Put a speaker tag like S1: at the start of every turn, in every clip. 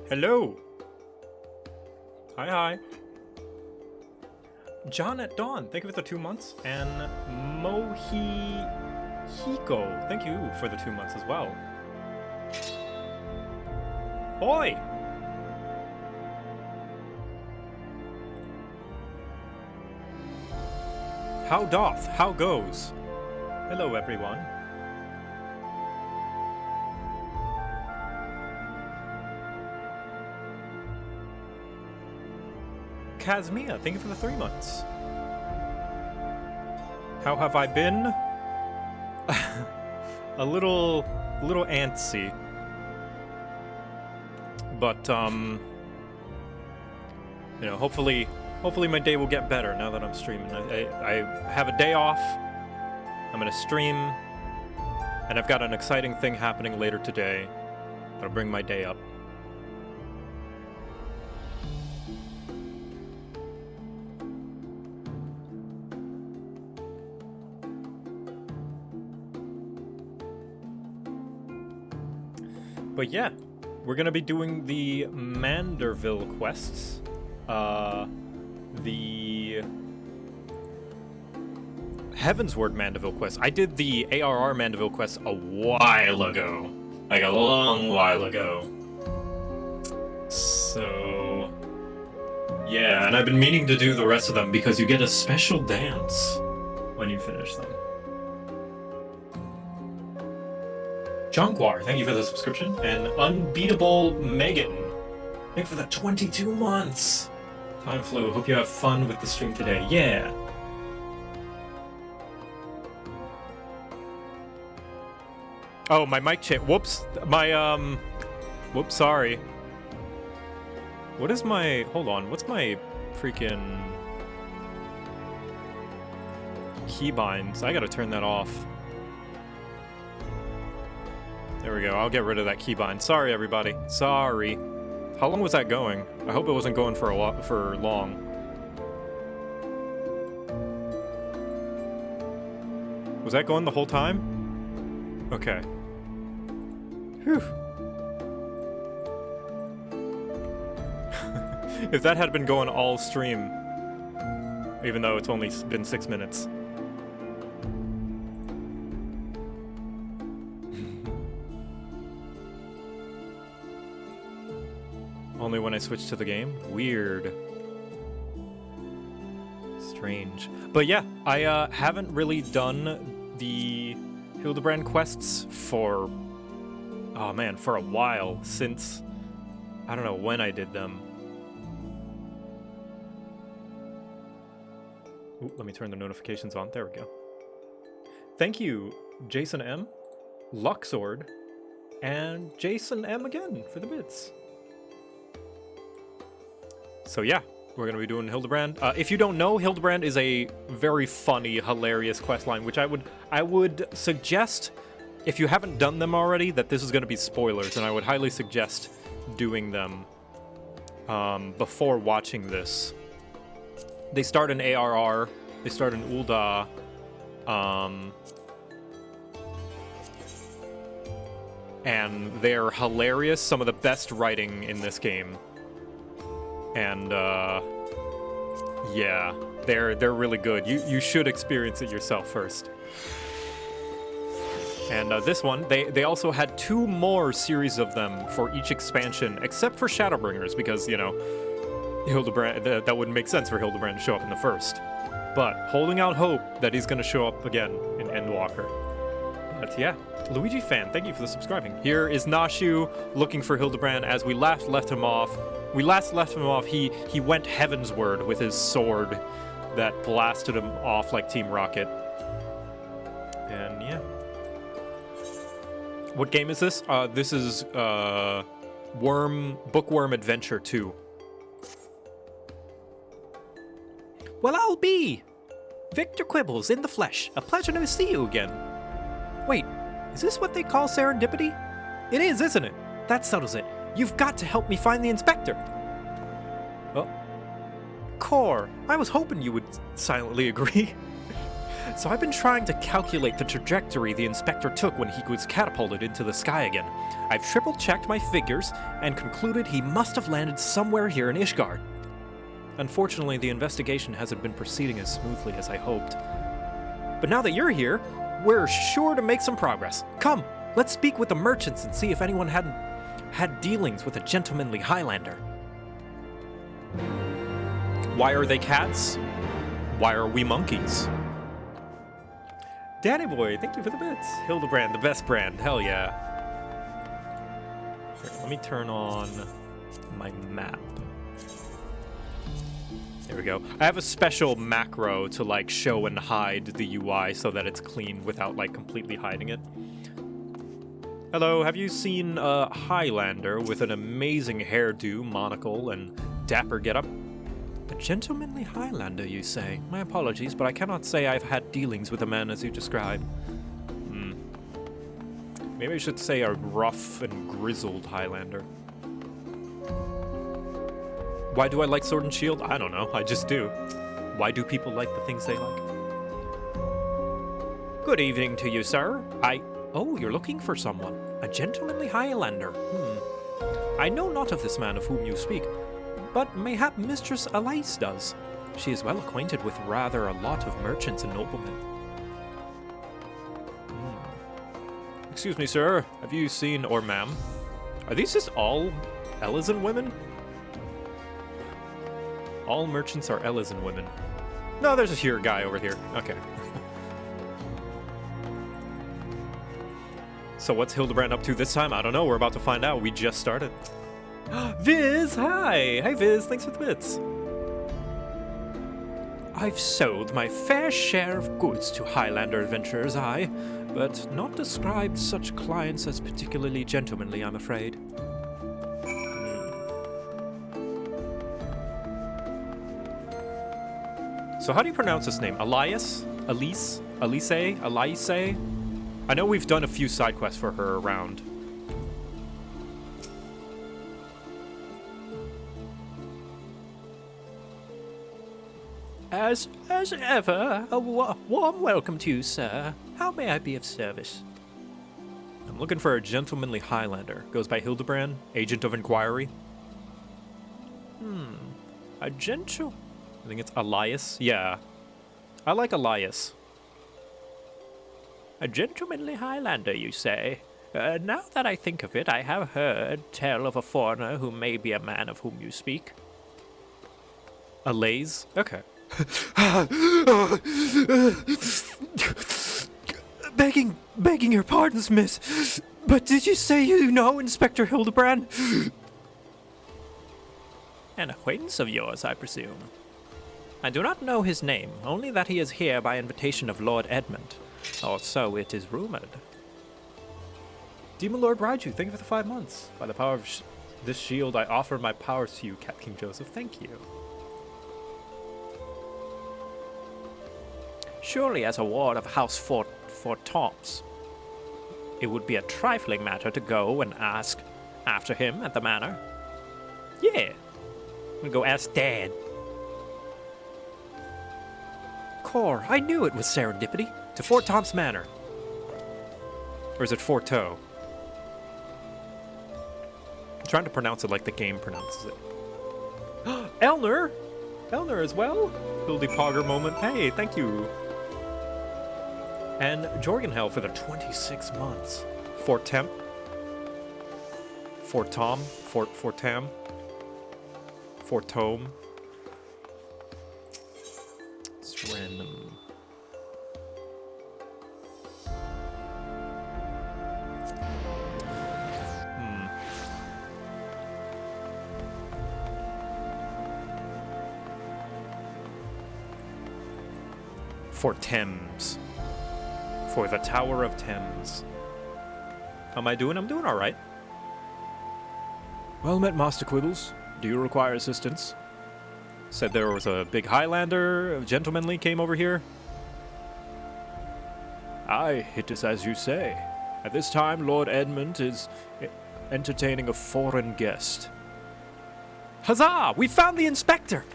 S1: Hello. Hi. John at Dawn, thank you for the 2 months. And Hiko, thank you for the 2 months as well. Oi! How doth? How goes? Hello, everyone. Kazmia, thank you for the 3 months. How have I been? a little antsy. But, you know, hopefully my day will get better now that I'm streaming. I have a day off. I'm gonna stream. And I've got an exciting thing happening later today that'll bring my day up. But yeah, we're gonna be doing the Manderville quests. The Heavensward Mandeville quest. I did the ARR Mandeville quest a while ago. Like a long while ago. So yeah, and I've been meaning to do the rest of them because you get a special dance when you finish them. Jonquar, thank you for the subscription. And Unbeatable Megan, thank you for the 22 months. Time flew. Hope you have fun with the stream today. Yeah. Oh, my mic check. Whoops. Whoops, sorry. What is my... Hold on. What's my freaking... keybinds? I gotta turn that off. There we go. I'll get rid of that keybind. Sorry, everybody. Sorry. How long was that going? I hope it wasn't going for long. Was that going the whole time? Okay. Whew. If that had been going all stream, even though it's only been 6 minutes. Only when I switch to the game? Weird. Strange. But yeah, I haven't really done the Hildibrand quests for... oh man, for a while. Since... I don't know when I did them. Ooh, let me turn the notifications on. There we go. Thank you, Jason M, Luxord, and Jason M again for the bits. So yeah, we're gonna be doing Hildibrand. If you don't know, Hildibrand is a very funny, hilarious questline, which I would suggest, if you haven't done them already, that this is gonna be spoilers, and I would highly suggest doing them before watching this. They start in ARR, they start in Ul'dah, and they're hilarious. Some of the best writing in this game. And yeah, they're really good. You should experience it yourself first. And this one, they also had 2 more series of them for each expansion, except for Shadowbringers, because, you know, Hildibrand, that wouldn't make sense for Hildibrand to show up in the first. But holding out hope that he's gonna show up again in Endwalker. But yeah, Luigi fan, thank you for the subscribing. Here is Nashu looking for Hildibrand. As we last left him off, he went heavensward with his sword that blasted him off like Team Rocket. And yeah. What game is this? This is Bookworm Adventure 2. Well, I'll be Victor Quibbles in the flesh. A pleasure to see you again. Wait, is this what they call serendipity? It is, isn't it? That settles it. You've got to help me find the inspector. Oh. Core, I was hoping you would silently agree. So I've been trying to calculate the trajectory the inspector took when he was catapulted into the sky again. I've triple-checked my figures and concluded he must have landed somewhere here in Ishgard. Unfortunately, the investigation hasn't been proceeding as smoothly as I hoped. But now that you're here, we're sure to make some progress. Come, let's speak with the merchants and see if anyone had dealings with a gentlemanly Highlander. Why are they cats? Why are we monkeys? Danny boy, thank you for the bits. Hildibrand, the best brand. Hell yeah. Here, let me turn on my map. There we go. I have a special macro to like show and hide the UI so that it's clean without like completely hiding it. Hello, have you seen a Highlander with an amazing hairdo, monocle, and dapper getup? A gentlemanly Highlander, you say? My apologies, but I cannot say I've had dealings with a man as you describe. Maybe I should say a rough and grizzled Highlander. Why do I like Sword and Shield? I don't know, I just do. Why do people like the things they like? Good evening to you, sir. Oh, you're looking for someone. A gentlemanly Highlander. I know not of this man of whom you speak, but mayhap Mistress Elise does. She is well acquainted with rather a lot of merchants and noblemen. Excuse me, sir. Have you seen, or ma'am? Are these just all Elysian women? All merchants are Elysian women. No, there's a here guy over here. Okay. So what's Hildibrand up to this time? I don't know. We're about to find out. We just started. Viz, hi! Hi, Viz. Thanks for the bits. I've sold my fair share of goods to Highlander adventurers, but not described such clients as particularly gentlemanly, I'm afraid. So how do you pronounce this name? Elias? Elise? Elise? Elise? I know we've done a few side quests for her around. As ever, a warm welcome to you, sir. How may I be of service? I'm looking for a gentlemanly Highlander. Goes by Hildibrand, agent of inquiry. A gentle... I think it's Elias. Yeah. I like Elias. A gentlemanly Highlander, you say? Now that I think of it, I have heard tell of a foreigner who may be a man of whom you speak. Alaise? Okay. Begging your pardons, miss, but did you say you know Inspector Hildibrand? An acquaintance of yours, I presume. I do not know his name, only that he is here by invitation of Lord Edmund, or so it is rumored. Demon Lord Raiju, thank you for the 5 months. By the power of this shield, I offer my powers to you, Cat King Joseph. Thank you. Surely as a ward of House Fort Toms, it would be a trifling matter to go and ask after him at the manor. Yeah, we'll go ask Dad. Core, I knew it was serendipity. To Fort Toms Manor. Or is it Forto? I'm trying to pronounce it like the game pronounces it. Elner! Elner as well? Hildy Pogger moment. Hey, thank you. And Jorgenhell for the 26 months. Fort Temp. Fort Tom. Fort Tam. Fort Tome. It's random. For Thames. For the Tower of Thames. How am I doing? I'm doing alright. Well met, Master Quibbles. Do you require assistance? Said there was a big Highlander, gentlemanly, came over here. Aye, it is as you say. At this time, Lord Edmund is entertaining a foreign guest. Huzzah! We found the inspector!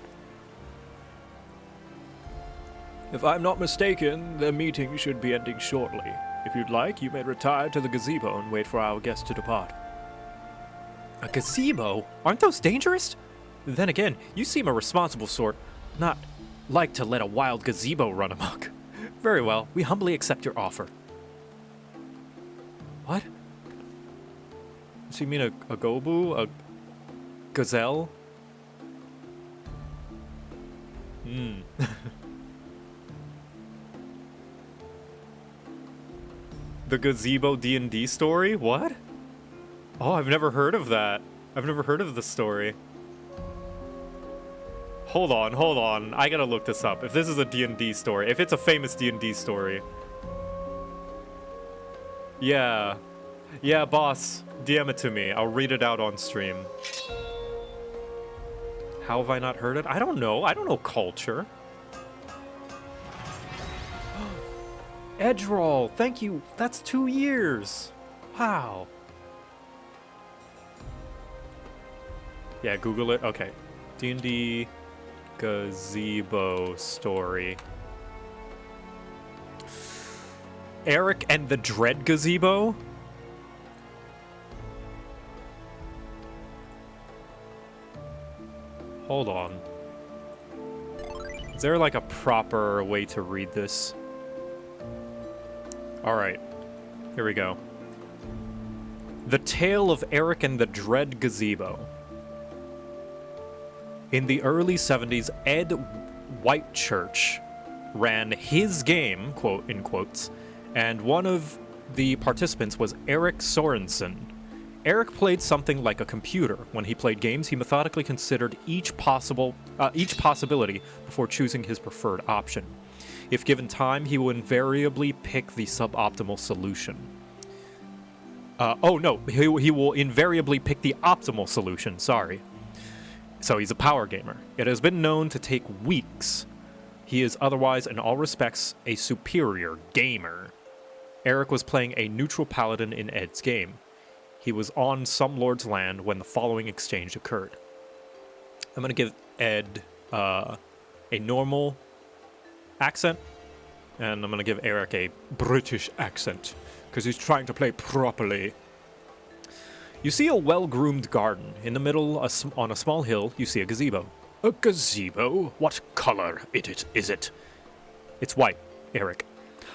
S1: If I'm not mistaken, the meeting should be ending shortly. If you'd like, you may retire to the gazebo and wait for our guest to depart. A gazebo? Aren't those dangerous? Then again, you seem a responsible sort, not like to let a wild gazebo run amok. Very well, we humbly accept your offer. What? Does he mean a gobu? A gazelle? The gazebo D&D story? What? Oh, I've never heard of that. I've never heard of the story. Hold on. I gotta look this up. If this is a D&D story, if it's a famous D&D story. Yeah, boss, DM it to me. I'll read it out on stream. How have I not heard it? I don't know culture. Edge roll, thank you. That's 2 years. Wow. Yeah, Google it. Okay. D&D gazebo story. Eric and the Dread Gazebo? Hold on. Is there like a proper way to read this? Alright. Here we go. The Tale of Eric and the Dread Gazebo. In the early 70s, Ed Whitechurch ran his game, quote in quotes, and one of the participants was Eric Sorensen. Eric played something like a computer. When he played games, he methodically considered each possibility before choosing his preferred option. If given time, he will invariably pick the suboptimal solution. He will invariably pick the optimal solution, sorry. So he's a power gamer. It has been known to take weeks. He is otherwise, in all respects, a superior gamer. Eric was playing a neutral paladin in Ed's game. He was on some lord's land when the following exchange occurred. I'm going to give Ed a normal accent, and I'm going to give Eric a British accent, because he's trying to play properly. You see a well-groomed garden. In the middle, on a small hill, you see a gazebo. A gazebo? What color is it? It's white, Eric.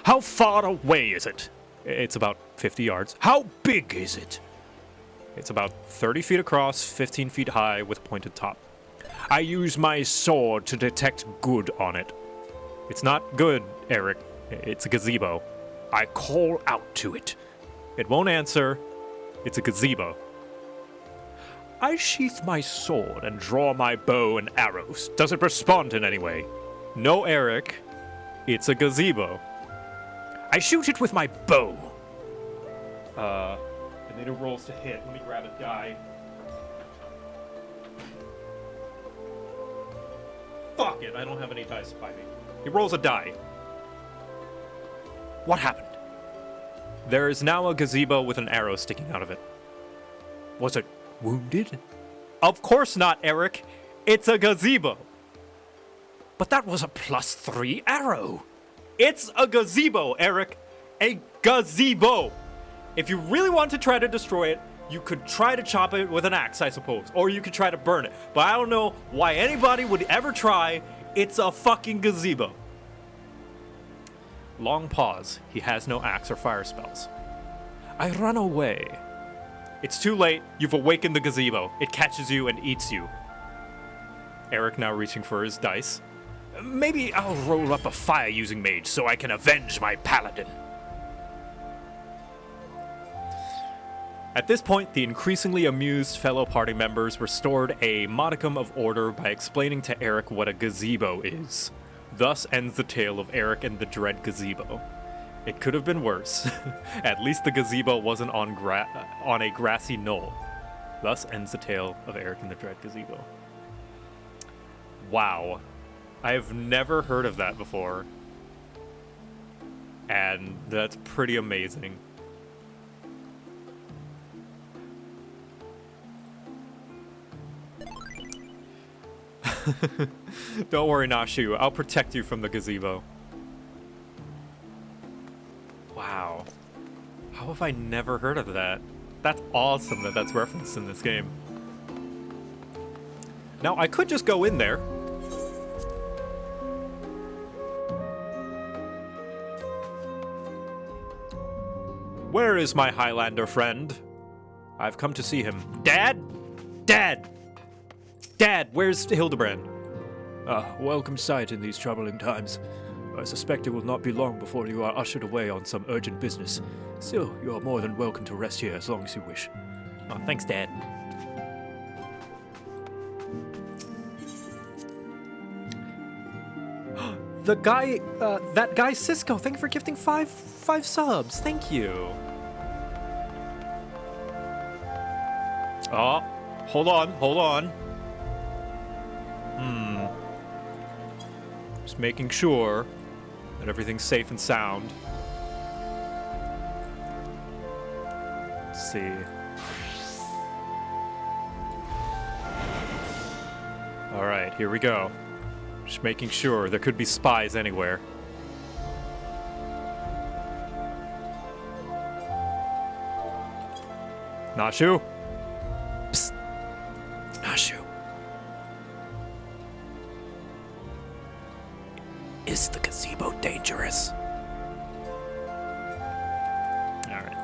S1: How far away is it? It's about 50 yards. How big is it? It's about 30 feet across, 15 feet high, with pointed top. I use my sword to detect good on it. It's not good, Eric. It's a gazebo. I call out to it. It won't answer. It's a gazebo. I sheath my sword and draw my bow and arrows. Does it respond in any way? No, Eric. It's a gazebo. I shoot it with my bow. I need a rolls to hit. Let me grab a die. Fuck it, I don't have any dice by me. He rolls a die. What happened? There is now a gazebo with an arrow sticking out of it. Was it wounded? Of course not, Eric. It's a gazebo. But that was a +3 arrow. It's a gazebo, Eric. A gazebo. If you really want to try to destroy it, you could try to chop it with an axe, I suppose. Or you could try to burn it. But I don't know why anybody would ever try. It's a fucking gazebo. Long pause. He has no axe or fire spells. I run away. It's too late. You've awakened the gazebo. It catches you and eats you. Eric now reaching for his dice. Maybe I'll roll up a fire-using mage so I can avenge my paladin. At this point, the increasingly amused fellow party members restored a modicum of order by explaining to Eric what a gazebo is. Thus ends the tale of Eric and the Dread Gazebo. It could have been worse. At least the gazebo wasn't on a grassy knoll. Thus ends the tale of Eric and the Dread Gazebo. Wow. I have never heard of that before. And that's pretty amazing. Don't worry, Nashu. I'll protect you from the gazebo. have I never heard of that? That's awesome that that's referenced in this game. Now, I could just go in there. Where is my Highlander friend? I've come to see him. Dad? Dad! Dad, where's Hildibrand?
S2: Welcome sight in these troubling times. I suspect it will not be long before you are ushered away on some urgent business. Still, you are more than welcome to rest here as long as you wish.
S1: Oh, thanks, Dad. The guy, that guy Cisco, thank you for gifting five subs. Thank you. Oh, hold on. Just making sure that everything's safe and sound. Let's see. All right, here we go. Just making sure there could be spies anywhere. Nashu? Psst. Nashu. Is the gazebo dangerous? Alright.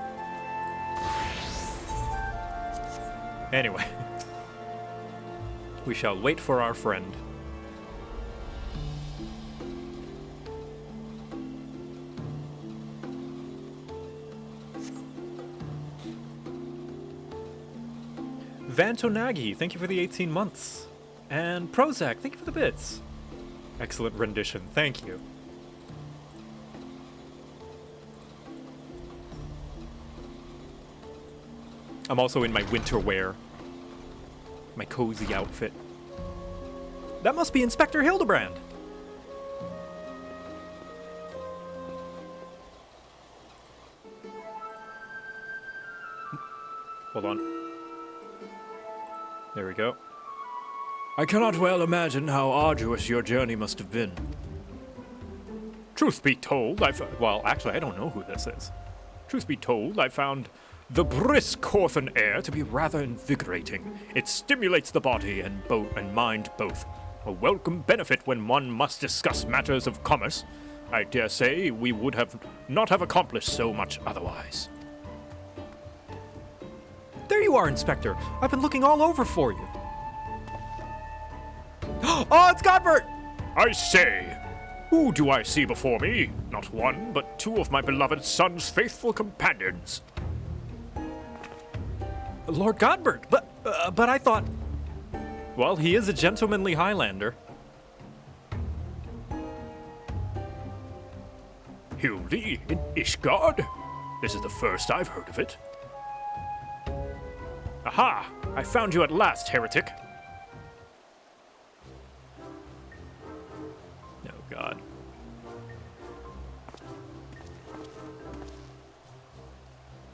S1: Anyway. We shall wait for our friend. Vantonagi, thank you for the 18 months. And Prozac, thank you for the bits. Excellent rendition, thank you. I'm also in my winter wear. My cozy outfit. That must be Inspector Hildibrand. Hold on. There we go.
S2: I cannot well imagine how arduous your journey must have been.
S1: Truth be told, well, actually, I don't know who this is. Truth be told, I found the brisk Corthan air to be rather invigorating. It stimulates the body and mind both. A welcome benefit when one must discuss matters of commerce. I dare say we would not have accomplished so much otherwise. There you are, Inspector. I've been looking all over for you. Oh, it's Godbert! I say, who do I see before me? Not one, but two of my beloved son's faithful companions. Lord Godbert, but I thought... Well, he is a gentlemanly Highlander. Hildy in Ishgard? This is the first I've heard of it. Aha! I found you at last, heretic. Oh, God.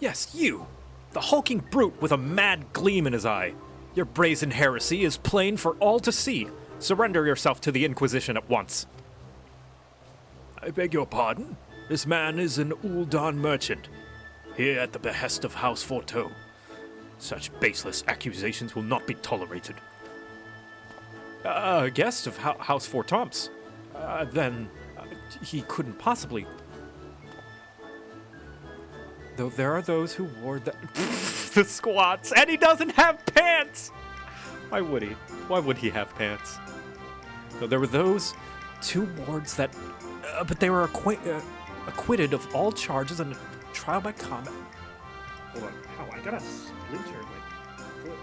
S1: Yes, you! The hulking brute with a mad gleam in his eye. Your brazen heresy is plain for all to see. Surrender yourself to the Inquisition at once.
S2: I beg your pardon? This man is an Uldan merchant, here at the behest of House Forteau.
S1: Such baseless accusations will not be tolerated. A guest of House Fortomps. Then he couldn't possibly. Though there are those who wore the squats, and he doesn't have pants! Why would he? Why would he have pants? Though there were those two wards that... but they were acquitted of all charges in a trial by combat. Hold on. How? I got a splinter in my foot.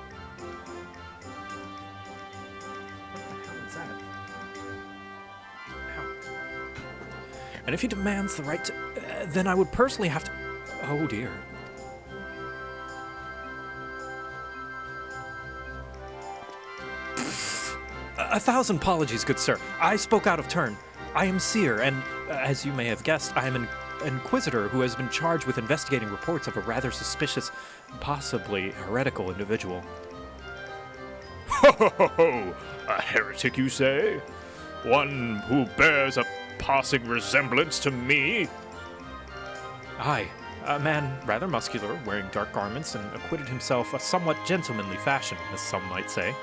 S1: What the hell is that? How? And if he demands the right to... then I would personally have to... Oh, dear. A thousand apologies, good sir. I spoke out of turn. I am Seer, and as you may have guessed, I am an inquisitor who has been charged with investigating reports of a rather suspicious, possibly heretical individual. Ho ho ho ho! A heretic, you say? One who bears a passing resemblance to me? Aye, A man rather muscular, wearing dark garments, and acquitted himself a somewhat gentlemanly fashion, as some might say.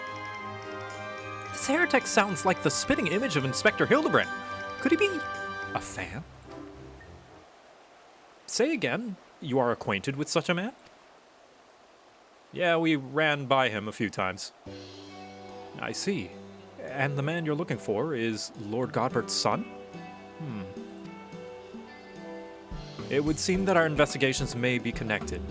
S1: This heretic sounds like the spitting image of Inspector Hildibrand. Could he be a fan? Say again, you are acquainted with such a man? Yeah, we ran by him a few times. I see. And the man you're looking for is Lord Godbert's son? It would seem that our investigations may be connected.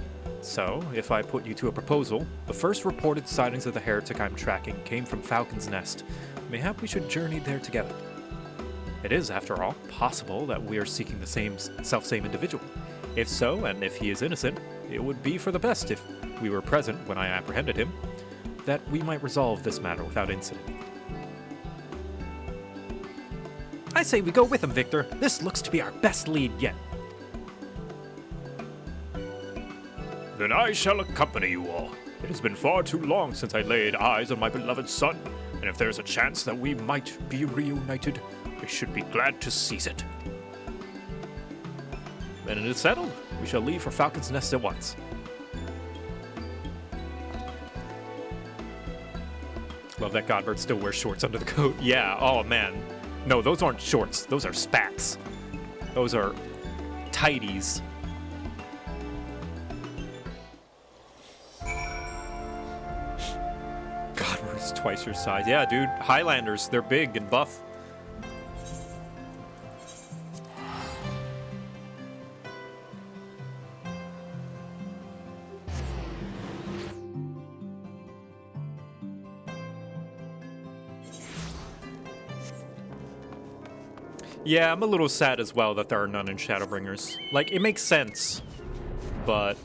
S1: So, if I put you to a proposal, the first reported sightings of the heretic I'm tracking came from Falcon's Nest. Mayhap we should journey there together. It is, after all, possible that we are seeking the self-same individual. If so, and if he is innocent, it would be for the best if we were present when I apprehended him, that we might resolve this matter without incident. I say we go with him, Victor. This looks to be our best lead yet.
S2: Then I shall accompany you all. It has been far too long since I laid eyes on my beloved son, and if there's a chance that we might be reunited, I should be glad to seize it.
S1: Then it is settled. We shall leave for Falcon's Nest at once. Love that Godbert still wears shorts under the coat. Yeah, oh man. No, those aren't shorts. Those are spats. Those are tighties. Godbert's twice your size. Yeah, dude. Highlanders, they're big and buff. Yeah, I'm a little sad as well that there are none in Shadowbringers. Like, it makes sense, but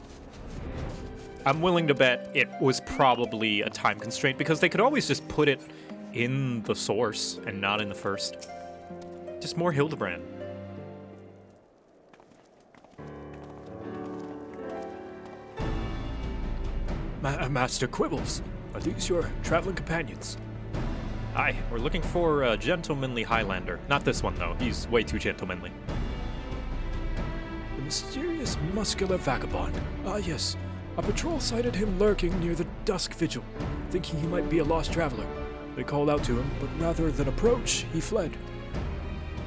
S1: I'm willing to bet it was probably a time constraint because they could always just put it in the source and not in the first. Just more Hildibrand.
S2: Master Quibbles, are these your traveling companions?
S1: Aye, we're looking for a gentlemanly Highlander. Not this one, though. He's way too gentlemanly.
S2: The mysterious muscular vagabond. Ah, yes. A patrol sighted him lurking near the dusk vigil, thinking he might be a lost traveler. They called out to him, but rather than approach, he fled.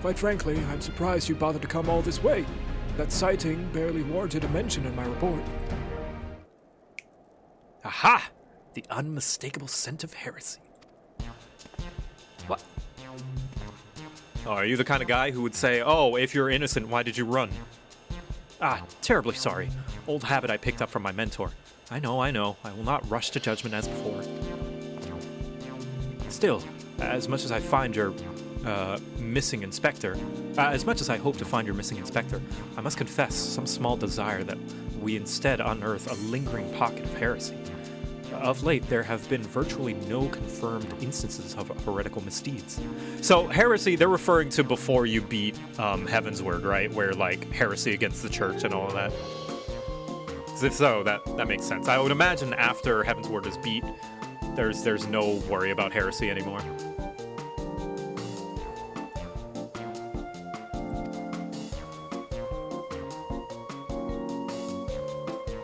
S2: Quite frankly, I'm surprised you bothered to come all this way. That sighting barely warranted a mention in my report.
S1: Aha! The unmistakable scent of heresy. What? Oh, are you the kind of guy who would say, oh, if you're innocent, why did you run? Ah, terribly sorry. Old habit I picked up from my mentor. I know. I will not rush to judgment as before. Still, as much as I find your missing inspector, as much as I hope to find your missing inspector, I must confess some small desire that we instead unearth a lingering pocket of heresy. Of late, there have been virtually no confirmed instances of heretical misdeeds. So, heresy, they're referring to before you beat Heaven's Word, right? Where, like, heresy against the church and all of that. If so, that makes sense. I would imagine after Heaven's Word is beat, there's no worry about heresy anymore.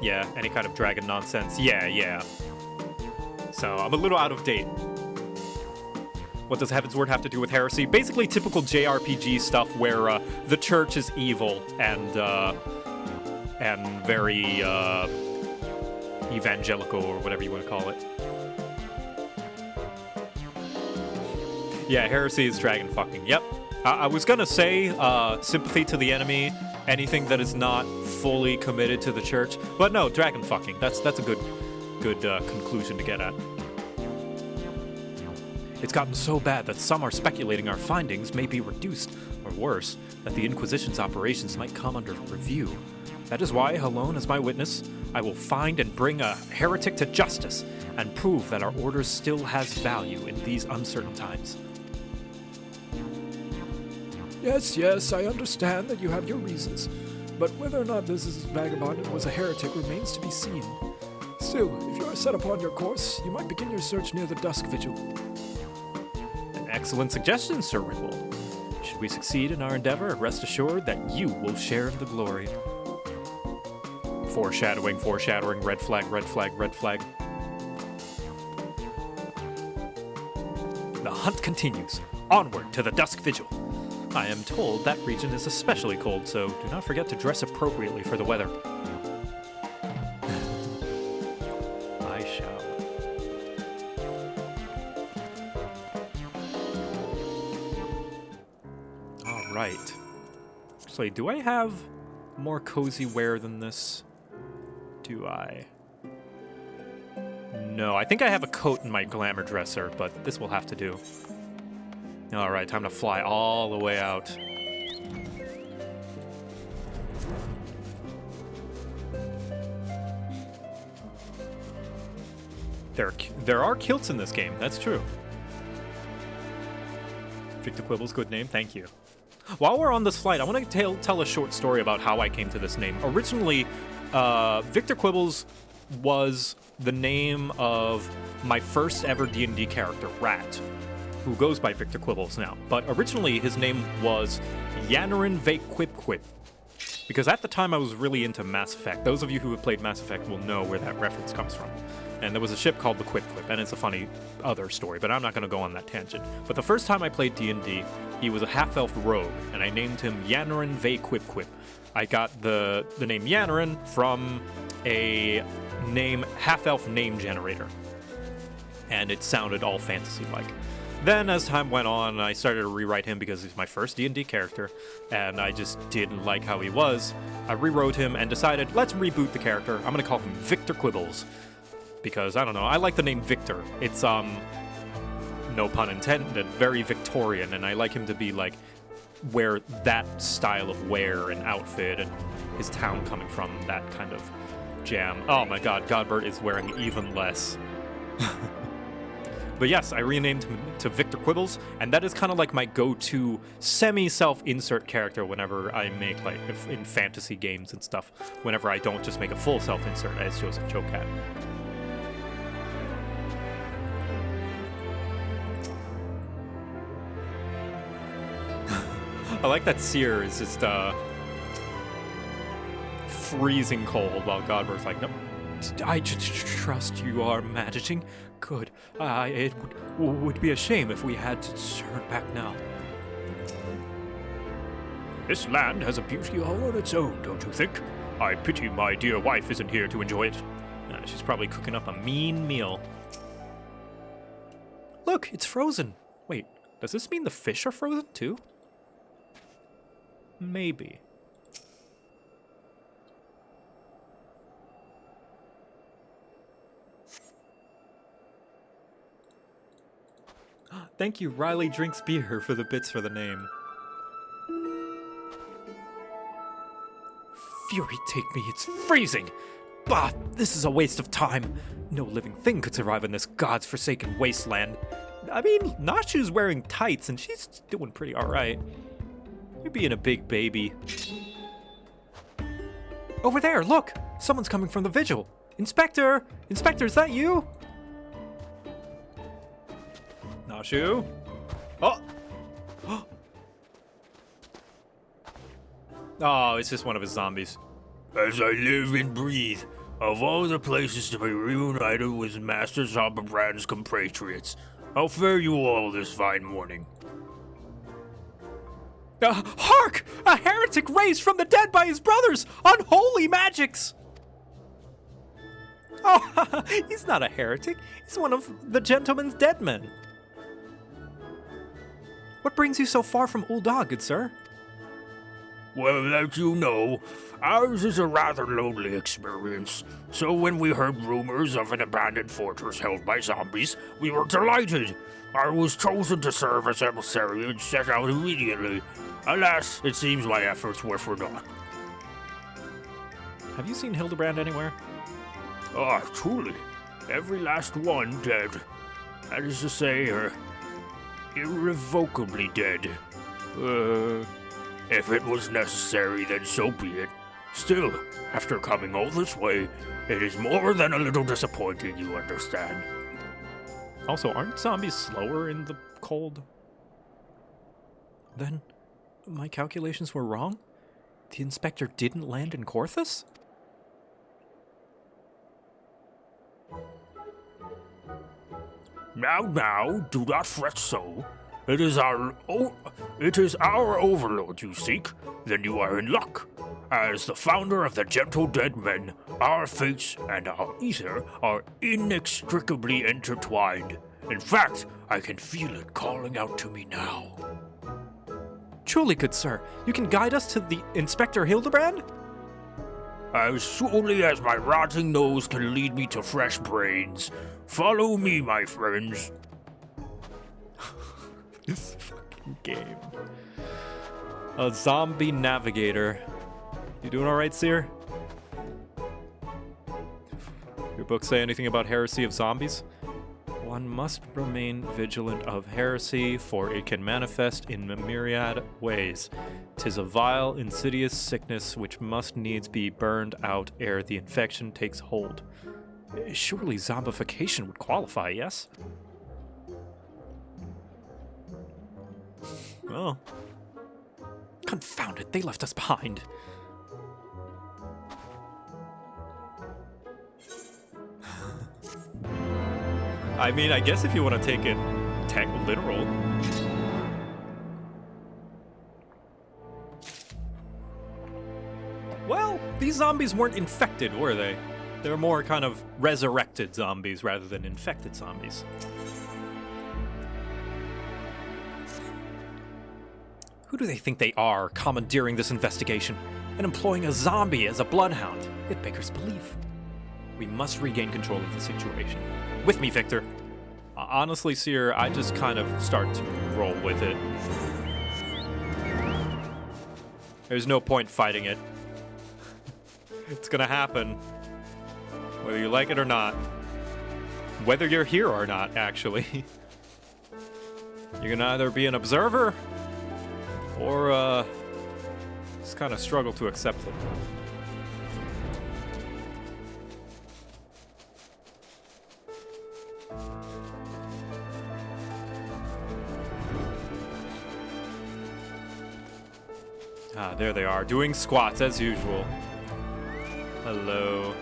S1: Yeah, any kind of dragon nonsense. Yeah. So, I'm a little out of date. What does Heaven's Word have to do with heresy? Basically, typical JRPG stuff where the church is evil and very evangelical, or whatever you want to call it. Yeah, heresy is dragon fucking. Yep. I was gonna say sympathy to the enemy, anything that is not fully committed to the church, but no, dragon fucking. That's a good conclusion to get at. It's gotten so bad that some are speculating our findings may be reduced, or worse, that the Inquisition's operations might come under review. That is why, alone as my witness, I will find and bring a heretic to justice and prove that our order still has value in these uncertain times.
S2: Yes, I understand that you have your reasons, but whether or not this vagabond was a heretic remains to be seen. Still, if you are set upon your course, you might begin your search near the Dusk Vigil.
S1: An excellent suggestion, Sir Ringwald. Should we succeed in our endeavor, rest assured that you will share in the glory. Foreshadowing, foreshadowing, red flag, red flag, red flag. The hunt continues. Onward to the Dusk Vigil. I am told that region is especially cold, so do not forget to dress appropriately for the weather. I shall. Alright. So, do I have more cozy wear than this? Do I? No, I think I have a coat in my glamour dresser, but this will have to do. Alright, time to fly all the way out. There are kilts in this game, that's true. Victor Quibble's good name, thank you. While we're on this flight, I want to tell a short story about how I came to this name. Originally, Victor Quibbles was the name of my first ever D&D character, Rat, who goes by Victor Quibbles now. But originally, his name was Yanarin Ve Quip Quip, because at the time I was really into Mass Effect. Those of you who have played Mass Effect will know where that reference comes from. And there was a ship called the Quip Quip, and it's a funny other story, but I'm not going to go on that tangent. But the first time I played D&D, he was a half-elf rogue, and I named him Yanarin Ve Quip Quip. I got the name Yanarin from a half-elf name generator, and it sounded all fantasy-like. Then, as time went on, I started to rewrite him because he's my first D&D character, and I just didn't like how he was. I rewrote him and decided, let's reboot the character. I'm going to call him Victor Quibbles. Because, I don't know, I like the name Victor. It's, no pun intended, very Victorian, and I like him to be, like, wear that style of wear and outfit, and his town coming from that kind of jam. Oh my god, Godbert is wearing even less. But yes, I renamed him to Victor Quibbles, and that is kind of like my go-to semi-self-insert character whenever I make, like, in fantasy games and stuff, whenever I don't just make a full self-insert as JoCat. I like that Seer is just, freezing cold while Godbert's like, no, I trust you are managing. Good. It would be a shame if we had to turn back now. This land has a beauty all on its own, don't you think? I pity my dear wife isn't here to enjoy it. She's probably cooking up a mean meal. Look, it's frozen. Wait, does this mean the fish are frozen too? Maybe. Thank you, Riley Drinks Beer, for the bits for the name. Fury take me, it's freezing! Bah, this is a waste of time. No living thing could survive in this god's forsaken wasteland. I mean, Nashu's wearing tights and she's doing pretty alright. You're being a big baby. Over there, look! Someone's coming from the vigil. Inspector! Inspector, is that you? Nashu? Oh! Oh, it's just one of his zombies. As I live and breathe, of all the places to be reunited with Master Hildibrand's compatriots, how fare you all this fine morning? Hark! A heretic raised from the dead by his brothers! Unholy magics! Oh, he's not a heretic. He's one of the gentleman's dead men. What brings you so far from Ul'dah, good sir? Well, as you know, ours is a rather lonely experience. So when we heard rumors of an abandoned fortress held by zombies, we were delighted. I was chosen to serve as emissary and set out immediately. Alas, it seems my efforts were for naught. Have you seen Hildibrand anywhere? Ah, truly. Every last one dead. That is to say, irrevocably dead. If it was necessary, then so be it. Still, after coming all this way, it is more than a little disappointing, you understand. Also, aren't zombies slower in the cold? Then, my calculations were wrong? The inspector didn't land in Korthus?
S3: Now, do not fret so. It is our overlord you seek. Then you are in luck. As the founder of the Gentle Dead Men, our fates and our ether are inextricably intertwined. In fact, I can feel it calling out to me now.
S1: Truly, good sir, you can guide us to the Inspector Hildibrand?
S3: As surely as my rotting nose can lead me to fresh brains. Follow me, my friends.
S1: This fucking game. A zombie navigator. You doing alright, Seer? Your book say anything about heresy of zombies? One must remain vigilant of heresy, for it can manifest in a myriad ways. 'Tis a vile, insidious sickness which must needs be burned out ere the infection takes hold. Surely zombification would qualify, yes? Oh. Confound it, they left us behind. I mean, I guess if you want to take it literal. Well, these zombies weren't infected, were they? They're more kind of resurrected zombies rather than infected zombies. Who do they think they are, commandeering this investigation and employing a zombie as a bloodhound? It beggars belief. We must regain control of the situation. With me, Victor. Honestly, Seer, I just kind of start to roll with it. There's no point fighting it. It's gonna happen. Whether you like it or not. Whether you're here or not, actually. You're gonna either be an observer or just kind of struggle to accept it. Ah, there they are, doing squats as usual. Hello.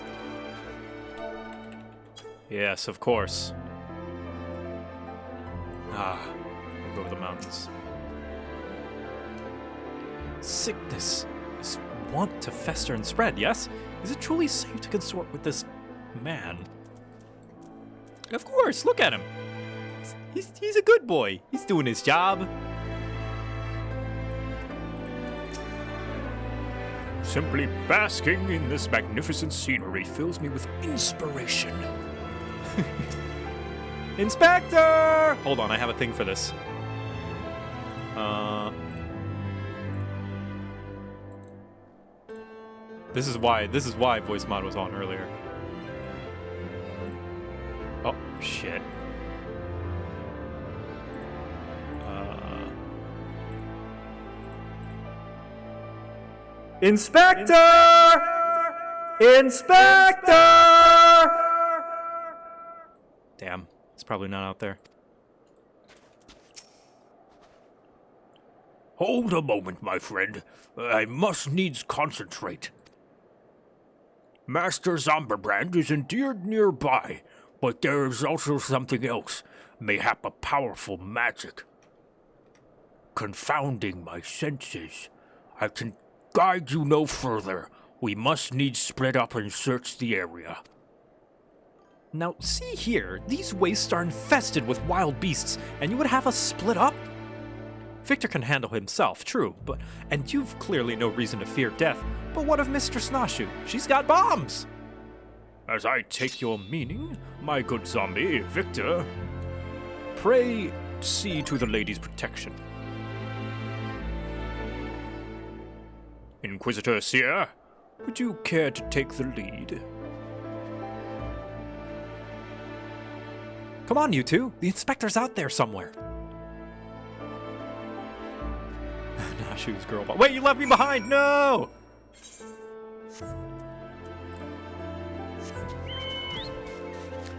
S1: Yes, of course. Ah, we'll go to the mountains. Sickness is wont to fester and spread, yes? Is it truly safe to consort with this man? Of course, look at him. He's a good boy. He's doing his job.
S3: Simply basking in this magnificent scenery fills me with inspiration.
S1: Inspector! Hold on, I have a thing for this. This is why voice mod was on earlier. Oh, shit. Inspector! Inspector! Damn, it's probably not out there.
S3: Hold a moment, my friend. I must needs concentrate. Master Hildibrand is indeed nearby, but there is also something else, mayhap a powerful magic. Confounding my senses, I can guide you no further. We must needs split up and search the area.
S1: Now, see here, these wastes are infested with wild beasts, and you would have us split up? Victor can handle himself, true, and you've clearly no reason to fear death, but what of Mistress Nashu? She's got bombs!
S3: As I take your meaning, my good zombie, Victor,
S1: Pray see to the lady's protection.
S3: Inquisitor Seer, would you care to take the lead?
S1: Come on, you two. The inspector's out there somewhere. Nashu's girl bomb. Wait, you left me behind! No!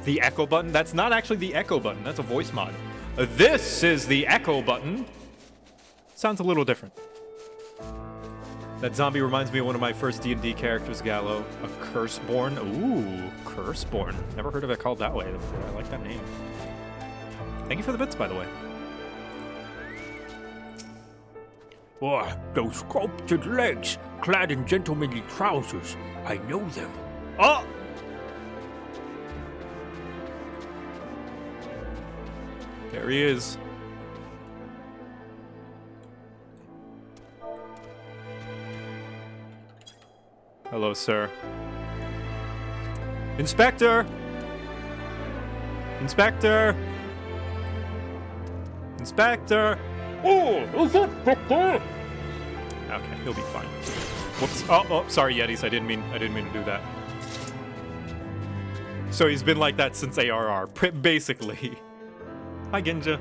S1: The echo button? That's not actually the echo button. That's a voice mod. This is the echo button. Sounds a little different. That zombie reminds me of one of my first D&D characters, Gallo. A Curseborn. Ooh, Curseborn. Never heard of it called that way before. I like that name. Thank you for the bits, by the way.
S3: Oh, those sculpted legs, clad in gentlemanly trousers. I know them.
S1: Oh! There he is. Hello, sir. Inspector! Inspector! Inspector!
S3: Oh, is it Victor?
S1: Okay, he'll be fine. Whoops. Oh, sorry, Yetis. I didn't mean to do that. So he's been like that since ARR, basically. Hi, Ginja.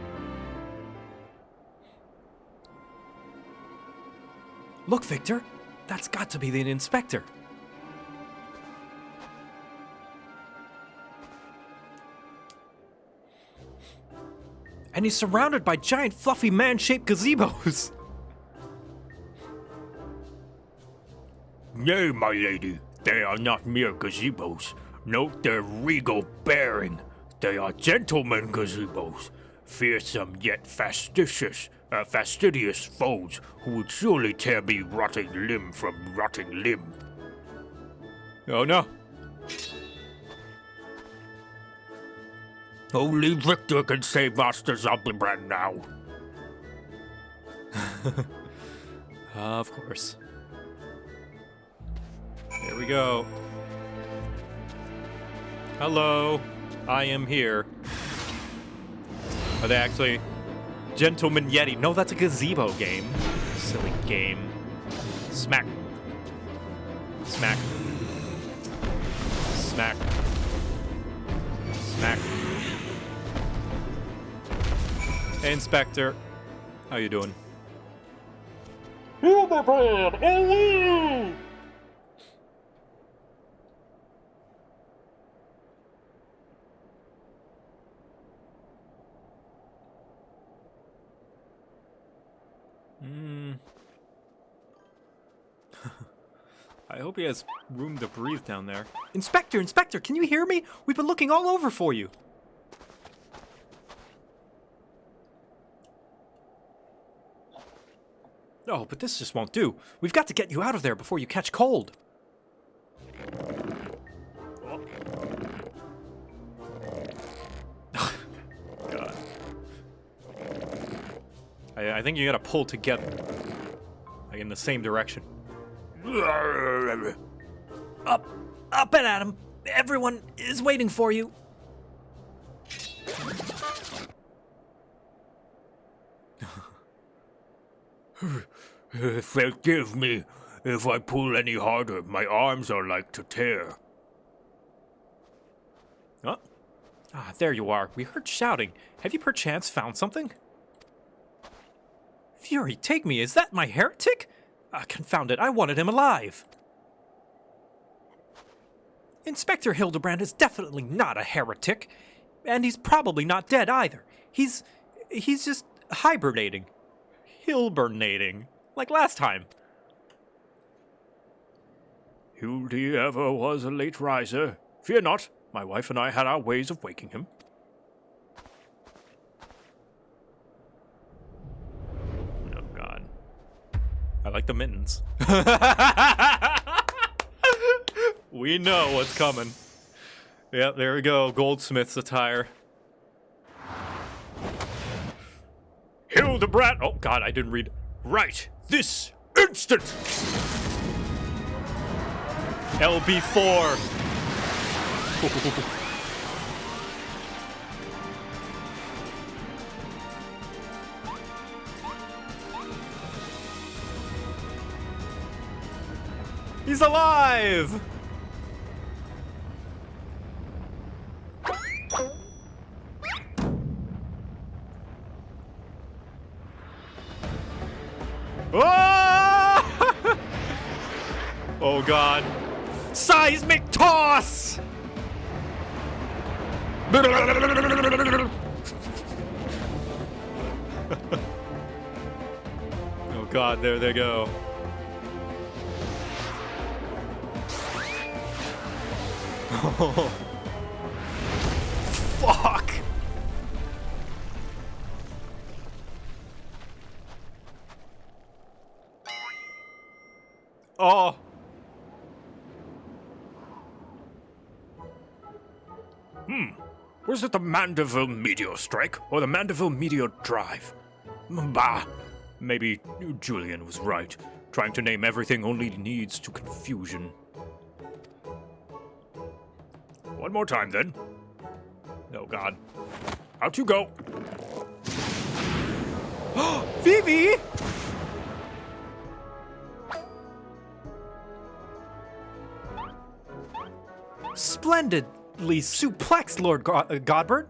S1: Look, Victor. That's got to be the inspector. And he's surrounded by giant, fluffy, man-shaped gazebos.
S3: Nay, my lady, they are not mere gazebos. Note their regal bearing. They are gentlemen gazebos, fearsome yet fastidious foes who would surely tear me rotting limb from rotting limb.
S1: Oh no.
S3: Only Victor can save Master Hildibrand now.
S1: Of course. Here we go. Hello, I am here. Are they actually... Gentleman Yeti. No, that's a gazebo game. Silly game. Smack. Smack. Smack. Smack. Hey, Inspector. How you doing?
S3: Hildibrand, hello!
S1: I hope he has room to breathe down there. Inspector, can you hear me? We've been looking all over for you. Oh, but this just won't do. We've got to get you out of there before you catch cold. God. I think you gotta pull together. Like in the same direction. Up and at him. Everyone is waiting for you.
S3: Forgive me. If I pull any harder, my arms are like to tear.
S1: Oh. Ah, there you are. We heard shouting. Have you perchance found something? Fury, take me. Is that my heretic? Ah, confound it. I wanted him alive. Inspector Hildibrand is definitely not a heretic. And he's probably not dead either. He's just hibernating. Hilbernating. Like last time.
S2: Hildy ever was a late riser. Fear not, my wife and I had our ways of waking him.
S1: Oh, God. I like the mittens. We know what's coming. Yep, there we go. Goldsmith's attire. Hildibrand! Oh, God, I didn't read. Right, this instant! LB4. He's alive! Oh! Oh God. Seismic toss! Oh God, there they go. Fuck! Oh!
S3: Was it the Mandeville Meteor Strike or the Mandeville Meteor Drive? Bah! Maybe Julian was right. Trying to name everything only leads to confusion. One more time, then.
S1: Oh, God.
S3: Out you go.
S1: Phoebe! Splendidly suplexed, Lord Godbert.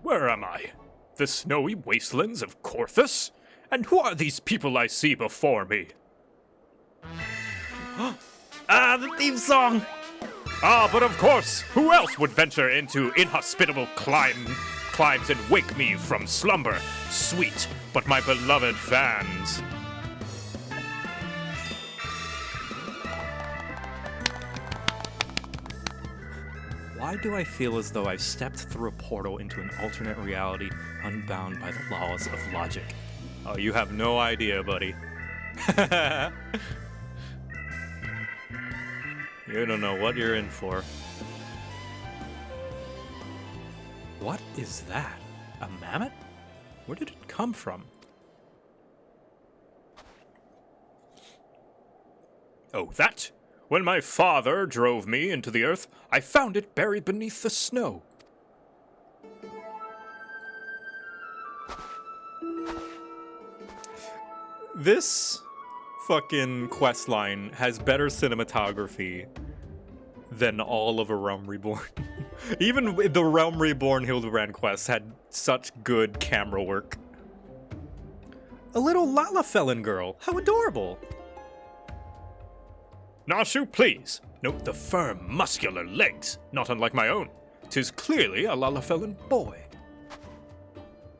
S3: Where am I? The snowy wastelands of Corthus? And who are these people I see before me?
S1: The theme song!
S3: Ah, but of course, who else would venture into inhospitable climes and wake me from slumber? Sweet, but my beloved fans.
S1: Why do I feel as though I've stepped through a portal into an alternate reality unbound by the laws of logic? Oh, you have no idea, buddy. You don't know what you're in for. What is that? A mammoth? Where did it come from?
S3: Oh, that? When my father drove me into the earth, I found it buried beneath the snow.
S1: This fucking quest line has better cinematography than all of A Realm Reborn. Even the Realm Reborn Hildibrand quest had such good camera work. A little Lalafellan girl. How adorable.
S3: Nashu, please, note the firm, muscular legs, not unlike my own. 'Tis clearly a Lalafellan boy.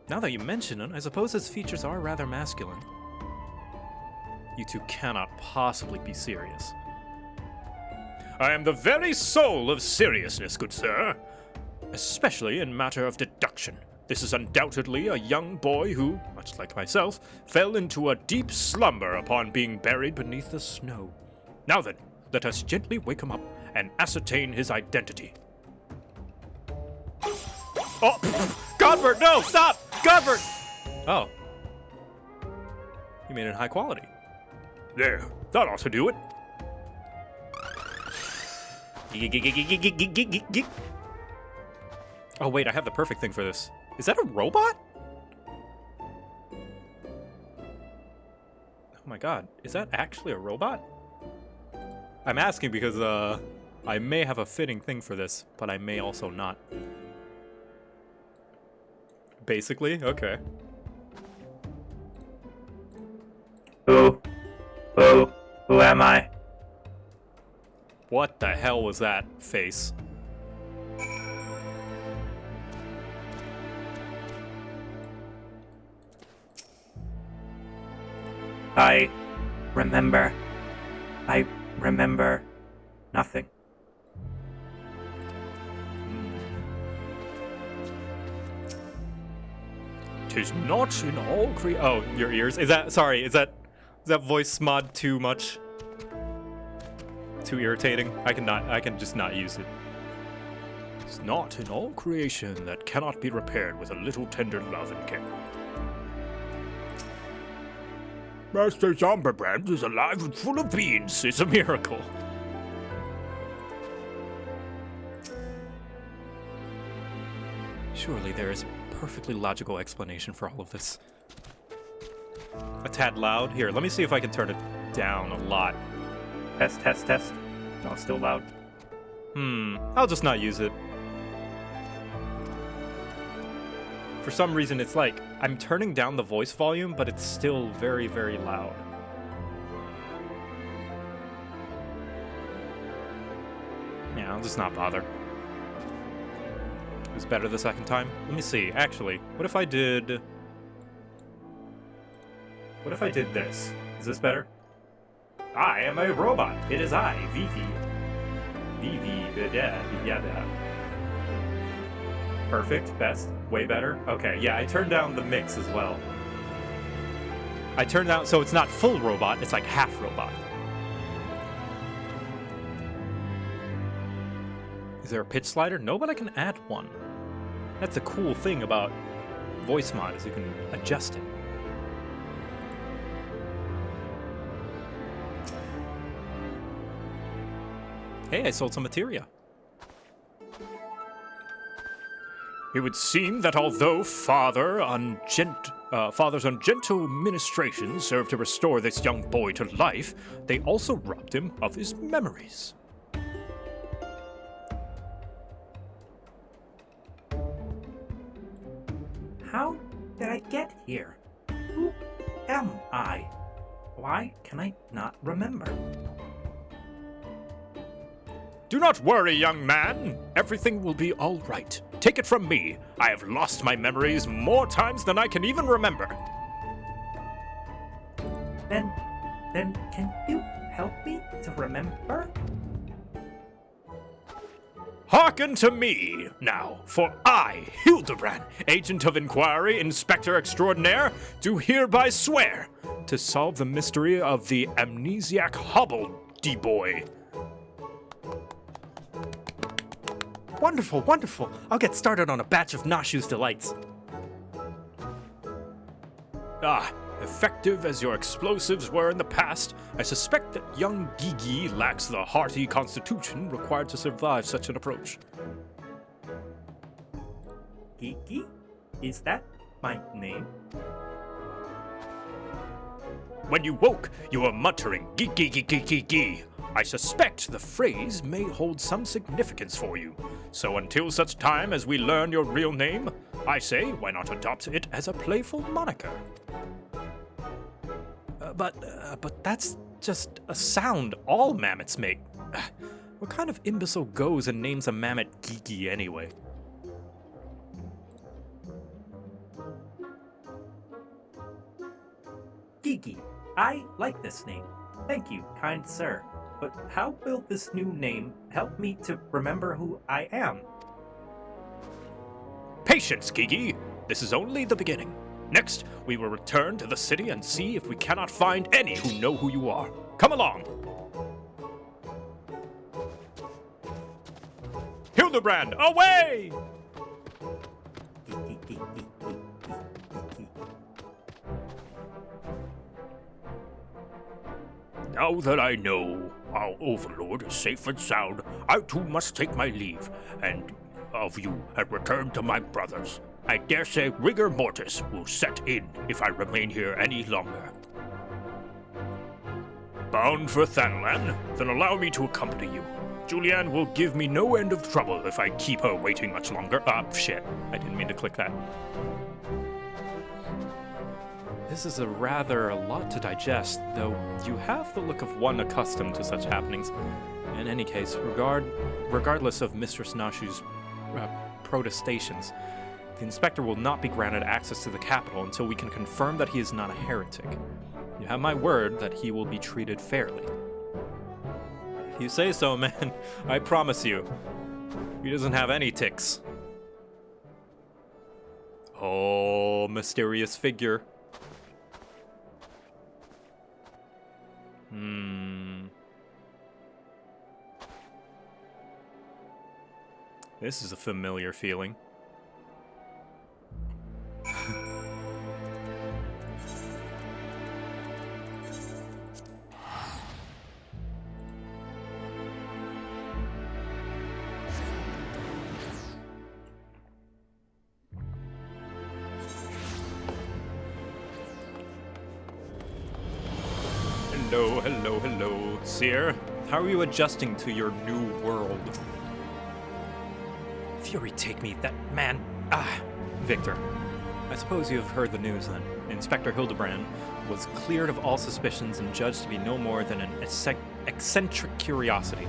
S1: Now that you mention it, I suppose his features are rather masculine. You two cannot possibly be serious.
S3: I am the very soul of seriousness, good sir. Especially in matter of deduction. This is undoubtedly a young boy who, much like myself, fell into a deep slumber upon being buried beneath the snow. Now then, let us gently wake him up and ascertain his identity.
S1: Oh, Godbert, no, stop! Godbert! Oh. You made it in high quality.
S3: There, that ought to do it.
S1: Oh wait, I have the perfect thing for this. Is that a robot? Oh my god, is that actually a robot? I'm asking because, I may have a fitting thing for this, but I may also not. Basically? Okay.
S4: Who am I?
S1: What the hell was that face?
S4: I remember nothing.
S3: Tis not in all
S1: Oh, your ears? Is that voice mod too much? Too irritating? I can just not use it.
S3: It's not in all creation that cannot be repaired with a little tender love and care. Master Zomberbrand is alive and full of beans.
S1: It's a miracle. Surely there is a perfectly logical explanation for all of this. A tad loud? Here, let me see if I can turn it down a lot.
S4: Test. No, still loud.
S1: I'll just not use it. For some reason, it's like, I'm turning down the voice volume, but it's still very, very loud. Yeah, I'll just not bother. was better the second time. Let me see. Actually, what if I did... What if I did this? Is this better? I am a robot. It is I, Vivi. Yeah. Perfect, best, way better. Okay, yeah, I turned down the mix as well. I turned down, so it's not full robot, it's like half robot. Is there a pitch slider? No, but I can add one. That's a cool thing about voice mod, is you can adjust it. Hey, I sold some materia.
S3: It would seem that although Father's ungentle ministrations served to restore this young boy to life, they also robbed him of his memories.
S4: How did I get here? Who am I? Why can I not remember?
S3: Do not worry, young man. Everything will be all right. Take it from me. I have lost my memories more times than I can even remember.
S4: Then can you help me to remember?
S3: Hearken to me, now, for I, Hildibrand, Agent of Inquiry, Inspector Extraordinaire, do hereby swear to solve the mystery of the amnesiac Hobble-de-boy.
S1: Wonderful, wonderful. I'll get started on a batch of Nashu's delights.
S3: Ah, effective as your explosives were in the past, I suspect that young Gigi lacks the hearty constitution required to survive such an approach.
S4: Gigi? Is that my name?
S3: When you woke, you were muttering, "Gee-gee-gee-gee-gee-gee." I suspect the phrase may hold some significance for you. So until such time as we learn your real name, I say, why not adopt it as a playful moniker?
S1: But that's just a sound all mammoths make. What kind of imbecile goes and names a mammoth Gigi anyway?
S4: Gigi. I like this name. Thank you, kind sir. But how will this new name help me to remember who I am?
S3: Patience, Gigi. This is only the beginning. Next, we will return to the city and see if we cannot find any who know who you are. Come along. Hildibrand, away! Now that I know our overlord is safe and sound, I too must take my leave of you and return to my brothers. I dare say rigor mortis will set in if I remain here any longer. Bound for Thanalan? Then allow me to accompany you. Julianne will give me no end of trouble if I keep her waiting much longer. Shit.
S1: I didn't mean to click that. This is a lot to digest, though you have the look of one accustomed to such happenings. In any case, regardless of Mistress Nashu's protestations, the inspector will not be granted access to the capital until we can confirm that he is not a heretic. You have my word that he will be treated fairly. If you say so, man, I promise you. He doesn't have any ticks. Oh, mysterious figure. This is a familiar feeling. Hello, Seer. How are you adjusting to your new world? Fury take me, that man. Victor. I suppose you have heard the news then. Inspector Hildibrand was cleared of all suspicions and judged to be no more than an eccentric curiosity.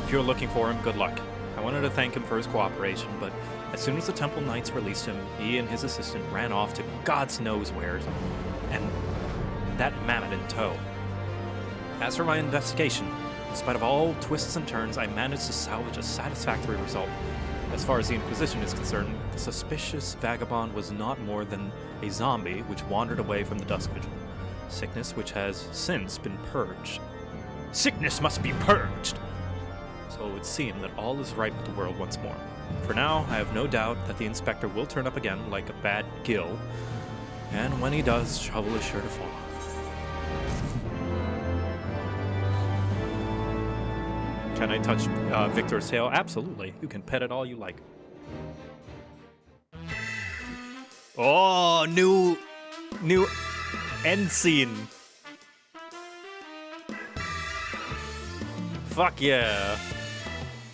S1: If you're looking for him, good luck. I wanted to thank him for his cooperation, but as soon as the Temple Knights released him, he and his assistant ran off to God's knows where, and that mammoth in tow. As for my investigation, in spite of all twists and turns, I managed to salvage a satisfactory result. As far as the Inquisition is concerned, the suspicious vagabond was not more than a zombie which wandered away from the Dusk Vigil. Sickness which has since been purged. Sickness must be purged! So it would seem that all is right with the world once more. For now, I have no doubt that the Inspector will turn up again like a bad gill, and when he does, trouble is sure to follow. Can I touch Victor's tail? Absolutely. You can pet it all you like. Oh, new end scene. Fuck yeah.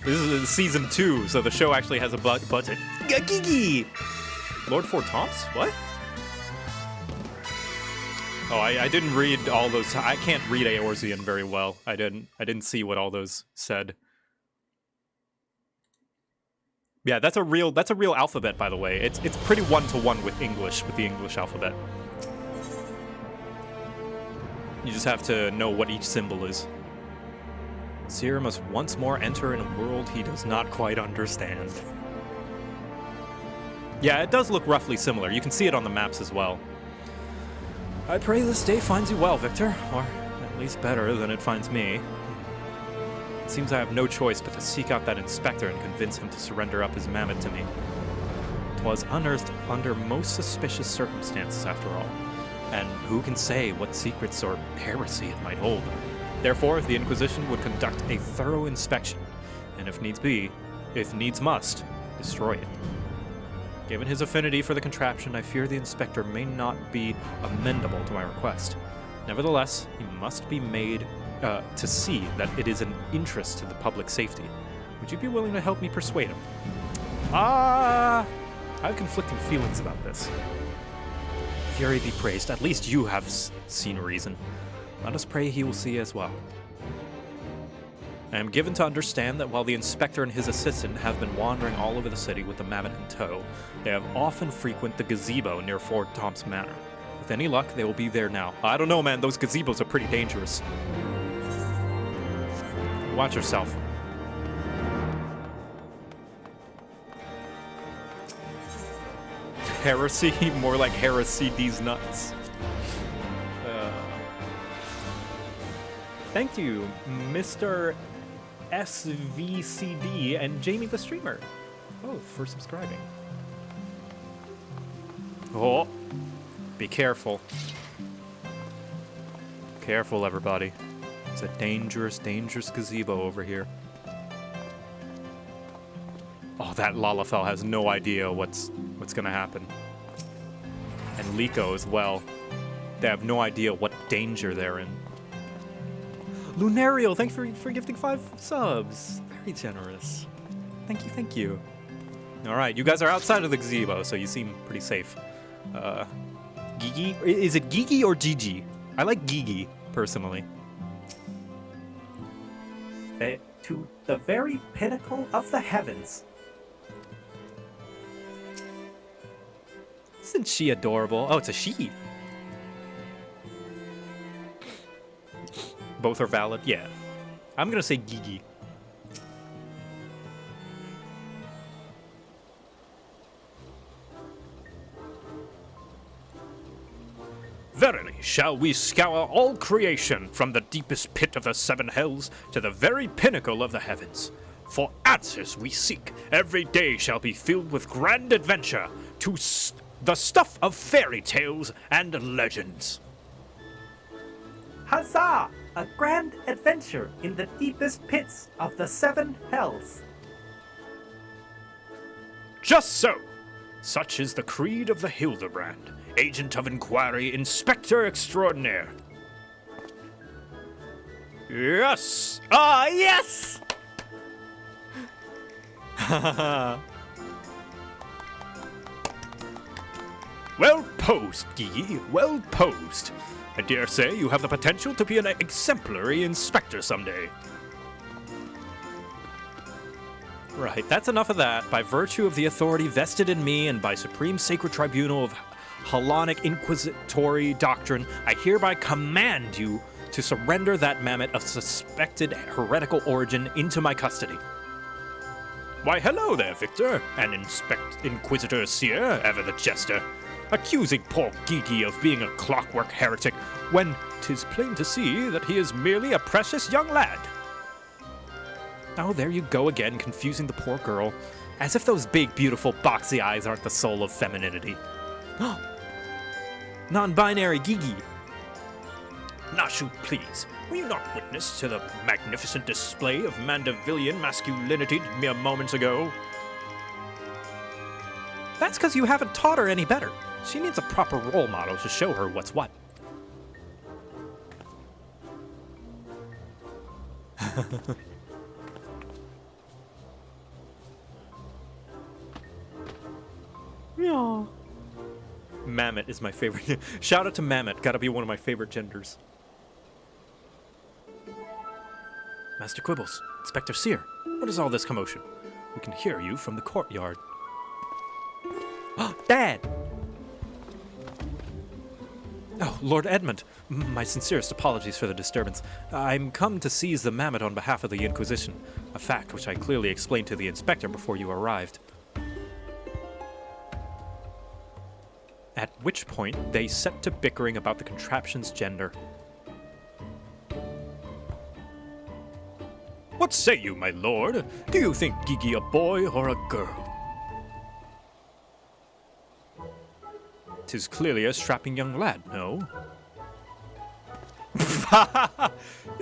S1: This is season 2, so the show actually has a budget. Gigi! Lord Four Tomps? What? Oh, I didn't read all those. I can't read Eorzean very well. I didn't see what all those said. Yeah, that's a real alphabet, by the way. It's pretty one-to-one with English, with the English alphabet. You just have to know what each symbol is. Seer must once more enter in a world he does not quite understand. Yeah, it does look roughly similar. You can see it on the maps as well. I pray this day finds you well, Victor, or at least better than it finds me. It seems I have no choice but to seek out that inspector and convince him to surrender up his mammoth to me. 'Twas unearthed under most suspicious circumstances, after all, and who can say what secrets or heresy it might hold? Therefore, the Inquisition would conduct a thorough inspection, and if needs must, destroy it. Given his affinity for the contraption, I fear the Inspector may not be amendable to my request. Nevertheless, he must be made to see that it is an interest to the public safety. Would you be willing to help me persuade him? I have conflicting feelings about this. Fury be praised, at least you have seen reason. Let us pray he will see as well. I am given to understand that while the Inspector and his assistant have been wandering all over the city with the mammoth in tow, they have often frequented the gazebo near Fort Tom's Manor. With any luck, they will be there now. I don't know, man. Those gazebos are pretty dangerous. Watch yourself. Heresy? More like heresy these nuts. Thank you, Mr. SVCD and Jamie the Streamer, both for subscribing. Oh, be careful. Careful, everybody. It's a dangerous, dangerous gazebo over here. Oh, that Lalafell has no idea what's gonna happen. And Liko as well. They have no idea what danger they're in. Lunario, thanks for gifting 5 subs. Very generous. Thank you. Alright, you guys are outside of the gazebo, so you seem pretty safe. Gigi? Is it Gigi or Gigi? I like Gigi, personally.
S4: To the very pinnacle of the heavens.
S1: Isn't she adorable? Oh, it's a she. Both are valid? Yeah. I'm gonna say Gigi.
S3: Verily, shall we scour all creation from the deepest pit of the 7 hells to the very pinnacle of the heavens. For answers we seek, every day shall be filled with grand adventure to the stuff of fairy tales and legends.
S4: Huzzah! A grand adventure in the deepest pits of the 7 hells.
S3: Just so. Such is the creed of the Hildibrand, Agent of Inquiry, Inspector Extraordinaire. Yes!
S1: Ah, yes!
S3: Well posed, Gigi, well posed. I dare say you have the potential to be an exemplary inspector someday.
S1: Right, that's enough of that. By virtue of the authority vested in me and by supreme sacred tribunal of Hellenic inquisitory doctrine, I hereby command you to surrender that mammoth of suspected heretical origin into my custody.
S3: Why, hello there, Victor, and Inquisitor Seer, ever the jester, accusing poor Gigi of being a clockwork heretic when 'tis plain to see that he is merely a precious young lad.
S1: Oh, there you go again, confusing the poor girl. As if those big, beautiful, boxy eyes aren't the soul of femininity. Non-binary Gigi.
S3: Nashu, please, will you not witness to the magnificent display of Mandevillian masculinity mere moments ago?
S1: That's because you haven't taught her any better. She needs a proper role model to show her what's what. Yeah. Mammoth is my favorite. Shout out to Mammoth. Gotta be one of my favorite genders. Master Quibbles, Inspector Seer, what is all this commotion? We can hear you from the courtyard. Dad! Oh, Lord Edmund, my sincerest apologies for the disturbance. I'm come to seize the mammoth on behalf of the Inquisition, a fact which I clearly explained to the inspector before you arrived. At which point, they set to bickering about the contraption's gender.
S3: What say you, my lord? Do you think Gigi a boy or a girl?
S1: 'Tis clearly a strapping young lad, no?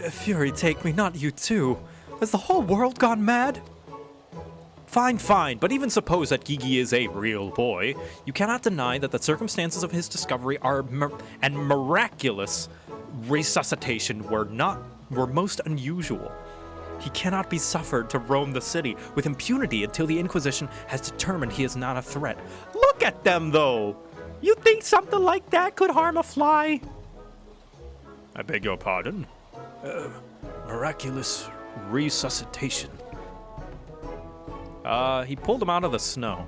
S1: Fury take me, not you too. Has the whole world gone mad? Fine, fine, but even suppose that Gigi is a real boy, you cannot deny that the circumstances of his discovery and miraculous resuscitation were most unusual. He cannot be suffered to roam the city with impunity until the Inquisition has determined he is not a threat. Look at them, though! You think something like that could harm a fly?
S3: I beg your pardon?
S2: Miraculous resuscitation.
S1: He pulled him out of the snow.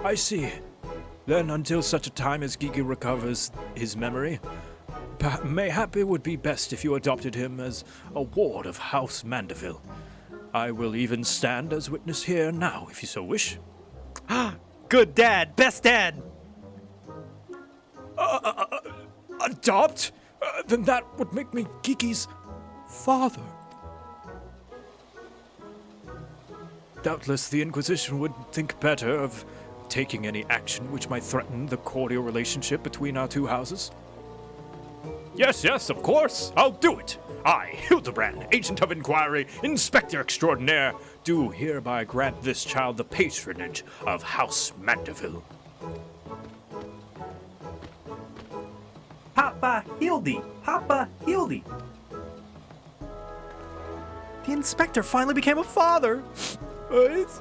S2: I see. Then, until such a time as Gigi recovers his memory, mayhap it would be best if you adopted him as a ward of House Mandeville. I will even stand as witness here now, if you so wish.
S1: Good dad! Best dad!
S2: Adopt? Then that would make me Gigi's father. Doubtless the Inquisition would think better of taking any action which might threaten the cordial relationship between our two houses.
S3: Yes, yes, of course. I'll do it. I, Hildibrand, Agent of Inquiry, Inspector Extraordinaire, do hereby grant this child the patronage of House Mandeville.
S4: Papa Hildy! Papa Hildy!
S1: The inspector finally became a father! It's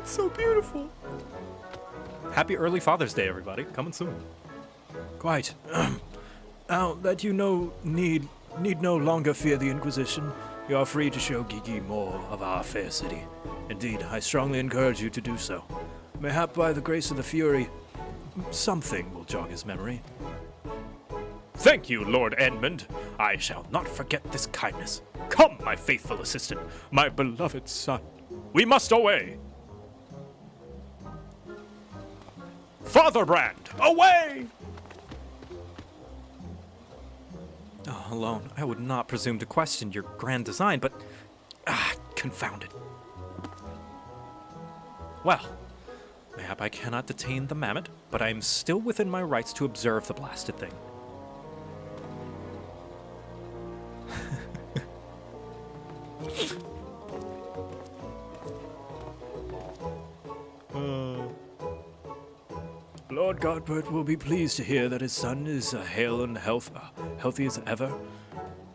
S1: so beautiful. Happy early Father's Day, everybody. Coming soon.
S2: Quite. Now that you need no longer fear the Inquisition, you are free to show Gigi more of our fair city. Indeed, I strongly encourage you to do so. Mayhap by the grace of the Fury, something will jog his memory.
S3: Thank you, Lord Edmund. I shall not forget this kindness. Come, my faithful assistant, my beloved son. We must away. Father Brand, away!
S1: Oh, alone, I would not presume to question your grand design, but... confound it. Well, mayhap I cannot detain the mammoth, but I am still within my rights to observe the blasted thing.
S2: Lord Godbert will be pleased to hear that his son is hale and healthy as ever.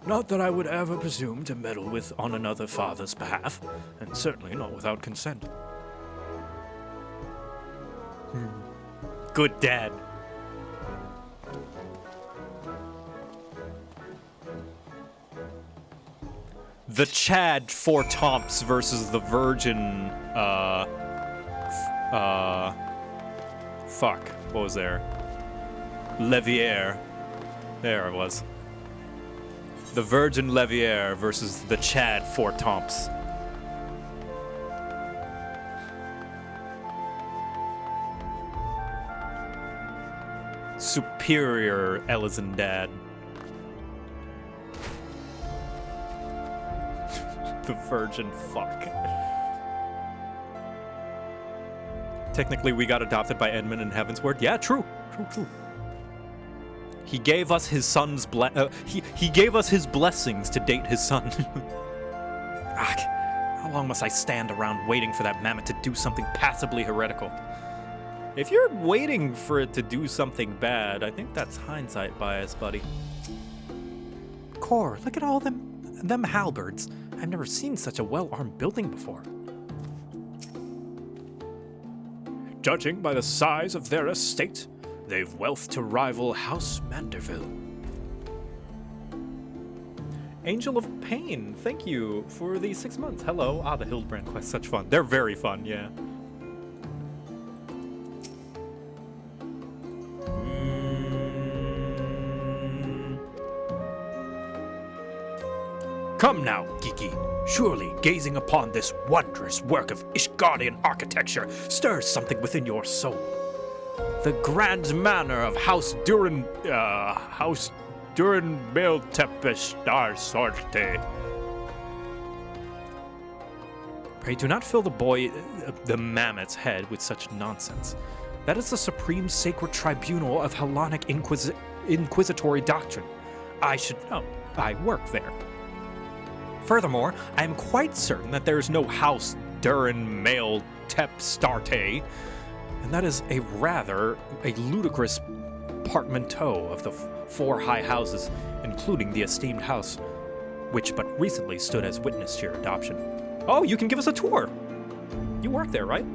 S2: Not that I would ever presume to meddle on another father's behalf, and certainly not without consent.
S1: Good dad. The Chad Four Tomps versus the Virgin, fuck, what was there? Levier. There it was. The Virgin Levier versus the Chad Four Tomps. Superior Elizandad. The Virgin fuck. Technically, we got adopted by Edmund in Heavensward. Yeah, true. True. He gave us his son's he gave us his blessings to date his son. How long must I stand around waiting for that mammoth to do something passably heretical? If you're waiting for it to do something bad, I think that's hindsight bias, buddy. Core, look at all them halberds. I've never seen such a well-armed building before.
S2: Judging by the size of their estate, they've wealth to rival House Manderville.
S1: Angel of Pain, thank you for the 6 months. Hello. The Hildibrand quest, such fun. They're very fun, yeah.
S3: Come now, Geeky. Surely gazing upon this wondrous work of Ishgardian architecture stirs something within your soul. The grand manor of House Durin Meltepestar Sorte.
S1: Pray do not fill the mammoth's head with such nonsense. That is the supreme sacred tribunal of Hellenic inquisitory doctrine. I should know. I work there. Furthermore, I am quite certain that there is no House Durin Male Tep Starte, and that is a ludicrous portmanteau of the four high houses, including the esteemed house, which but recently stood as witness to your adoption. Oh, you can give us a tour. You work there, right?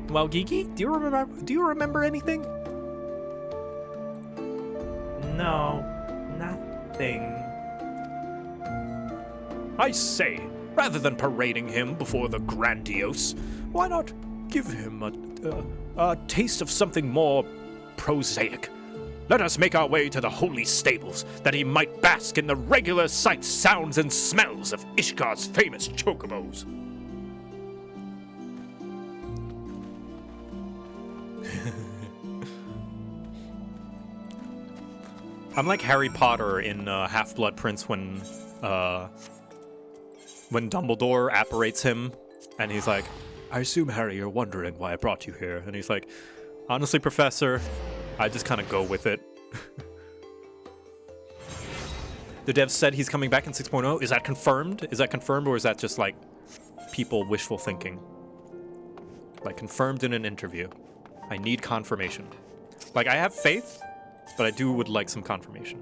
S1: Well, Geeky, do you remember anything?
S4: No, nothing.
S2: I say, rather than parading him before the grandiose, why not give him a taste of something more prosaic? Let us make our way to the holy stables, that he might bask in the regular sights, sounds, and smells of Ishgar's famous chocobos.
S1: I'm like Harry Potter in Half-Blood Prince when Dumbledore apparates him, and he's like, I assume, Harry, you're wondering why I brought you here. And he's like, honestly, Professor, I just kind of go with it. The devs said he's coming back in 6.0. Is that confirmed? Is that confirmed, or is that just, like, people wishful thinking? Like, confirmed in an interview. I need confirmation. Like, I have faith, but I would like some confirmation.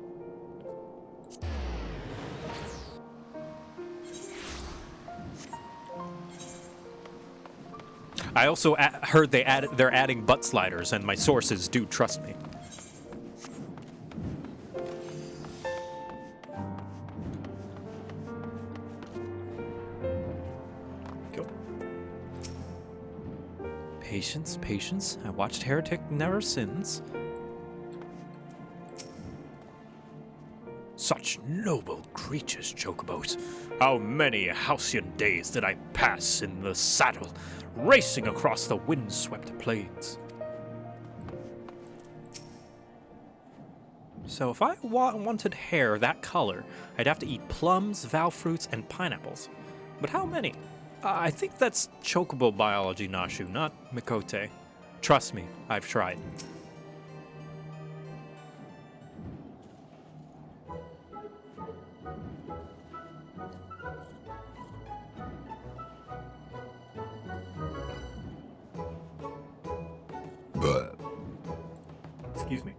S1: I also heard they're adding butt sliders, and my sources do trust me. Go. Patience, patience. I watched Heretic Never Sins.
S3: Such noble creatures, chocobos. How many halcyon days did I pass in the saddle, racing across the windswept plains.
S1: So if I wanted hair that color, I'd have to eat plums, val fruits, and pineapples. But how many? I think that's chocobo biology, Nashu, not Mikote. Trust me, I've tried.
S4: Excuse me.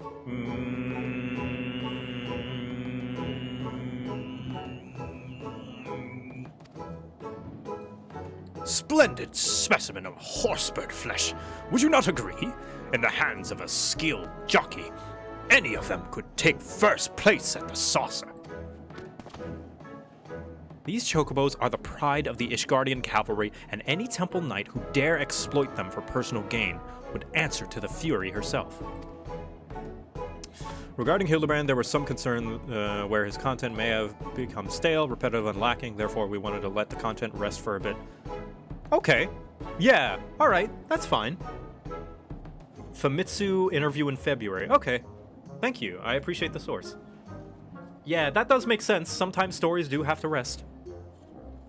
S3: Splendid specimen of horsebird flesh. Would you not agree? In the hands of a skilled jockey, any of them could take first place at the saucer.
S1: These chocobos are the pride of the Ishgardian cavalry, and any temple knight who dare exploit them for personal gain would answer to the Fury herself. Regarding Hildibrand, there was some concern where his content may have become stale, repetitive, and lacking. Therefore, we wanted to let the content rest for a bit. Okay. Yeah. All right. That's fine. Famitsu interview in February. Okay. Thank you. I appreciate the source. Yeah, that does make sense. Sometimes stories do have to rest.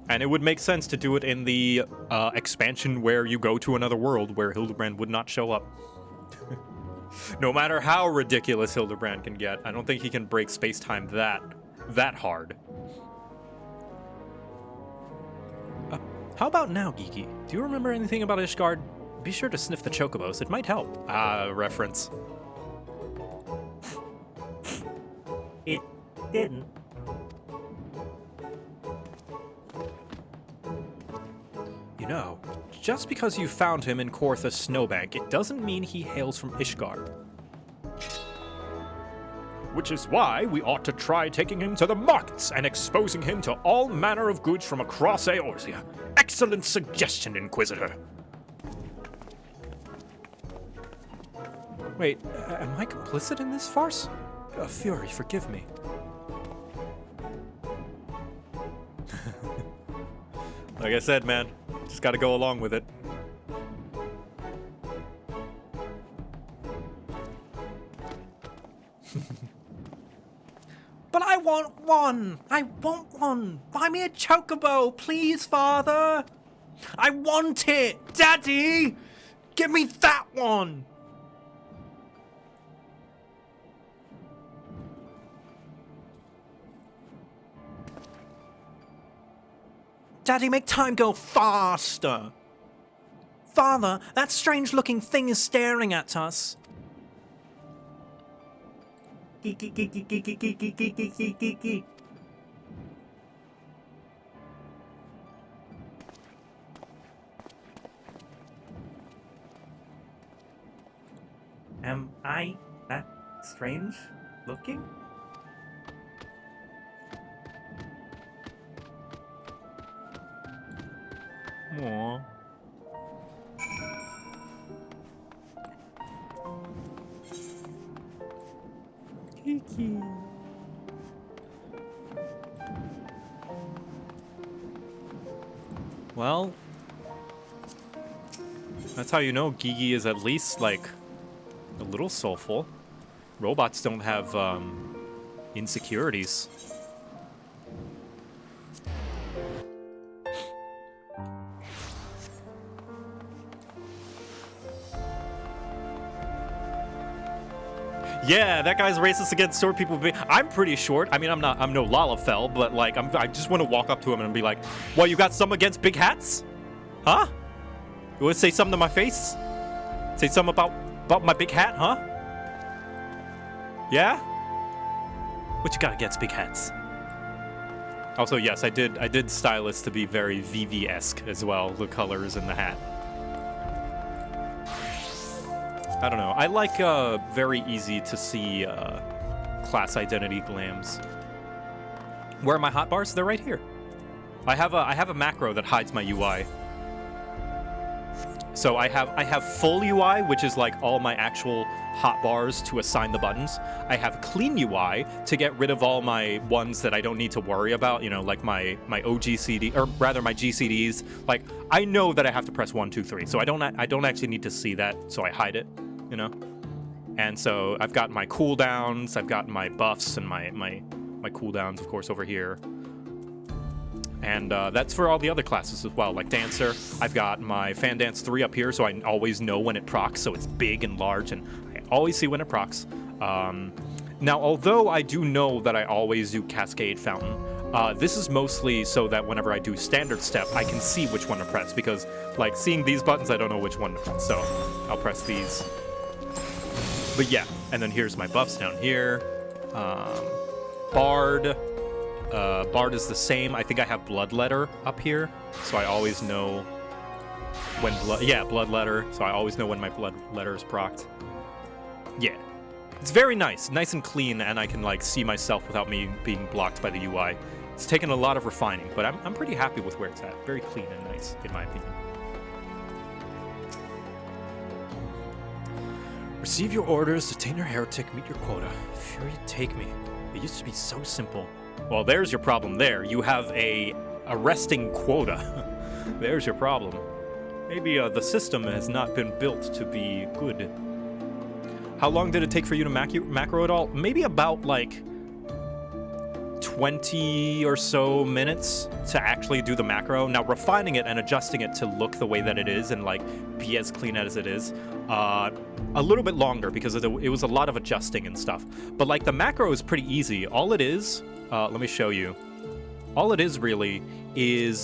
S1: And it would make sense to do it in the expansion where you go to another world where Hildibrand would not show up. No matter how ridiculous Hildibrand can get, I don't think he can break space-time that hard. How about now, Geeky? Do you remember anything about Ishgard? Be sure to sniff the chocobos. It might help. Reference.
S4: It didn't.
S1: You know, just because you found him in Kortha's snowbank, it doesn't mean he hails from Ishgard.
S3: Which is why we ought to try taking him to the markets and exposing him to all manner of goods from across Eorzea. Excellent suggestion, Inquisitor.
S1: Wait, am I complicit in this farce? Fury, forgive me. Like I said, man, just gotta go along with it. But I want one! I want one! Buy me a chocobo, please, Father! I want it! Daddy! Give me that one! Daddy, make time go faster! Father, that strange-looking thing is staring at us.
S4: Am I that strange looking?
S1: Aww. Kiki. Well, that's how you know Gigi is at least, like, a little soulful. Robots don't have, insecurities. Yeah, that guy's racist against short people. I'm pretty short. I mean, I'm no Lalafell, but like, I just want to walk up to him and be like, "What, you got some against big hats? Huh? You want to say something to my face? Say something about my big hat, huh? Yeah? What you got against big hats?" Also, yes, I did style this to be very VV-esque as well, the colors in the hat. I don't know. I like very easy to see class identity glams. Where are my hotbars? They're right here. I have a macro that hides my UI. So I have full UI, which is like all my actual hotbars to assign the buttons. I have clean UI to get rid of all my ones that I don't need to worry about, you know, like my OG CD, or rather my GCDs. Like, I know that I have to press 1, 2, 3, so I don't actually need to see that, so I hide it, you know? And so I've got my cooldowns, I've got my buffs and my cooldowns, of course, over here. And that's for all the other classes as well, like Dancer. I've got my Fan Dance 3 up here, so I always know when it procs, so it's big and large, and I always see when it procs. Now, although I do know that I always do Cascade Fountain, this is mostly so that whenever I do Standard Step, I can see which one to press, because, like, seeing these buttons, I don't know which one to press, so I'll press these. But yeah, and then here's my buffs down here. Bard. Bard is the same. I think I have Bloodletter up here, so I always know when Bloodletter, so I always know when my Bloodletter is procced. Yeah. It's very nice, nice and clean, and I can like see myself without me being blocked by the UI. It's taken a lot of refining, but I'm pretty happy with where it's at. Very clean and nice, in my opinion.
S2: Receive your orders, detain your heretic, meet your quota.
S1: Fury, take me. It used to be so simple. Well, there's your problem there. You have a arresting quota. There's your problem. Maybe the system has not been built to be good. How long did it take for you to macro it all? Maybe about like 20 or so minutes to actually do the macro. Now, refining it and adjusting it to look the way that it is and like be as clean as it is, a little bit longer because it was a lot of adjusting and stuff. But like the macro is pretty easy. All it is, let me show you. All it is really is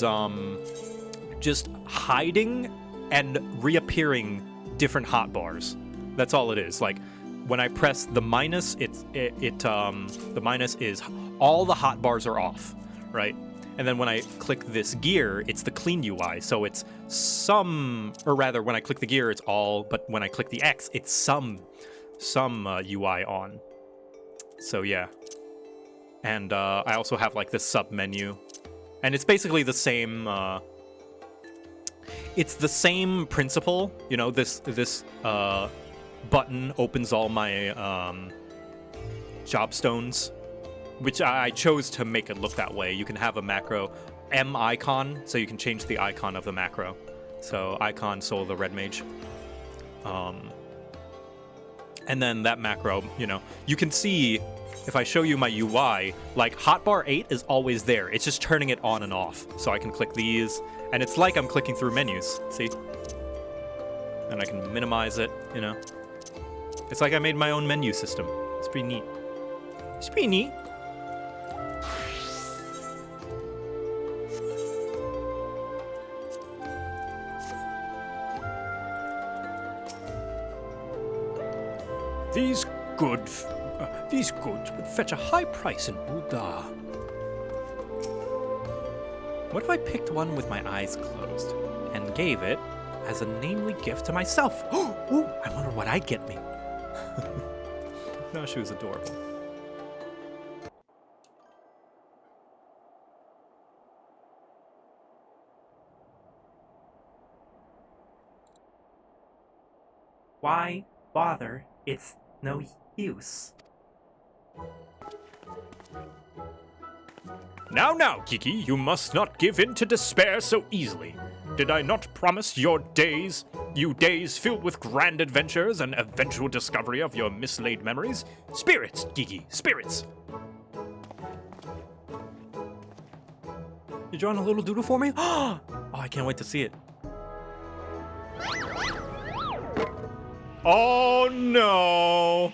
S1: just hiding and reappearing different hotbars. That's all it is. Like when I press the minus, the minus is all the hotbars are off, right? And then when I click this gear, it's the clean UI. So it's some, or rather, when I click the gear, it's all. But when I click the X, it's some UI on. So yeah. And I also have like this sub menu, and it's basically the same. It's the same principle, you know. This button opens all my job stones, which I chose to make it look that way. You can have a macro M icon, so you can change the icon of the macro. So icon Soul the Red Mage. And then that macro, you know, you can see if I show you my UI, like hotbar 8 is always there. It's just turning it on and off. So I can click these, and it's like I'm clicking through menus. See? And I can minimize it, you know. It's like I made my own menu system. It's pretty neat. It's pretty neat.
S2: These goods would fetch a high price in Buda.
S1: What if I picked one with my eyes closed and gave it as a namely gift to myself? Ooh, I wonder what I'd get me. No, she was adorable.
S4: Why bother? It's no use.
S3: Now, Kiki, you must not give in to despair so easily. Did I not promise you days filled with grand adventures and eventual discovery of your mislaid memories? Spirits, Kiki, spirits!
S1: You drawing a little doodle for me? Oh, I can't wait to see it. Oh no!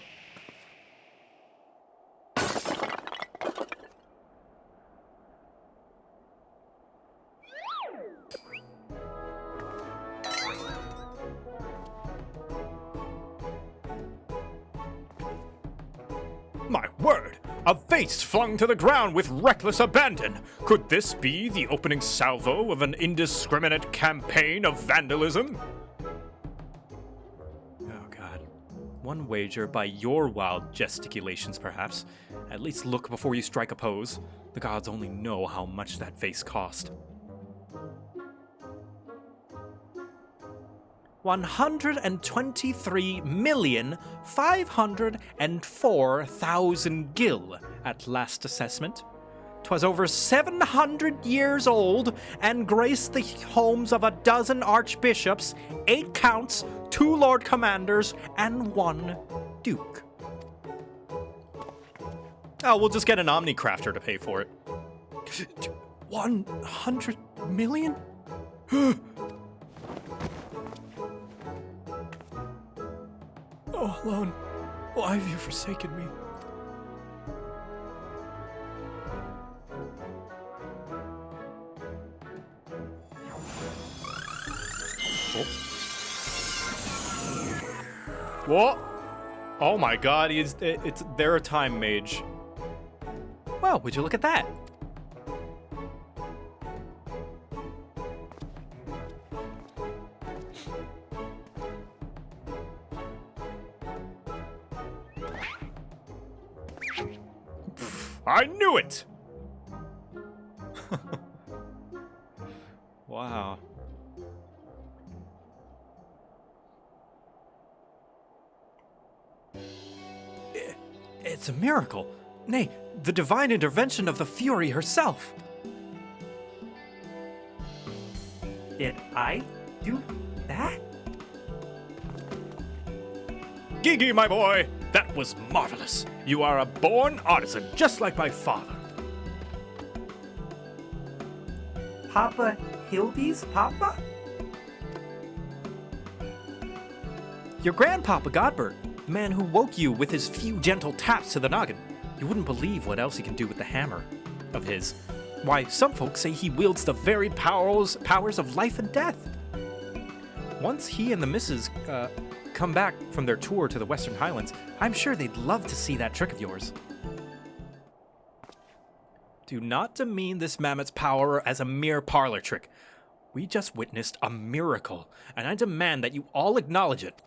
S3: My word! A vase flung to the ground with reckless abandon! Could this be the opening salvo of an indiscriminate campaign of vandalism?
S1: Oh god. One wager by your wild gesticulations, perhaps. At least look before you strike a pose. The gods only know how much that vase cost. 123,504,000 gil at last assessment. 'Twas over 700 years old and graced the homes of a dozen archbishops, 8 counts, 2 lord commanders, and 1 duke. Oh, we'll just get an Omnicrafter to pay for it.
S2: 100 million? Oh, Lon, why have you forsaken me?
S1: What? Oh my god, they're a time mage. Well, would you look at that?
S3: I knew it!
S1: Wow. It's a miracle. Nay, the divine intervention of the Fury herself.
S4: Did I do that?
S3: Gigi, my boy, that was marvelous. You are a born artisan, just like my father.
S4: Papa Hildy's papa?
S1: Your grandpapa Godbert, the man who woke you with his few gentle taps to the noggin. You wouldn't believe what else he can do with the hammer of his. Why, some folks say he wields the very powers of life and death. Once he and the missus come back from their tour to the Western Highlands, I'm sure they'd love to see that trick of yours. Do not demean this mammoth's power as a mere parlor trick. We just witnessed a miracle, and I demand that you all acknowledge it.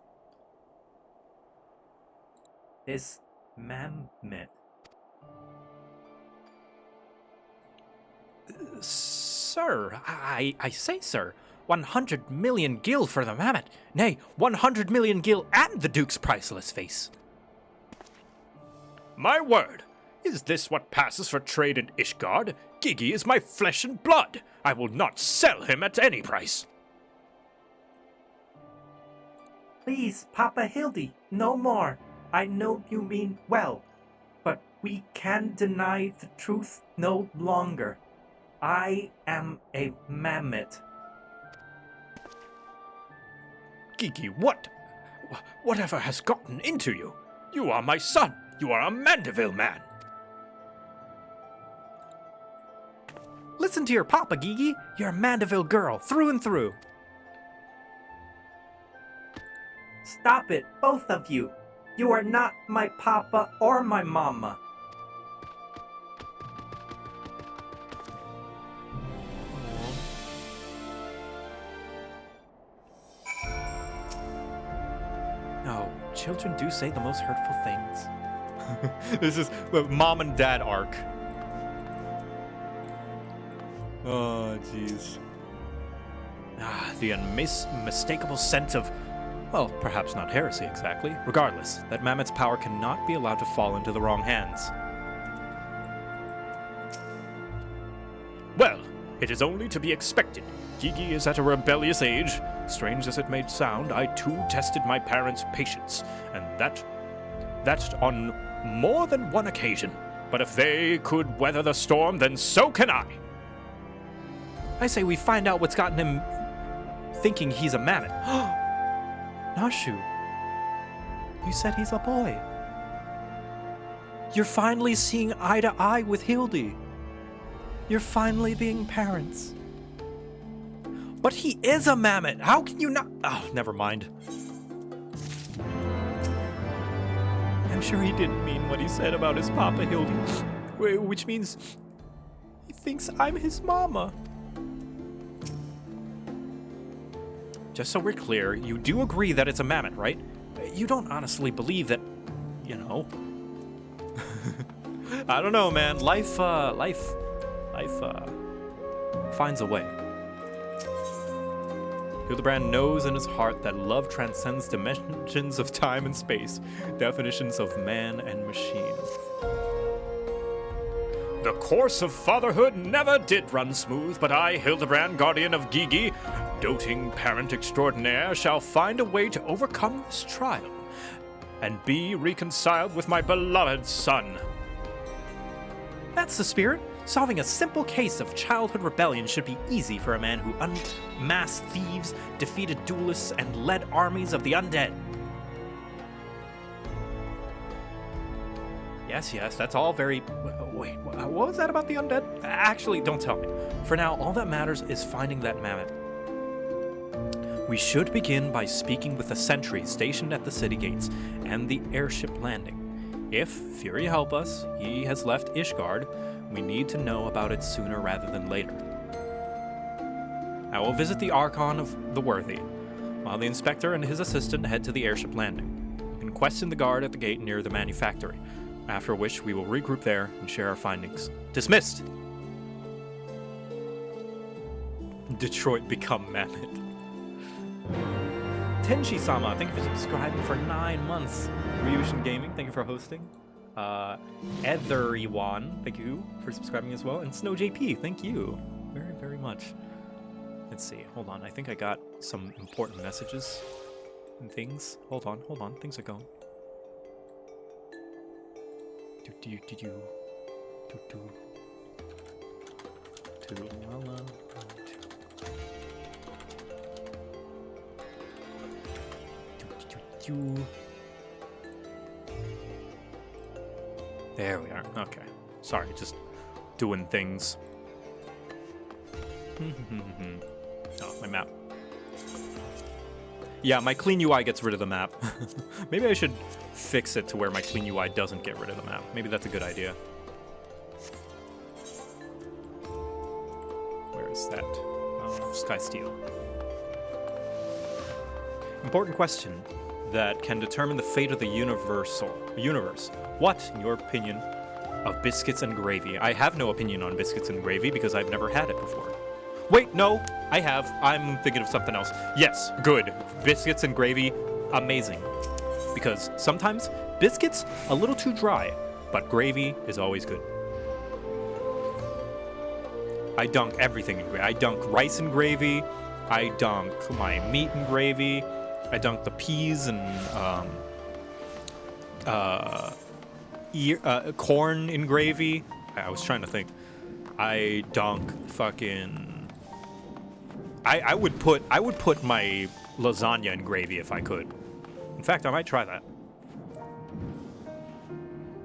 S4: This mammoth.
S1: Sir, I say, sir, 100 million gil for the mammoth. Nay, 100 million gil and the Duke's priceless face.
S3: My word! Is this what passes for trade in Ishgard? Gigi is my flesh and blood. I will not sell him at any price.
S4: Please, Papa Hildy, no more. I know you mean well, but we can deny the truth no longer. I am a mammoth.
S3: Gigi, whatever has gotten into you? You are my son. You are a Mandeville man.
S1: Listen to your papa, Gigi. You're a Mandeville girl, through and through.
S4: Stop it, both of you. You are not my papa or my mama.
S1: No, children do say the most hurtful things. This is the mom and dad arc. Oh, jeez. The unmistakable scent of, well, perhaps not heresy exactly. Regardless, that mammoth's power cannot be allowed to fall into the wrong hands.
S3: Well, it is only to be expected. Gigi is at a rebellious age. Strange as it may sound, I too tested my parents' patience, and that on more than one occasion. But if they could weather the storm, then so can I.
S1: I say we find out what's gotten him thinking he's a mammoth. Nashu, you said he's a boy. You're finally seeing eye to eye with Hildy. You're finally being parents. But he is a mammoth. How can you not? Oh, never mind. I'm sure he didn't mean what he said about his papa, Hildy. Which means he thinks I'm his mama. Just so we're clear, you do agree that it's a mammoth, right? You don't honestly believe that, you know. I don't know, man. Life finds a way. Hildibrand knows in his heart that love transcends dimensions of time and space, definitions of man and machine.
S3: The course of fatherhood never did run smooth, but I, Hildibrand, guardian of Gigi, doting parent extraordinaire, shall find a way to overcome this trial and be reconciled with my beloved son.
S1: That's the spirit. Solving a simple case of childhood rebellion should be easy for a man who unmasked thieves, defeated duelists, and led armies of the undead. Yes, that's all very... Wait, what was that about the undead? Actually, don't tell me. For now, all that matters is finding that mammoth. We should begin by speaking with the sentry stationed at the city gates and the airship landing. If Fury help us, he has left Ishgard, we need to know about it sooner rather than later. I will visit the Archon of the Worthy, while the inspector and his assistant head to the airship landing. You can question the guard at the gate near the manufactory. after which we will regroup there and share our findings. Dismissed! Detroit become Mammoth. Tenshi-sama, thank you for subscribing for 9 months. Ryushin Gaming, thank you for hosting. Etherywan, thank you for subscribing as well. And Snow JP, thank you very, very much. Let's see, hold on. I think I got some important messages and things. Hold on, things are going. There we are. Okay. Sorry, just doing things. Oh, my map. Yeah, my clean UI gets rid of the map. Maybe I should fix it to where my clean UI doesn't get rid of the map. Maybe that's a good idea. Where is that? Oh, Sky Steel. Important question that can determine the fate of the universe. What, in your opinion, of biscuits and gravy? I have no opinion on biscuits and gravy because I've never had it before. Wait, no, I have. I'm thinking of something else. Yes, good. Biscuits and gravy, amazing. Because sometimes biscuits a little too dry, but gravy is always good. I dunk everything in gravy. I dunk rice in gravy. I dunk my meat in gravy. I dunk the peas and corn in gravy. I was trying to think. I dunk fucking. I would put my lasagna in gravy if I could. In fact, I might try that.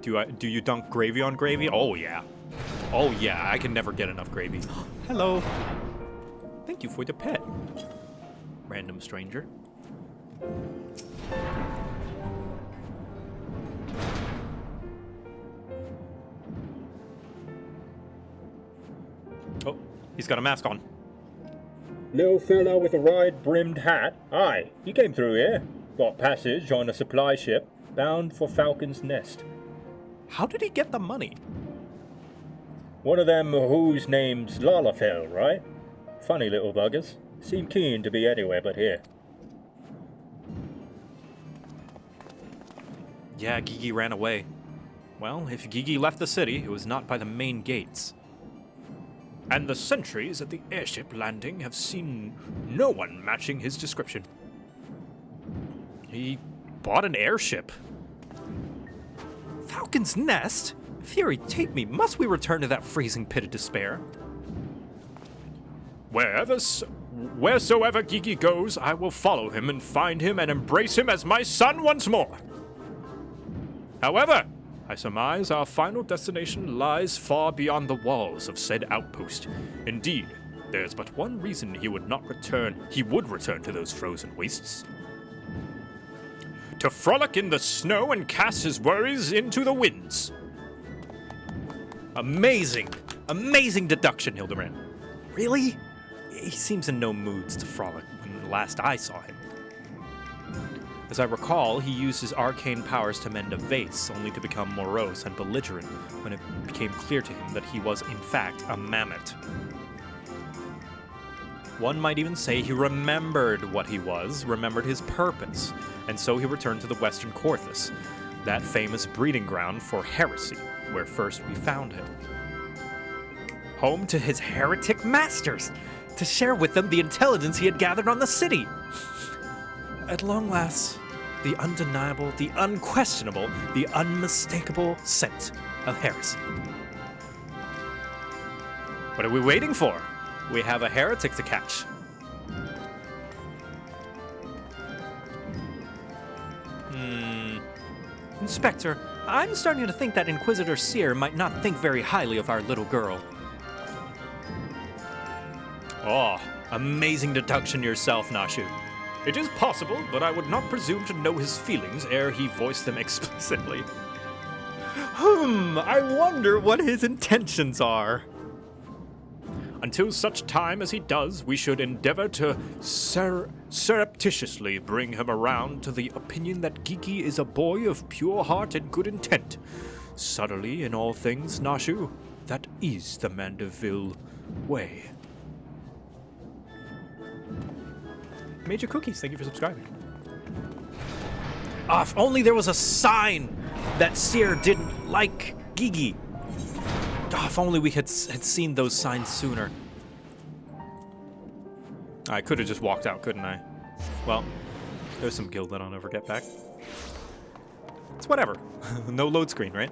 S1: Do you dunk gravy on gravy? Oh yeah. Oh yeah, I can never get enough gravy. Hello. Thank you for the pet. Random stranger. Oh, he's got a mask on.
S5: Little fellow with a wide-brimmed hat. Aye, you came through here. Got passage on a supply ship, bound for Falcon's Nest.
S1: How did he get the money?
S5: One of them whose name's Lalafell, right? Funny little buggers. Seem keen to be anywhere but here.
S1: Yeah, Gigi ran away. Well, if Gigi left the city, it was not by the main gates. And the sentries at the airship landing have seen no one matching his description. He bought an airship. Falcon's Nest? Fury, take me. Must we return to that freezing pit of despair? Wheresoever Gigi goes, I will follow him and find him and embrace him as my son once more. However, I surmise our final destination lies far beyond the walls of said outpost. Indeed, there's but one reason he would return to those frozen wastes. To frolic in the snow and cast his worries into the winds. Amazing deduction, Hildibrand. Really? He seems in no moods to frolic when last I saw him. As I recall, he used his arcane powers to mend a vase, only to become morose and belligerent when it became clear to him that he was, in fact, a mammoth. One might even say he remembered what he was, remembered his purpose, and so he returned to the Western Corthus, that famous breeding ground for heresy, where first we found him. Home to his heretic masters, to share with them the intelligence he had gathered on the city. At long last, the undeniable, the unquestionable, the unmistakable scent of heresy. What are we waiting for? We have a heretic to catch. Inspector, I'm starting to think that Inquisitor Seer might not think very highly of our little girl. Oh, amazing deduction yourself, Nashu. It is possible, but I would not presume to know his feelings ere he voiced them explicitly. I wonder what his intentions are. Until such time as he does, we should endeavor to surreptitiously bring him around to the opinion that Gigi is a boy of pure heart and good intent,
S2: subtly in all things, Nashu. That is the Mandeville way.
S1: Major Cookies, thank you for subscribing.
S2: Ah, if only there was a sign that Seer didn't like Gigi. Ah, if only we had seen those signs sooner.
S1: I could have just walked out, couldn't I? Well, there's some guild that I'll never get back. It's whatever. No load screen, right?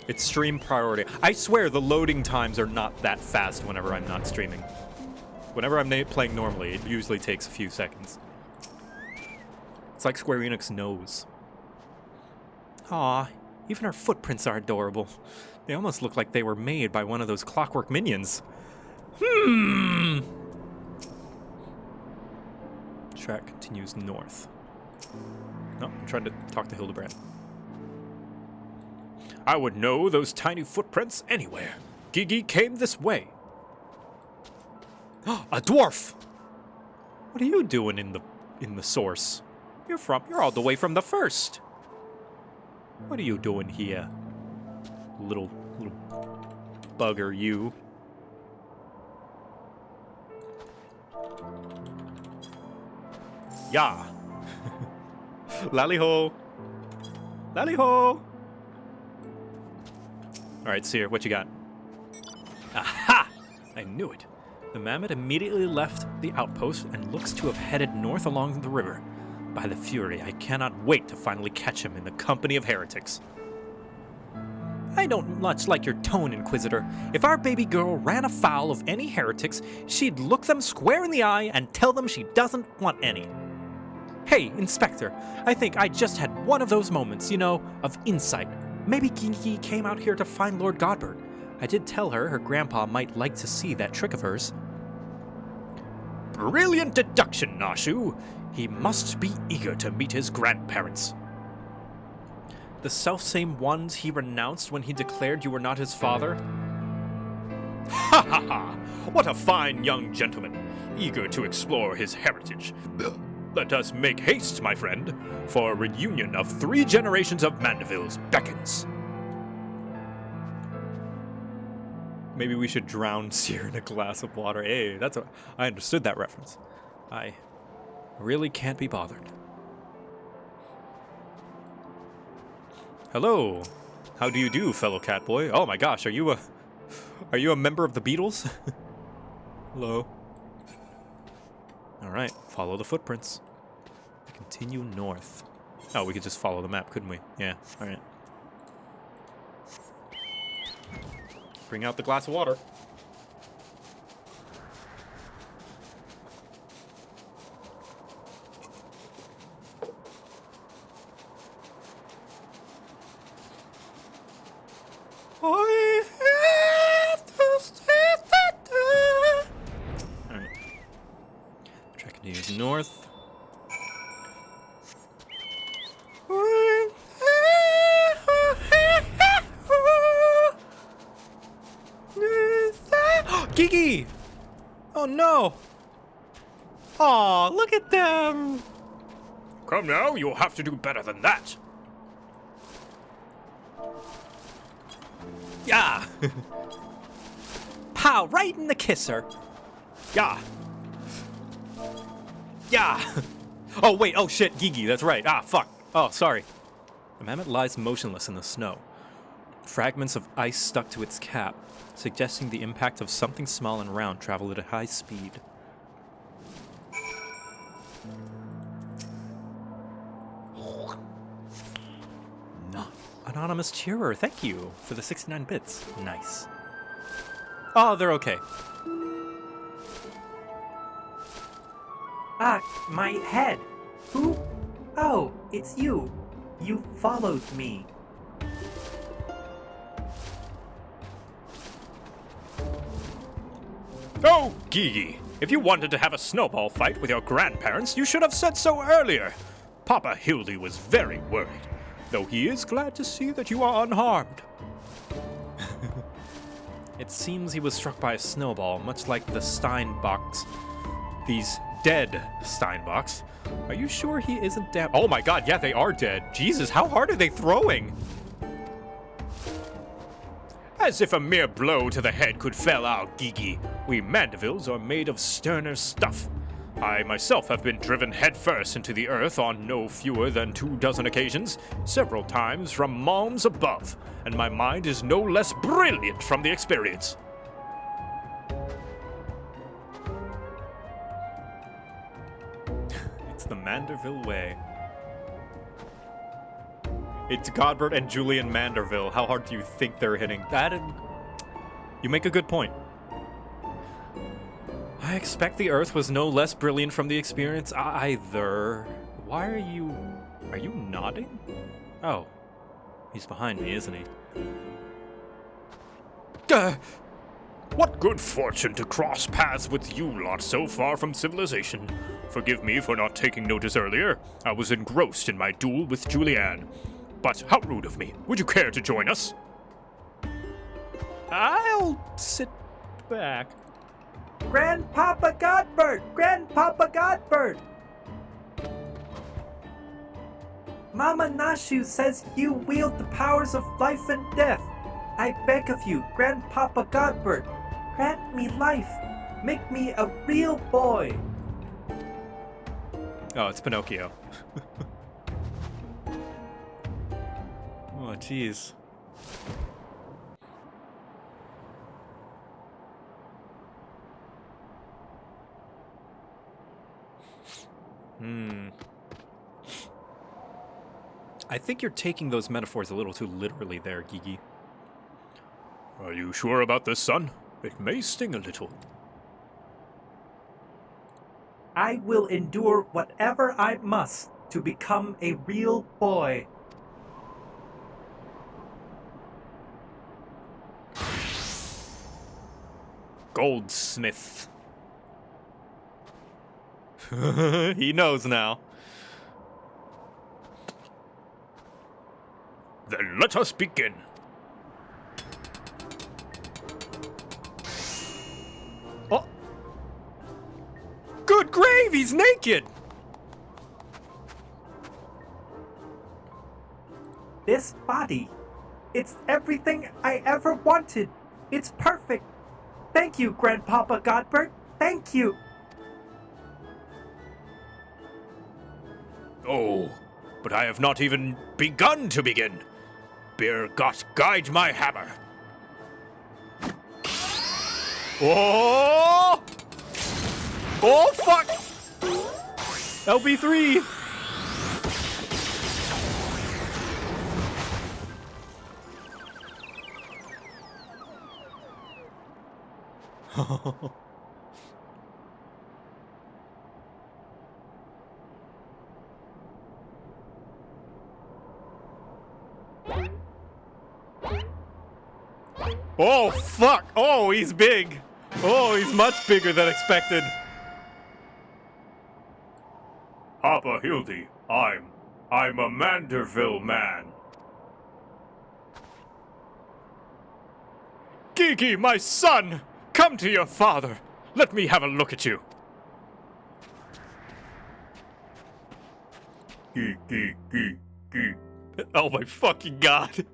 S1: It's stream priority. I swear the loading times are not that fast whenever I'm not streaming. Whenever I'm playing normally, it usually takes a few seconds. It's like Square Enix knows.
S2: Aw, even our footprints are adorable.
S1: They almost look like they were made by one of those clockwork minions. Track continues north. No, I'm trying to talk to Hildibrand.
S2: I would know those tiny footprints anywhere. Gigi came this way. A dwarf!
S1: What are you doing in the source? You're all the way from the first. What are you doing here? Little bugger, you. Yeah. Lally-ho. Lally-ho. Alright, Seer, what you got? Aha! I knew it. The mammoth immediately left the outpost and looks to have headed north along the river. By the Fury, I cannot wait to finally catch him in the company of heretics. I don't much like your tone, Inquisitor. If our baby girl ran afoul of any heretics, she'd look them square in the eye and tell them she doesn't want any. Hey, Inspector, I think I just had one of those moments, you know, of insight. Maybe Gigi came out here to find Lord Godbert. I did tell her her grandpa might like to see that trick of hers.
S2: Brilliant deduction, Nashu. He must be eager to meet his grandparents.
S1: The selfsame ones he renounced when he declared you were not his father?
S2: Ha ha ha! What a fine young gentleman, eager to explore his heritage. Let us make haste, my friend, for a reunion of 3 generations of Mandevilles beckons.
S1: Maybe we should drown Seer in a glass of water. Hey, I understood that reference. I really can't be bothered. Hello. How do you do, fellow cat boy? Oh my gosh, are you a member of the Beatles? Hello. All right, follow the footprints. Continue north. Oh, we could just follow the map, couldn't we? Yeah, all right. Bring out the glass of water. I have to stay there. All right. Track continues north. Gigi! Oh no! Aw, look at them!
S2: Come now, you'll have to do better than that.
S1: Yeah! Pow, right in the kisser. Yeah. Yeah. Oh wait, oh shit, Gigi, that's right. Ah, fuck. Oh, sorry. The mammoth lies motionless in the snow. Fragments of ice stuck to its cap, suggesting the impact of something small and round traveled at a high speed. Anonymous cheerer, thank you for the 69 bits. Nice. Oh, they're okay.
S4: Ah, my head. Who? Oh, it's you. You followed me.
S2: Oh, Gigi, if you wanted to have a snowball fight with your grandparents, you should have said so earlier. Papa Hildy was very worried, though he is glad to see that you are unharmed.
S1: It seems he was struck by a snowball, much like the Steinbocks. These dead, Steinbox. Are you sure he isn't dead? Oh my god, yeah, they are dead. Jesus, how hard are they throwing?
S3: As if a mere blow to the head could fell our Gigi. We Mandervilles are made of sterner stuff. I myself have been driven headfirst into the earth on no fewer than 24 occasions, several times from malms above, and my mind is no less brilliant from the experience.
S1: It's the Manderville way. It's Godbert and Julian Manderville. How hard do you think they're hitting? You make a good point. I expect the Earth was no less brilliant from the experience either. Why are you nodding? Oh. He's behind me, isn't he?
S3: What good fortune to cross paths with you lot so far from civilization. Forgive me for not taking notice earlier. I was engrossed in my duel with Julianne. But how rude of me. Would you care to join us?
S1: I'll sit back.
S4: Grandpapa Godbert! Grandpapa Godbert! Mama Nashu says you wield the powers of life and death. I beg of you, Grandpapa Godbert, grant me life. Make me a real boy.
S1: Oh, it's Pinocchio. Oh, jeez. I think you're taking those metaphors a little too literally there, Gigi.
S3: Are you sure about this, son? It may sting a little.
S4: I will endure whatever I must to become a real boy.
S1: Goldsmith. He knows now.
S3: Then let us begin.
S1: Oh! Good grave, he's naked!
S4: This body, it's everything I ever wanted. It's perfect. Thank you, Grandpapa Godbert. Thank you.
S3: Oh, but I have not even begun to begin. Beer Gott guide my hammer.
S1: Oh! Oh, fuck! LB3! Oh, fuck! Oh, he's big! Oh, he's much bigger than expected.
S3: Papa Hildy, I'm a Manderville man. Gigi, my son! Come to your father. Let me have a look at you. Gigi.
S1: Oh my fucking god.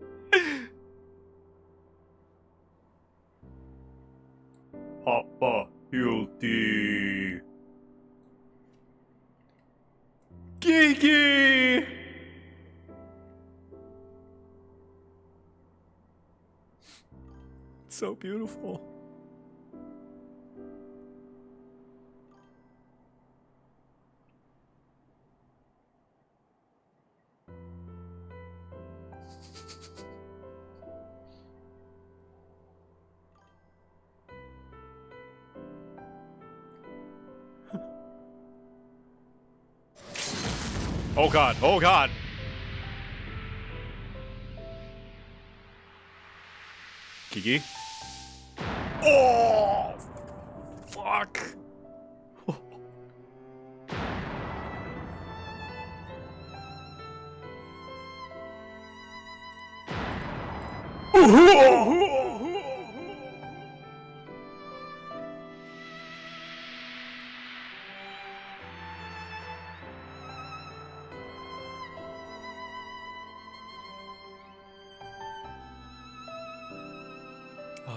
S3: Papa Hildy.
S1: Gigi! It's so beautiful. Oh god, oh god! Gigi? Oh! Fuck!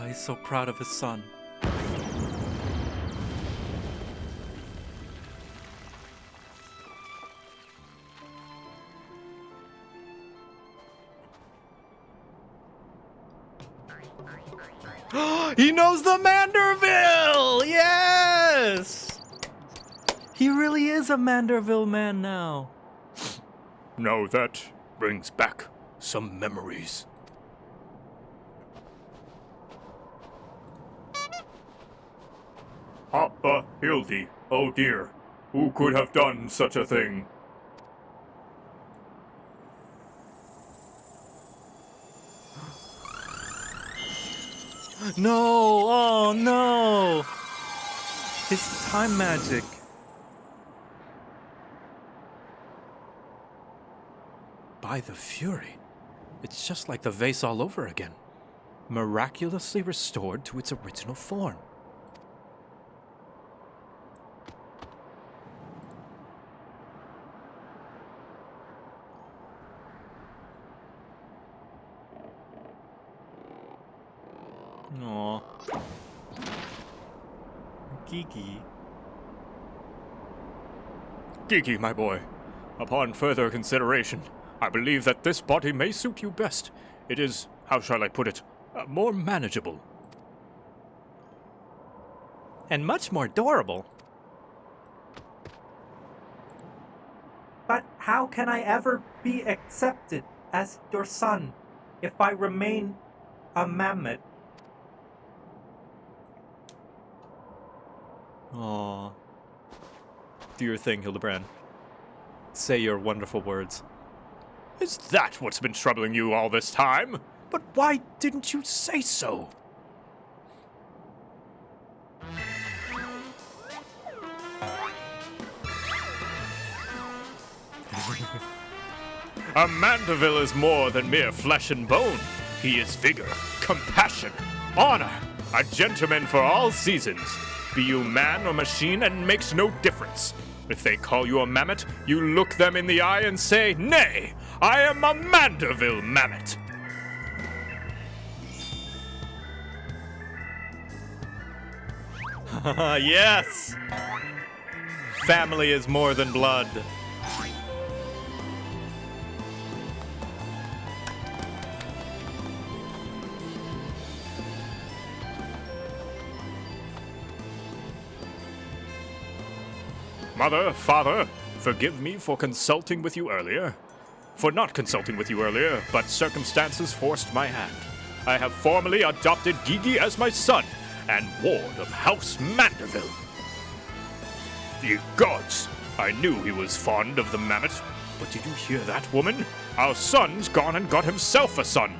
S1: Oh, he's so proud of his son. He knows the Manderville! Yes! He really is a Manderville man now.
S3: Now that brings back some memories.
S5: Papa Hildy, oh dear, who could have done such a thing?
S1: No! Oh no! His time magic. By the Fury. It's just like the vase all over again. Miraculously restored to its original form. Aww. Geeky.
S3: Geeky, my boy, upon further consideration, I believe that this body may suit you best. It is, how shall I put it, more manageable.
S1: And much more adorable.
S4: But how can I ever be accepted as your son if I remain a mammoth?
S1: Aww. Do your thing, Hildibrand. Say your wonderful words.
S3: Is that what's been troubling you all this time? But why didn't you say so? A Mandeville is more than mere flesh and bone. He is vigor, compassion, honor, a gentleman for all seasons. Be you man or machine, and makes no difference. If they call you a mammoth, you look them in the eye and say, "Nay, I am a Mandeville mammoth."
S1: Yes! Family is more than blood.
S3: Mother, father, forgive me for consulting with you earlier. For not consulting with you earlier, but circumstances forced my hand. I have formally adopted Gigi as my son and ward of House Mandeville. Ye gods! I knew he was fond of the mammoth, but did you hear that, woman? Our son's gone and got himself a son.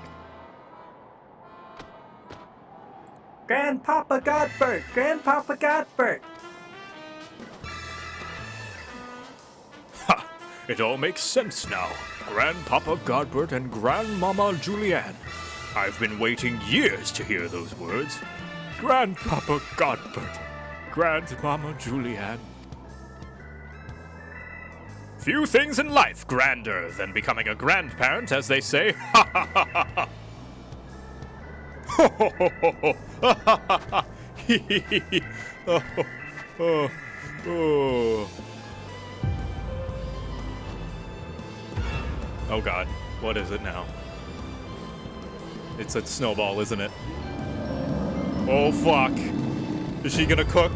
S4: Grandpapa Godbert! Grandpapa Godbert!
S3: Ha! It all makes sense now. Grandpapa Godbert and Grandmama Julianne. I've been waiting years to hear those words. Grandpapa Godbert, Grandmama Julianne. Few things in life grander than becoming a grandparent, as they say. Ha ha ha ha ha! Ho ho ho ho ho! Ha ha ha ha! Hee hee hee hee! Oh oh oh!
S1: Oh god, what is it now? It's a snowball, isn't it? Oh fuck. Is she gonna cook?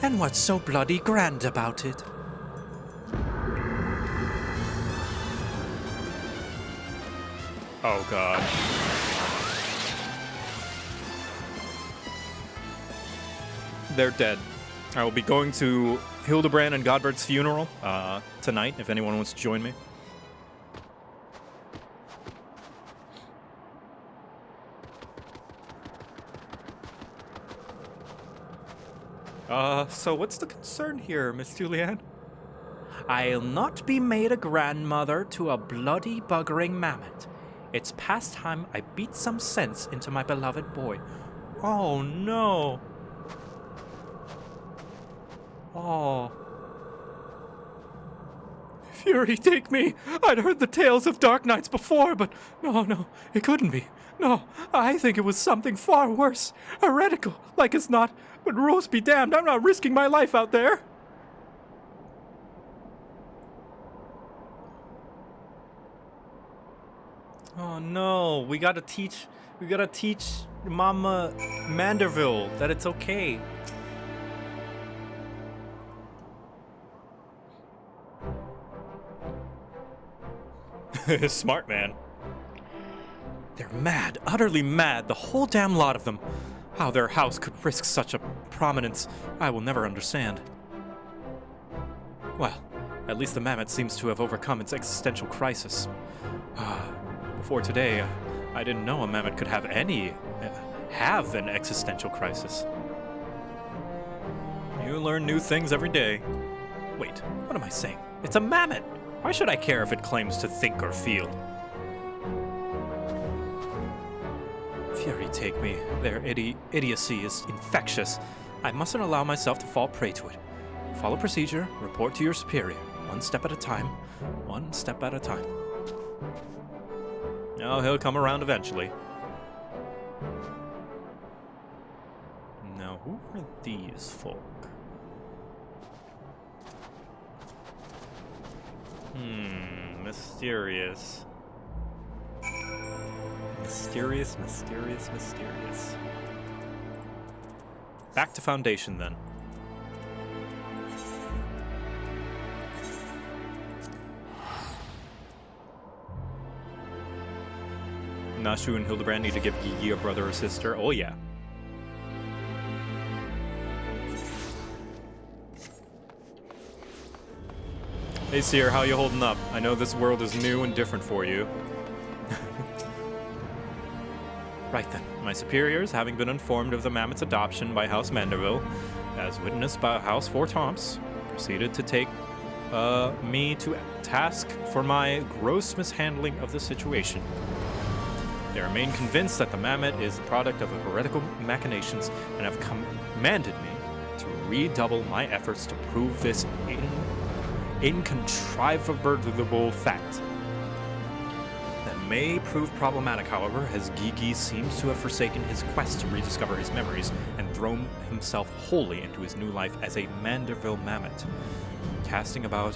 S1: And what's so bloody grand about it? Oh god. They're dead. I will be going to Hildibrand and Godbert's funeral tonight, if anyone wants to join me. So what's the concern here, Miss Julianne? I'll not be made a grandmother to a bloody buggering mammoth. It's past time I beat some sense into my beloved boy. Oh no. Oh.
S2: Fury, take me! I'd heard the tales of dark nights before, but no, it couldn't be. No, I think it was something far worse. Heretical, like as not. But Rose be damned, I'm not risking my life out there.
S1: Oh no, we gotta teach Mama Manderville that it's okay. Smart man. They're mad, utterly mad, the whole damn lot of them. How their house could risk such a prominence, I will never understand. Well, at least the mammoth seems to have overcome its existential crisis. Before today, I didn't know a mammoth could have an existential crisis. You learn new things every day. Wait, what am I saying? It's a mammoth! Why should I care if it claims to think or feel? Fury take me. Their idiocy is infectious. I mustn't allow myself to fall prey to it. Follow procedure, report to your superior. One step at a time. One step at a time. Oh, he'll come around eventually. Now, who are these folk? Mysterious. Mysterious. Back to Foundation, then. Nashu and Hildibrand need to give Gigi a brother or sister. Oh, yeah. Hey, Seer, how you holding up? I know this world is new and different for you. Right then, my superiors, having been informed of the mammoth's adoption by House Manderville, as witnessed by House Four Tomps, proceeded to take me to task for my gross mishandling of the situation. They remain convinced that the mammoth is the product of heretical machinations and have commanded me to redouble my efforts to prove this incontrivable fact. That may prove problematic, however, as Gigi seems to have forsaken his quest to rediscover his memories and thrown himself wholly into his new life as a Manderville mammoth, casting about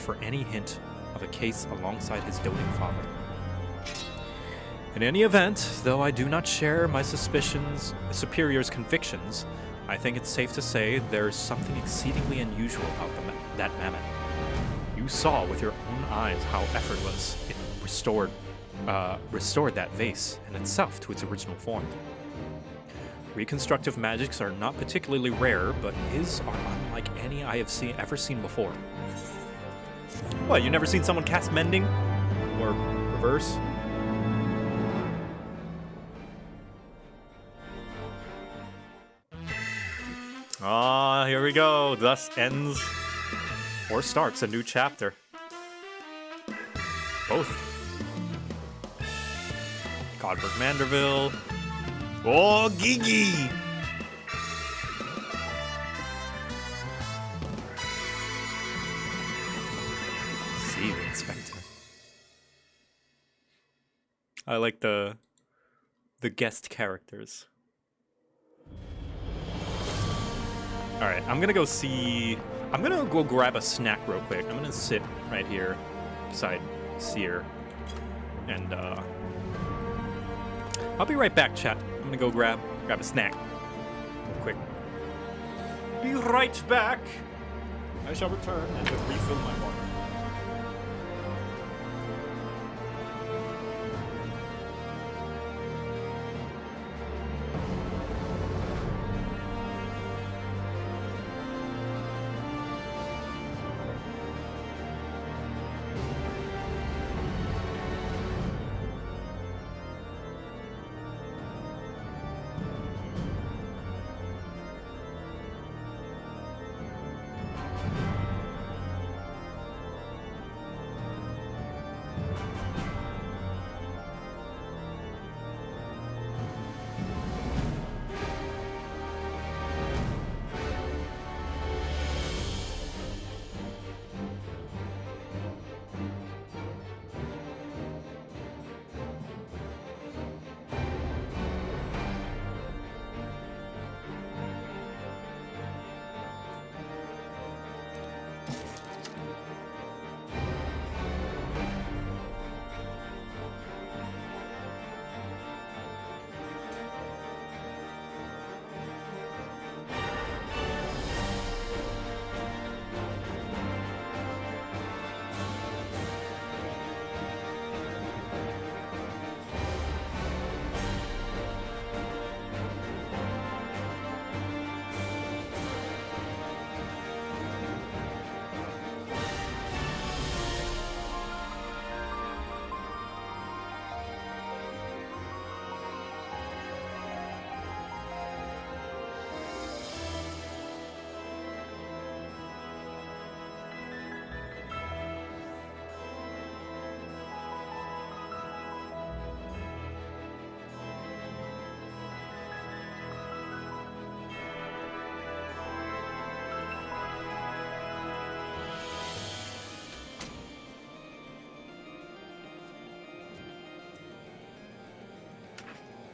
S1: for any hint of a case alongside his doting father. In any event, though I do not share my superior's convictions, I think it's safe to say there's something exceedingly unusual about that mammoth. You saw with your own eyes how effortless it restored that vase and itself to its original form. Reconstructive magics are not particularly rare, but his are unlike any I have ever seen before. What, you never seen someone cast mending? Or reverse? Ah, here we go. Thus ends or starts a new chapter. Both. Godberg Manderville. Oh, Gigi! See the Inspector. I like the guest characters. Alright, I'm gonna go grab a snack real quick. I'm gonna sit right here beside Seer. And I'll be right back, chat. I'm gonna go grab a snack real quick. Be right back. I shall return and refill my water.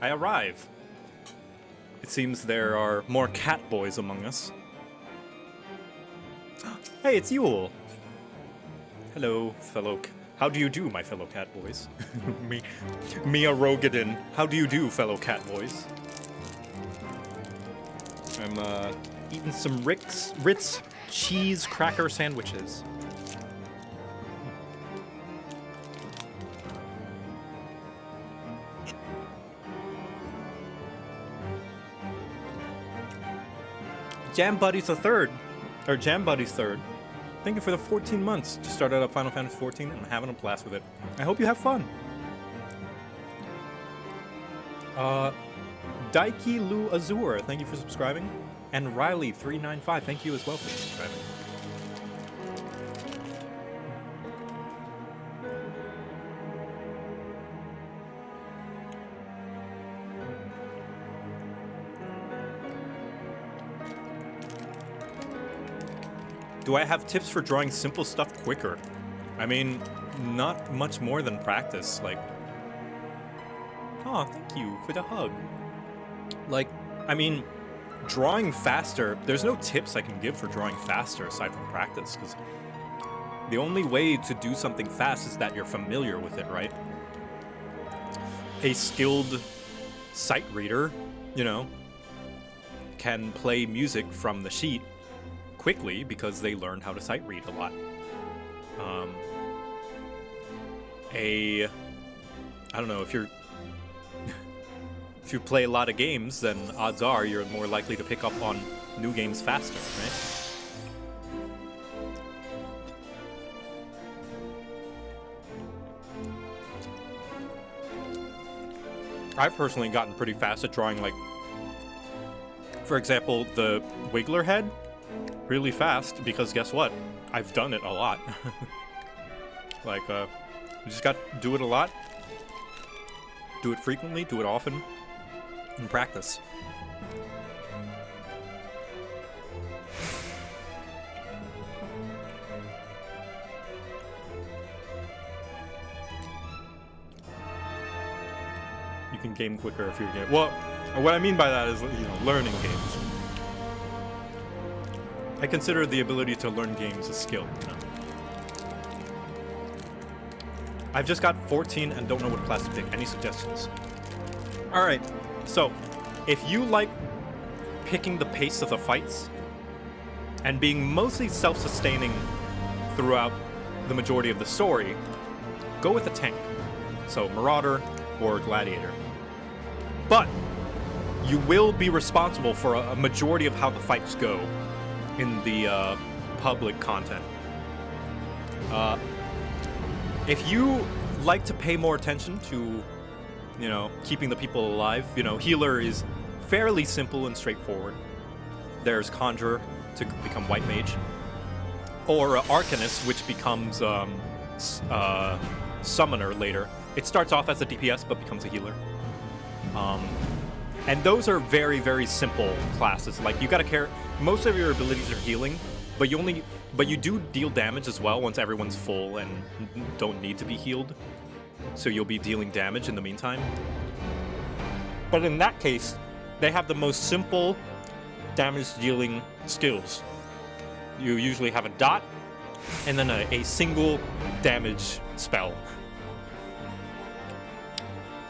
S1: I arrive. It seems there are more cat boys among us. Hey, it's Yule. Hello, fellow. How do you do, my fellow cat boys? Mia Rogadin. How do you do, fellow cat boys? I'm eating some Ritz cheese cracker sandwiches. Jam Buddy's the third, or Jam Buddy's third. Thank you for the 14 months. Just started up Final Fantasy 14 and I'm having a blast with it. I hope you have fun. Daiki Lu Azur, thank you for subscribing. And Riley395, thank you as well for subscribing. Do I have tips for drawing simple stuff quicker? I mean, not much more than practice, like... Oh, thank you for the hug. Like, I mean, drawing faster, there's no tips I can give for drawing faster aside from practice, because the only way to do something fast is that you're familiar with it, right? A skilled sight reader, you know, can play music from the sheet quickly because they learned how to sight read a lot. I don't know, if you play a lot of games, then odds are you're more likely to pick up on new games faster, right? I've personally gotten pretty fast at drawing, like, for example, the Wiggler head. Really fast, because guess what? I've done it a lot. Like, you just got to do it a lot. Do it frequently, do it often, and practice. You can game quicker if you're game. Well, what I mean by that is, you know, learning games. I consider the ability to learn games a skill. You know? I've just got 14 and don't know what class to pick. Any suggestions? Alright, so if you like picking the pace of the fights and being mostly self-sustaining throughout the majority of the story, go with a tank. So Marauder or Gladiator. But you will be responsible for a majority of how the fights go in the public content. If you like to pay more attention to, you know, keeping the people alive, you know, Healer is fairly simple and straightforward. There's Conjurer to become White Mage, or Arcanist, which becomes Summoner later. It starts off as a DPS but becomes a healer. And those are very, very simple classes. Like, you gotta care. Most of your abilities are healing, but you do deal damage as well once everyone's full and don't need to be healed. So you'll be dealing damage in the meantime. But in that case, they have the most simple damage dealing skills. You usually have a dot and then a single damage spell.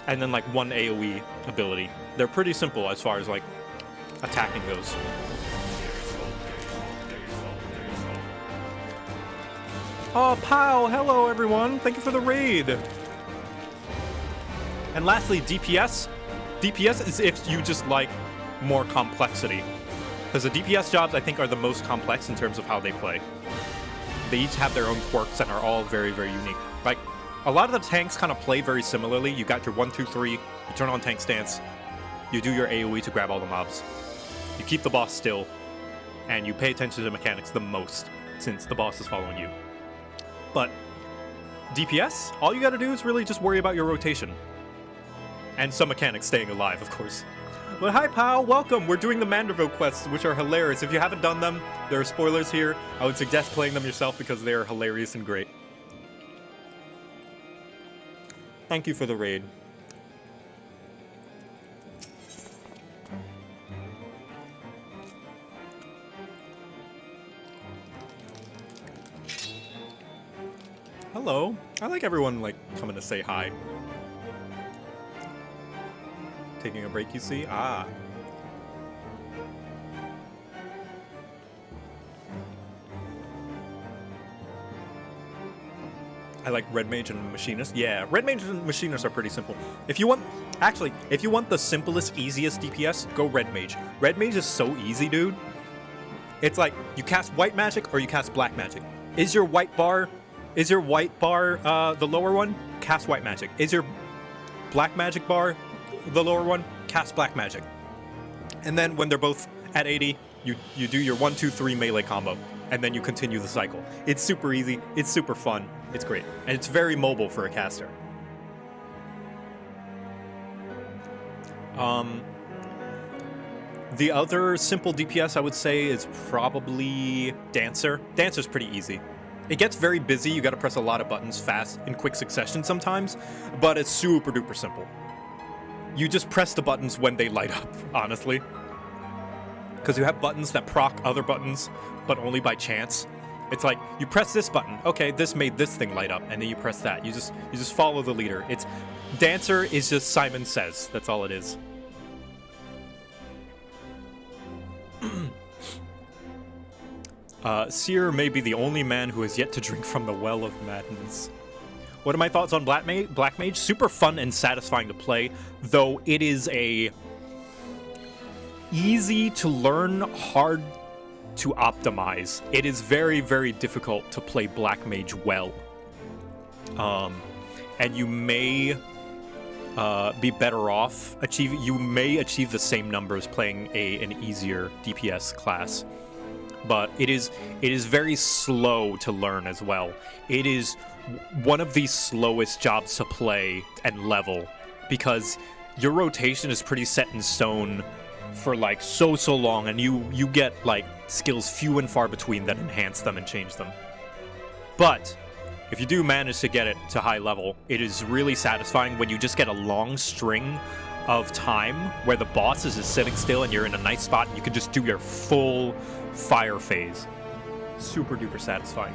S1: And then like one AoE ability. They're pretty simple as far as like attacking goes. Oh, Pow! Hello, everyone! Thank you for the raid! And lastly, DPS. DPS is if you just like more complexity. Because the DPS jobs, I think, are the most complex in terms of how they play. They each have their own quirks and are all very, very unique. Like, a lot of the tanks kind of play very similarly. You got your 1, 2, 3, you turn on tank stance, you do your AoE to grab all the mobs. You keep the boss still, and you pay attention to mechanics the most, since the boss is following you. But DPS, all you gotta do is really just worry about your rotation. And some mechanics staying alive, of course. But hi, pal, welcome! We're doing the Manderville quests, which are hilarious. If you haven't done them, there are spoilers here. I would suggest playing them yourself because they are hilarious and great. Thank you for the raid. Hello. I like everyone, like, coming to say hi. Taking a break, you see? Ah. I like Red Mage and Machinist. Yeah, Red Mage and Machinist are pretty simple. If you want, actually, if you want the simplest, easiest DPS, go Red Mage. Red Mage is so easy, dude. It's like, you cast white magic or you cast black magic. Is your white bar the lower one? Cast white magic. Is your black magic bar the lower one? Cast black magic. And then when they're both at 80, you do your 1, 2, 3 melee combo. And then you continue the cycle. It's super easy. It's super fun. It's great. And it's very mobile for a caster. The other simple DPS I would say is probably Dancer. Dancer's pretty easy. It gets very busy. You gotta press a lot of buttons fast in quick succession sometimes, but it's super duper simple. You just press the buttons when they light up, honestly. Because you have buttons that proc other buttons, but only by chance. It's like, you press this button, okay, this made this thing light up, and then you press that. You just follow the leader. Dancer is just Simon Says. That's all it is. Seer may be the only man who has yet to drink from the well of madness. What are my thoughts on Black Mage? Super fun and satisfying to play, though it is a easy to learn, hard to optimize. It is very, very difficult to play Black Mage well. And you may be better off you may achieve the same numbers playing an easier DPS class. But it is very slow to learn as well. It is one of the slowest jobs to play and level because your rotation is pretty set in stone for like so long, and you get like skills few and far between that enhance them and change them. But if you do manage to get it to high level, it is really satisfying when you just get a long string of time where the boss is just sitting still and you're in a nice spot and you can just do your full fire phase. Super duper satisfying.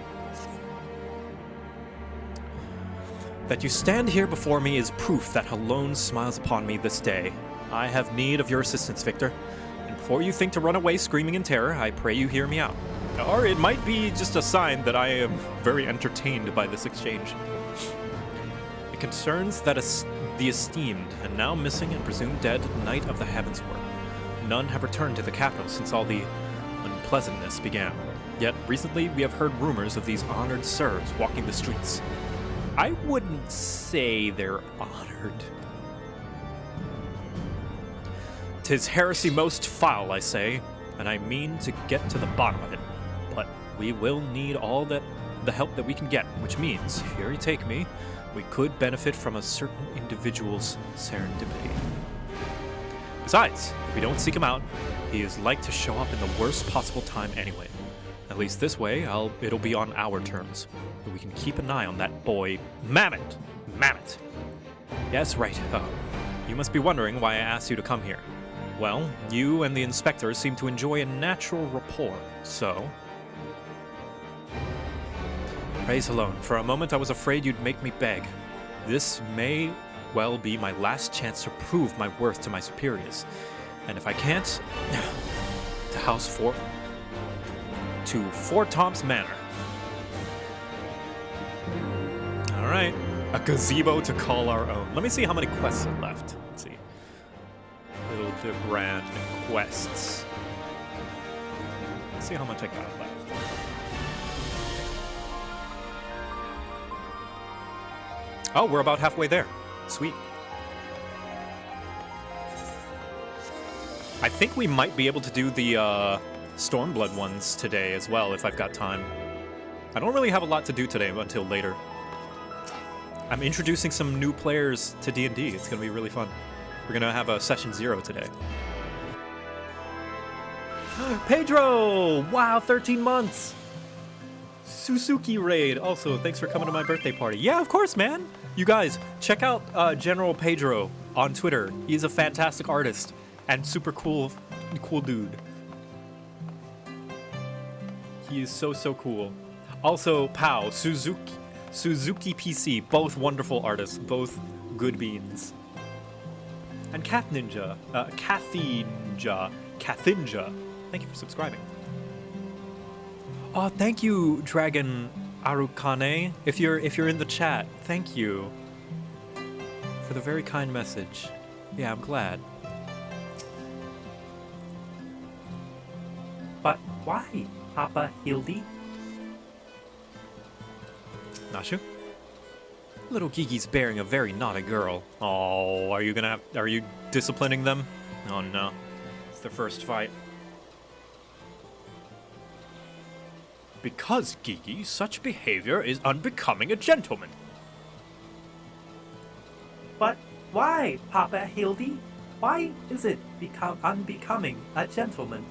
S1: That you stand here before me is proof that alone smiles upon me this day. I have need of your assistance, Victor. And before you think to run away screaming in terror, I pray you hear me out. Or it might be just a sign that I am very entertained by this exchange. It concerns that the esteemed and now missing and presumed dead Knight of the Heavensward. None have returned to the capital since all the unpleasantness began. Yet recently we have heard rumors of these honored sirs walking the streets. I wouldn't say they're honored. 'Tis heresy most foul, I say, and I mean to get to the bottom of it. But we will need all the help that we can get, which means, here you take me, we could benefit from a certain individual's serendipity. Besides, if we don't seek him out, he is like to show up in the worst possible time anyway. At least this way, it'll be on our terms. But we can keep an eye on that boy, Mammoth. Mammoth. Yes, right. Oh, you must be wondering why I asked you to come here. Well, you and the inspector seem to enjoy a natural rapport, so... Praise alone. For a moment I was afraid you'd make me beg. This may well be my last chance to prove my worth to my superiors. And if I can't, to Fort Tom's Manor. Alright, a gazebo to call our own. Let me see how many quests are left. Let's see. Hildibrand quests. Let's see how much I got left. Oh, we're about halfway there. Sweet. I think we might be able to do the Stormblood ones today as well, if I've got time. I don't really have a lot to do today until later. I'm introducing some new players to D&D. It's going to be really fun. We're going to have a Session 0 today. Pedro! Wow, 13 months! Suzuki Raid. Also, thanks for coming to my birthday party. Yeah, of course, man! You guys, check out General Pedro on Twitter. He's a fantastic artist and super cool dude. He is so cool. Also, Pao, Suzuki PC, both wonderful artists, both good beans. And Cathinja, thank you for subscribing. Oh, thank you, Dragon Arukane. If you're in the chat, thank you for the very kind message. Yeah, I'm glad.
S4: But why, Papa Hildy?
S1: Nashu? Little Gigi's bearing a very naughty girl. Oh, are you disciplining them? Oh no. It's their first fight.
S3: Because, Gigi, such behavior is unbecoming a gentleman.
S4: But why, Papa Hildy? Why is it unbecoming a gentleman?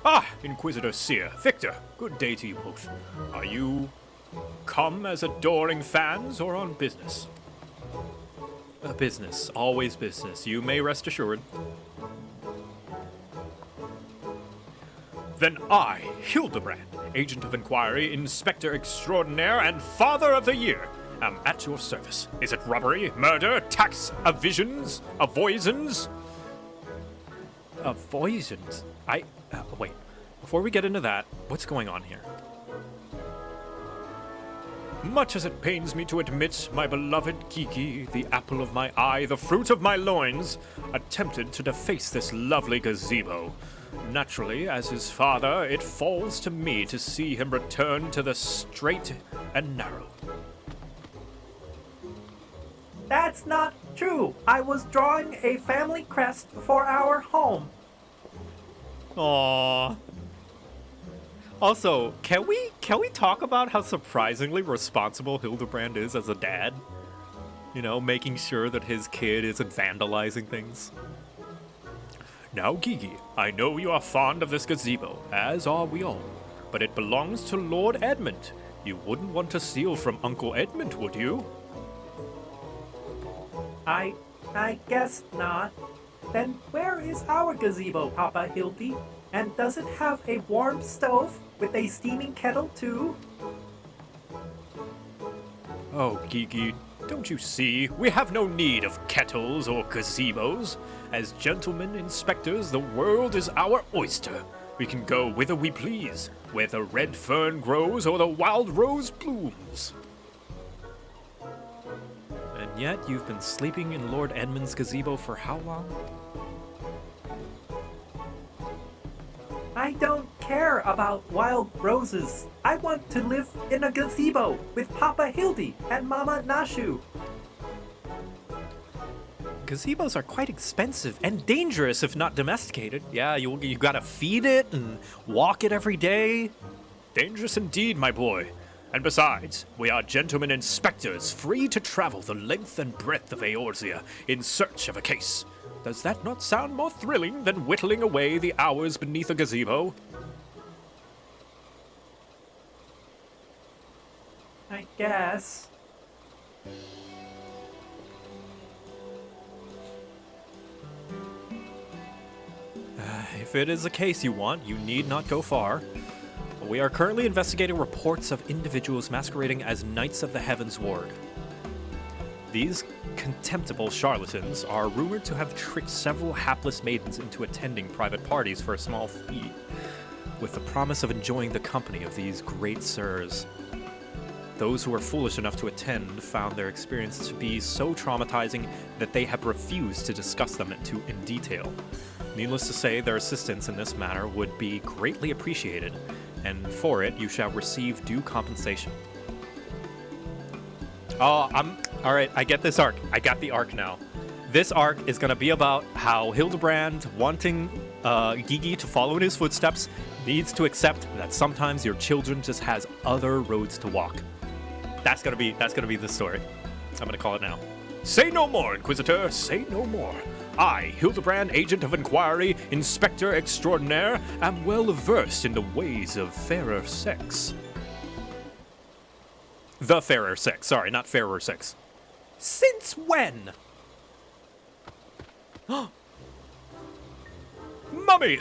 S3: Ah, Inquisitor Seer, Victor, good day to you both. Are you come as adoring fans or on business?
S1: Business. Always business. You may rest assured.
S3: Then I, Hildibrand, Agent of Inquiry, Inspector Extraordinaire, and Father of the Year, am at your service. Is it robbery, murder, tax avoisins?
S1: Avoisins? Wait. Before we get into that, what's going on here?
S3: Much as it pains me to admit, my beloved Kiki, the apple of my eye, the fruit of my loins, attempted to deface this lovely gazebo. Naturally, as his father, it falls to me to see him return to the straight and narrow.
S4: That's not true. I was drawing a family crest for our home.
S1: Aww. Also, can we talk about how surprisingly responsible Hildibrand is as a dad? You know, making sure that his kid isn't vandalizing things.
S3: Now, Gigi, I know you are fond of this gazebo, as are we all, but it belongs to Lord Edmund. You wouldn't want to steal from Uncle Edmund, would you?
S4: I guess not. Then where is our gazebo, Papa Hildy? And does it have a warm stove with a steaming kettle too?
S3: Oh, Gigi, don't you see? We have no need of kettles or gazebos. As gentlemen inspectors, the world is our oyster. We can go whither we please, where the red fern grows or the wild rose blooms.
S1: And yet you've been sleeping in Lord Edmund's gazebo for how long?
S4: I don't care about wild roses. I want to live in a gazebo with Papa Hildy and Mama Nashu.
S1: Gazebos are quite expensive and dangerous if not domesticated. Yeah, you gotta feed it and walk it every day.
S3: Dangerous indeed, my boy. And besides, we are gentlemen inspectors, free to travel the length and breadth of Eorzea in search of a case. Does that not sound more thrilling than whittling away the hours beneath a gazebo?
S4: I guess.
S1: If it is a case you want, you need not go far. We are currently investigating reports of individuals masquerading as Knights of the Heavens Ward. These contemptible charlatans are rumored to have tricked several hapless maidens into attending private parties for a small fee, with the promise of enjoying the company of these great sirs. Those who were foolish enough to attend found their experience to be so traumatizing that they have refused to discuss them in detail. Needless to say, their assistance in this matter would be greatly appreciated, and for it you shall receive due compensation. Oh, alright, I get this arc. I got the arc now. This arc is gonna be about how Hildibrand, wanting Gigi to follow in his footsteps, needs to accept that sometimes your children just has other roads to walk. That's gonna be the story. I'm gonna call it now.
S3: Say no more, Inquisitor, say no more. I, Hildibrand, Agent of Inquiry, Inspector Extraordinaire, am well versed in the ways of fairer sex.
S1: The fairer sex, sorry, not fairer sex. Since when? Mummy!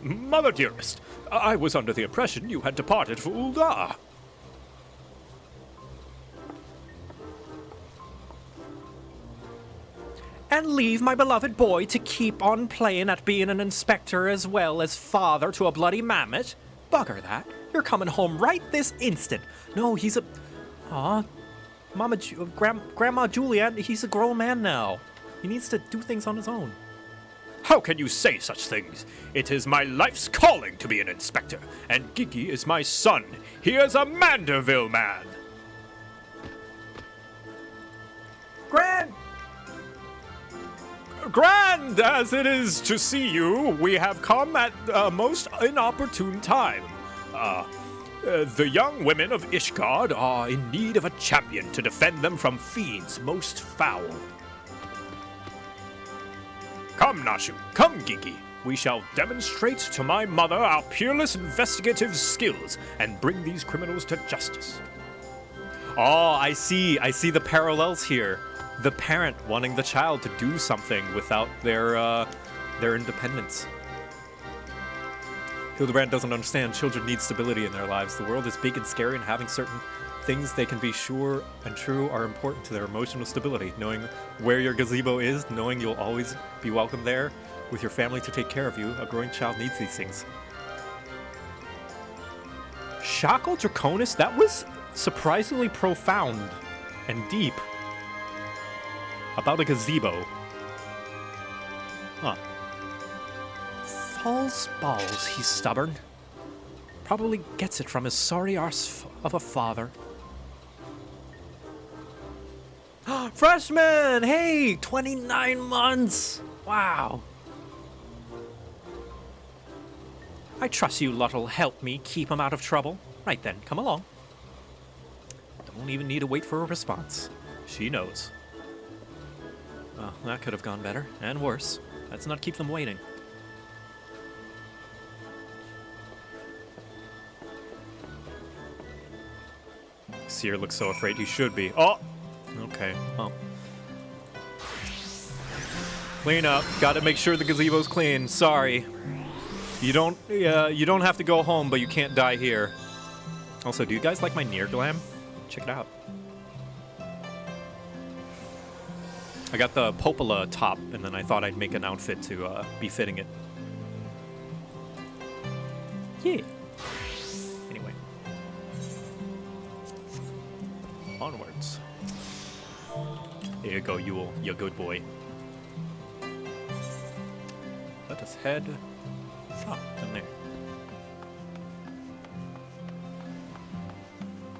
S1: Mother dearest, I was under the impression you had departed for Ul'dah. And leave my beloved boy to keep on playing at being an inspector as well as father to a bloody mammoth? Bugger that. You're coming home right this instant. No, he's a... Aw, Grandma Juliet, he's a grown man now. He needs to do things on his own.
S3: How can you say such things? It is my life's calling to be an inspector, and Gigi is my son. He is a Manderville man.
S1: Grand as it is to see you, we have come at a most inopportune time. The young women of Ishgard are in need of a champion to defend them from fiends most foul. Come, Nashu, come, Gigi. We shall demonstrate to my mother our peerless investigative skills and bring these criminals to justice. Oh, I see the parallels here. The parent wanting the child to do something without their independence. Hildibrand doesn't understand children need stability in their lives. The world is big and scary, and having certain things they can be sure and true are important to their emotional stability. Knowing where your gazebo is, knowing you'll always be welcome there with your family to take care of you, a growing child needs these things. Shackle Draconis, that was surprisingly profound and deep. About a gazebo. Huh. False balls, he's stubborn. Probably gets it from his sorry arse of a father. Freshman! Hey! 29 months! Wow. I trust you lot'll help me keep him out of trouble. Right then, come along. Don't even need to wait for a response. She knows. Well, that could have gone better, and worse. Let's not keep them waiting. Seer looks so afraid he should be. Oh! Okay, well. Clean up. Gotta make sure the gazebo's clean. Sorry. You don't have to go home, but you can't die here. Also, do you guys like my near glam? Check it out. I got the Popola top, and then I thought I'd make an outfit to be fitting it. Yeah. Anyway. Onwards. Here you go, Yule, you good boy. Let us head up in there.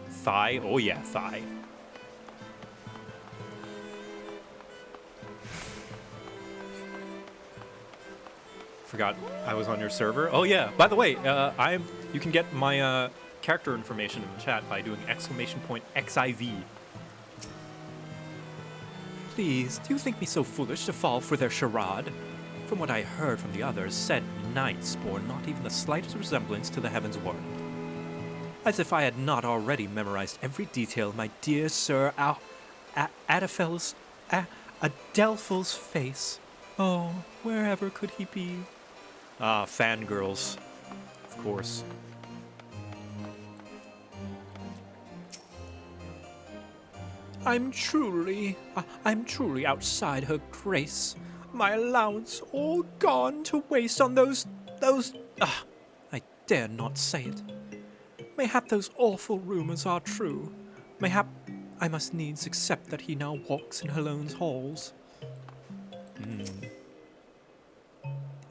S1: Thigh? Oh yeah, thigh. Forgot I was on your server. Oh yeah, by the way, you can get my character information in the chat by doing !XIV. Please, do you think me so foolish to fall for their charade? From what I heard from the others, said knights bore not even the slightest resemblance to the Heavens Ward. As if I had not already memorized every detail, my dear Sir Adelphel's face. Oh, wherever could he be? Ah, fangirls. Of course. I'm truly outside her grace. My allowance all gone to waste on those, I dare not say it. Mayhap those awful rumors are true. Mayhap I must needs accept that he now walks in Halone's halls.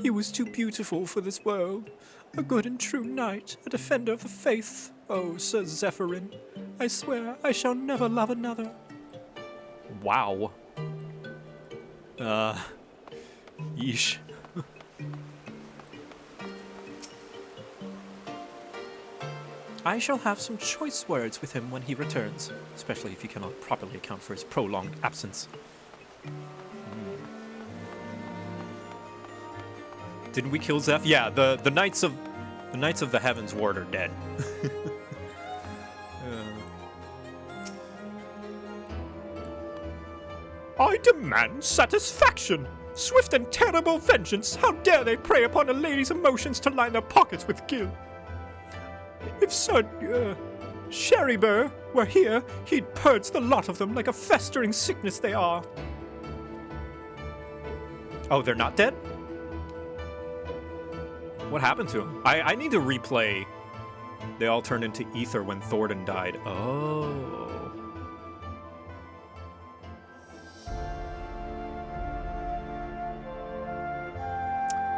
S1: He was too beautiful for this world. A good and true knight, a defender of the faith. Oh, Sir Zephyrin, I swear I shall never love another. Wow. Yeesh. I shall have some choice words with him when he returns, especially if you cannot properly account for his prolonged absence. Didn't we kill Zeph? Yeah, the Knights of the Heavens Ward are dead.
S3: I demand satisfaction.
S2: Swift and terrible vengeance! How dare they prey upon a lady's emotions to line their pockets with gil? If Sir Sherryburr were here, he'd purge the lot of them like a festering sickness they are.
S1: Oh, they're not dead? What happened to them? I need to replay. They all turned into ether when Thornton died. Oh.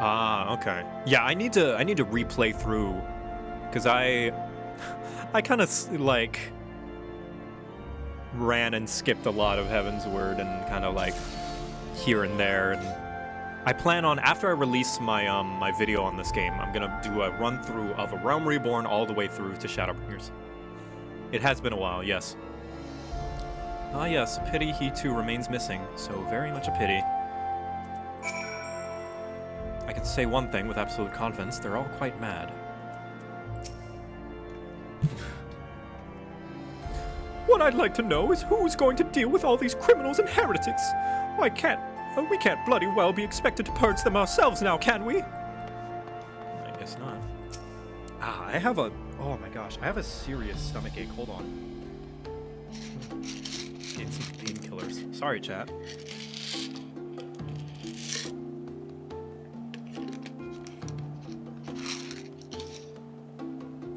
S1: Ah, okay. Yeah, I need to replay through, because I kind of like ran and skipped a lot of Heaven's Word and kind of like here and there, and I plan on, after I release my my video on this game, I'm gonna do a run through of A Realm Reborn all the way through to Shadowbringers. It has been a while, yes. Ah yes, pity he too remains missing, so very much a pity. I can say one thing with absolute confidence, they're all quite mad.
S2: What I'd like to know is who's going to deal with all these criminals and heretics? We can't bloody well be expected to purge them ourselves now, can we?
S1: I guess not. Ah, oh my gosh, I have a serious stomach ache, hold on. Need some painkillers. Sorry, chat.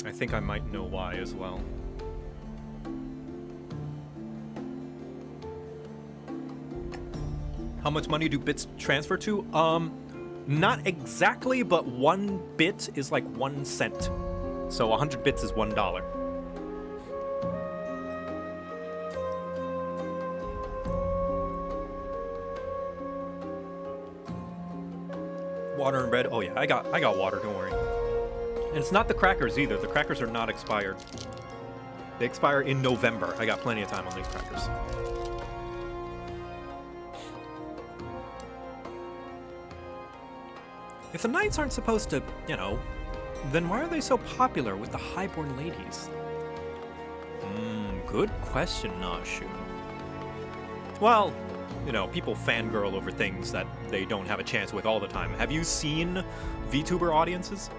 S1: I think I might know why as well. How much money do bits transfer to? Not exactly, but 1 bit is like 1 cent. So 100 bits is $1. Water and bread. Oh yeah, I got water, don't worry. And it's not the crackers either. The crackers are not expired. They expire in November. I got plenty of time on these crackers. If the knights aren't supposed to, you know, then why are they so popular with the highborn ladies? Good question, Nashu. Well, you know, people fangirl over things that they don't have a chance with all the time. Have you seen VTuber audiences?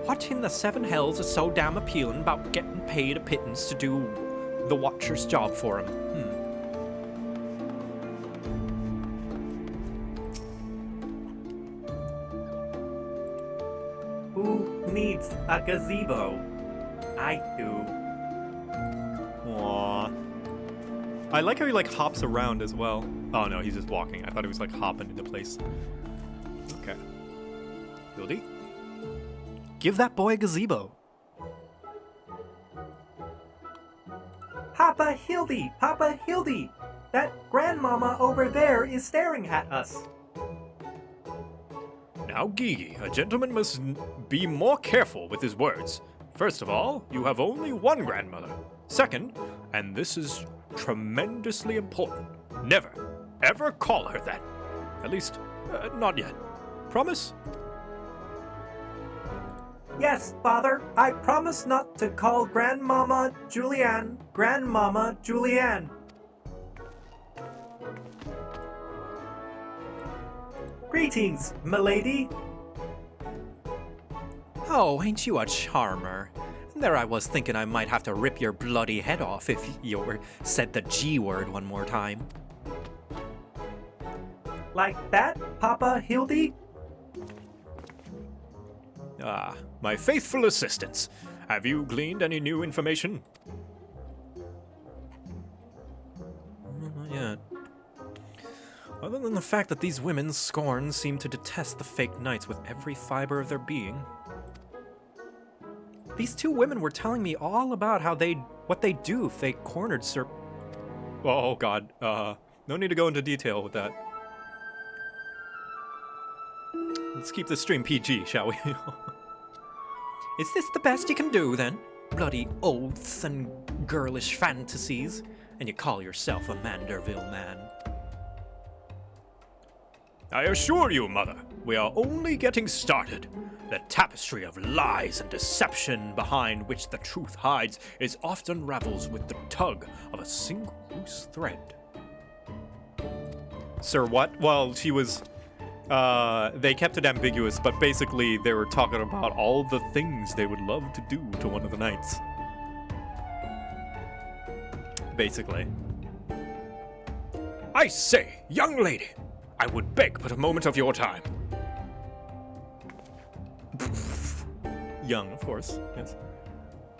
S1: What in the 7 hells is so damn appealing about getting paid a pittance to do the Watcher's job for him?
S4: Who needs a gazebo? I do.
S1: Aww. I like how he like hops around as well. Oh no, he's just walking. I thought he was like hopping into place. Okay. Hildy? Give that boy a gazebo.
S4: Papa Hildy! Papa Hildy! That grandmama over there is staring at us.
S3: Now, Gigi, a gentleman must be more careful with his words. First of all, you have only one grandmother. Second, and this is tremendously important, never, ever call her that. At least, not yet. Promise?
S4: Yes, Father, I promise not to call Grandmama Julianne Grandmama Julianne. Greetings, milady.
S1: Oh, ain't you a charmer? There I was thinking I might have to rip your bloody head off if you said the G word one more time.
S4: Like that, Papa Hildy?
S3: Ah, my faithful assistants. Have you gleaned any new information?
S1: Not yet. Other than the fact that these women's scorns seem to detest the fake knights with every fiber of their being. These 2 women were telling me all about what they'd do if they cornered Sir... Oh god, no need to go into detail with that. Let's keep the stream PG, shall we? Is this the best you can do, then? Bloody oaths and girlish fantasies, and you call yourself a Manderville man.
S3: I assure you, Mother, we are only getting started. The tapestry of lies and deception behind which the truth hides is often unravels with the tug of a single loose thread.
S1: Sir what? Well, she was... they kept it ambiguous, but basically they were talking about all the things they would love to do to one of the knights. Basically.
S2: I say, young lady, I would beg but a moment of your time.
S1: Young, of course, yes.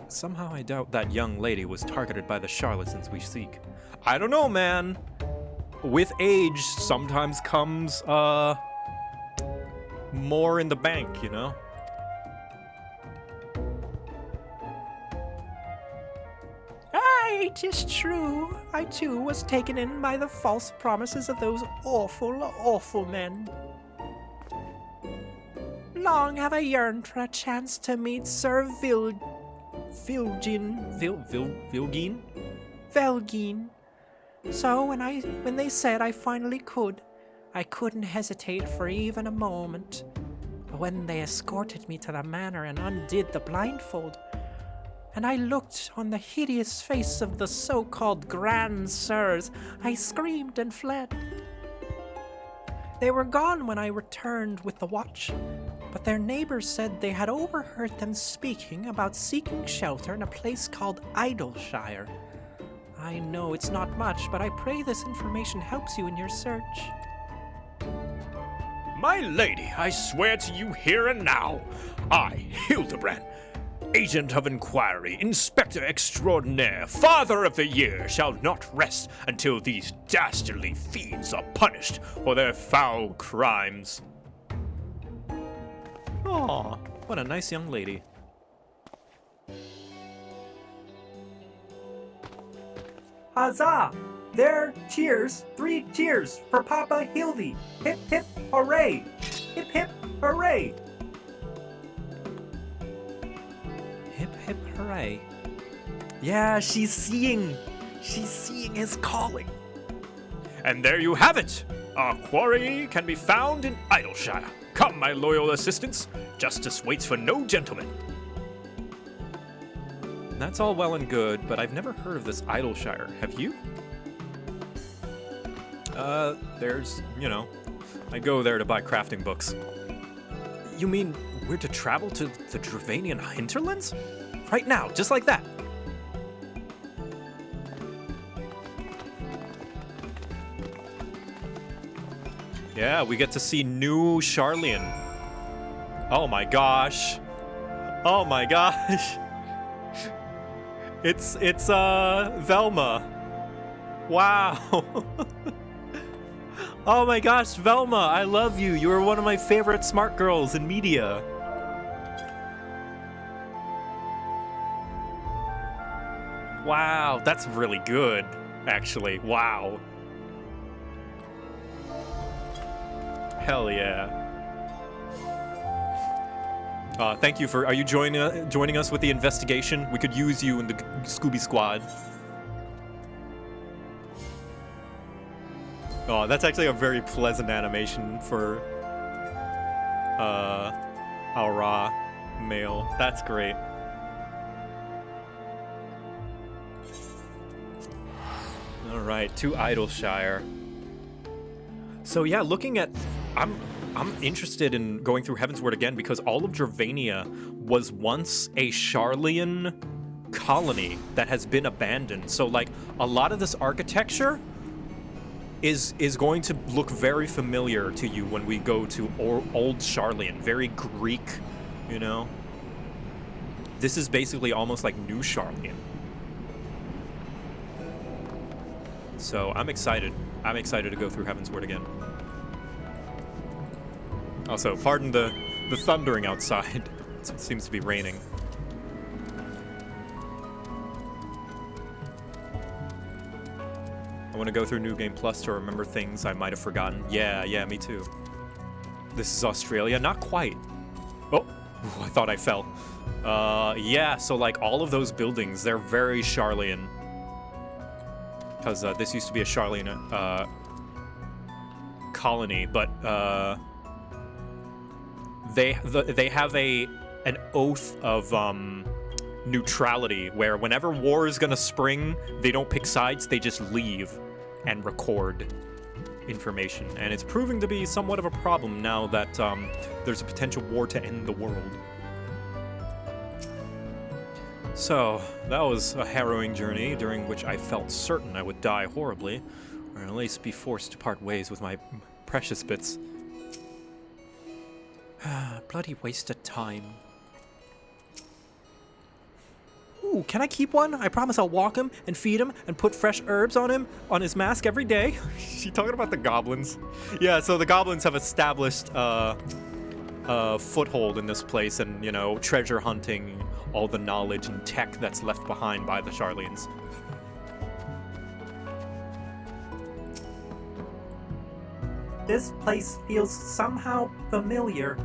S1: Somehow I doubt that young lady was targeted by the charlatans we seek. I don't know, man. With age, sometimes comes, more in the bank, you know?
S6: Aye, 'tis true. I too was taken in by the false promises of those awful, awful men. Long have I yearned for a chance to meet Sir Velgin. So when they said I finally could, I couldn't hesitate for even a moment. But when they escorted me to the manor and undid the blindfold, and I looked on the hideous face of the so-called Grand Sirs, I screamed and fled. They were gone when I returned with the watch, but their neighbors said they had overheard them speaking about seeking shelter in a place called Idleshire. I know it's not much, but I pray this information helps you in your search.
S2: My lady, I swear to you here and now, I, Hildibrand, Agent of Inquiry, Inspector Extraordinaire, Father of the Year, shall not rest until these dastardly fiends are punished for their foul crimes.
S1: Aw, what a nice young lady.
S4: Huzzah! There, cheers! 3 cheers for Papa Hildy! Hip hip hooray! Hip hip hooray!
S1: Hip hip hooray. Yeah, she's seeing his calling.
S2: And there you have it! Our quarry can be found in Idleshire. Come, my loyal assistants. Justice waits for no gentleman.
S1: That's all well and good, but I've never heard of this Idleshire. Have you? There's, you know, I go there to buy crafting books. You mean we're to travel to the Dravanian hinterlands? Right now, just like that. Yeah, we get to see new Charlian. Oh my gosh. Oh my gosh. It's Velma. Wow. Oh my gosh, Velma, I love you. You are one of my favorite smart girls in media. Wow, that's really good, actually. Wow. Hell yeah. Thank you for. Are you joining us with the investigation? We could use you in the Scooby Squad. Oh, that's actually a very pleasant animation for Aura male. That's great. All right, to Idleshire. So yeah, looking at, I'm interested in going through Heavensward again because all of Dravania was once a Charlian colony that has been abandoned. So like a lot of this architecture is going to look very familiar to you when we go to old Charlian, very Greek, you know? This is basically almost like new Charlian. So I'm excited. I'm excited to go through Heavensward again. Also, pardon the thundering outside. It seems to be raining. I want to go through New Game Plus to remember things I might have forgotten. Yeah, me too. This is Australia? Not quite. Oh, I thought I fell. Yeah, so like all of those buildings, they're very Charlian. Because this used to be a Charlian colony, but they have an oath of neutrality where whenever war is gonna spring, they don't pick sides, they just leave and record. information, and it's proving to be somewhat of a problem now that there's a potential war to end the world. So, that was a harrowing journey during which I felt certain I would die horribly, or at least be forced to part ways with my precious bits. Bloody waste of time. Ooh, can I keep one? I promise I'll walk him and feed him and put fresh herbs on him, on his mask every day. She talking about the goblins? Yeah, so the goblins have established a foothold in this place and, you know, treasure hunting all the knowledge and tech that's left behind by the Sharlians.
S4: This place feels somehow familiar,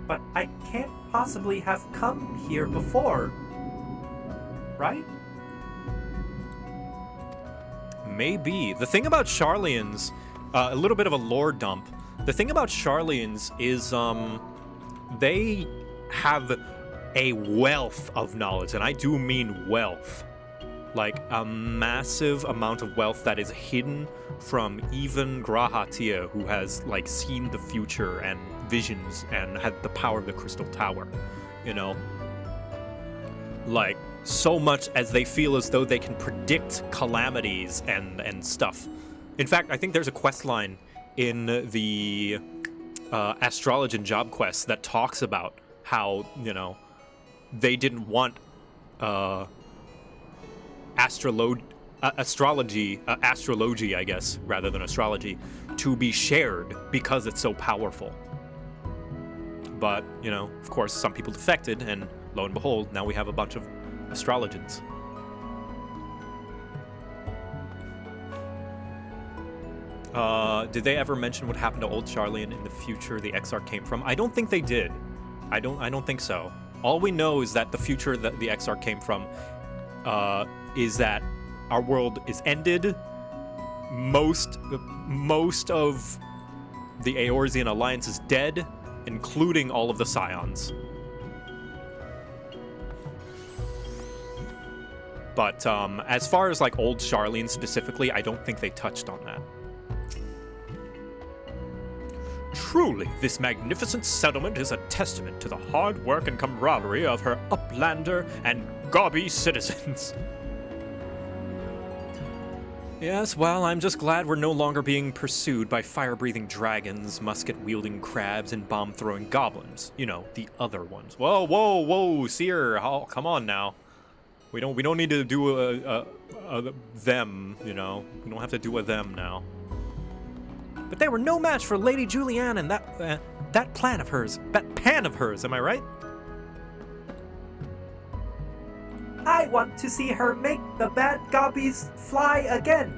S4: but I can't possibly have come here before. Right?
S1: Maybe. The thing about Sharlians, a little bit of a lore dump. The thing about Sharlians is, they have a wealth of knowledge, and I do mean wealth. Like, a massive amount of wealth that is hidden from even Grahatia, who has, like, seen the future and visions and had the power of the Crystal Tower, you know? Like, so much as they feel as though they can predict calamities and stuff. In fact, I think there's a quest line in the Astrologian job quest that talks about how, you know, they didn't want astrology, I guess, rather than astrology, to be shared because it's so powerful. But, you know, of course, some people defected, and lo and behold, now we have a bunch of astrologians. Did they ever mention what happened to Old Sharlian in the future the Exarch came from? I don't think they did. I don't think so. All we know is that the future that the Exarch came from is that our world is ended. Most of the Eorzean Alliance is dead, including all of the Scions. But as far as like Old Sharlian specifically, I don't think they touched on that. Truly, this magnificent settlement is a testament to the hard work and camaraderie of her uplander and gobby citizens. Yes, well, I'm just glad we're no longer being pursued by fire-breathing dragons, musket-wielding crabs, and bomb-throwing goblins. You know, the other ones. Whoa, Seer, oh, come on now. We don't need to do a them, you know. We don't have to do a them now. But they were no match for Lady Julianne and that plan of hers. That pan of hers, am I right?
S4: I want to see her make the bad gobbies fly again.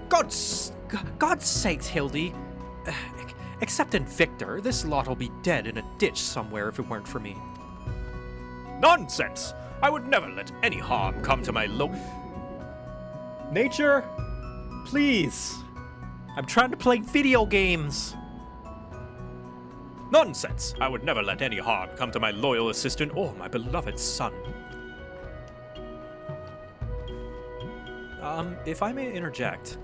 S6: God's sakes, Hildy. Except in Victor, this lot'll be dead in a ditch somewhere if it weren't for me.
S3: Nonsense! I would never let any harm come to my
S1: Nature, please.
S6: I'm trying to play video games.
S3: Nonsense! I would never let any harm come to my loyal assistant or my beloved son.
S1: If I may interject.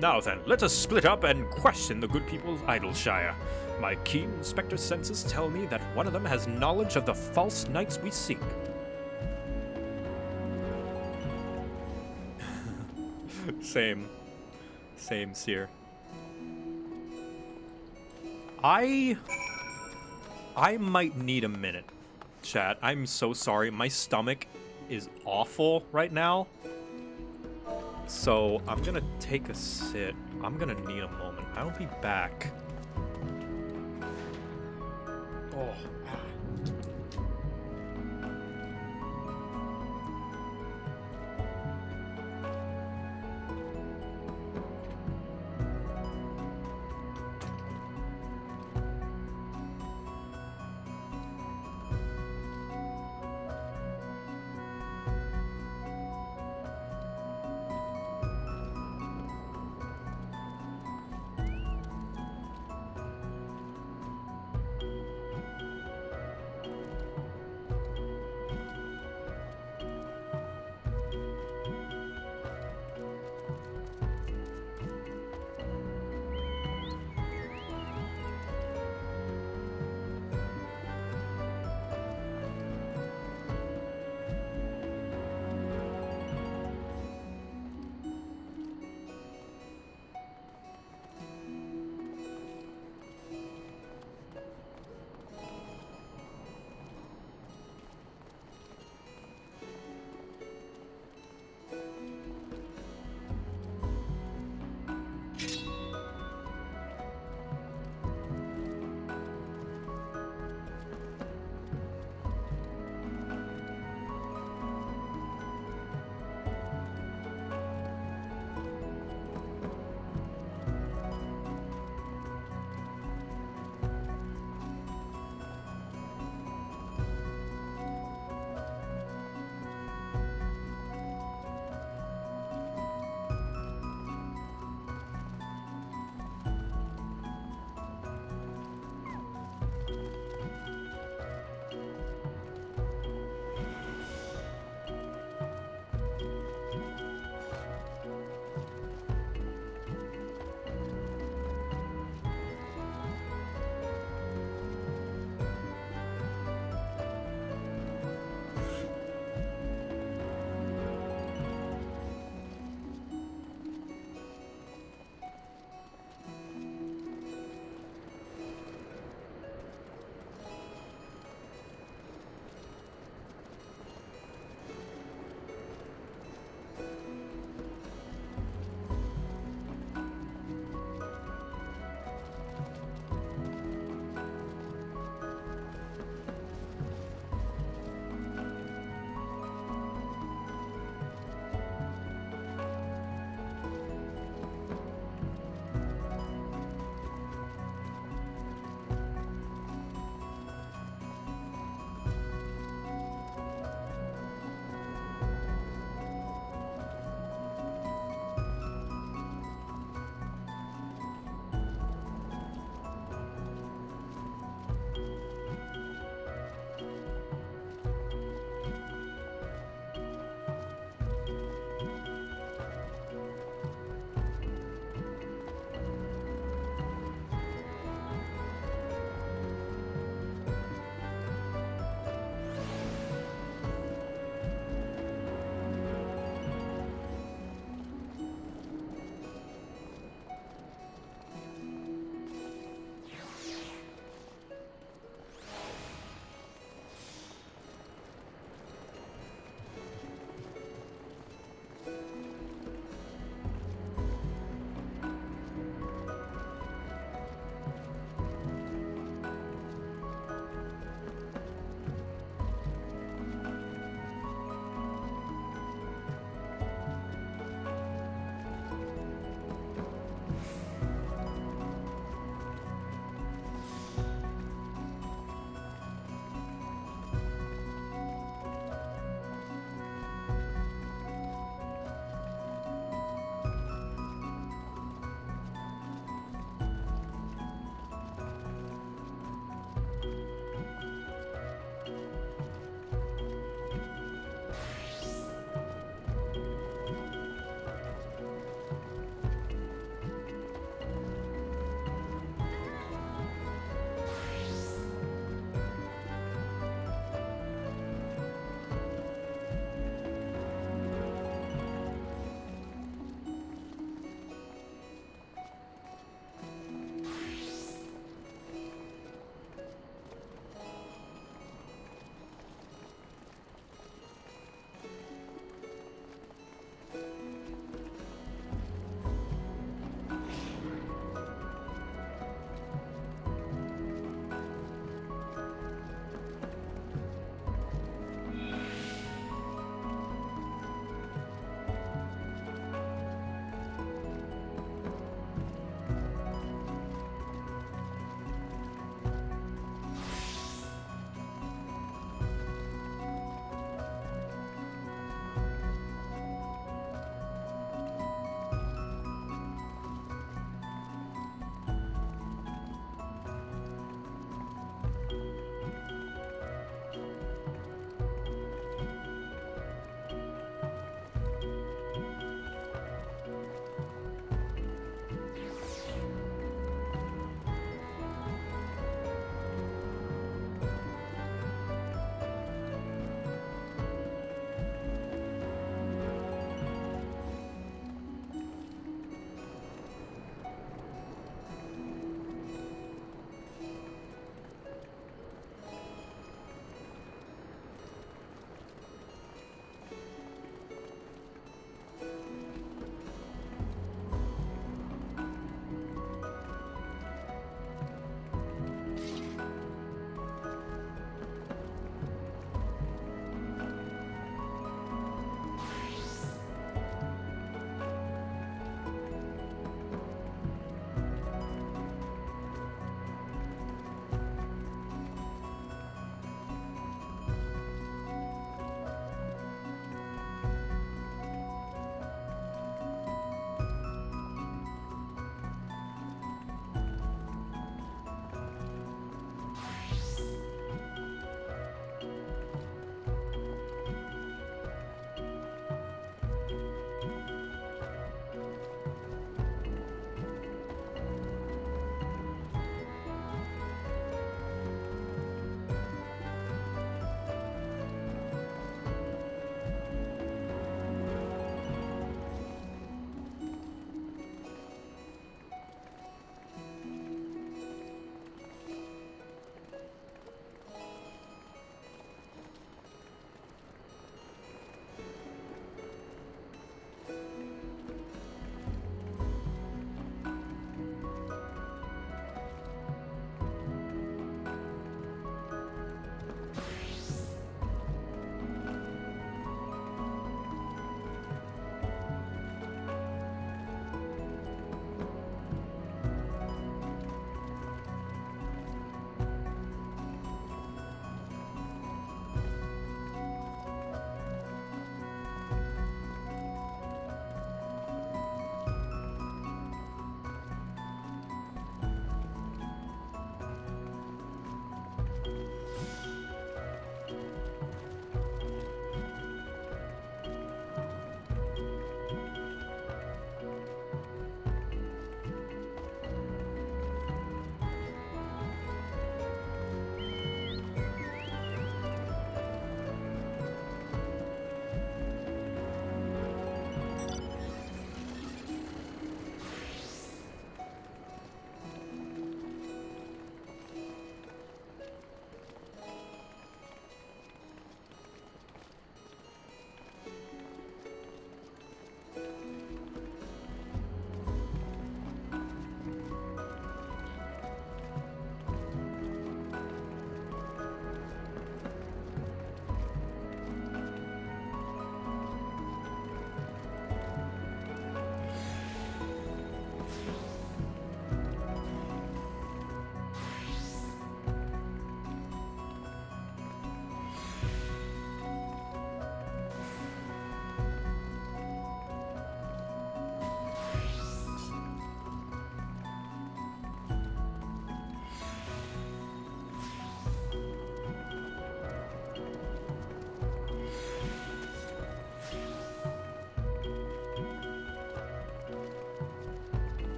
S3: Now then, let us split up and question the good people of Idleshire. My keen inspector senses tell me that one of them has knowledge of the false knights we seek.
S1: Same, Seer. I might need a minute, chat. I'm so sorry. My stomach is awful right now. So I'm gonna take a sit. I'm gonna need a moment. I'll be back. Oh.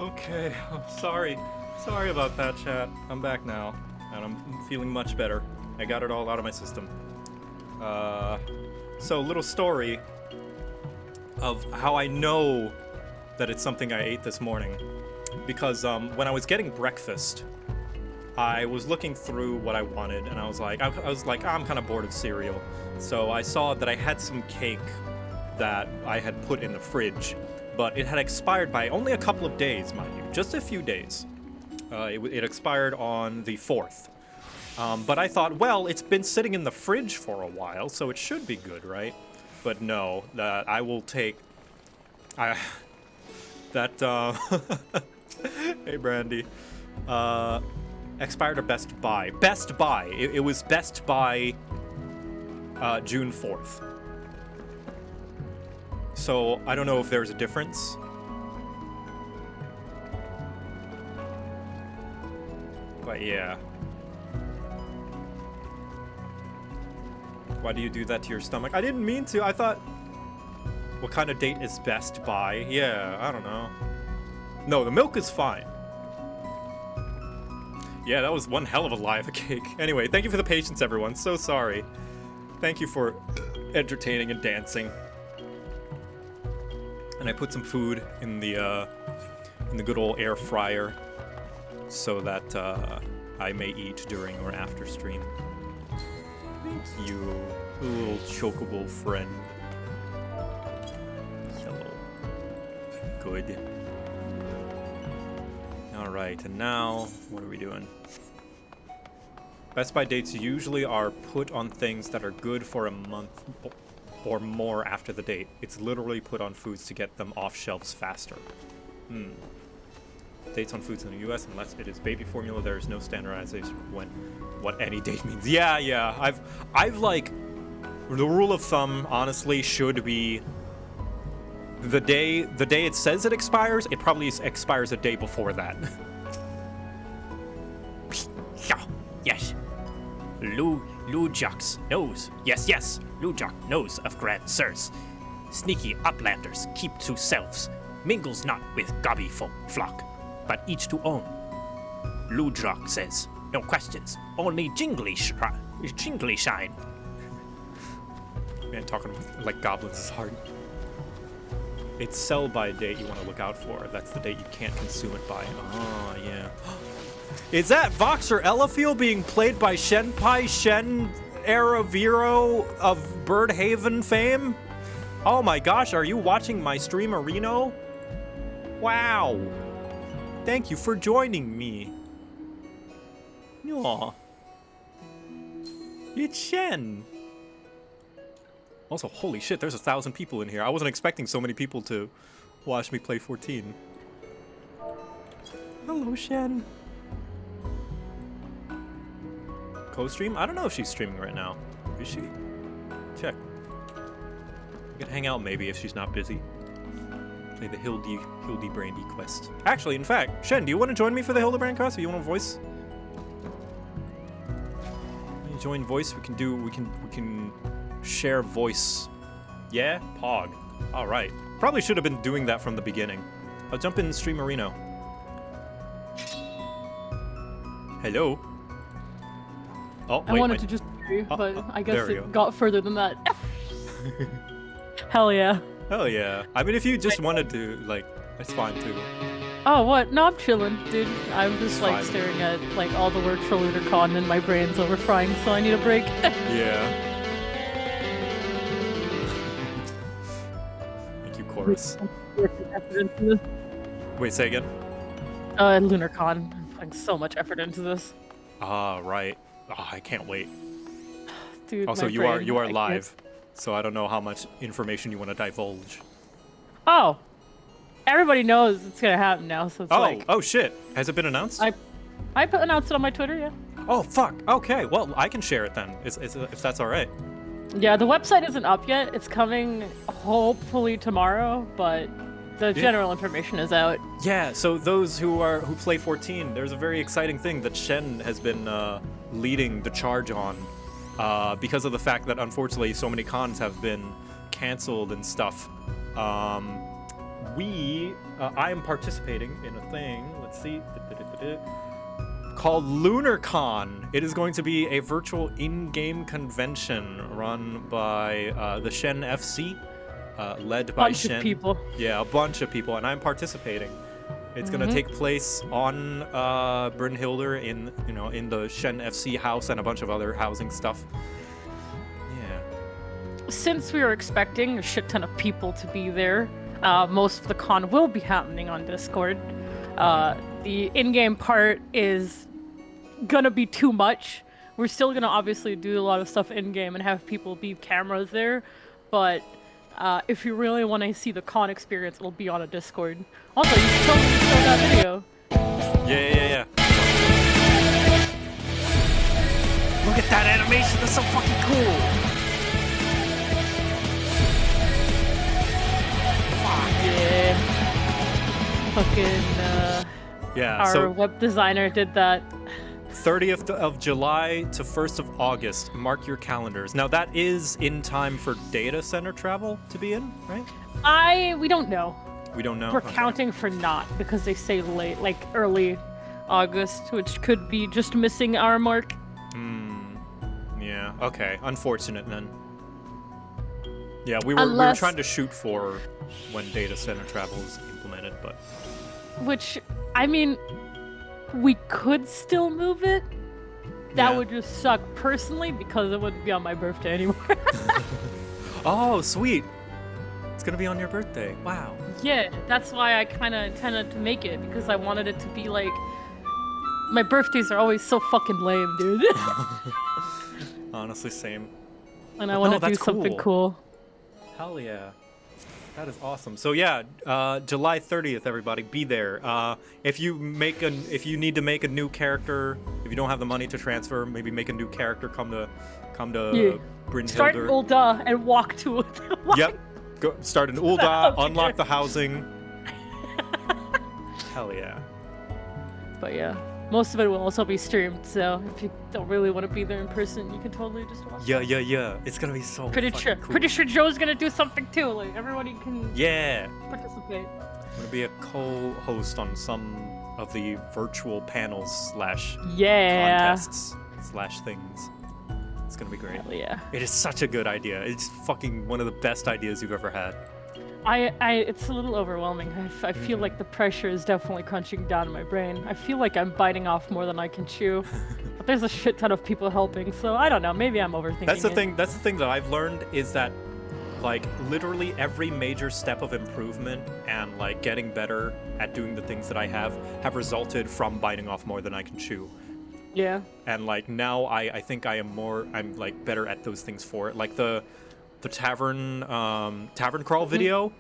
S1: Okay, sorry about that, chat. I'm back now, and I'm feeling much better. I got it all out of my system. So little story of how I know that it's something I ate this morning. Because when I was getting breakfast, I was looking through what I wanted, and I was like, I'm kind of bored of cereal. So I saw that I had some cake that I had put in the fridge, but it had expired by only a couple of days, mind you, just a few days. It expired on the 4th. But I thought, well, it's been sitting in the fridge for a while, so it should be good, right? But no, that I will take... Hey, Brandy. Expired or Best Buy? Best Buy. It was Best Buy June 4th. So I don't know if there's a difference. But yeah. Why do you do that to your stomach? I didn't mean to. I thought... What kind of date is Best Buy? Yeah, I don't know. No, the milk is fine. Yeah, that was one hell of a lie of a cake. Anyway, thank you for the patience, everyone. So sorry. Thank you for entertaining and dancing. And I put some food in the good old air fryer so that I may eat during or after stream. Thank you, little chocobo friend. Hello. Good. Alright, and now, what are we doing? Best Buy dates usually are put on things that are good for a month or more after the date. It's literally put on foods to get them off shelves faster. Dates on foods in the US, unless it is baby formula, there is no standardization when what any date means. Yeah. I've like, the rule of thumb, honestly, should be the day it says it expires, it probably expires a day before that.
S3: Yes. Lujax knows. Yes. Lujak knows of grand sirs. Sneaky uplanders keep to selves. Mingles not with gobby flock, but each to own. Lujak says, no questions, only jingly shine.
S1: Man, talking like goblins is hard. It's sell by date you want to look out for. That's the date you can't consume it by. Oh, yeah. Is that Voxer Elafiel being played by Shenpai Shen Araviro of Birdhaven fame? Oh my gosh, are you watching my stream, Reno? Wow. Thank you for joining me. Aw. It's Shen. Also, holy shit, there's 1,000 people in here. I wasn't expecting so many people to watch me play 14. Hello, Shen. Co-stream? I don't know if she's streaming right now. Is she? Check. We could hang out maybe if she's not busy. Play the Hildibrandy quest. Actually, in fact, Shen, do you want to join me for the Hildibrand quest? Do you want to voice? When you join voice, we can share voice. Yeah? Pog. Alright. Probably should have been doing that from the beginning. I'll jump in stream Reno. Hello? Oh, wait,
S7: I wanted to just hear you, but I guess it got further than that. Hell yeah.
S1: Hell yeah. I mean, if you just wanted to, like, that's fine too.
S7: Oh, what? No, I'm chilling, dude. I'm just, like,
S1: fine.
S7: staring at, like, all the work for LunarCon and my brain's overfrying, so I need a break.
S1: Yeah. Thank you, Chorus. Wait, say again?
S7: LunarCon. I'm putting so much effort into this.
S1: Ah, right. Oh, I can't wait.
S7: Dude,
S1: Also,
S7: my
S1: you
S7: brain,
S1: are
S7: I
S1: live, so I don't know how much information you want to divulge.
S7: Oh. Everybody knows it's gonna happen now, so it's like...
S1: Oh, shit. Has it been announced?
S7: I announced it on my Twitter, yeah.
S1: Oh, fuck. Okay, well, I can share it then, if that's alright.
S7: Yeah, the website isn't up yet. It's coming hopefully tomorrow, but the general information is out.
S1: Yeah, so those who play 14, there's a very exciting thing that Shen has been leading the charge on, because of the fact that unfortunately so many cons have been canceled and stuff. I am participating in a thing. Let's see. Called LunarCon. It is going to be a virtual in-game convention run by the Shen FC, led by Shen.
S7: Bunch of people.
S1: Yeah, a bunch of people, and I'm participating. It's gonna take place on Brynhildr in the Shen FC house and a bunch of other housing stuff. Yeah.
S7: Since we were expecting a shit ton of people to be there, most of the con will be happening on Discord. The in-game part is gonna be too much. We're still gonna obviously do a lot of stuff in-game and have people be cameras there, but if you really want to see the con experience, it'll be on a Discord. Also, you should totally show that video.
S1: Yeah.
S6: Look at that animation, that's so fucking cool!
S7: Yeah. Fucking,
S1: Yeah.
S7: our
S1: So
S7: web designer did that.
S1: 30th of July to 1st of August. Mark your calendars. Now that is in time for data center travel to be in, right?
S7: We don't know.
S1: We don't know.
S7: We're
S1: Okay.
S7: counting for not, because they say late, like early August, which could be just missing our mark.
S1: Yeah. Okay. Unfortunate then. Yeah, we were
S7: Unless-
S1: trying to shoot for when data center travel is implemented, but
S7: Which, I mean, we could still move it. That
S1: Yeah.
S7: would just suck personally, because it wouldn't be on my birthday anymore.
S1: oh, sweet. It's gonna be on your birthday. Wow.
S7: Yeah, that's why I kind of intended to make it, because I wanted it to be like... My birthdays are always so fucking lame, dude.
S1: Honestly, same.
S7: And I
S1: No,
S7: want to do
S1: that's
S7: something cool.
S1: Hell yeah. That is awesome. So yeah, July 30th, everybody, be there. If you need to make a new character, if you don't have the money to transfer, maybe make a new character. Come to Brynhildr.
S7: Start Ulda and walk to it.
S1: Yep. Go start an Ulda, unlock the housing. Hell yeah.
S7: But yeah, most of it will also be streamed, so if you don't really want to be there in person, you can totally just watch.
S1: Yeah. It's gonna be so
S7: Pretty
S1: fucking
S7: sure.
S1: cool.
S7: Pretty sure Joe's gonna do something too. Like everybody can
S1: Yeah.
S7: participate.
S1: I'm gonna be a co-host on some of the virtual panels /
S7: Yeah.
S1: contests / things. It's gonna be great.
S7: Hell yeah.
S1: It is such a good idea. It's fucking one of the best ideas you've ever had.
S7: It's a little overwhelming. I feel like the pressure is definitely crunching down in my brain. I feel like I'm biting off more than I can chew. But there's a shit ton of people helping, so I don't know. Maybe I'm overthinking
S1: That's the
S7: it.
S1: thing. That's the thing that I've learned is that, like, literally every major step of improvement and like getting better at doing the things that I have resulted from biting off more than I can chew.
S7: Yeah.
S1: And like now I think I'm like better at those things for it. Like the tavern crawl video,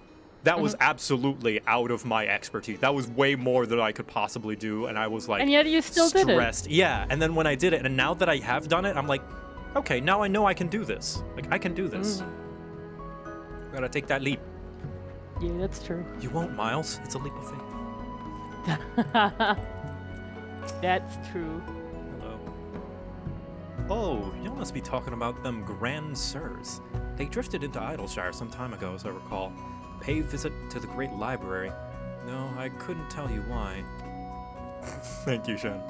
S1: that was absolutely out of my expertise. That was way more than I could possibly do, and I was like,
S7: And yet you still did it.
S1: stressed. Yeah, and then when I did it, and now that I have done it, I'm like, okay, now I know I can do this. Like I can do this. Gotta take that leap.
S7: Yeah, that's true.
S1: You won't, Miles. It's a leap of faith.
S7: That's true.
S1: Hello. Oh, you must be talking about them Grand Sirs. They drifted into Idleshire some time ago, as I recall. Pay visit to the Great Library. No, I couldn't tell you why. Thank you, Shen.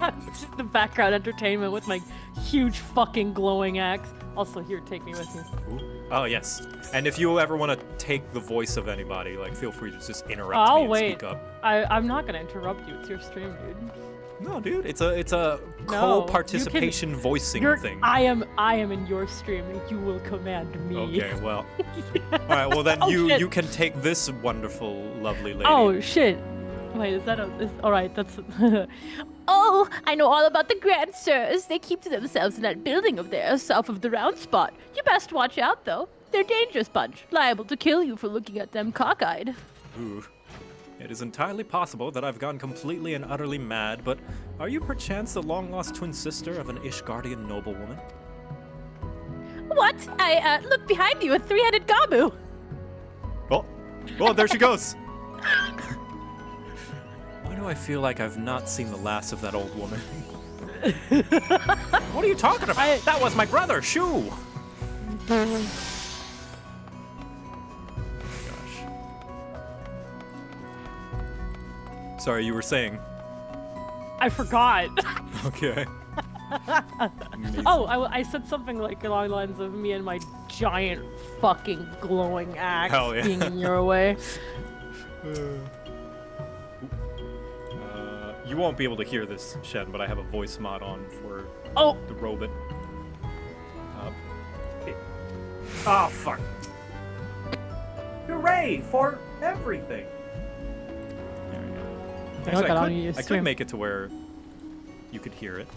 S7: It's just the background entertainment with my huge fucking glowing axe. Also, here, take me with you.
S1: Ooh. Oh, yes. And if you ever want to take the voice of anybody, like, feel free to just interrupt
S7: I'll
S1: me and
S7: wait.
S1: speak up.
S7: I'm not gonna interrupt you. It's your stream, dude.
S1: No, dude, it's a
S7: No,
S1: co-participation voicing thing.
S7: I am in your stream, and you will command me.
S1: Okay, well. All right, well then
S7: Oh, shit.
S1: you can take this wonderful, lovely lady.
S7: Oh shit! Wait, is that all right? That's.
S8: Oh, I know all about the Grand Sirs. They keep to themselves in that building of theirs south of the round spot. You best watch out, though. They're a dangerous bunch, liable to kill you for looking at them cockeyed.
S1: Ooh. It is entirely possible that I've gone completely and utterly mad, but are you perchance the long-lost twin sister of an Ishgardian noblewoman?
S8: What? I look behind you, a three-headed Gabu.
S1: Oh, there she goes! Why do I feel like I've not seen the last of that old woman? What are you talking about? That was my brother, Shoo! Gosh. Sorry, you were saying.
S7: I forgot.
S1: Okay.
S7: Oh, I said something like along the lines of me and my giant fucking glowing axe
S1: Hell yeah.
S7: being in your way.
S1: You won't be able to hear this, Shen, but I have a voice mod on for the robot.
S4: Oh, fuck. Hooray for everything.
S1: There we go.
S7: I got on
S1: Actually,
S7: your
S1: I could
S7: stream.
S1: make it to where you could hear it.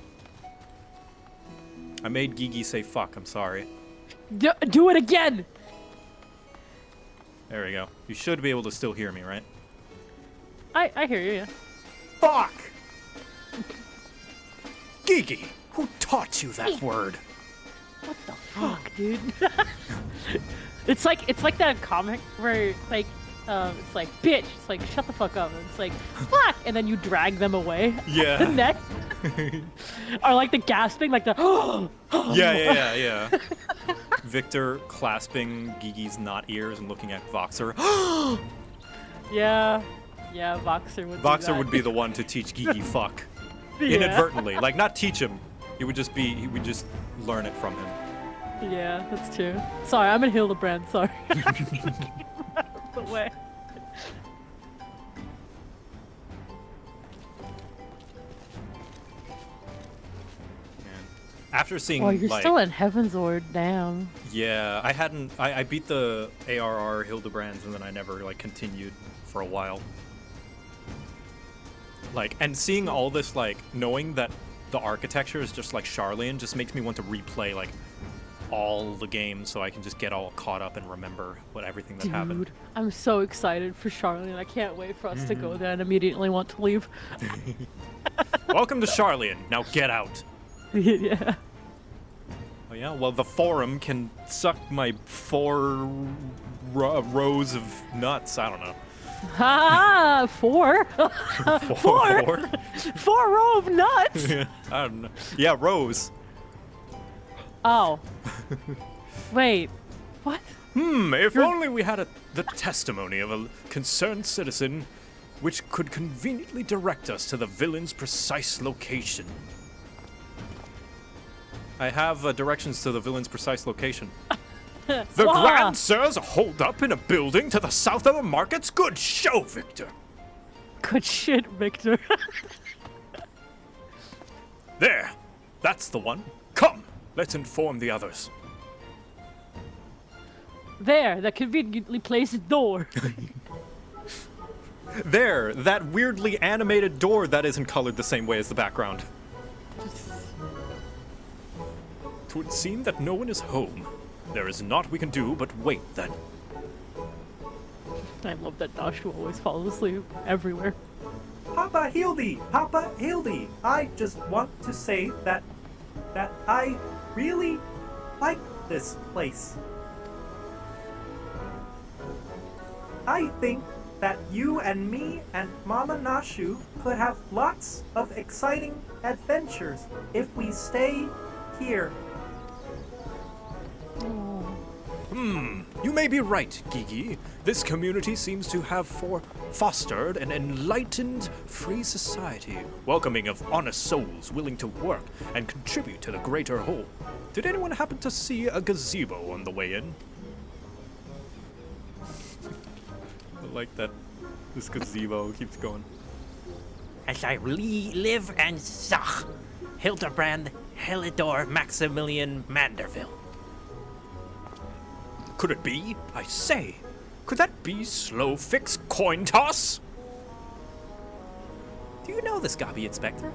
S1: I made Gigi say fuck, I'm sorry.
S7: Do it again!
S1: There we go. You should be able to still hear me, right?
S7: I hear you, yeah.
S4: Fuck!
S1: Gigi, who taught you that word?
S7: What the fuck, dude? It's like that comic where like it's like bitch, it's like shut the fuck up, and it's like fuck, and then you drag them away.
S1: Yeah.
S7: The neck. Or like the gasping, like the
S1: Yeah. Victor clasping Gigi's not ears and looking at Voxer.
S7: Yeah, Voxer would.
S1: Voxer would be the one to teach Gigi fuck.
S7: Yeah.
S1: Inadvertently. Like, not teach him. He would just learn it from him.
S7: Yeah, that's true. Sorry, I'm in Hildibrand. Sorry. Out of the way.
S1: After seeing,
S7: Well, you're
S1: like,
S7: still in Heaven's Ward, damn.
S1: yeah, I beat the ARR Hildebrands and then I never, like, continued for a while. Like, and seeing all this, like, knowing that the architecture is just like Charlian just makes me want to replay, like, all the games so I can just get all caught up and remember everything that happened.
S7: Dude, I'm so excited for Charlene. I can't wait for us to go there and immediately want to leave.
S1: Welcome to Charlian. Now get out.
S7: Yeah.
S1: Oh yeah, well, the forum can suck my 4 rows of nuts. I don't know.
S7: Ah, 4.
S1: 4?
S7: 4 row of nuts.
S1: Yeah, I don't know. Yeah, rows.
S7: Oh. Wait. What?
S1: If only we had the testimony of a concerned citizen which could conveniently direct us to the villain's precise location. I have directions to the villain's precise location. The
S7: Wah!
S1: Grand Sirs hold up in a building to the south of the markets. Good show, Victor.
S7: Good shit, Victor.
S1: There, that's the one. Come, let's inform the others.
S7: There, that conveniently placed door.
S1: There, that weirdly animated door that isn't colored the same way as the background. 'Twould seem that no one is home. There is naught we can do but wait then.
S7: I love that Joshua always falls asleep everywhere.
S4: Papa Hildy, I just want to say that I really like this place. I think that you and me and Mama Nashu could have lots of exciting adventures if we stay here.
S1: You may be right, Gigi. This community seems to have fostered an enlightened, free society, welcoming of honest souls willing to work and contribute to the greater whole. Did anyone happen to see a gazebo on the way in? I like that this gazebo keeps going.
S9: As I live and such, Hildibrand, Helidor, Maximilian, Manderville.
S1: Could it be? I say, could that be Slow Fix Coin Toss? Do you know this Gabi, Inspector?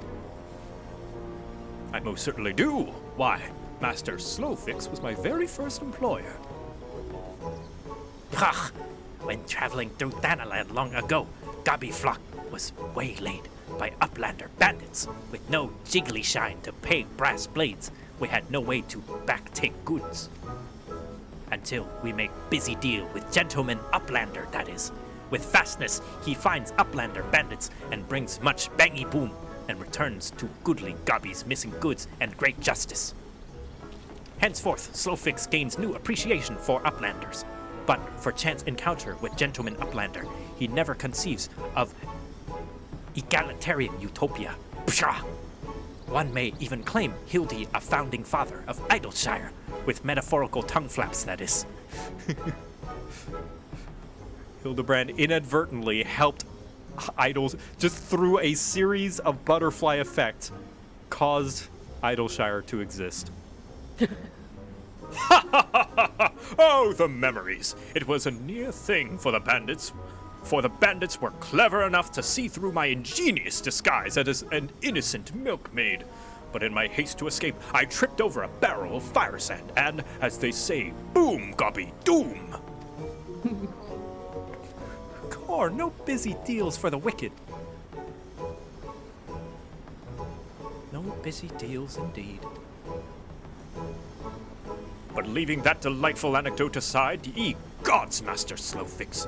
S1: I most certainly do. Why, Master Slowfix was my very first employer.
S9: Pah! When traveling through Thanaland long ago, Gabi Flock was waylaid by Uplander bandits. With no jiggly shine to pay brass blades, we had no way to backtake goods. Until we make busy deal with Gentleman Uplander, that is. With fastness, he finds Uplander bandits and brings much bangy boom, and returns to goodly Gabi's missing goods and great justice. Henceforth, Slowfix gains new appreciation for Uplanders, but for chance encounter with Gentleman Uplander, he never conceives of egalitarian utopia. Pshaw! One may even claim Hildy a founding father of Idleshire, with metaphorical tongue flaps, that is.
S1: Hildibrand inadvertently helped Idols, just through a series of butterfly effects, caused Idleshire to exist.
S3: Oh, the memories. It was a near thing for the bandits. For the bandits were clever enough to see through my ingenious disguise as an innocent milkmaid. But in my haste to escape, I tripped over a barrel of fire sand, and, as they say, boom, gobby, doom!
S1: Core, no busy deals for the wicked.
S9: No busy deals indeed.
S3: But leaving that delightful anecdote aside, ye gods, Master Slowfix,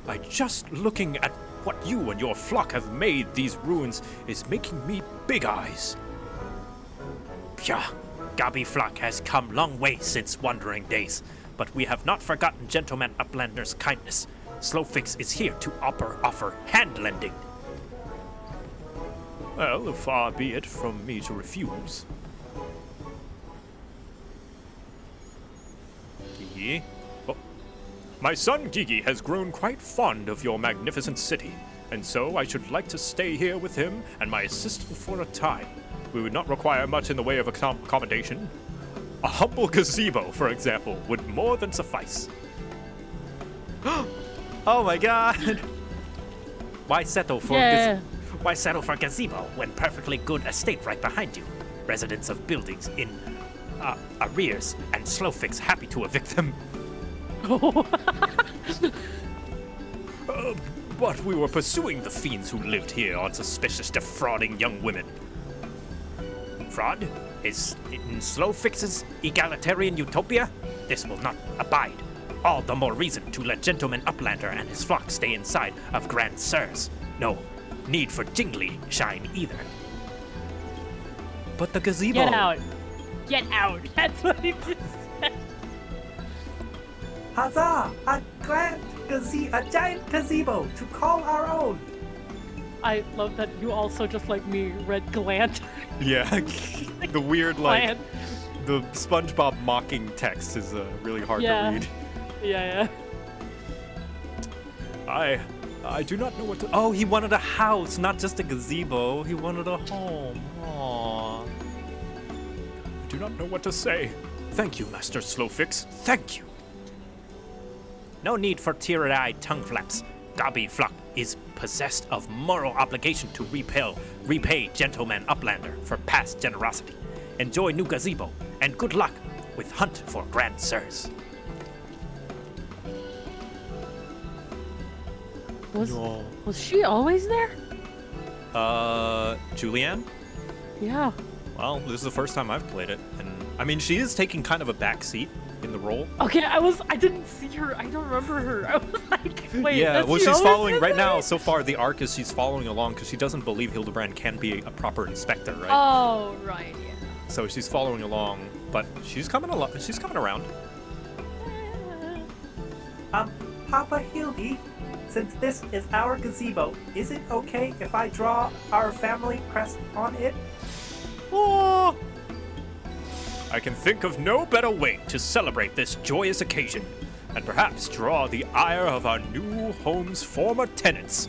S3: by just looking at what you and your flock have made these ruins is making me big eyes.
S9: Pshaw! Gobby flock has come long way since wandering days, but we have not forgotten Gentleman Uplander's kindness. Slowfix is here to offer hand-lending.
S3: Well, far be it from me to refuse. Gigi? Oh. My son Gigi has grown quite fond of your magnificent city, and so I should like to stay here with him and my assistant for a time. We would not require much in the way of accommodation. A humble gazebo, for example, would more than suffice.
S1: Oh my god!
S9: Why settle for Why settle for gazebo when perfectly good estate right behind you? Residents of buildings in arrears, and Slowfix happy to evict them.
S3: But we were pursuing the fiends who lived here on suspicious defrauding young women.
S9: Fraud? Is in Slowfix's egalitarian utopia? This will not abide. All the more reason to let Gentleman Uplander and his flock stay inside of Grand Sirs. No need for jingly shine either.
S1: But the gazebo.
S7: Get out. Get out. That's what he just said.
S4: Huzzah! A giant gazebo to call our own.
S7: I love that you also, just like me, read Glant.
S1: Yeah, the weird, like,
S7: Glant.
S1: the SpongeBob mocking text is really hard to read.
S7: Yeah.
S1: I do not know what to. Oh, he wanted a house, not just a gazebo. He wanted a home. Aww.
S3: I do not know what to say. Thank you, Master Slowfix. Thank you.
S9: No need for teary-eyed tongue flaps. Gobby Flock is possessed of moral obligation to repay Gentleman Uplander for past generosity. Enjoy new gazebo, and good luck with hunt for Grand Sirs.
S7: Was she always there?
S1: Julianne?
S7: Yeah.
S1: Well, this is the first time I've played it, and I mean, she is taking kind of a backseat in the role.
S7: Okay, I didn't see her. I don't remember her. I was like, wait.
S1: Yeah, well,
S7: she
S1: she's
S7: always
S1: following
S7: been
S1: right
S7: there?
S1: now. So far, the arc is she's following along because she doesn't believe Hildibrand can be a proper inspector, right?
S7: Oh, right, yeah.
S1: So she's following along, but she's coming along. She's coming around.
S4: Papa Hildy, since this is our gazebo, is it okay if I draw our family crest on it?
S3: Oh! I can think of no better way to celebrate this joyous occasion, and perhaps draw the ire of our new home's former tenants.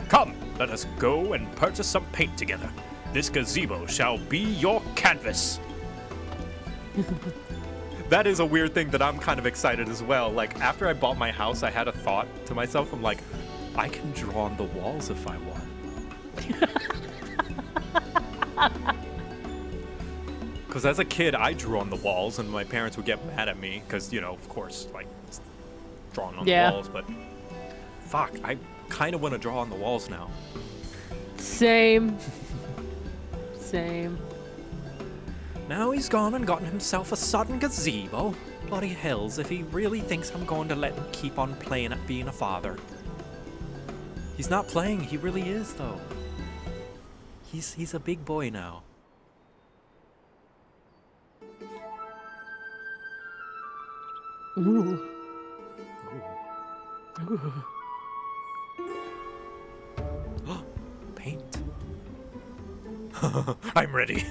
S3: Come, let us go and purchase some paint together. This gazebo shall be your canvas.
S1: That is a weird thing that I'm kind of excited as well. Like, after I bought my house, I had a thought to myself. I'm like, I can draw on the walls if I want. Because as a kid, I drew on the walls, and my parents would get mad at me. Because, you know, of course, like, it's drawing on the walls. But, fuck, I kind of want to draw on the walls now.
S7: Same.
S1: Now he's gone and gotten himself a sodden gazebo. Bloody hells, if he really thinks I'm going to let him keep on playing at being a father. He's not playing, he really is, though. He's a big boy now.
S7: Ooh.
S1: Paint. I'm ready.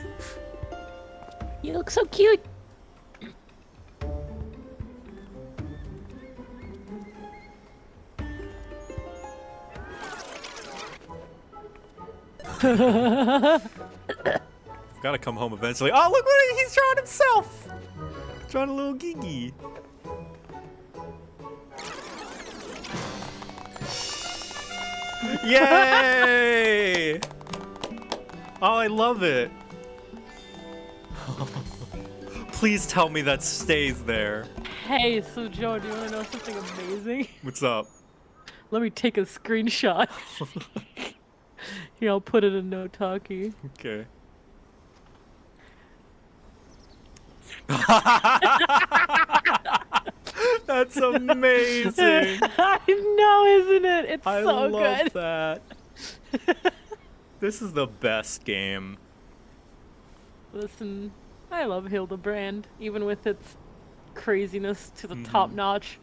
S8: You look so cute.
S1: Gotta come home eventually. Oh, look what he's drawing himself! Drawing a little Gigi. Yay! Oh, I love it. Please tell me that stays there.
S7: Hey, so Joe, do you want to know something amazing?
S1: What's up?
S7: Let me take a screenshot. Here, I'll put it in no talkie.
S1: Okay. That's amazing.
S7: I know, isn't it? It's
S1: I
S7: so
S1: love
S7: good.
S1: that. This is the best game.
S7: Listen, I love Hildibrand, even with its craziness to the top notch.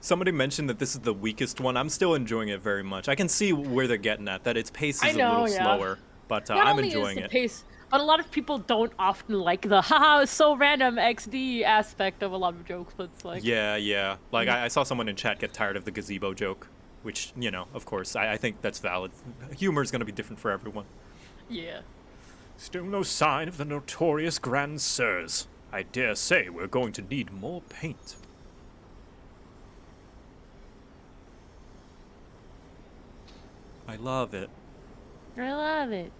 S1: Somebody mentioned that this is the weakest one. I'm still enjoying it very much. I can see where they're getting at, that its pace is a little slower, but
S7: Not
S1: I'm
S7: only
S1: enjoying
S7: is the
S1: it.
S7: pace, but a lot of people don't often like the haha, it's so random XD aspect of a lot of jokes, but it's like...
S1: Yeah. Like, I saw someone in chat get tired of the gazebo joke, which, you know, of course, I think that's valid. Humor is going to be different for everyone.
S7: Yeah.
S3: Still no sign of the notorious Grand Sirs. I dare say we're going to need more paint.
S1: I love it.
S7: I love it.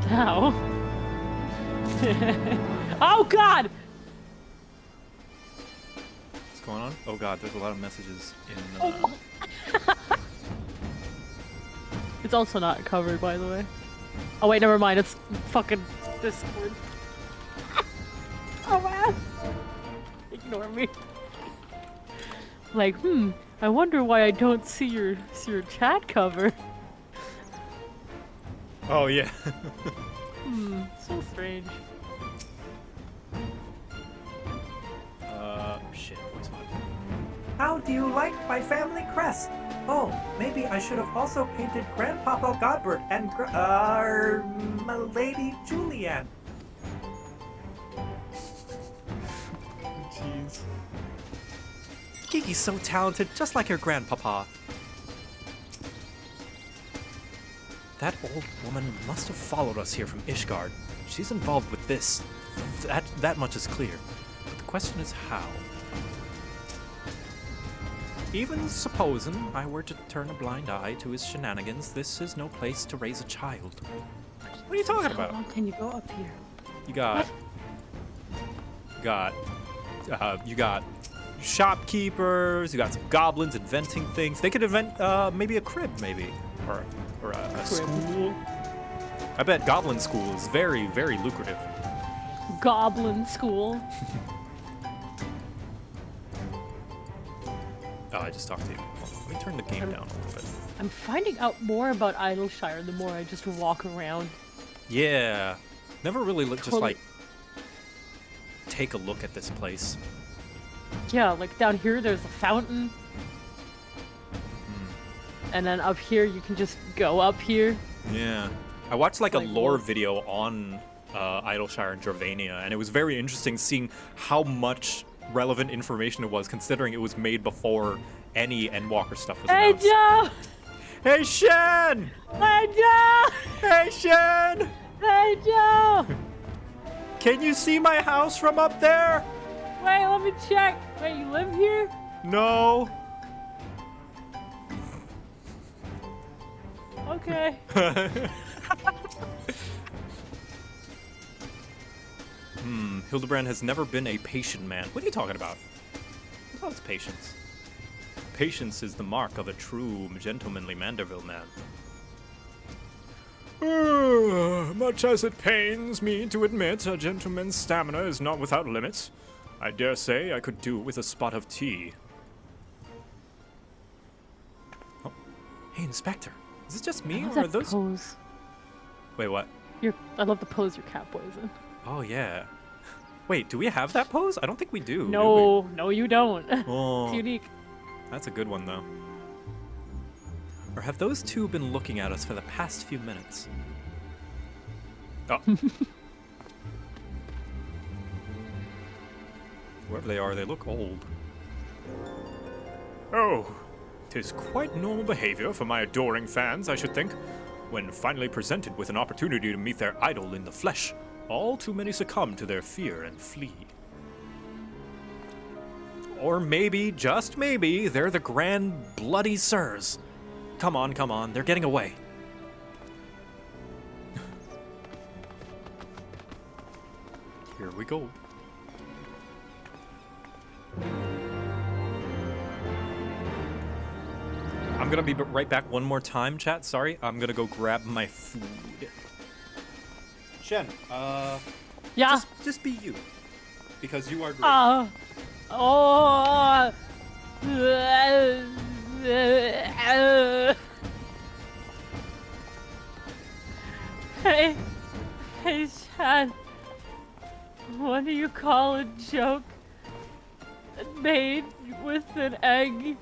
S7: How? Oh God!
S1: What's going on? Oh God, there's a lot of messages in...
S7: It's also not covered, by the way. Oh wait, never mind. It's fucking Discord. Oh man! Ignore me. Like, I wonder why I don't see your chat cover.
S1: Oh, yeah.
S7: So strange.
S1: Shit, what's on?
S4: How do you like my family crest? Oh, maybe I should have also painted Grandpapa Godbert and my Lady Julianne.
S1: Jeez. Gigi's so talented, just like her grandpapa. That old woman must have followed us here from Ishgard. She's involved with this. That much is clear. But the question is how. Even supposing I were to turn a blind eye to his shenanigans, this is no place to raise a child. What are you talking about?
S7: How long can you go up here?
S1: You got shopkeepers, you got some goblins inventing things. They could invent maybe a crib, maybe. Or a school. I bet goblin school is very, very lucrative.
S7: Goblin school.
S1: Oh, I just talked to you. Hold on, let me turn the game down a little bit.
S7: I'm finding out more about Idleshire the more I just walk around.
S1: Yeah. Never really just
S7: Totally.
S1: like take a look at this place.
S7: Yeah, like down here there's a fountain. And then up here you can just go up here.
S1: Yeah. I watched like a
S7: like,
S1: lore
S7: what?
S1: video on Idleshire and Jorvania, and it was very interesting seeing how much relevant information it was, considering it was made before any Endwalker stuff was
S7: Hey
S1: announced.
S7: Joe!
S1: Hey Shen!
S7: Hey Joe!
S1: Hey Shen!
S7: Hey Joe!
S1: Can you see my house from up there?
S7: Wait, let me check. Wait, you live here?
S1: No.
S7: Okay.
S1: Hildibrand has never been a patient man. What are you talking about? What is patience? Patience is the mark of a true gentlemanly Manderville man.
S2: Much as it pains me to admit a gentleman's stamina is not without limits, I dare say I could do with a spot of tea.
S1: Oh. Hey, Inspector. Is it just me,
S7: I love
S1: or are
S7: that
S1: those...
S7: pose.
S1: Wait, what?
S7: I love the pose your cat boy's in.
S1: Oh, yeah. Wait, do we have that pose? I don't think we do.
S7: No, no, you don't.
S1: Oh.
S7: It's unique.
S1: That's a good one, though. Or have those two been looking at us for the past few minutes? Oh. Whoever they are, they look old.
S3: Oh, 'tis quite normal behavior for my adoring fans, I should think. When finally presented with an opportunity to meet their idol in the flesh, all too many succumb to their fear and flee.
S1: Or maybe, just maybe, they're the Grand Bloody Sirs. Come on, they're getting away. Here we go. I'm gonna be right back one more time, chat. Sorry, I'm gonna go grab my food. Shen,
S7: Yeah.
S1: just be you, because you are great.
S7: Oh. Hey, Chad. What do you call a joke made with an egg?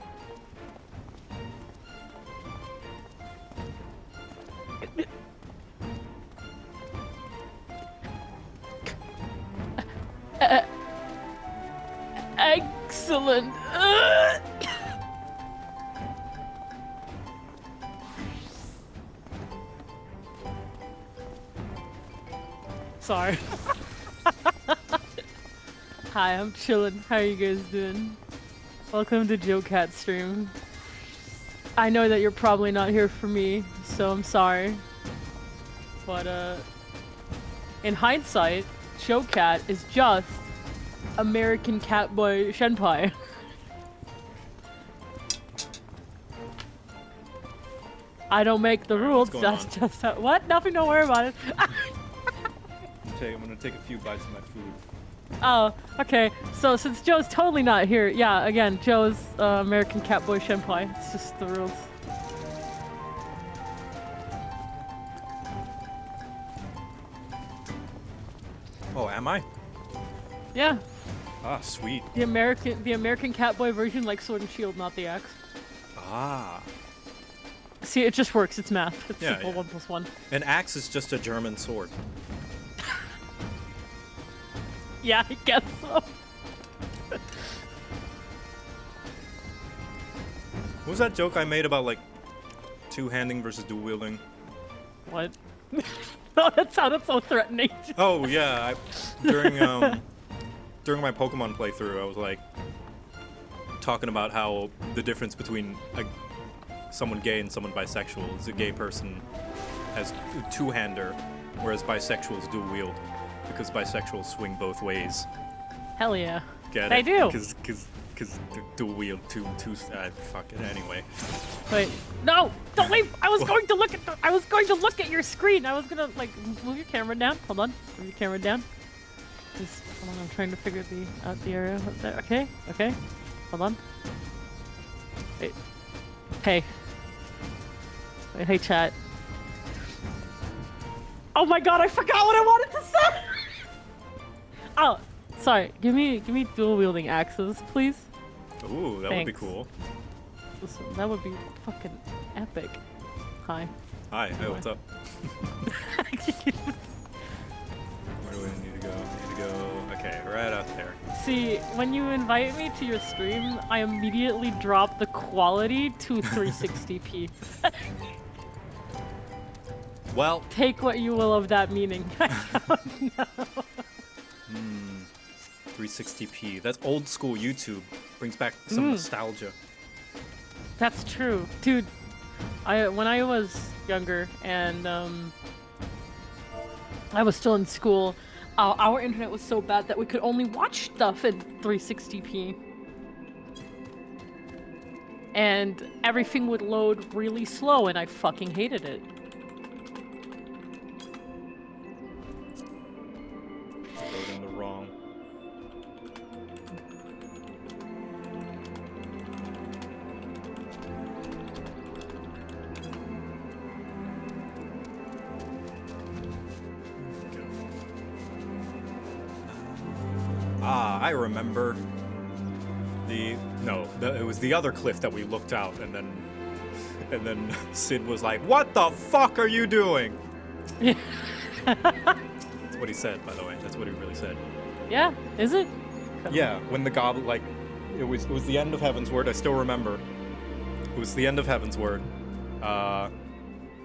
S7: Excellent. Sorry. Hi, I'm chillin'. How are you guys doing? Welcome to JoCat stream. I know that you're probably not here for me, so I'm sorry. But in hindsight, JoCat is just American Catboy Shenpai. I don't make the rules. That's just how, what? Nothing. Don't worry about it.
S1: I'm gonna take a few bites of my food.
S7: Oh, okay. So since Joe's totally not here, yeah. Again, Joe's American Catboy Shenpai. It's just the rules.
S1: Oh, am I?
S7: Yeah.
S1: Ah, sweet.
S7: The American Catboy version, like Sword and Shield, not the axe.
S1: Ah.
S7: See, it just works. It's math. It's
S1: Yeah,
S7: simple.
S1: yeah.
S7: 1 + 1.
S1: An axe is just a German sword.
S7: Yeah, I guess so.
S1: What was that joke I made about, like, two-handing versus dual-wielding?
S7: What? Oh, that sounded so threatening.
S1: Oh, yeah. During my Pokemon playthrough, I was, like, talking about how the difference between someone gay and someone bisexual is a gay person has a two-hander, whereas bisexuals dual-wield. Because bisexuals swing both ways.
S7: Hell yeah.
S1: Get
S7: They
S1: it?
S7: do.
S1: Because they're dual wield fuck it anyway.
S7: Wait, no! Don't leave! I was going to look at your screen. I was gonna like move your camera down. Hold on. Move your camera down. Just hold on, I'm trying to figure out the area up there. Okay, okay. Hold on. Wait. Hey. Wait, hey chat. Oh my god, I forgot what I wanted to say! Oh, sorry. Give me dual wielding axes, please.
S1: Ooh, that would be cool.
S7: Listen, that would be fucking epic. Hi.
S1: Hi, what's up? Where do we need to go? We need to go. Okay, right up there.
S7: See, when you invite me to your stream, I immediately drop the quality to 360p.
S1: Well,
S7: take what you will of that meaning. I don't know.
S1: 360p. That's old school YouTube. Brings back some nostalgia.
S7: That's true, dude. When I was younger and I was still in school, our internet was so bad that we could only watch stuff in 360p. And everything would load really slow, and I fucking hated it.
S1: Loading the wrong. Ah, I remember. It was the other cliff that we looked out, and then Sid was like, "What the fuck are you doing?" That's what he said, by the way. That's what he really said.
S7: Yeah, is it?
S1: Yeah, when the goblin, like, it was the end of Heavensward. I still remember. It was the end of Heavensward.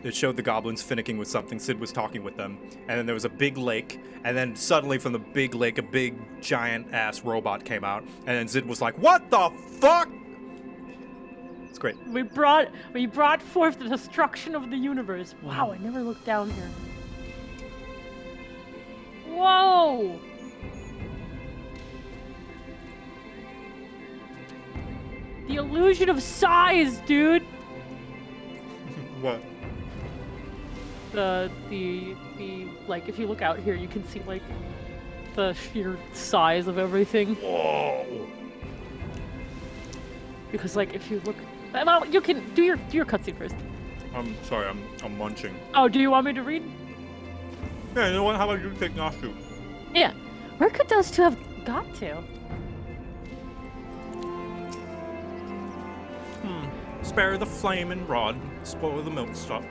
S1: It showed the goblins finicking with something. Sid was talking with them, and then there was a big lake, and then suddenly from the big lake, a big giant-ass robot came out, and then Sid was like, "What the fuck?" It's great.
S7: We brought forth the destruction of the universe. Wow, I never looked down here. Whoa! The illusion of size, dude.
S1: What?
S7: The like, if you look out here, you can see like the sheer size of everything.
S3: Whoa!
S7: Because like, if you look, well, you can do your cutscene first.
S1: I'm sorry, I'm munching.
S7: Oh, do you want me to read?
S1: Yeah, you know what? How about you take Noshu?
S7: Yeah. Where could those two have got to?
S1: Spare the flaming rod, spoil the milk stop.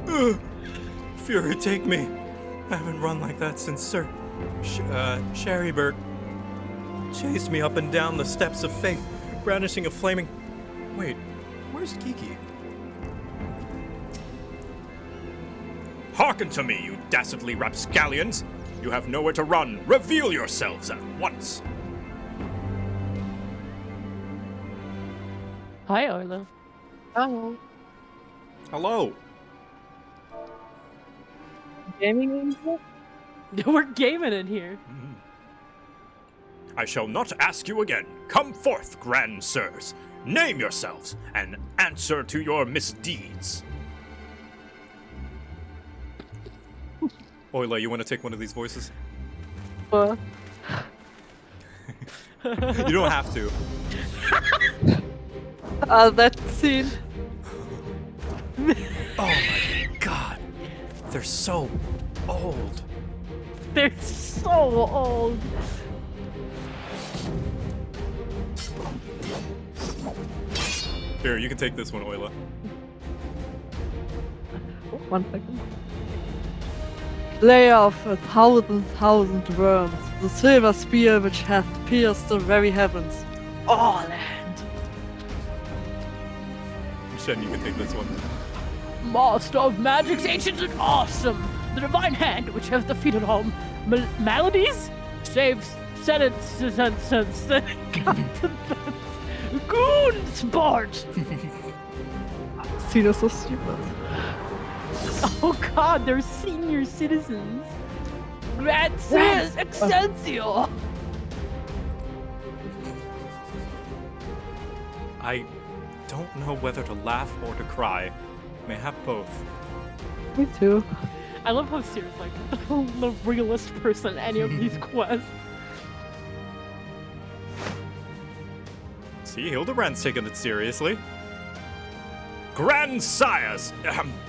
S1: Ugh! Fury, take me. I haven't run like that since Sir Sherrybert chased me up and down the steps of faith, brandishing a flaming... Wait, where's Kiki?
S3: Hearken to me, you dastardly rapscallions! You have nowhere to run. Reveal yourselves at once.
S7: Hi, Orla.
S10: Oh,
S1: Hello.
S10: gaming in here?
S7: We're gaming in here.
S3: I shall not ask you again. Come forth, grand sirs. Name yourselves and answer to your misdeeds.
S1: Oila, you want to take one of these voices?
S10: Well,
S1: You don't have to.
S10: that scene.
S1: Oh my god. They're so old.
S7: They're so old.
S1: Here, you can take this one, Oila.
S10: 1 second. Layer of 1,000 worms, the silver spear which hath pierced the very heavens. All land.
S1: Shen, you can take this one.
S7: Master of magics, ancient and awesome. The divine hand which hath defeated all maladies, saves sentences, goon sport.
S10: Scene is so stupid.
S7: Oh god, they're senior citizens. Grand Sirs Excelsior.
S1: I don't know whether to laugh or to cry. May have both.
S10: Me too.
S7: I love how Sir's like the realest person in any of these quests.
S1: See, Hildibrand's taking it seriously.
S3: Grandsires,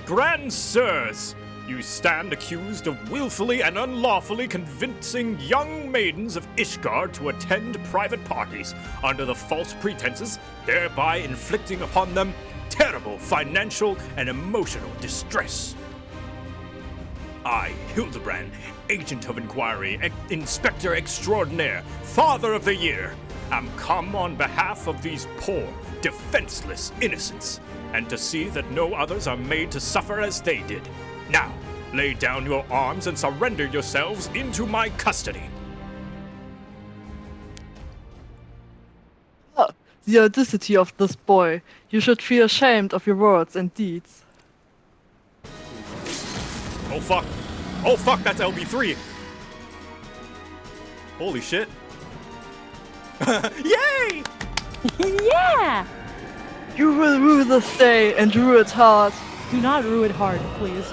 S3: grand sirs, you stand accused of willfully and unlawfully convincing young maidens of Ishgard to attend private parties under the false pretenses, thereby inflicting upon them terrible financial and emotional distress. I, Hildibrand, Agent of Inquiry, Inspector Extraordinaire, Father of the Year, am come on behalf of these poor, defenseless innocents, and to see that no others are made to suffer as they did. Now, lay down your arms and surrender yourselves into my custody.
S10: The audacity of this boy. You should feel ashamed of your words and deeds.
S1: Oh fuck. Oh fuck, that's LB3. Holy shit. Yay!
S7: Yeah!
S10: You will rue this day and rue it hard.
S7: Do not rue it hard, please.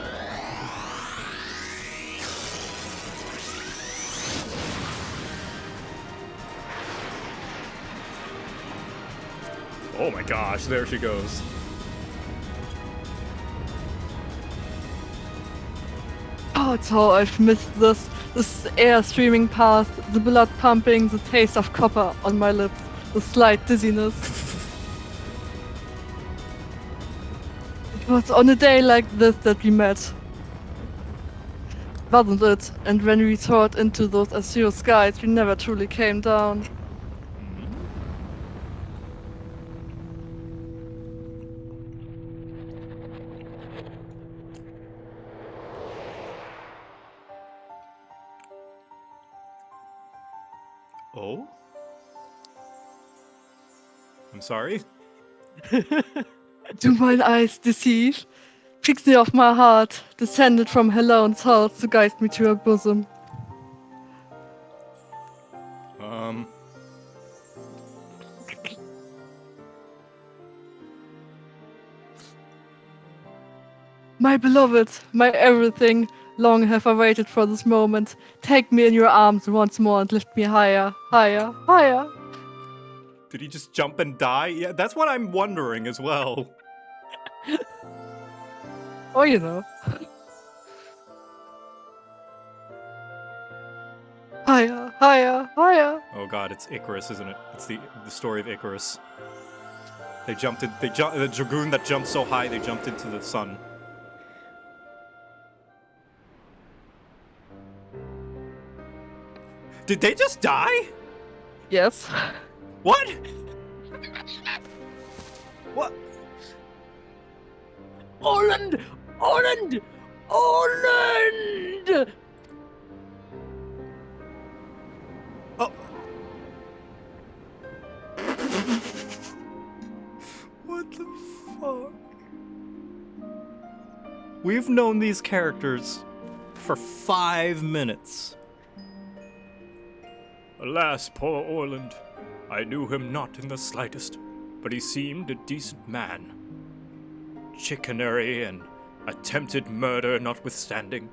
S1: Oh my gosh, there she goes.
S10: God, how I've missed this. This air streaming past, the blood pumping, the taste of copper on my lips, the slight dizziness. It was on a day like this that we met. Wasn't it? And when we soared into those azure skies, we never truly came down.
S1: Oh? I'm sorry?
S10: Do mine eyes deceive? Pixie of my heart, descended from her lone soul to guide me to her bosom. My beloved, my everything, long have I waited for this moment. Take me in your arms once more and lift me higher, higher, higher.
S1: Did he just jump and die? Yeah, that's what I'm wondering as well.
S10: Oh, you know. Higher, higher, higher.
S1: Oh god, it's Icarus, isn't it? It's the story of Icarus. The dragoon that jumped so high, they jumped into the sun. Did they just die?
S10: Yes.
S1: What? What?
S8: Orland! Orland! Orland!
S1: Oh. What the fuck? We've known these characters for 5 minutes.
S2: Alas, poor Orland. I knew him not in the slightest, but he seemed a decent man. Chicanery and attempted murder notwithstanding.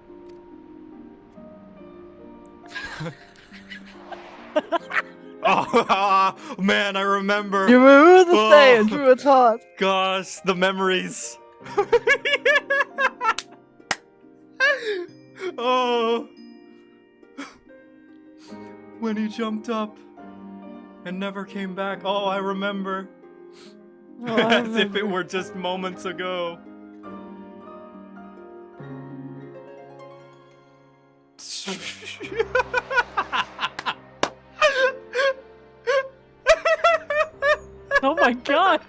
S1: Oh, man, I remember.
S10: You were the day and you were taught.
S1: Gosh, the memories. Oh. When he jumped up and never came back. Oh, I remember.
S10: Oh, I
S1: As if it were just moments ago.
S7: Oh my god!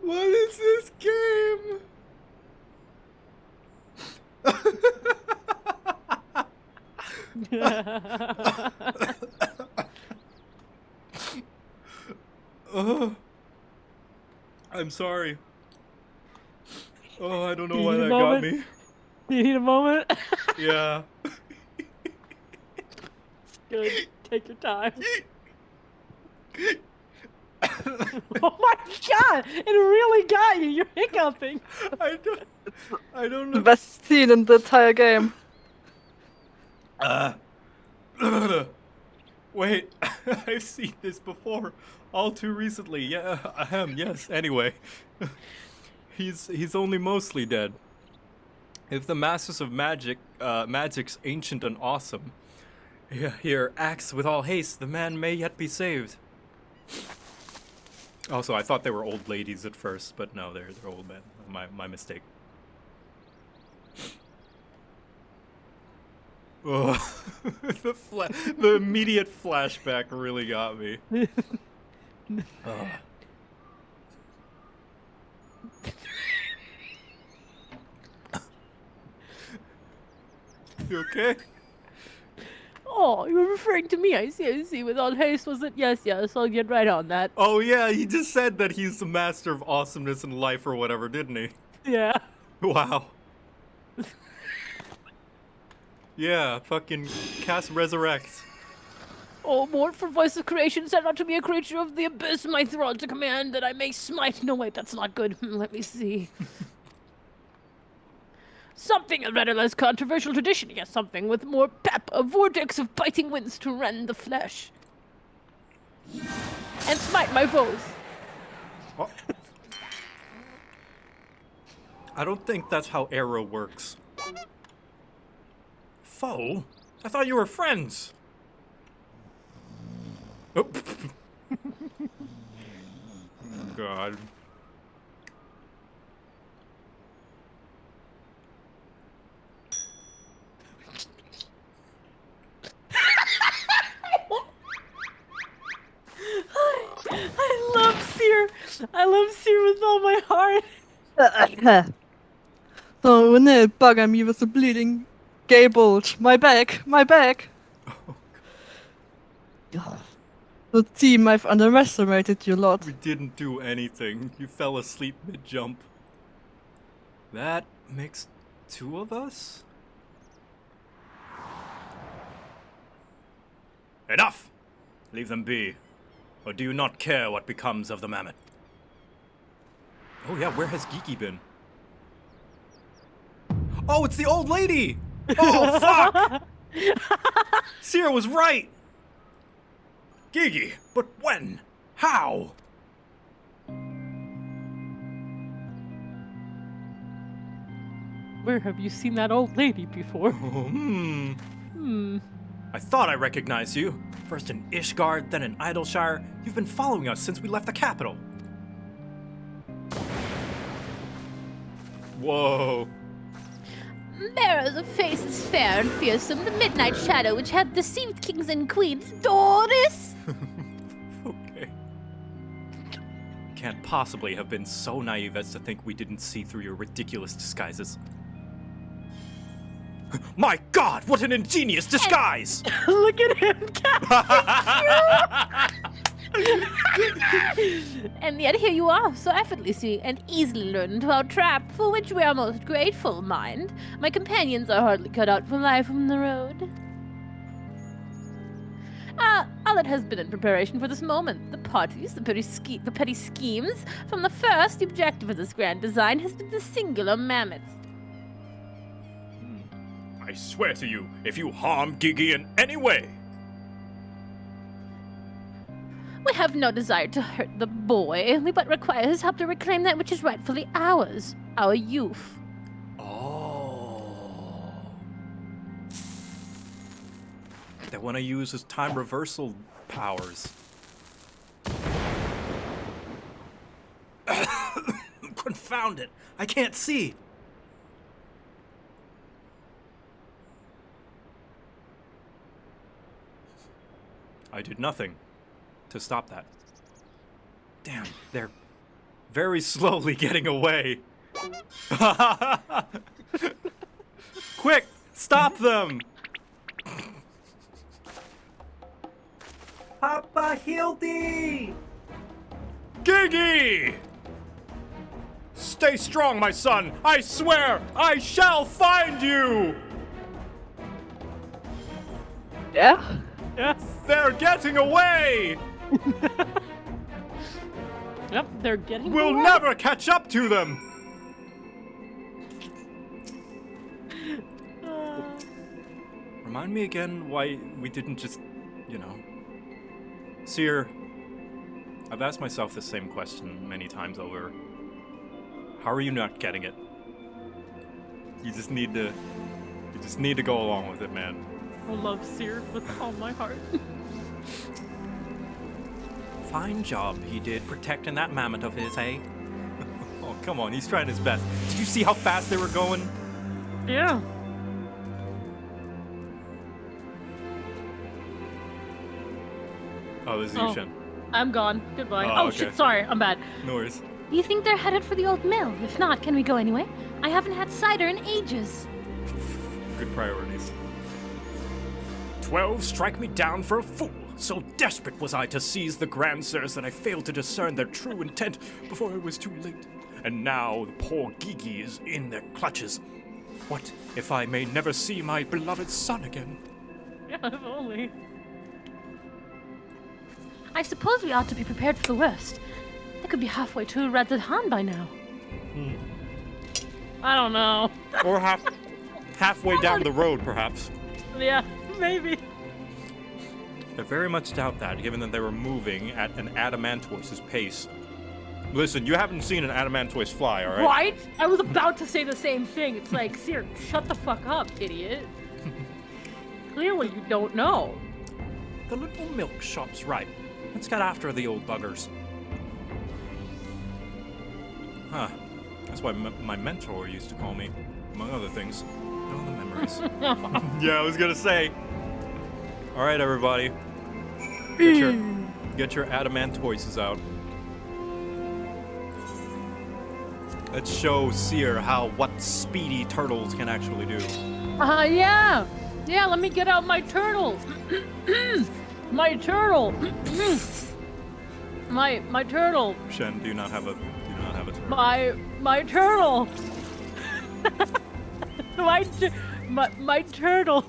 S1: What is this game? Oh, I'm sorry. Oh, I don't know why that got me.
S7: You need a moment?
S1: Yeah.
S7: Good. Take your time. Oh my god! It really got you. You're hiccuping.
S1: I don't
S10: The
S1: know.
S10: best scene in the entire game.
S1: Wait, I've seen this before, all too recently. Yeah, yes. Anyway, he's only mostly dead. If the masters of magic's ancient and awesome, here acts with all haste, the man may yet be saved. Also, I thought they were old ladies at first, but no, they're old men. My mistake. Oh, the immediate flashback really got me. Oh. You okay?
S8: Oh, you were referring to me. I see. With all haste, was it? Yes, I'll get right on that.
S1: Oh yeah, he just said that he's the master of awesomeness in life or whatever, didn't he?
S7: Yeah.
S1: Wow. Yeah, fucking cast Resurrect.
S8: Oh, mournful voice of creation, send unto me a creature of the abyss, my thrall to command that I may smite. No, wait, that's not good. Let me see. Something of rather less controversial tradition. Yes, something with more pep. A vortex of biting winds to rend the flesh. And smite my foes.
S1: Oh. I don't think that's how arrow works. Foe? I thought you were friends. Oh. God.
S7: I love Seer. I love Seer with all my heart.
S10: So Renee bugger me with the bleeding gay bulge. My back, my back. The team, I've underestimated you a lot.
S1: We didn't do anything. You fell asleep mid-jump. That makes 2 of us?
S3: Enough! Leave them be. Or do you not care what becomes of the mammoth?
S1: Oh yeah, where has Geeky been? Oh, it's the old lady! Oh, fuck! Seer was right!
S3: Gigi, but when? How?
S7: Where have you seen that old lady before?
S1: I thought I recognized you. First in Ishgard, then in Idleshire. You've been following us since we left the capital. Whoa.
S8: Bearers of faces fair and fearsome, the midnight shadow which hath deceived kings and queens, Doris!
S1: Okay. Can't possibly have been so naive as to think we didn't see through your ridiculous disguises. My God, what an ingenious disguise!
S7: Look at him,
S8: And yet here you are, so effortlessly and easily lured into our trap, for which we are most grateful, mind. My companions are hardly cut out for life on the road. All that has been in preparation for this moment. The parties, the petty schemes. From the first, the objective of this grand design has been the singular mammoth.
S3: I swear to you, if you harm Gigi in any way,
S8: We have no desire to hurt the boy. We but require his help to reclaim that which is rightfully ours, our youth.
S1: Oh. They want to use his time reversal powers. Confound it! I can't see! I did nothing to stop that. Damn, they're very slowly getting away. Quick, stop them!
S4: Papa Hildy!
S1: Gigi! Stay strong, my son! I swear, I shall find you!
S10: Yeah?
S1: They're getting away!
S7: Yep, they're getting
S1: We'll
S7: away.
S1: never catch up to them! Remind me again why we didn't just, you know... Seer, I've asked myself the same question many times over. How are you not getting it? You just need to go along with it, man.
S7: I love Seer with all my heart.
S1: Fine job he did protecting that mammoth of his, hey? Oh, come on, he's trying his best. Did you see how fast they were going?
S7: Yeah.
S1: Oh, this is
S7: Oh.
S1: Yushin.
S7: I'm gone. Goodbye.
S1: Oh,
S7: Oh,
S1: okay.
S7: shit, sorry. I'm bad.
S1: No worries.
S8: Do you think they're headed for the old mill? If not, can we go anyway? I haven't had cider in ages.
S1: Good priorities.
S3: 12 strike me down for a fool. So desperate was I to seize the grandsires that I failed to discern their true intent before it was too late. And now the poor Gigi is in their clutches. What if I may never see my beloved son again?
S7: Yeah, if only.
S8: I suppose we ought to be prepared for the worst. They could be halfway to Radzahan by now.
S7: I don't know.
S1: Or halfway down the road, perhaps.
S7: Yeah, maybe.
S1: I very much doubt that, given that they were moving at an Adamantor's pace. Listen, you haven't seen an adamantoise fly, all right?
S7: Right? I was about to say the same thing. It's like, Seer, shut the fuck up, idiot. Clearly you don't know.
S1: The little milk shop's right. Let's get after the old buggers. Huh. That's what my mentor used to call me, among other things. All the memories. Yeah, I was gonna say. All right, everybody. Get your adamantoises out. Let's show Seer what speedy turtles can actually do.
S7: Yeah. Yeah, let me get out my turtle. My turtle. my turtle.
S1: Shen, do you not have a turtle?
S7: My turtle. my turtle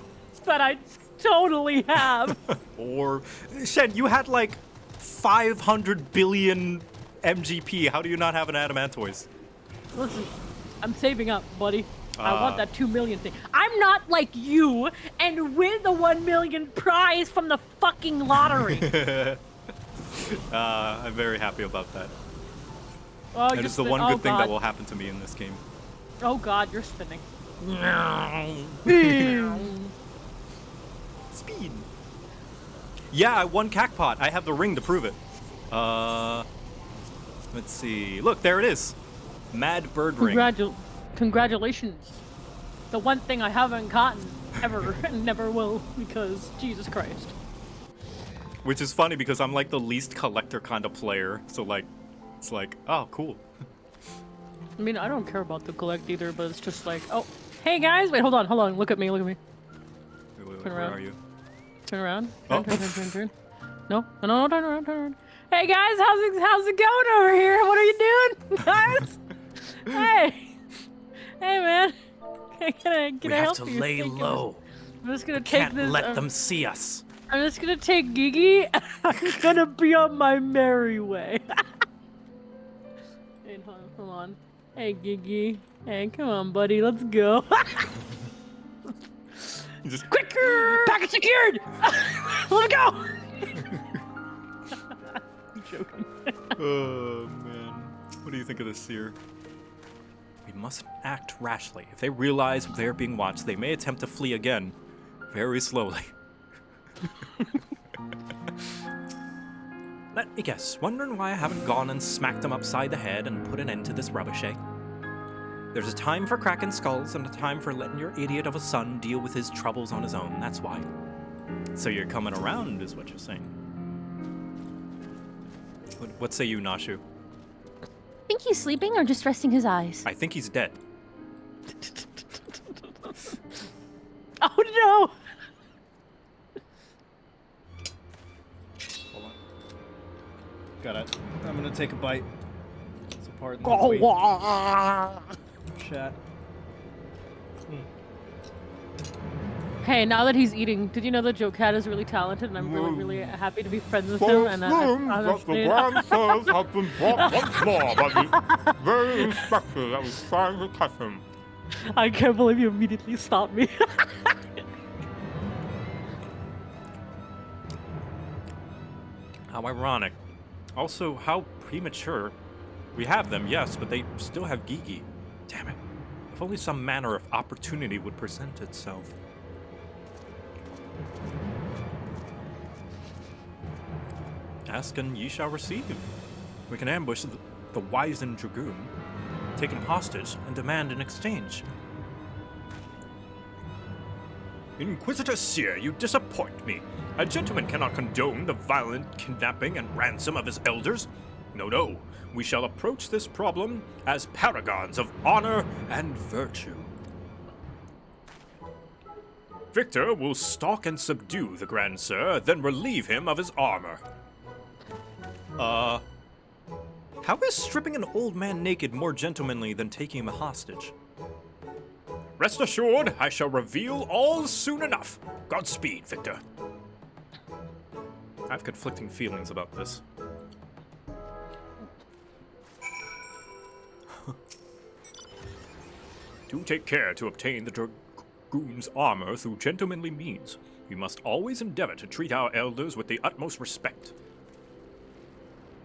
S7: that I totally have.
S1: Or Shen, you had like 500 billion MGP. How do you not have an adamantoise?
S7: Listen, I'm saving up, buddy. I want that 2 million thing. I'm not like you and win the 1 million prize from the fucking lottery.
S1: I'm very happy about that.
S7: Oh,
S1: It is the one good thing that will happen to me in this game.
S7: Oh god, you're spinning.
S1: Speed. Yeah, I won Cacpot. I have the ring to prove it. Let's see. Look, there it is. Mad Bird Ring.
S7: Congratulations. The one thing I haven't gotten ever and never will because Jesus Christ.
S1: Which is funny because I'm like the least collector kind of player. So like, it's like, oh, cool.
S7: I mean, I don't care about the collect either, but it's just like, oh, hey guys, wait, hold on, look at me.
S1: Wait,
S7: Turn around.
S1: where are you?
S7: Turn around.
S1: Oh.
S7: Turn. No, turn around. Hey guys, how's it going over here? What are you doing, guys? Hey man. Can I help you?
S9: We have to lay low.
S7: I'm just gonna take
S9: Can't
S7: this.
S9: let them see us.
S7: I'm just gonna take Gigi. I'm gonna be on my merry way. Hey, hold on. Hey Gigi. Hey, come on, buddy. Let's go.
S1: Just
S7: Quicker! Package secured! Let it go! I'm joking.
S1: Oh man. What do you think of this, Seer? We must act rashly. If they realize they're being watched, they may attempt to flee again. Very slowly. Let me guess. Wondering why I haven't gone and smacked them upside the head and put an end to this rubbish, eh? There's a time for cracking skulls and a time for letting your idiot of a son deal with his troubles on his own. That's why. So you're coming around, is what you're saying. What say you, Nashu?
S8: Think he's sleeping or just resting his eyes?
S1: I think he's dead.
S7: Oh no!
S1: Hold on. I'm gonna take a bite. So pardon the
S7: Oh,
S1: wait. Chat.
S7: Hey, now that he's eating, did you know that JoCat is really talented and I'm really happy to be friends with him? And honestly,
S5: grandsirs have been brought once more by the very inspector that was trying to catch him.
S7: I can't believe you immediately stopped me.
S1: How ironic. Also, how premature. We have them, yes, but they still have Gigi. Damn it. If only some manner of opportunity would present itself. Ask and ye shall receive. We can ambush the wizened dragoon, take him hostage, and demand an exchange. Inquisitor Seer, you disappoint me. A gentleman cannot condone the violent kidnapping and ransom of his elders. No. We shall approach this problem as paragons of honor and virtue. Victor will stalk and subdue the Grand Sir, then relieve him of his armor. How is stripping an old man naked more gentlemanly than taking him hostage? Rest assured, I shall reveal all soon enough. Godspeed, Victor. I have conflicting feelings about this. Do take care to obtain the dragoon's armor through gentlemanly means. We must always endeavor to treat our elders with the utmost respect.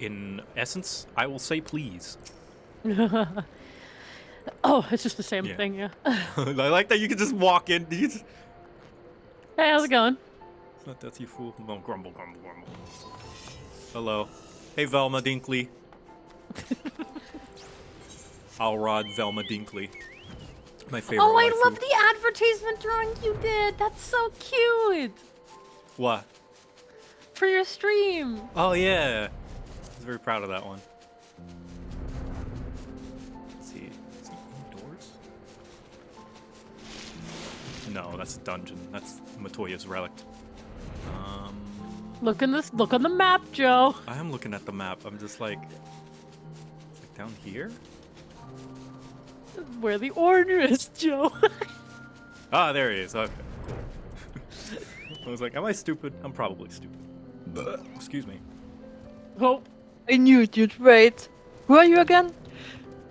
S1: in essence, I will say please.
S7: Oh, it's just the same
S1: Yeah.
S7: thing, yeah.
S1: I like that you can just walk in. You just-
S7: Hey, how's it going?
S1: It's not that you fool. No, grumble, grumble, grumble. Hello. Hey, Velma Dinkley. I'll rod Velma Dinkley. My favorite
S7: Oh, I
S1: waifu.
S7: love the advertisement drawing you did. That's so cute.
S1: What?
S7: For your stream.
S1: Oh, yeah. I was very proud of that one. Let's see. Is he indoors? No, that's a dungeon. That's Matoya's relic.
S7: Look on the map, Joe.
S1: I am looking at the map. I'm just like... It's like down here?
S7: Where the order is, Joe.
S1: Ah, there he is. Okay, cool. I was like, am I stupid? I'm probably stupid. Excuse me.
S7: Oh,
S10: I knew you'd wait. Who are you again?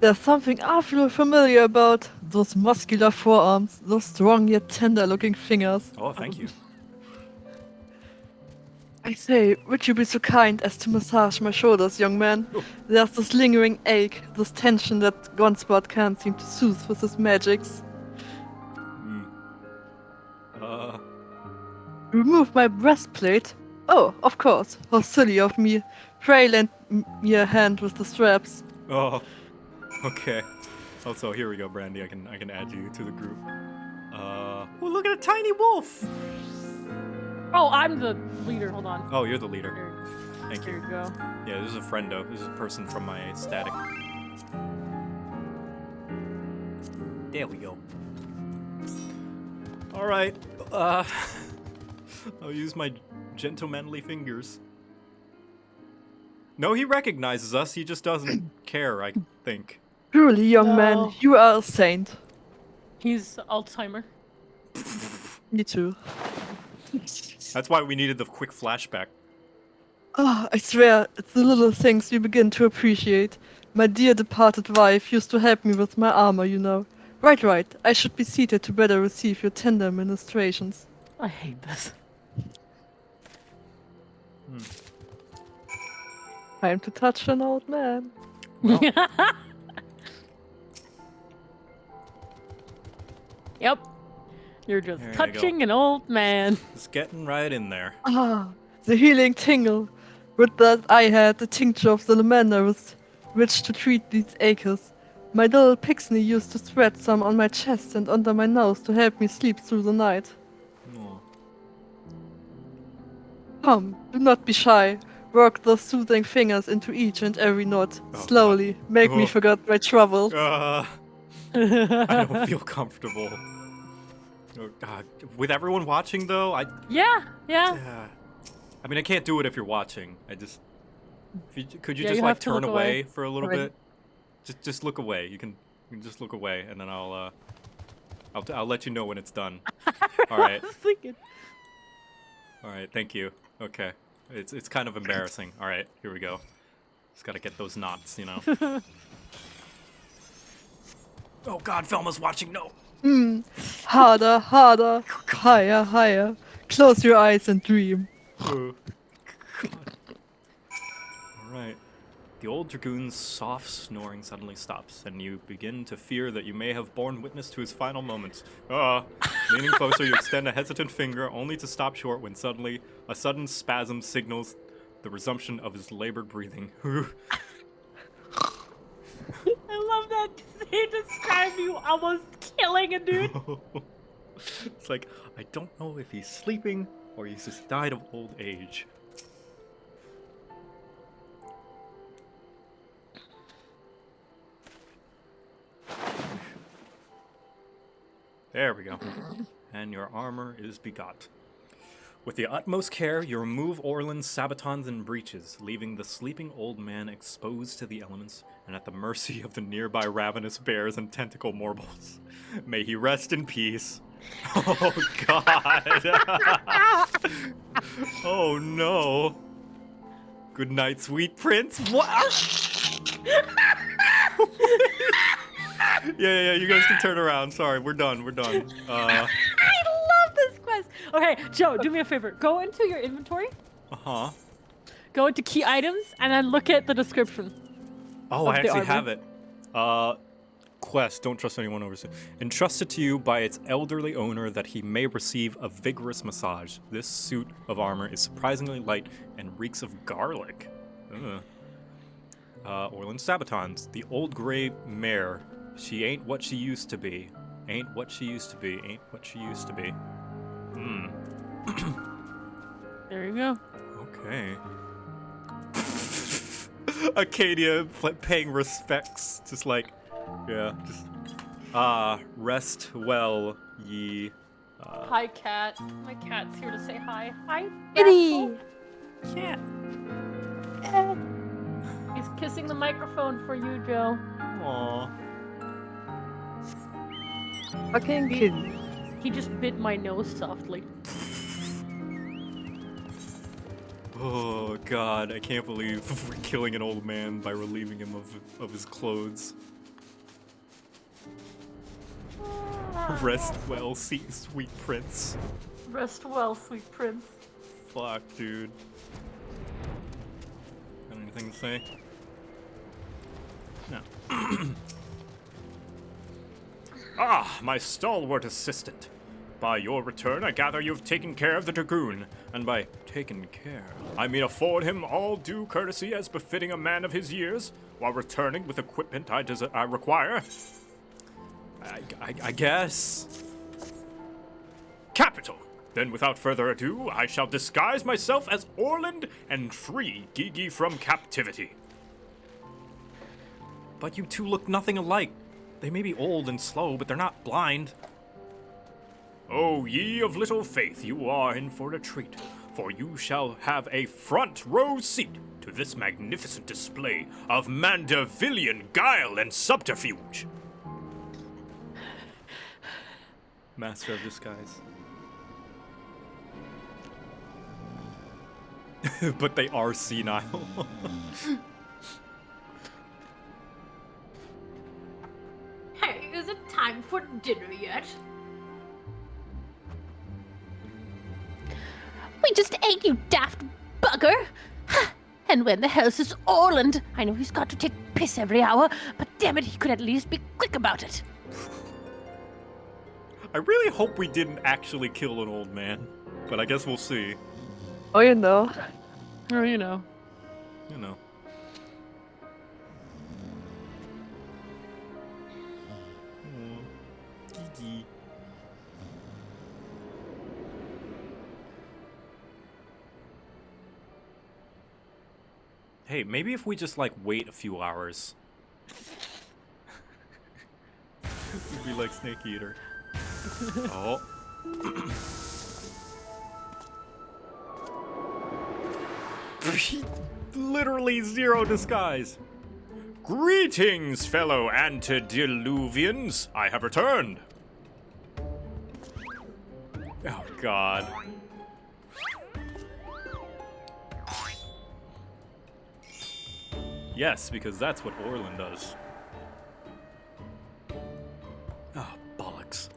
S10: There's something awfully familiar about those muscular forearms, those strong yet tender-looking fingers.
S1: Oh, thank you.
S10: I say, would you be so kind as to massage my shoulders, young man? There's this lingering ache, this tension that Gunspot can't seem to soothe with his magics. Remove my breastplate? Oh, of course. How silly of me. Pray lend me a hand with the straps.
S1: Oh, okay. Also, here we go, Brandy. I can add you to the group. Oh, look at a tiny wolf.
S7: oh, I'm the leader. Hold on.
S1: Oh, you're the leader.
S7: There,
S1: Thank
S7: there
S1: you.
S7: you go.
S1: Yeah, this is a friendo. This is a person from my static. There we go. All right. I'll use my gentlemanly fingers. No, he recognizes us. He just doesn't care, I think.
S10: Truly, young
S7: No.
S10: man, you are a saint.
S7: He's Alzheimer.
S10: Me too.
S1: That's why we needed the quick flashback.
S10: Ah, I swear, it's the little things you begin to appreciate. My dear departed wife used to help me with my armor, you know. Right. I should be seated to better receive your tender ministrations.
S7: I hate this.
S10: Time to touch an old man.
S7: Yep. You're just
S1: There you
S7: touching an old man.
S1: Just getting right in there.
S10: Ah, the healing tingle. With that I had the tincture of salamander with which to treat these aches. My little pixie used to spread some on my chest and under my nose to help me sleep through the night.
S1: Oh.
S10: Come, do not be shy. Work those soothing fingers into each and every knot.
S1: Oh,
S10: Slowly, make me
S1: Oh.
S10: forget my troubles.
S1: I don't feel comfortable. Oh God! With everyone watching, though,
S7: Yeah.
S1: I mean, I can't do it if you're watching. Could you
S7: Yeah,
S1: just
S7: you
S1: like
S7: have to
S1: turn
S7: look
S1: away
S7: away.
S1: for a little
S10: Right.
S1: bit? Just look away. You can just look away, and then I'll let you know when it's done. All right.
S7: I was thinking.
S1: All right. Thank you. Okay. It's kind of embarrassing. All right. Here we go. Just gotta get those knots, you know. Oh God! Velma's watching. No.
S10: Harder, higher, higher. Close your eyes and dream.
S1: Oh, God. All right. The old dragoon's soft snoring suddenly stops, and you begin to fear that you may have borne witness to his final moments. Leaning closer, you extend a hesitant finger, only to stop short when suddenly a sudden spasm signals the resumption of his labored breathing.
S7: I love that they describe you almost killing a dude.
S1: It's like, I don't know if he's sleeping or he's just died of old age. There we go. And your armor is begot. With the utmost care, you remove Orland's sabatons and breeches, leaving the sleeping old man exposed to the elements and at the mercy of the nearby ravenous bears and tentacle morbles. May he rest in peace. Oh, God. Oh, no. Good night, sweet prince. What? Yeah, you guys can turn around. Sorry, we're done.
S7: I love this quest. Okay, Joe, do me a favor. Go into your inventory.
S1: Uh-huh.
S7: Go into key items and then look at the description.
S1: Oh,
S7: Of
S1: I
S7: the
S1: actually
S7: armor.
S1: have it. Quest, don't trust anyone overseas. Entrusted to you by its elderly owner that he may receive a vigorous massage. This suit of armor is surprisingly light and reeks of garlic. Ugh. Orland Sabatons, the old gray mare. She ain't what she used to be. Ain't what she used to be. Ain't what she used to be.
S7: There you go.
S1: Okay. Acadia paying respects, just like, yeah, just, rest well, ye.
S7: Hi, cat. My cat's here to say hi. Hi,
S10: Kitty!
S7: Cat. He's kissing the microphone for you, Joe.
S1: Aww.
S10: Fucking kitty.
S7: He just bit my nose softly.
S1: Oh god, I can't believe we're killing an old man by relieving him of his clothes. Rest well, sweet prince.
S7: Rest well, sweet prince.
S1: Fuck, dude. Got anything to say? No.
S3: Ah, my stalwart assistant. By your return, I gather you've taken care of the dragoon, and by taken care, I mean afford him all due courtesy as befitting a man of his years, while returning with equipment I require.
S1: I guess.
S3: Capital! Then without further ado, I shall disguise myself as Orland and free Gigi from captivity.
S1: But you two look nothing alike. They may be old and slow, but they're not blind.
S3: O ye of little faith, you are in for a treat, for you shall have a front row seat to this magnificent display of Mandevillian guile and subterfuge.
S1: Master of disguise. But they are senile.
S8: Hey, is it time for dinner yet? We just ate, you daft bugger! And when the hell's this Orland? I know he's got to take piss every hour, but damn it, he could at least be quick about it.
S1: I really hope we didn't actually kill an old man, but I guess we'll see.
S10: Oh, you know.
S7: Or, you know.
S1: You know. Gigi. Hey, maybe if we just like wait a few hours. We'd be like Snake Eater. Oh. Literally zero disguise.
S3: Greetings, fellow antediluvians. I have returned.
S1: Oh god. Yes, because that's what Orland does. Oh, bollocks.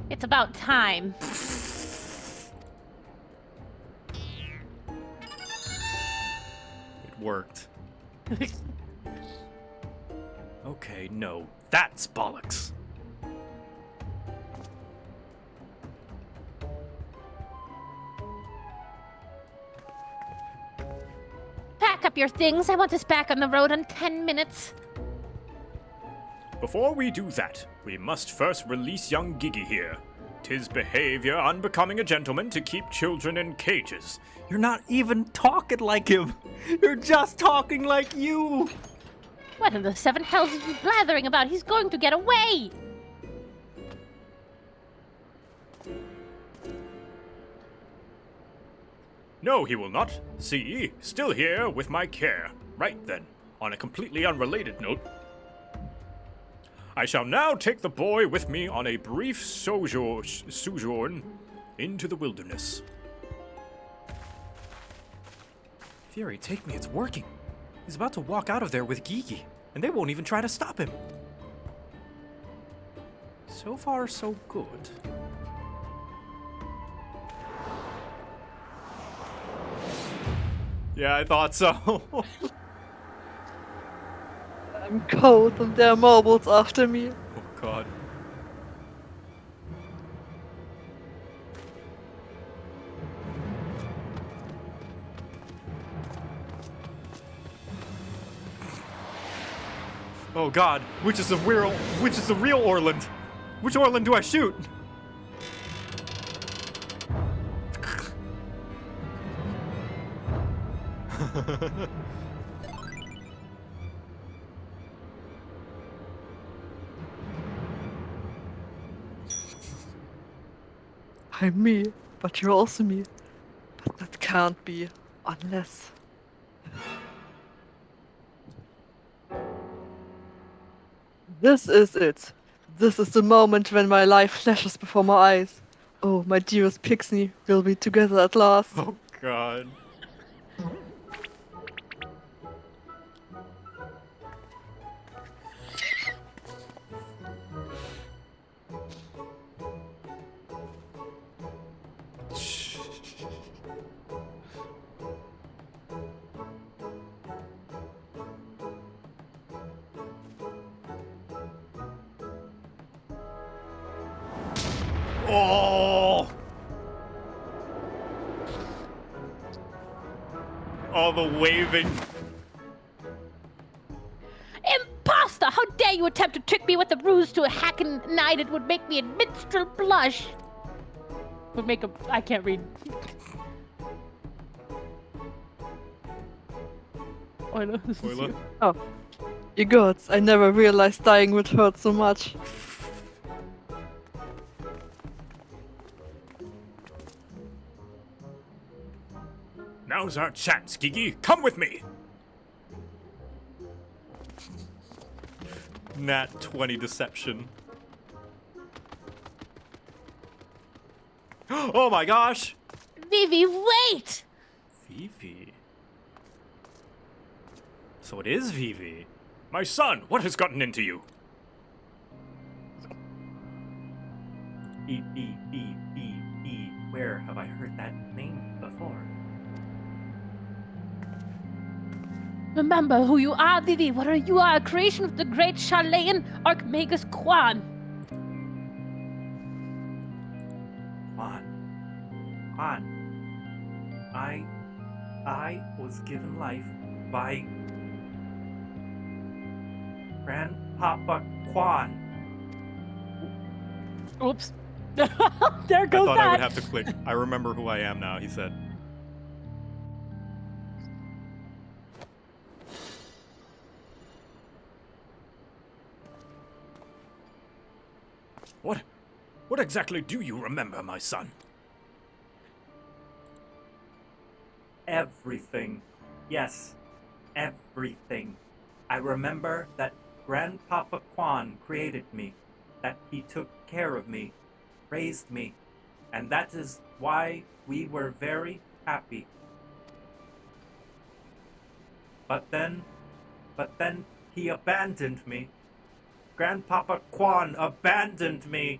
S8: It's about time.
S1: It worked. Okay, no, that's bollocks.
S8: Pack up your things. I want us back on the road in 10 minutes.
S3: Before we do that, we must first release young Gigi here. 'Tis behavior unbecoming a gentleman to keep children in cages.
S1: You're not even talking like him. You're just talking like you.
S8: What in the seven hells are you blathering about? He's going to get away!
S3: No, he will not. See, still here with my care. Right then, on a completely unrelated note, I shall now take the boy with me on a brief sojourn into the wilderness.
S1: Fury, take me, it's working. He's about to walk out of there with Gigi, and they won't even try to stop him. So far, so good. Yeah, I thought so.
S10: I'm cold and there are mobiles after me.
S1: Oh god. Oh god, which is the real Orland? Which Orland do I shoot?
S10: I'm me, but you're also me. But that can't be, unless... This is it. This is the moment when my life flashes before my eyes. Oh, my dearest Pixie, we'll be together at last.
S1: Oh god. Oh! All the waving.
S8: Imposter! How dare you attempt to trick me with a ruse to a hacken knight? It would make me a minstrel blush.
S7: Would make a. I can't read. Oila, this is
S1: Oila?
S7: you.
S10: Oh. You gods, I never realized dying would hurt so much.
S3: Now's our chance, Gigi. Come with me.
S1: Nat 20 deception. Oh my gosh!
S8: Vivi, wait!
S1: Vivi. So it is Vivi.
S3: My son, what has gotten into you?
S4: E. Where have I heard that name before?
S8: Remember who you are, Vivi. What are you? You are a creation of the great Chilean Archmagus Quan.
S4: Quan. I was given life by Grandpapa Quan.
S7: Oops. There
S1: I
S7: goes
S1: thought
S7: that.
S1: I would have to click. I remember who I am now, he said.
S3: What exactly do you remember, my son?
S4: Everything. Yes, everything. I remember that Grandpapa Quan created me, that he took care of me, raised me, and that is why we were very happy. But then he abandoned me. Grandpapa Quan abandoned me.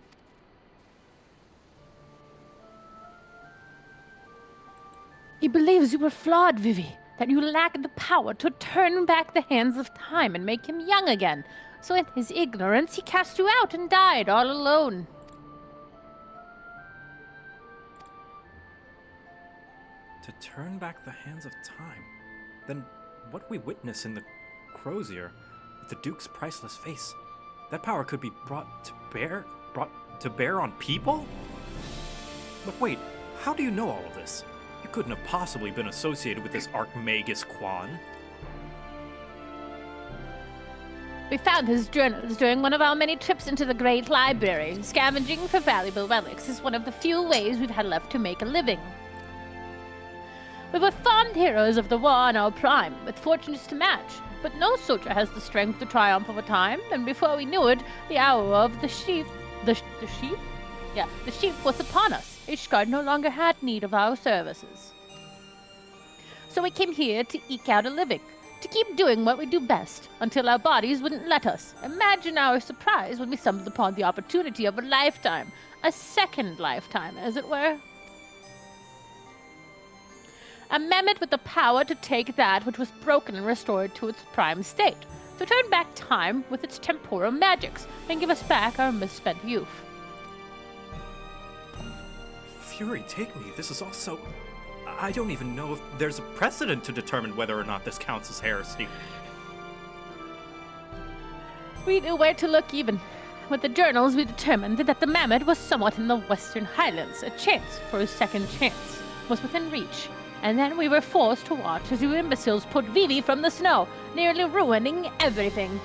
S8: He believes you were flawed, Vivi, that you lack the power to turn back the hands of time and make him young again. So in his ignorance, he cast you out and died all alone.
S1: To turn back the hands of time? Then what we witness in the Crozier, with the Duke's priceless face, that power could be brought to bear on people? But wait, how do you know all of this? You couldn't have possibly been associated with this Archmagus Quan.
S8: We found his journals during one of our many trips into the Great Library. Scavenging for valuable relics is one of the few ways we've had left to make a living. We were fond heroes of the war in our prime, with fortunes to match, but no soldier has the strength to triumph over time, and before we knew it, the hour of the sheaf was upon us. Ishgard no longer had need of our services. So we came here to eke out a living, to keep doing what we do best, until our bodies wouldn't let us. Imagine our surprise when we stumbled upon the opportunity of a lifetime. A second lifetime, as it were. A mammoth with the power to take that which was broken and restore it to its prime state. To turn back time with its temporal magics, and give us back our misspent youth.
S1: Fury, take me. This is also... I don't even know if there's a precedent to determine whether or not this counts as heresy.
S8: We knew where to look even. With the journals, we determined that the mammoth was somewhat in the Western Highlands. A chance for a second chance was within reach. And then we were forced to watch as you imbeciles put Vivi from the snow, nearly ruining everything.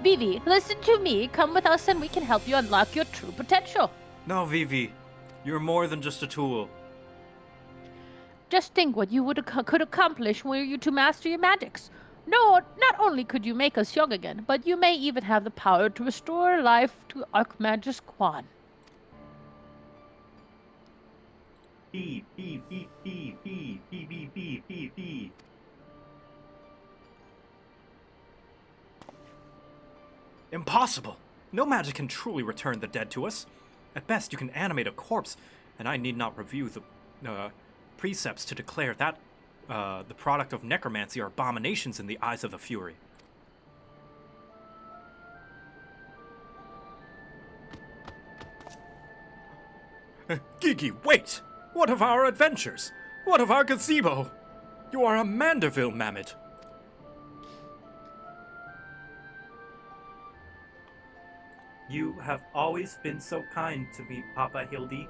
S8: Vivi, listen to me. Come with us and we can help you unlock your true potential.
S1: No, Vivi. You're more than just a tool.
S8: Just think what you could accomplish were you to master your magics. No, not only could you make us young again, but you may even have the power to restore life to Archmagus Quan.
S4: B.
S1: Impossible! No magic can truly return the dead to us. At best, you can animate a corpse, and I need not review the precepts to declare that the product of necromancy are abominations in the eyes of the Fury. Gigi, wait! What of our adventures? What of our gazebo? You are a Manderville mammoth.
S4: You have always been so kind to me, Papa Hildy,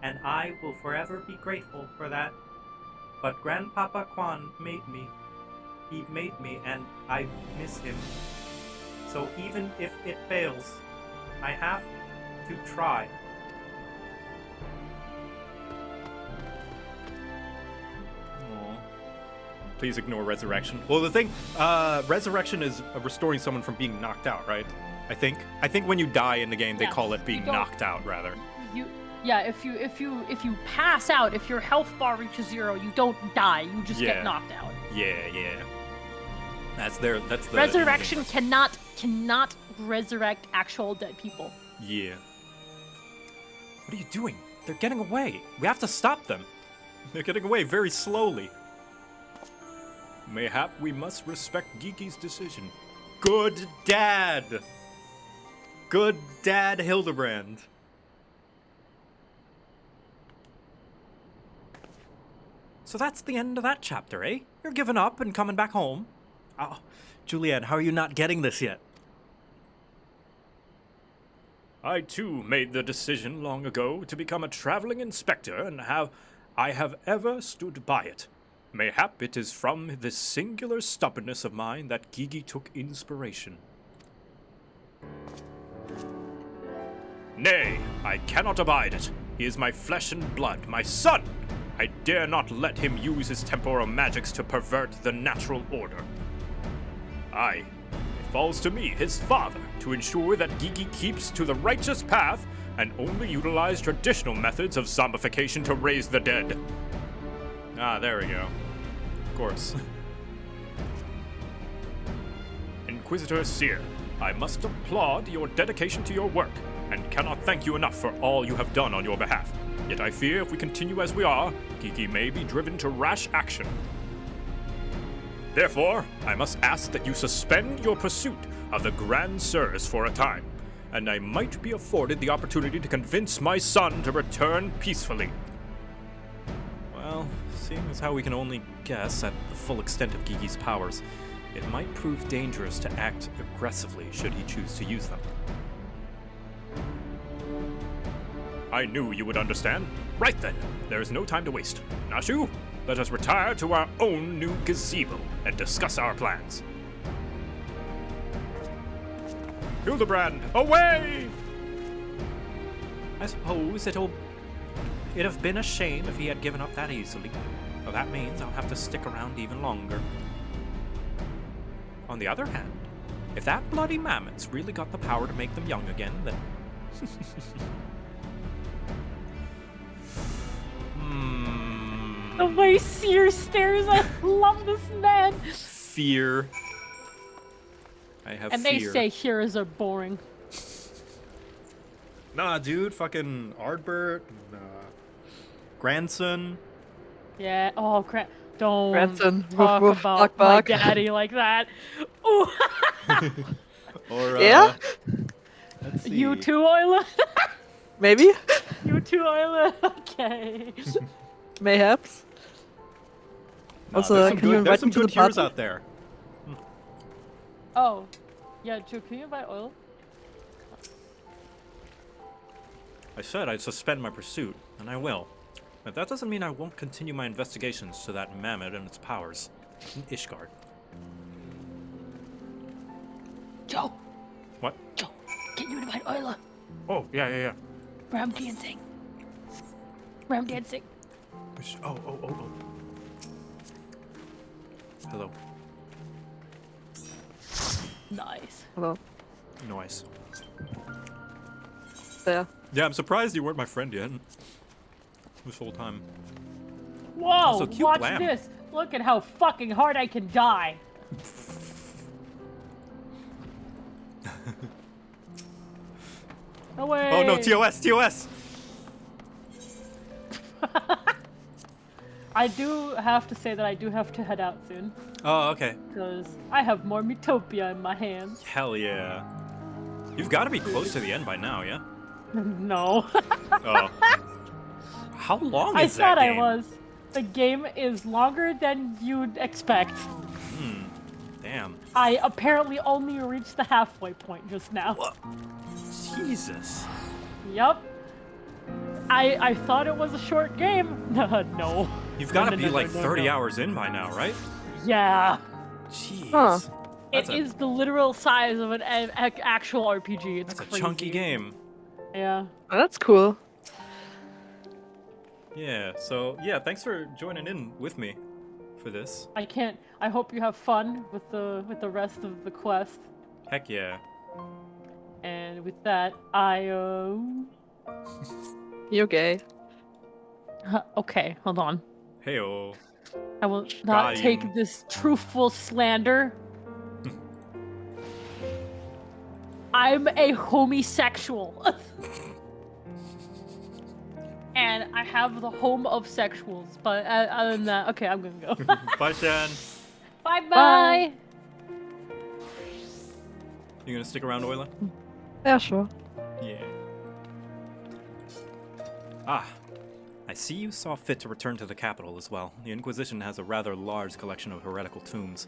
S4: and I will forever be grateful for that. But Grandpapa Quan made me. He made me, and I miss him. So even if it fails, I have to try.
S1: Please ignore resurrection. Well, the thing, resurrection is restoring someone from being knocked out, right? I think when you die in the game, they call it being knocked out, rather.
S7: If you pass out, if your health bar reaches 0, you don't die. You just get knocked out.
S1: Yeah. That's the
S7: resurrection cannot resurrect actual dead people.
S1: Yeah. What are you doing? They're getting away. We have to stop them. They're getting away very slowly. Mayhap we must respect Gigi's decision. Good dad! Good dad, Hildibrand. So that's the end of that chapter, eh? You're giving up and coming back home? Oh, Julianne, how are you not getting this yet?
S3: I too made the decision long ago to become a traveling inspector, and I have ever stood by it. Mayhap it is from this singular stubbornness of mine that Gigi took inspiration. Nay, I cannot abide it. He is my flesh and blood, my son. I dare not let him use his temporal magics to pervert the natural order. It falls to me, his father, to ensure that Gigi keeps to the righteous path and only utilize traditional methods of zombification to raise the dead.
S1: Ah, there we go. Of course.
S3: Inquisitor Seer, I must applaud your dedication to your work, and cannot thank you enough for all you have done on your behalf. Yet I fear if we continue as we are, Gigi may be driven to rash action. Therefore, I must ask that you suspend your pursuit of the Grand Sirs for a time, and I might be afforded the opportunity to convince my son to return peacefully.
S1: Well, seeing as how we can only guess at the full extent of Gigi's powers, it might prove dangerous to act aggressively should he choose to use them.
S3: I knew you would understand. Right then, there is no time to waste. Nashu, let us retire to our own new gazebo and discuss our plans. Hildibrand, away!
S1: I suppose it'd have been a shame if he had given up that easily. Well, that means I'll have to stick around even longer. On the other hand, if that bloody mammoth's really got the power to make them young again, then...
S7: The way Seer stares, I love this man.
S1: Fear. I have
S7: And
S1: fear.
S7: they say heroes are boring.
S1: Nah, dude, fucking Ardbert, grandson.
S7: Yeah. Oh, don't
S10: Grandson,
S7: talk
S10: woof, woof,
S7: about
S10: bark,
S7: my
S10: bark.
S7: daddy like that. Ooh.
S1: Or
S10: Yeah?
S1: let's see.
S7: You too, Oila.
S10: Maybe?
S7: You too, Oila. Okay.
S10: Mayhaps.
S1: Nah,
S10: Also,
S1: there's some
S10: can you
S1: good,
S10: invite
S1: there's some
S10: me to
S1: good
S10: the
S1: heroes
S10: party?
S1: out there.
S7: Oh. Yeah, Joe, can you invite Oil?
S1: I said I'd suspend my pursuit, and I will. But that doesn't mean I won't continue my investigations to that mammoth and its powers in Ishgard.
S8: Joe,
S1: What?
S8: Joe, can you invite Oila?
S1: Oh, yeah.
S8: Ram dancing. Ram dancing.
S1: Oh. Hello.
S7: Nice.
S10: Hello.
S1: Nice.
S10: There.
S1: Yeah, I'm surprised you weren't my friend yet. This whole time.
S7: Whoa,
S1: Also, cute
S7: watch
S1: lamb.
S7: this. Look at how fucking hard I can die. No way.
S1: Oh no, TOS!
S7: I do have to say that I do have to head out soon.
S1: Oh, okay.
S7: Because I have more Metopia in my hands.
S1: Hell yeah. You've got to be close to the end by now, yeah?
S7: No.
S1: Oh. How long
S7: I
S1: is that
S7: thought
S1: game?
S7: I was. The game is longer than you'd expect.
S1: Damn.
S7: I apparently only reached the halfway point just now.
S1: What? Jesus.
S7: Yup. I thought it was a short game. No.
S1: You've got to
S7: No,
S1: be like 30
S7: no.
S1: hours in by now, right?
S7: Yeah.
S1: Jeez.
S10: Huh.
S1: That's
S7: It is the literal size of an actual RPG. It's
S1: That's a
S7: crazy.
S1: chunky game.
S7: Yeah.
S10: Oh, that's cool.
S1: Yeah, so, yeah, thanks for joining in with me for this.
S7: I hope you have fun with the rest of the quest.
S1: Heck yeah.
S7: And with that,
S10: You're gay.
S7: okay, hold on.
S1: Heyo.
S7: I will not
S1: Got
S7: take
S1: him.
S7: this truthful slander. I'm a homosexual. And I have the home of sexuals, but other than that, okay, I'm gonna go.
S1: Bye, Shan.
S7: Bye-bye!
S1: You gonna stick around, Oila?
S10: Yeah, sure.
S1: Yeah. Ah, I see you saw fit to return to the capital as well. The Inquisition has a rather large collection of heretical tombs,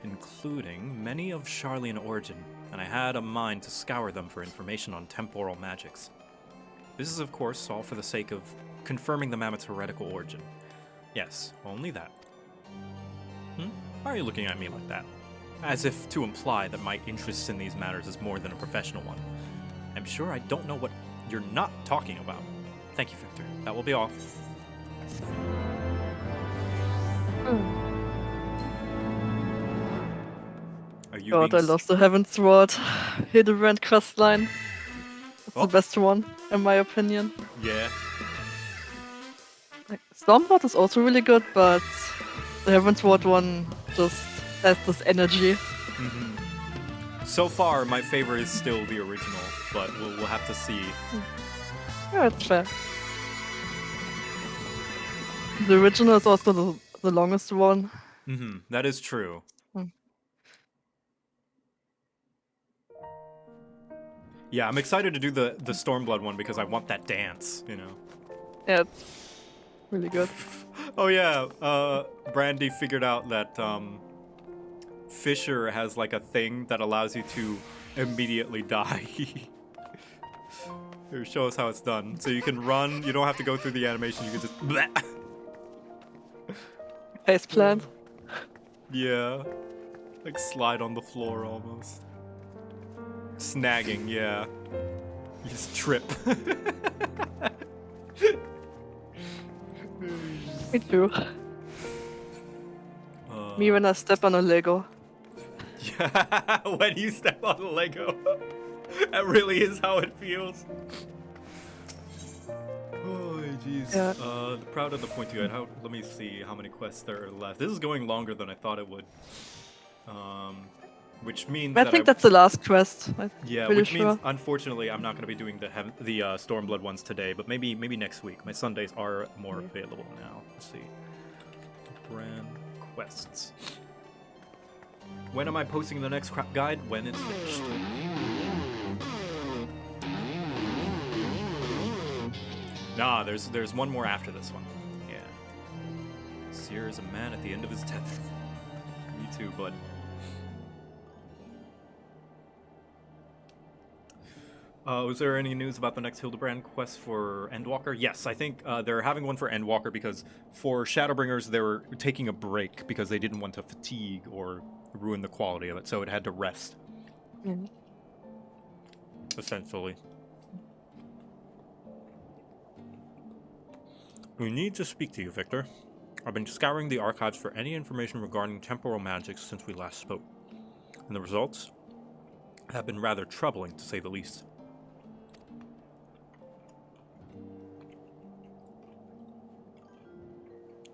S1: including many of Charlian origin, and I had a mind to scour them for information on temporal magics. This is, of course, all for the sake of confirming the Mammoth's heretical origin. Yes, only that. Why are you looking at me like that? As if to imply that my interest in these matters is more than a professional one. I'm sure I don't know what you're not talking about. Thank you, Victor. That will be all. Are you
S10: God, I
S1: being
S10: love the Heaven's Sword. Hildibrand questline. It's
S1: Oh.
S10: the best one, in my opinion.
S1: Yeah.
S10: Like, Stormblood is also really good, but the Heaven's Sword one just has this energy.
S1: So far, my favorite is still the original, but we'll have to see.
S10: Yeah, it's fair. The original is also the longest one.
S1: That is true. Yeah, I'm excited to do the Stormblood one because I want that dance, you know.
S10: Yeah, it's really good.
S1: Oh yeah, Brandy figured out that Fisher has like a thing that allows you to immediately die. Here, show us how it's done. So you can run, you don't have to go through the animation, you can just bleh.
S10: Face plant.
S1: Yeah. Like slide on the floor almost. Snagging, yeah. You just trip.
S10: Me too. Me when I step on a Lego.
S1: Yeah, when you step on the Lego. That really is how it feels. Oh, Jeez.
S10: Yeah.
S1: Proud of the point you had. Let me see how many quests there are left. This is going longer than I thought it would. Which means
S10: I
S1: that
S10: think that's the last quest.
S1: yeah,
S10: pretty
S1: which
S10: sure.
S1: means unfortunately I'm not going to be doing the Stormblood ones today, but maybe next week. My Sundays are more available now. Let's see. Brand quests. When am I posting the next crap guide? When it's finished. Nah, there's one more after this one. Yeah. Seer is a man at the end of his tether. Me too, bud. Was there any news about the next Hildibrand quest for Endwalker? Yes, I think they're having one for Endwalker because for Shadowbringers they were taking a break because they didn't want to fatigue or ruin the quality of it, so it had to rest. Essentially. We need to speak to you, Victor. I've been scouring the archives for any information regarding temporal magics since we last spoke, and the results have been rather troubling, to say the least.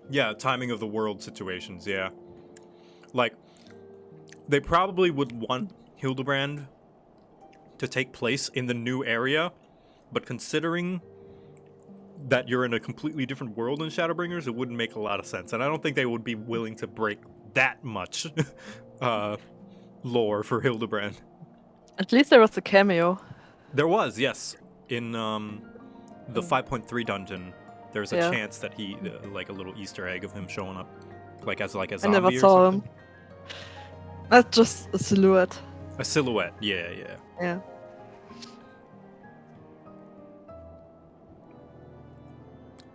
S1: Yeah, timing of the world situations, yeah. Like, they probably would want Hildibrand to take place in the new area, but considering that you're in a completely different world in Shadowbringers, it wouldn't make a lot of sense. And I don't think they would be willing to break that much lore for Hildibrand.
S10: At least there was a cameo.
S1: There was, yes. In the 5.3 dungeon, there's a chance that he, like a little Easter egg of him showing up. Like a zombie
S10: I never
S1: or
S10: saw
S1: something.
S10: him. That's just a silhouette.
S1: A silhouette, yeah.
S10: Yeah.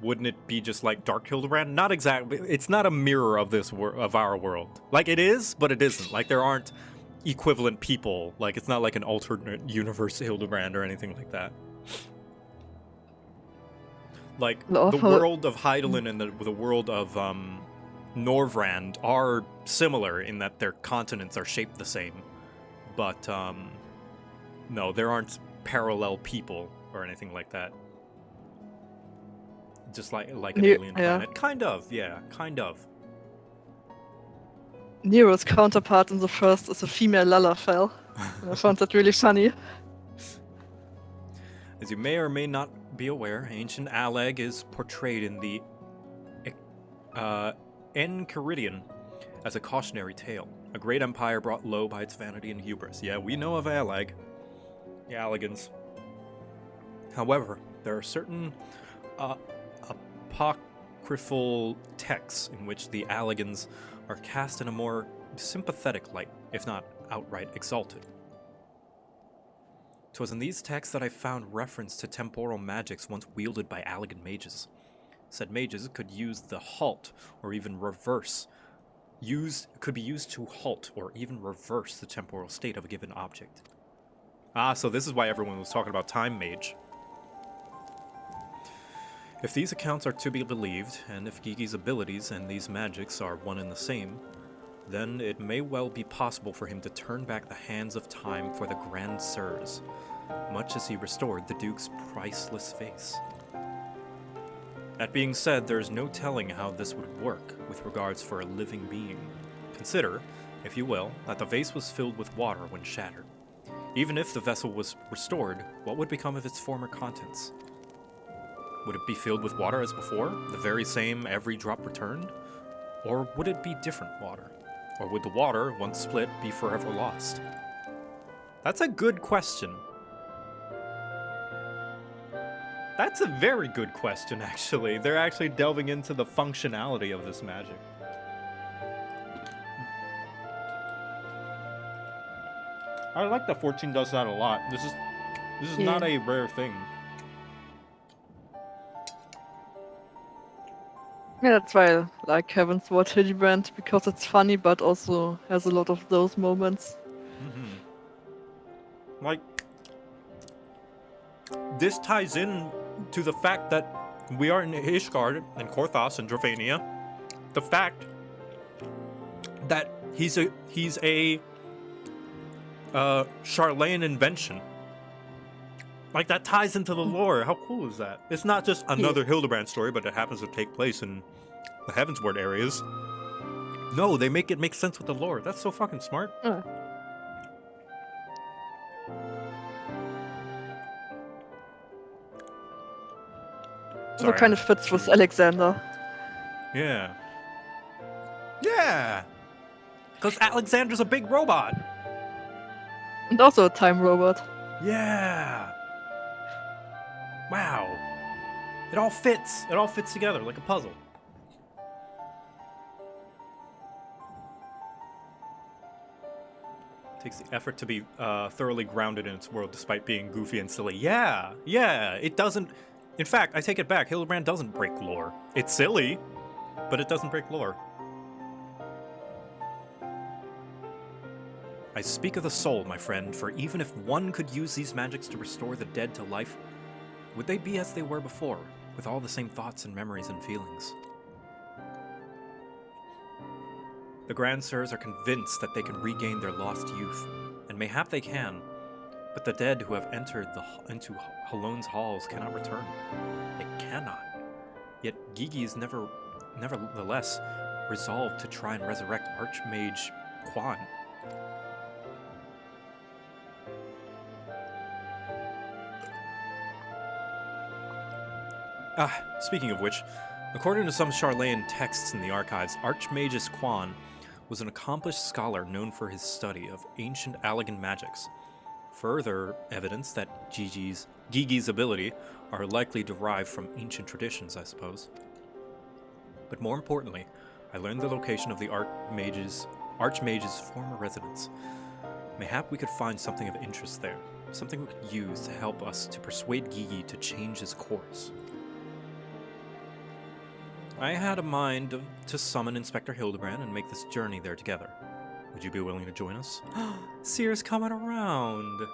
S1: Wouldn't it be just like Dark Hildibrand? Not exactly. It's not a mirror of this of our world. Like it is, but it isn't. Like there aren't equivalent people. Like it's not like an alternate universe Hildibrand or anything like that. Like the world of Hydaelyn and the world of Norvrand are similar in that their continents are shaped the same, but no, there aren't parallel people or anything like that. Just like an alien planet. Kind of.
S10: Nero's counterpart in the first is a female Lalafell. I found that really funny.
S1: As you may or may not be aware, ancient Alleg is portrayed in the Enchiridion as a cautionary tale, a great empire brought low by its vanity and hubris. Yeah, we know of Alleg. The Allegans. However, there are certain apocryphal texts in which the Allegans are cast in a more sympathetic light, if not outright exalted. 'Twas in these texts that I found reference to temporal magics once wielded by Allegan mages. Said mages could use the halt or even reverse. Could be used to halt or even reverse the temporal state of a given object. Ah, so this is why everyone was talking about Time Mage. If these accounts are to be believed, and if Gigi's abilities and these magics are one and the same, then it may well be possible for him to turn back the hands of time for the Grand Sirs, much as he restored the Duke's priceless face. That being said, there is no telling how this would work with regards for a living being. Consider, if you will, that the vase was filled with water when shattered. Even if the vessel was restored, what would become of its former contents? Would it be filled with water as before, the very same every drop returned? Or would it be different water? Or would the water, once split, be forever lost? That's a good question. That's a very good question, actually. They're actually delving into the functionality of this magic. I like that 14 does that a lot. This is not a rare thing.
S10: Yeah, that's why I like Kevin's Word Hildibrand, because it's funny but also has a lot of those moments.
S1: Mm-hmm. Like, this ties in to the fact that we are in Ishgard and Korthos and Dravania. The fact that he's a Charlayan invention. Like, that ties into the lore. How cool is that? It's not just another Hildibrand story, but it happens to take place in the Heavensward areas. No, they make it make sense with the lore. That's so fucking smart.
S10: So it kind of fits with Alexander.
S1: Yeah. Yeah! Because Alexander's a big robot.
S10: And also a time robot.
S1: Yeah! Wow. It all fits. It all fits together like a puzzle. Takes the effort to be thoroughly grounded in its world despite being goofy and silly. Yeah! Yeah! It doesn't... In fact, I take it back. Hildibrand doesn't break lore. It's silly, but it doesn't break lore. I speak of the soul, my friend, for even if one could use these magics to restore the dead to life, would they be as they were before, with all the same thoughts and memories and feelings? The Grand Sirs are convinced that they can regain their lost youth, and mayhap they can, but the dead who have entered into Halone's halls cannot return. They cannot. Yet Gigi is nevertheless resolved to try and resurrect Archmage Quan. Speaking of which, according to some Charlayan texts in the archives, Archmagus Quan was an accomplished scholar known for his study of ancient Allagan magics. Further evidence that Gigi's ability are likely derived from ancient traditions, I suppose. But more importantly, I learned the location of the Archmage's former residence. Mayhap we could find something of interest there, something we could use to help us to persuade Gigi to change his course. I had a mind to summon Inspector Hildibrand and make this journey there together. Would you be willing to join us? Seer's coming around.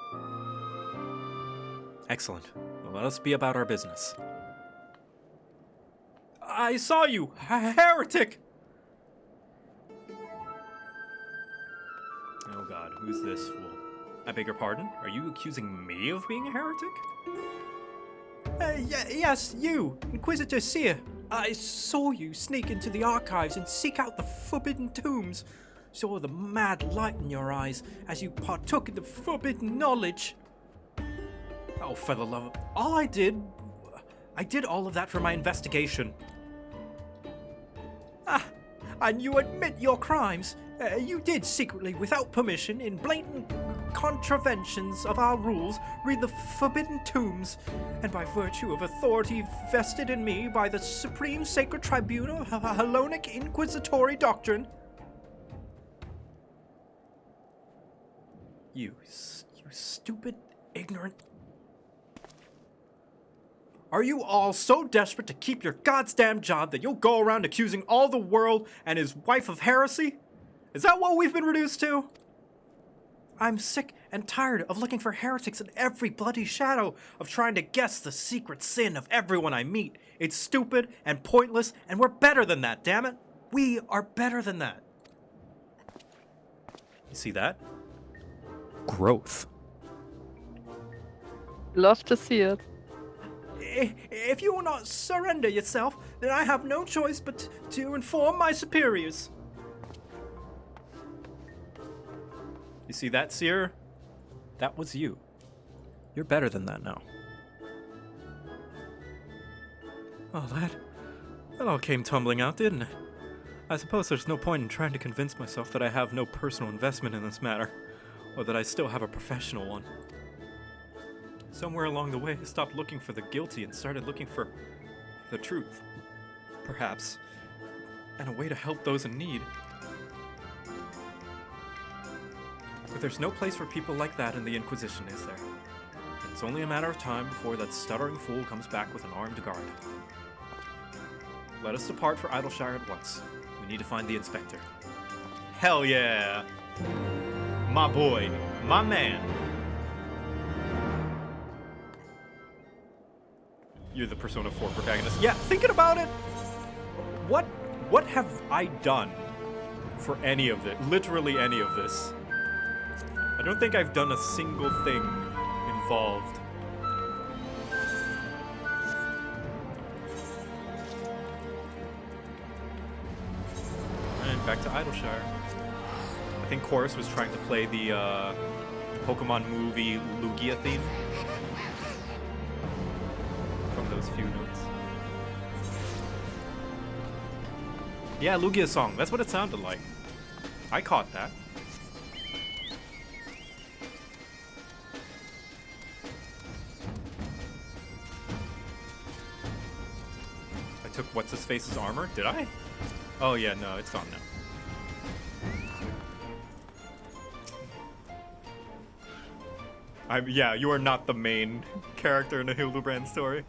S1: Excellent. Well, let us be about our business. I saw you, heretic! Oh god, who's this fool? I beg your pardon? Are you accusing me of being a heretic? Yes, you, Inquisitor Seer. I saw you sneak into the archives and seek out the forbidden tombs. Saw the mad light in your eyes as you partook in the forbidden knowledge. Oh, for the love of... I did all of that for my investigation. And you admit your crimes. You did secretly, without permission, in blatant contraventions of our rules, read the forbidden tombs, and by virtue of authority vested in me by the Supreme Sacred Tribunal of Halonic Inquisitory Doctrine. You stupid, ignorant... Are you all so desperate to keep your goddamn job that you'll go around accusing all the world and his wife of heresy? Is that what we've been reduced to? I'm sick and tired of looking for heretics in every bloody shadow, of trying to guess the secret sin of everyone I meet. It's stupid and pointless, and we're better than that, damn it. We are better than that. You see that? Growth.
S10: Love to see it.
S4: If you will not surrender yourself, then I have no choice but to inform my superiors.
S1: You see that, Seer? That was you. You're better than that now. Oh, that all came tumbling out, didn't it? I suppose there's no point in trying to convince myself that I have no personal investment in this matter, or that I still have a professional one. Somewhere along the way, I stopped looking for the guilty and started looking for the truth, perhaps, and a way to help those in need. But there's no place for people like that in the Inquisition, is there? And it's only a matter of time before that stuttering fool comes back with an armed guard. Let us depart for Idleshire at once. We need to find the Inspector. Hell yeah! My boy, my man. You're the Persona 4 protagonist. Yeah, thinking about it, what have I done for any of it? Literally any of this. I don't think I've done a single thing involved back to Idleshire. I think Chorus was trying to play the Pokemon movie Lugia theme from those few notes. Yeah, Lugia song. That's what it sounded like. I caught that. I took what's-his-face's armor? Did I? Oh yeah, no, it's gone now. Yeah, you are not the main character in a Hildibrand story.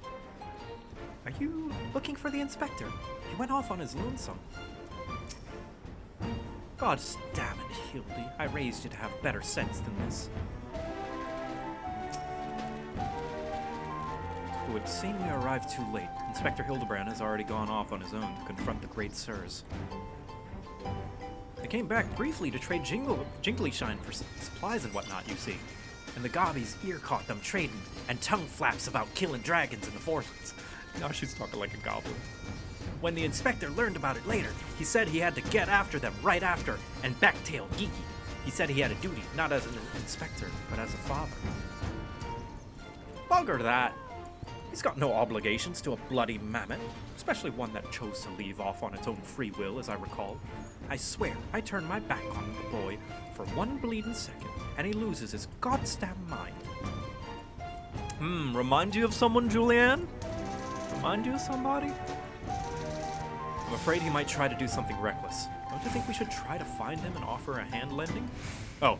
S9: Are you looking for the inspector? He went off on his lonesome. God damn it, Hildy. I raised you to have better sense than this. It would seem we arrived too late. Inspector Hildibrand has already gone off on his own to confront the great sirs. They came back briefly to trade Jingly Shine for supplies and whatnot, you see. And the gobbies ear caught them trading, and tongue flaps about killing dragons in the forests.
S1: Now she's talking like a goblin.
S9: When the inspector learned about it later, he said he had to get after them right after and backtail Geeky. He said he had a duty, not as an inspector, but as a father. Bugger that. He's got no obligations to a bloody mammoth, especially one that chose to leave off on its own free will, as I recall. I swear, I turned my back on the boy for one bleeding second, and he loses his goddamn mind.
S1: Remind you of someone, Julianne? Remind you of somebody?
S9: I'm afraid he might try to do something reckless. Don't you think we should try to find him and offer a hand lending?
S1: Oh,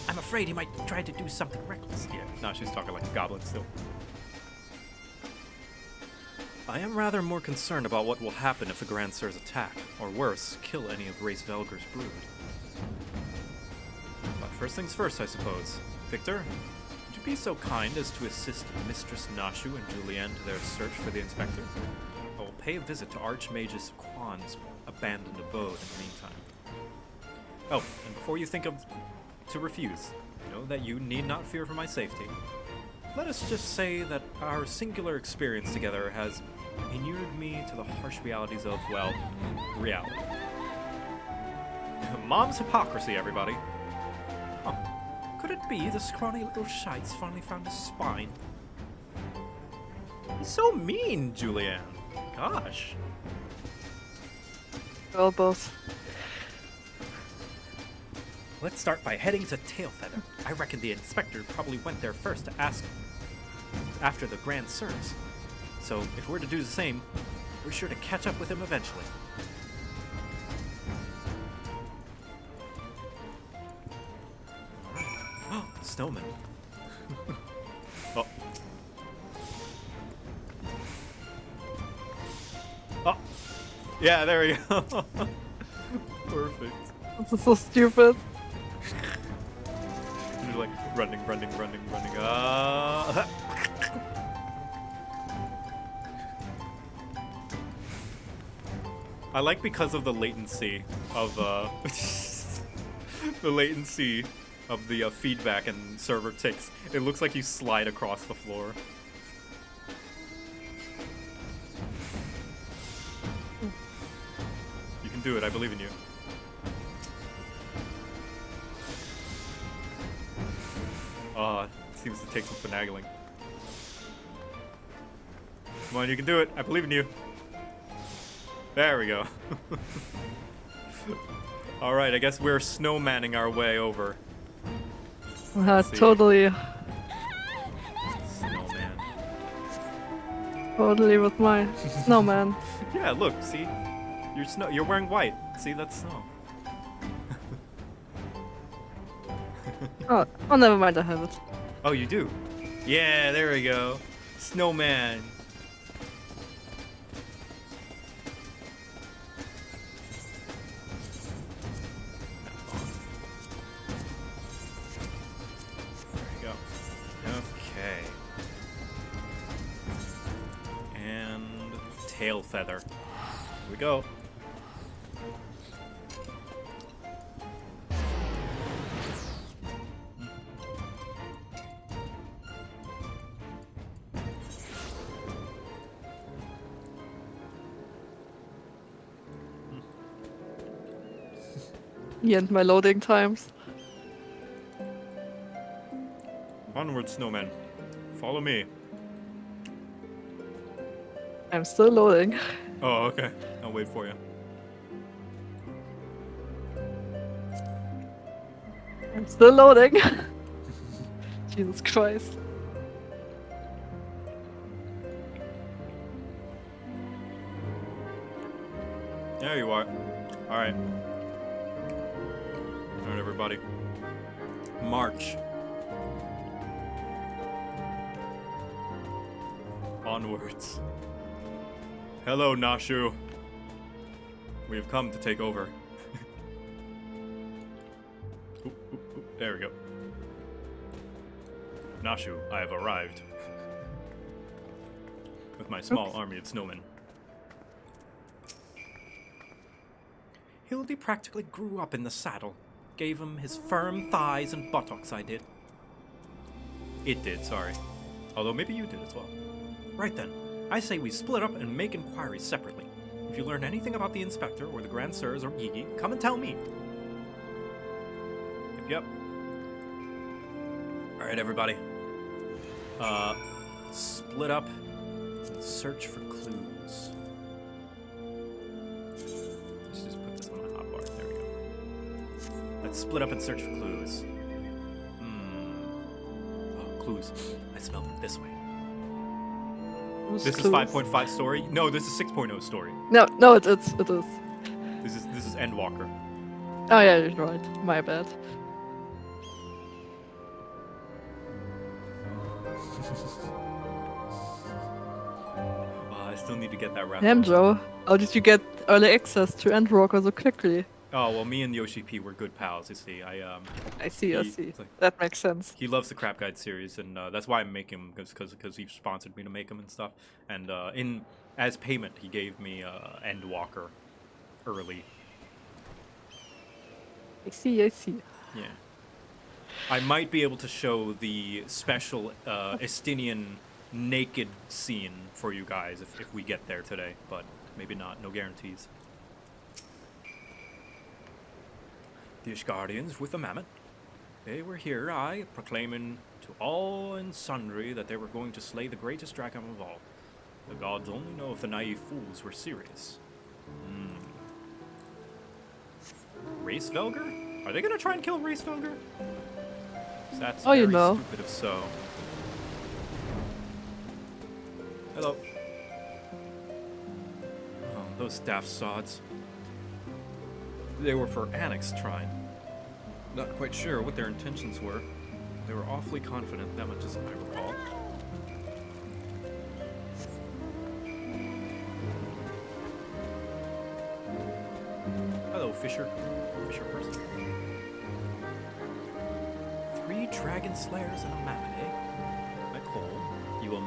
S9: I'm afraid he might try to do something reckless.
S1: yeah, now she's talking like a goblin still.
S9: I am rather more concerned about what will happen if the Grand Sirs attack, or worse, kill any of Race Velger's brood. But first things first, I suppose. Victor, would you be so kind as to assist Mistress Nashu and Julianne to their search for the Inspector? I will pay a visit to Archmagus Quan's abandoned abode in the meantime. Oh, and before you think to refuse, know that you need not fear for my safety. Let us just say that our singular experience together has inured me to the harsh realities of, well, reality. Mom's hypocrisy, everybody. Huh. Could it be the scrawny little shite's finally found his spine?
S1: He's so mean, Julianne. Gosh.
S10: Well, both.
S9: Let's start by heading to Tailfeather. I reckon the inspector probably went there first to ask after the Grand Sirs. So if we're to do the same, we're sure to catch up with him eventually. Oh, snowman.
S1: Oh. Oh. Yeah, there we go. Perfect.
S10: This is so stupid.
S1: You're like running. I like because of the latency of the feedback and server ticks. It looks like you slide across the floor. You can do it. I believe in you. Seems to take some finagling. Come on, you can do it. I believe in you. There we go. Alright, I guess we're snowmanning our way over.
S10: Totally.
S1: Snowman.
S10: Totally with my snowman.
S1: Yeah, look, see? You're wearing white. See, that's snow.
S10: Oh, never mind, I have it.
S1: Oh, you do? Yeah, there we go. Snowman. There you go. Okay. And tail feather. Here we go.
S10: Me and my loading times.
S1: Onward, snowman. Follow me.
S10: I'm still loading.
S1: Oh, okay. I'll wait for you.
S10: I'm still loading. Jesus Christ.
S1: There you are. Alright. Alright, everybody. March. Onwards. Hello, Nashu. We have come to take over. Oop, oop, oop. There we go. Nashu, I have arrived. With my small army of snowmen. Hildy practically grew up in the saddle. Gave him his firm thighs and buttocks, I did. It did, sorry. Although maybe you did as well. Right then, I say we split up and make inquiries separately. If you learn anything about the Inspector or the Grand Sirs or Gigi, come and tell me. Yep. Alright, everybody. Split up and search for clues. Let's just put this on my hotbar. There we go. Let's split up and search for clues. Oh, clues. I smell them this way. This is 5.5 story? No, this is 6.0 story.
S10: No, it is.
S1: This is Endwalker.
S10: Oh yeah, you're right. My bad.
S1: I still need to get that wrapped
S10: Damn,
S1: up.
S10: Joe. How did you get early access to Endwalker so quickly?
S1: Oh, well, me and Yoshi P were good pals, you see.
S10: I see.
S1: it's like-
S10: That makes sense.
S1: He loves the Crap Guide series, and that's why I make him, because he sponsored me to make him and stuff. And as payment, he gave me Endwalker early.
S10: I see.
S1: Yeah. I might be able to show the special Estinian naked scene for you guys if we get there today, but maybe not. No guarantees. The Ishgardians with the mammoth. They were here, proclaiming to all and sundry that they were going to slay the greatest dragon of all. The gods only know if the naive fools were serious. Racevelger? Are they gonna try and kill Racevelger? That's
S10: Oh, you
S1: very
S10: know.
S1: stupid if so. Hello. Oh, those staff sods. They were for Annex Trine. Not quite sure what their intentions were. They were awfully confident, that much as I recall. Hello, Fisher. Fisher person. 3 dragon slayers and a mammoth, eh? I call you a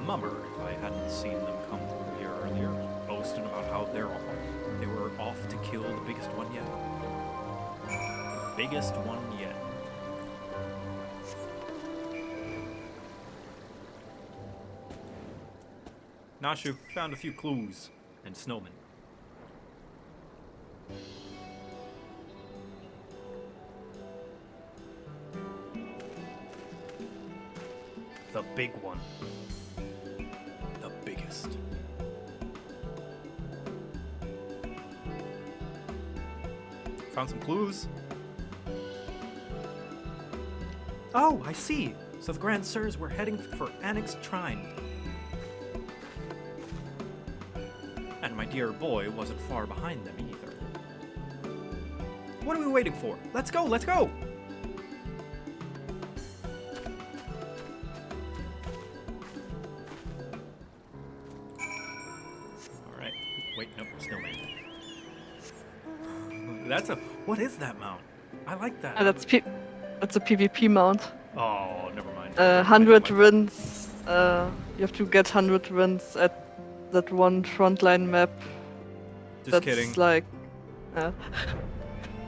S1: mummer if I hadn't seen them come through here earlier, boasting about how they were off to kill the biggest one yet. Biggest one yet. Nashu found a few clues and snowmen. The big one. The biggest. Found some clues. Oh, I see. So the Grand Sirs were heading for Annex Trine. And my dear boy wasn't far behind them either. What are we waiting for? Let's go, let's go! Alright. Wait, nope, snowman. That's a... What is that mount? I like that.
S10: That's a PvP mount.
S1: Oh, never mind.
S10: 100 wins. You have to get 100 wins at that one frontline map.
S1: Just
S10: That's
S1: kidding.
S10: like...
S1: I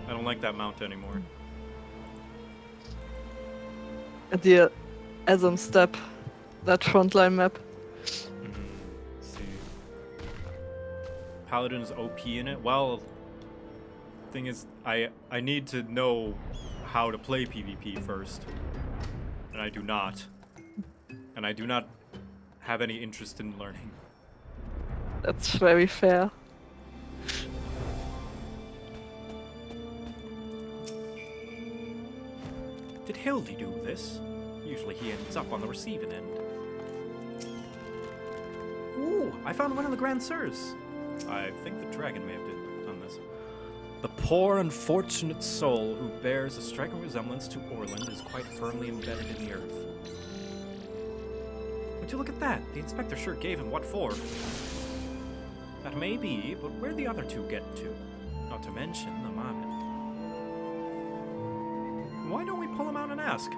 S1: don't like that mount anymore.
S10: At the Asm step. That frontline map.
S1: Let's see. Paladin is OP in it. Well, Thing is, I need to know how to play PvP first. And I do not. And I do not have any interest in learning.
S10: That's very fair.
S1: Did Hildy do this? Usually he ends up on the receiving end. Ooh, I found one of the Grand Sirs. I think the dragon may have done this. The poor unfortunate soul who bears a striking resemblance to Orland is quite firmly embedded in the earth. Would you look at that? The inspector sure gave him what for. That may be, but where'd the other two get to? Not to mention the marmot. Why don't we pull him out and ask?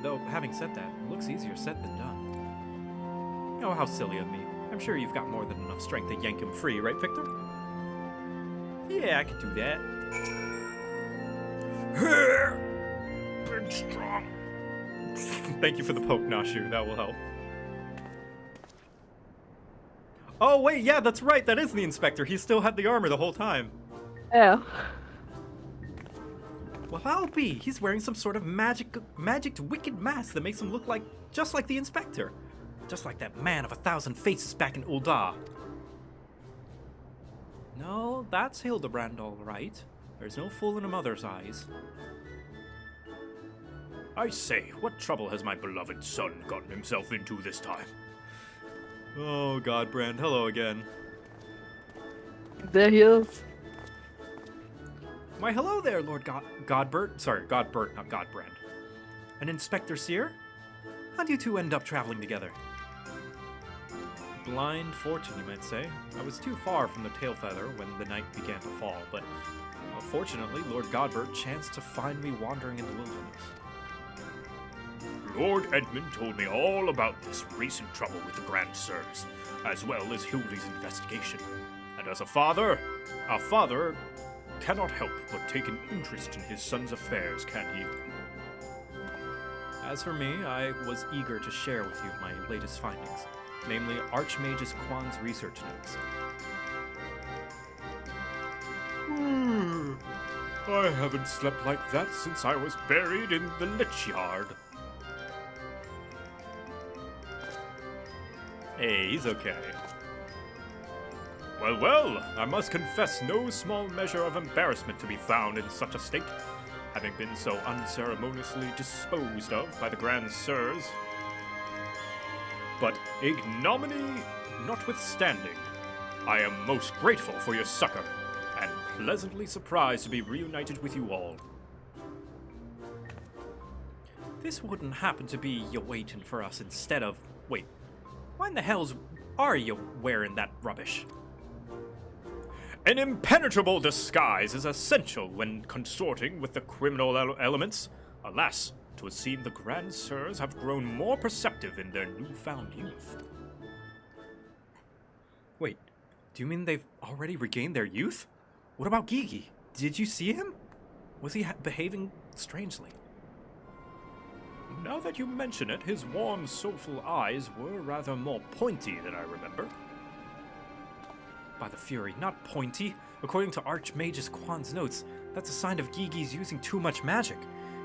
S1: Though, having said that, it looks easier said than done. Oh, how silly of me. I'm sure you've got more than enough strength to yank him free, right, Victor? Yeah, I could do that.
S3: Big strong.
S1: Thank you for the poke, Nashu. That will help. Oh, wait, yeah, that's right. That is the inspector. He still had the armor the whole time.
S10: Yeah.
S1: Well, I'll be. He's wearing some sort of magic wicked mask that makes him look like just like the inspector. Just like that man of 1,000 faces back in Ul'dah. No, that's Hildibrand, all right. There's no fool in a mother's eyes.
S3: I say, what trouble has my beloved son gotten himself into this time?
S1: Oh, Godbrand, hello again.
S10: There he is.
S1: Why, hello there, Lord Godbert. Sorry, Godbert, not Godbrand. And Inspector Seer? How'd you two end up traveling together? Blind fortune, you might say. I was too far from the Tailfeather when the night began to fall, but fortunately, Lord Godbert chanced to find me wandering in the wilderness.
S3: Lord Edmund told me all about this recent trouble with the Grand Sirs, as well as Hildy's investigation. And as a father cannot help but take an interest in his son's affairs, can he?
S1: As for me, I was eager to share with you my latest findings, namely Archmage's Quan's research notes.
S3: I haven't slept like that since I was buried in the Lich Yard.
S1: Hey, he's okay.
S3: Well, I must confess no small measure of embarrassment to be found in such a state, having been so unceremoniously disposed of by the Grand Sirs. But ignominy notwithstanding, I am most grateful for your succor, and pleasantly surprised to be reunited with you all.
S1: This wouldn't happen to be you waiting for us instead of... Wait, why in the hells are you wearing that rubbish?
S3: An impenetrable disguise is essential when consorting with the criminal elements. Alas, 'twould seem the Grand Sirs have grown more perceptive in their newfound youth.
S1: Wait, do you mean they've already regained their youth? What about Gigi? Did you see him? Was he behaving strangely?
S3: Now that you mention it, his warm, soulful eyes were rather more pointy than I remember.
S1: By the Fury, not pointy. According to Archmage's Quan's notes, that's a sign of Gigi's using too much magic.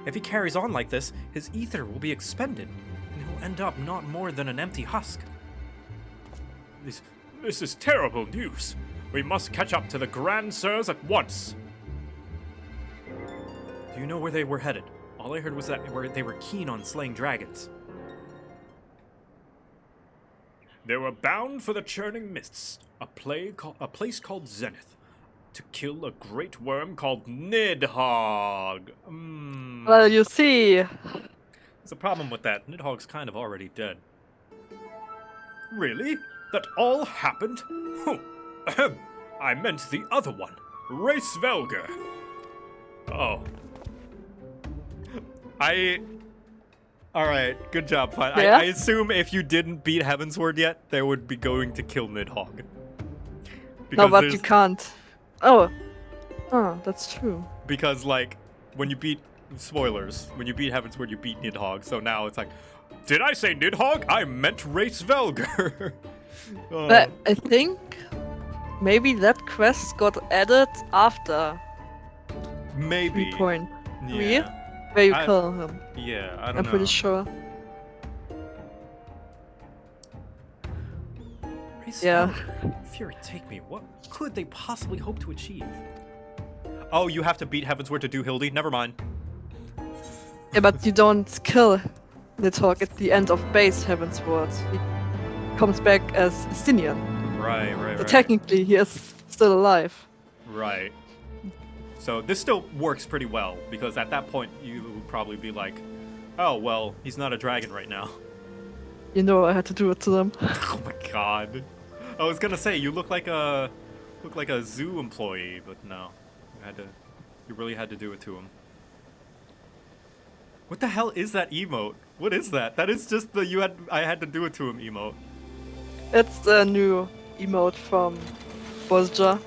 S1: If he carries on like this, his ether will be expended, and he'll end up not more than an empty husk.
S3: This is terrible news. We must catch up to the Grand Sirs at once.
S1: Do you know where they were headed? All I heard was that they were keen on slaying dragons.
S3: They were bound for the Churning Mists, a place called Zenith, to kill a great worm called Nidhogg.
S10: Well, you see.
S1: There's a problem with that. Nidhogg's kind of already dead.
S3: Really? That all happened? I meant the other one, Race Velger.
S1: Oh. Alright, good job, Fine.
S10: Yeah?
S1: I assume if you didn't beat Heavensward yet, they would be going to kill Nidhogg.
S10: No, but you can't. Oh, that's true.
S1: Because, like, when you beat... Spoilers. When you beat Heavensward, you beat Nidhogg. So now it's like,
S3: did I say Nidhogg? I meant Race Velger.
S1: Oh.
S10: But I think maybe that quest got added after
S1: Maybe.
S10: 3.3?
S1: Yeah.
S10: Where you
S1: I-
S10: kill him.
S1: Yeah, I don't
S10: I'm
S1: know.
S10: pretty sure.
S1: Race
S10: Yeah.
S1: Founder. Fury, take me. What could they possibly hope to achieve? Oh, you have to beat Heavensward to do Hildy? Never mind.
S10: Yeah, but you don't kill Nidhogg at the end of base Heavensward. He comes back as Stinian.
S1: Right,
S10: So technically, he is still alive.
S1: Right. So this still works pretty well, because at that point you would probably be like, oh, well, he's not a dragon right now.
S10: You know I had to do it to them.
S1: Oh my god. I was gonna say, you look like a zoo employee, but no. You really had to do it to him. What the hell is that emote? What is that? That is just the I had to do it to him emote.
S10: It's the new emote from Bozja.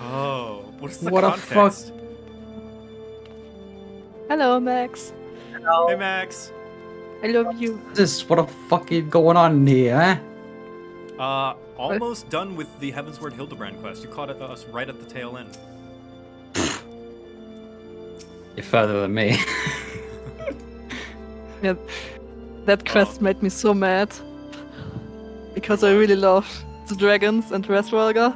S1: Oh, what's the
S11: What a
S1: context?
S10: Hello, Max.
S1: Hey Max.
S10: I love you.
S11: What the fuck is going on here, eh?
S1: Almost done with the Heavensward Hildibrand quest. You caught us right at the tail end.
S11: You're further than me.
S10: Yeah, that quest made me so mad. Because I really love the dragons and Reswalga.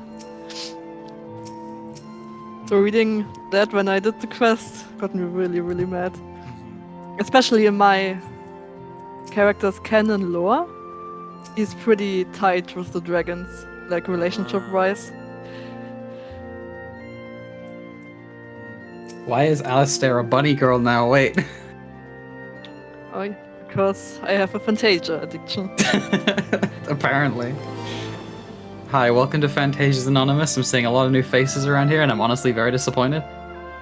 S10: So reading that when I did the quest got me really, really mad. Especially in my character's canon lore. He's pretty tight with the dragons, like relationship-wise.
S11: Why is Alistair a bunny girl now? Wait.
S10: Oh, because I have a Fantasia addiction.
S11: Apparently. Hi, welcome to Fantasia's Anonymous. I'm seeing a lot of new faces around here, and I'm honestly very disappointed.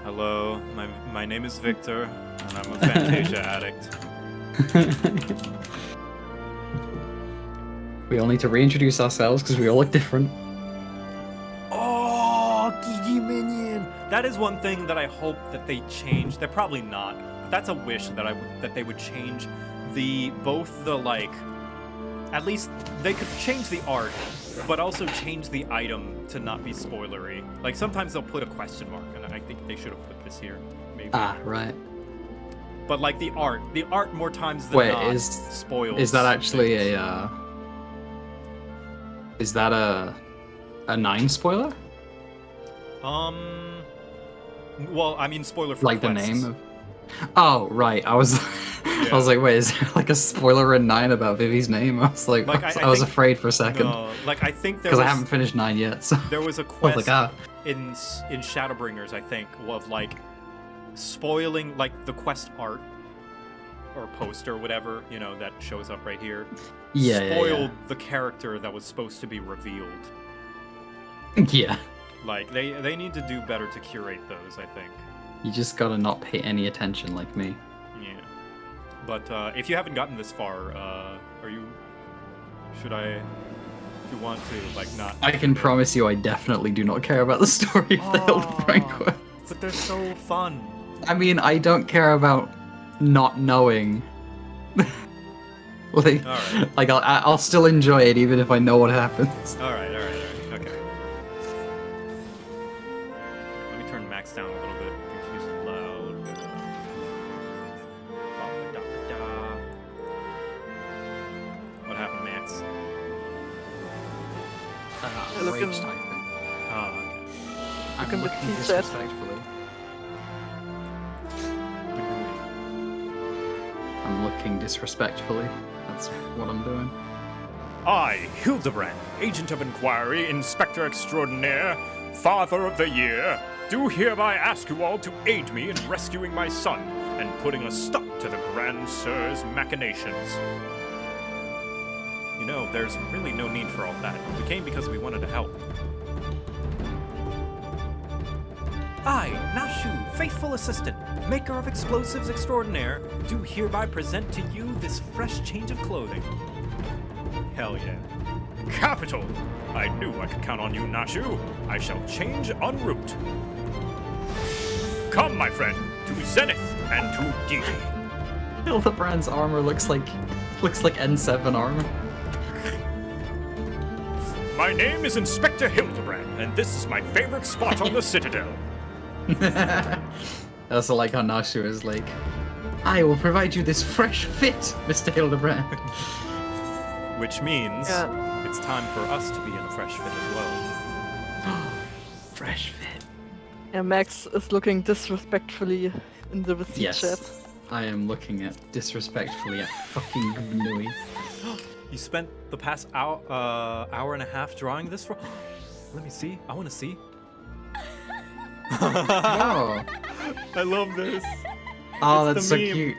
S1: Hello, my name is Victor, and I'm a Fantasia addict.
S11: We all need to reintroduce ourselves because we all look different.
S1: Oh, Gigi Minion! That is one thing that I hope that they change. They're probably not. But that's a wish that they would change at least they could change the art, but also change the item to not be spoilery. Like sometimes they'll put a question mark, and I think they should have put this here. Maybe.
S11: Ah, right.
S1: But like the art more times than not spoils.
S11: Is that actually
S1: things.
S11: Is that a 9 spoiler?
S1: Well, I mean spoiler for
S11: like
S1: quests.
S11: the name of. Oh right, I was like, wait, is there like a spoiler in 9 about Vivi's name? I was like, I was afraid for a second.
S1: No, like I think
S11: because I haven't finished 9 yet. So
S1: there was a
S11: I
S1: quest
S11: was like,
S1: in Shadowbringers, I think, of like spoiling like the quest art or poster or whatever, you know, that shows up right here. Spoiled the character that was supposed to be revealed.
S11: Yeah.
S1: Like they need to do better to curate those, I think.
S11: You just gotta not pay any attention like me.
S1: Yeah. But if you haven't gotten this far, should I, if you want to, like, not...
S11: I can promise you I definitely do not care about the story of the Hildibrand quest.
S1: But they're so fun.
S11: I mean, I don't care about not knowing. Like,
S1: Alright.
S11: like I'll still enjoy it even if I know what happens.
S1: Alright, okay. Let me turn Max down a little bit. I think she's loud. What happened, Max?
S10: Look
S11: Rage
S10: at-
S11: typing.
S1: Oh, okay.
S11: I'm
S10: at the
S11: looking
S10: T-shirt.
S11: disrespectfully. I'm looking disrespectfully. That's what I'm doing.
S3: I, Hildibrand, Agent of Inquiry, Inspector Extraordinaire, Father of the Year, do hereby ask you all to aid me in rescuing my son and putting a stop to the Grand Sir's machinations.
S1: You know, there's really no need for all that. We came because we wanted to help. I, Nashu, faithful assistant, maker of explosives extraordinaire, do hereby present to you this fresh change of clothing. Hell yeah.
S3: Capital! I knew I could count on you, Nashu. I shall change en route. Come, my friend, to Zenith and to Gigi.
S11: Hildibrand's armor looks like N7 armor.
S3: My name is Inspector Hildibrand, and this is my favorite spot on the Citadel.
S11: I also like how Nashu is like, I will provide you this fresh fit, Mr. Hildibrand.
S1: Which means
S10: Yeah.
S1: it's time for us to be in a fresh fit as well.
S11: Fresh fit.
S10: Yeah, Max is looking disrespectfully in the VC
S11: Yes.
S10: chat.
S11: I am looking at disrespectfully at fucking Gnui.
S1: You spent the past hour and a half drawing this for. Let me see. I want to see.
S11: Oh.
S1: I love this.
S11: Oh,
S1: It's
S11: that's
S1: the
S11: so
S1: meme.
S11: cute.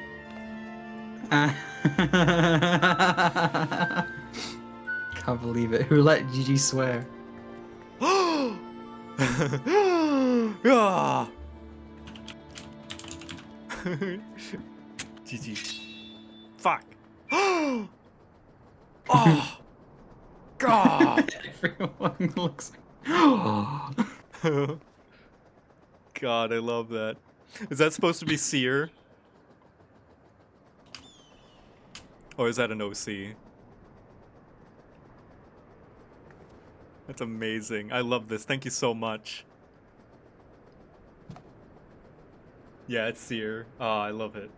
S11: Can't believe it. Who let Gigi swear?
S1: Ah. GG. Fuck. Oh. God.
S11: Everyone looks
S1: God, I love that. Is that supposed to be Seer? Or is that an OC? That's amazing. I love this. Thank you so much. Yeah, it's Seer. Oh, I love it.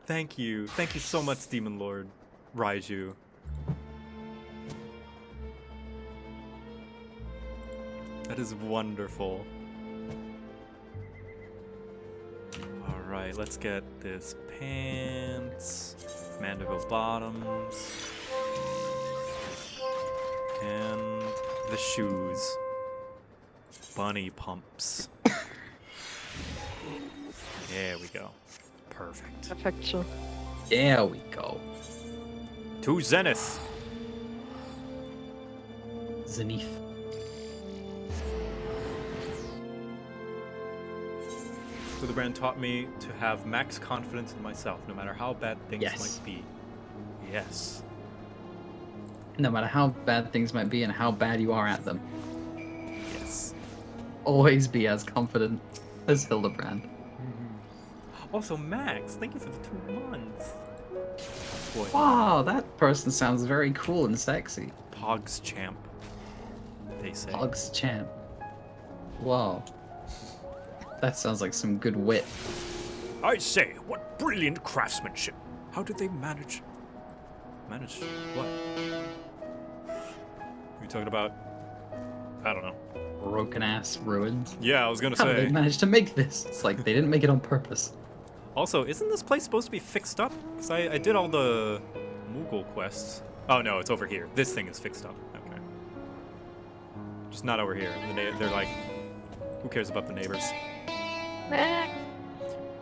S1: Thank you. Thank you so much, Demon Lord Raiju. That is wonderful. Alright, let's get this pants, Mandeville bottoms, and the shoes. Bunny pumps. There we go. Perfect.
S10: Perfection.
S11: There we go.
S1: To Zenith.
S11: Zenith.
S1: Hildibrand taught me to have max confidence in myself, no matter how bad things
S11: Yes.
S1: might be. Yes.
S11: No matter how bad things might be and how bad you are at them,
S1: Yes.
S11: always be as confident as Hildibrand.
S1: Also, Max, thank you for the 2 months. Boy,
S11: Wow, that person sounds very cool and sexy.
S1: Pogs champ, they say.
S11: Pogs champ. Wow. That sounds like some good wit.
S3: I say, what brilliant craftsmanship.
S1: How did they manage? Manage what? Are you talking about? I don't know.
S11: Broken ass ruins.
S1: Yeah, I was gonna
S11: How did they
S1: say.
S11: manage to make this? It's like they didn't make it on purpose.
S1: Also, isn't this place supposed to be fixed up? Because I did all the Moogle quests. Oh no, it's over here. This thing is fixed up. Okay. Just not over here. They're like, who cares about the neighbors?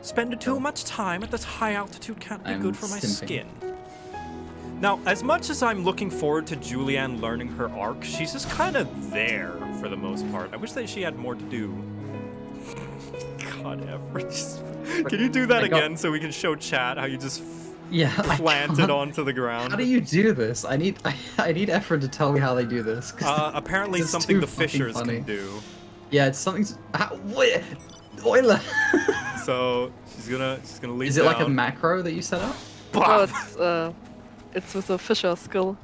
S1: Spending too much time at this high altitude can't be
S11: I'm
S1: good for my
S11: simping.
S1: skin. Now, as much as I'm looking forward to Julianne learning her arc, she's just kind of there for the most part. I wish that she had more to do. God, Everett. Can you do that
S11: I got-
S1: again so we can show chat how you just
S11: Yeah. I
S1: planted
S11: can't-
S1: onto the ground?
S11: How do you do this? I need Efren to tell me how they do this. 'Cause
S1: Apparently
S11: it's
S1: something
S11: too
S1: the
S11: fucking
S1: fishers
S11: funny.
S1: can do.
S11: Yeah, it's something. Wait, Euler.
S1: So she's gonna leave.
S11: Is it like a macro that you set up?
S10: No, it's with a fisher skill.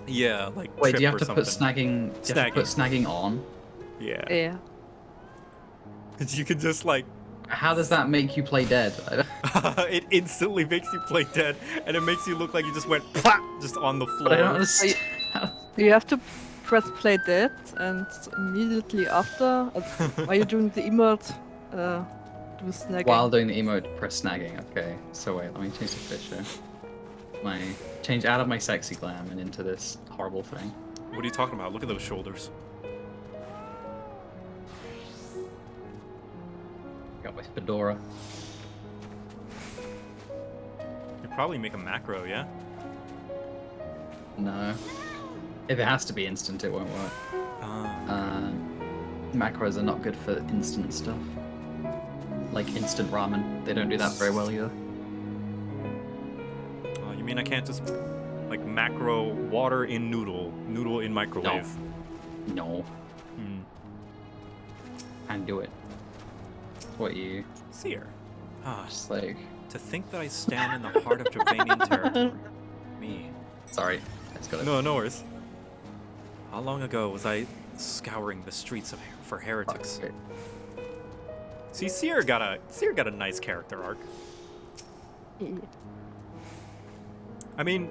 S1: Yeah, like
S11: Wait, do you
S1: trip
S11: have to
S1: or
S11: put
S1: something.
S11: snagging? Do you have to put snagging on?
S1: Yeah.
S10: Yeah.
S1: You can just like.
S11: How does that make you play dead?
S1: It instantly makes you play dead, and it makes you look like you just went plop just on the floor.
S11: But I don't understand.
S10: You have to press play dead, and immediately after, while you're doing the emote, do snagging.
S11: While doing the emote, press snagging. Okay, so wait, let me change the fisher. Change out of my sexy glam and into this horrible thing.
S1: What are you talking about? Look at those shoulders.
S11: Got my fedora.
S1: You probably make a macro, yeah?
S11: No. If it has to be instant, it won't work. Macros are not good for instant stuff. Like instant ramen. They don't do that very well either.
S1: You mean I can't just like macro water in noodle, noodle in microwave?
S11: No. And do it. What you...
S1: Seer. Ah,
S11: Just like...
S1: to think that I stand in the heart of Javanian territory. Me.
S11: Sorry. Let's go.
S1: No worries. How long ago was I scouring the streets for heretics? See, Seer got a nice character arc. I mean,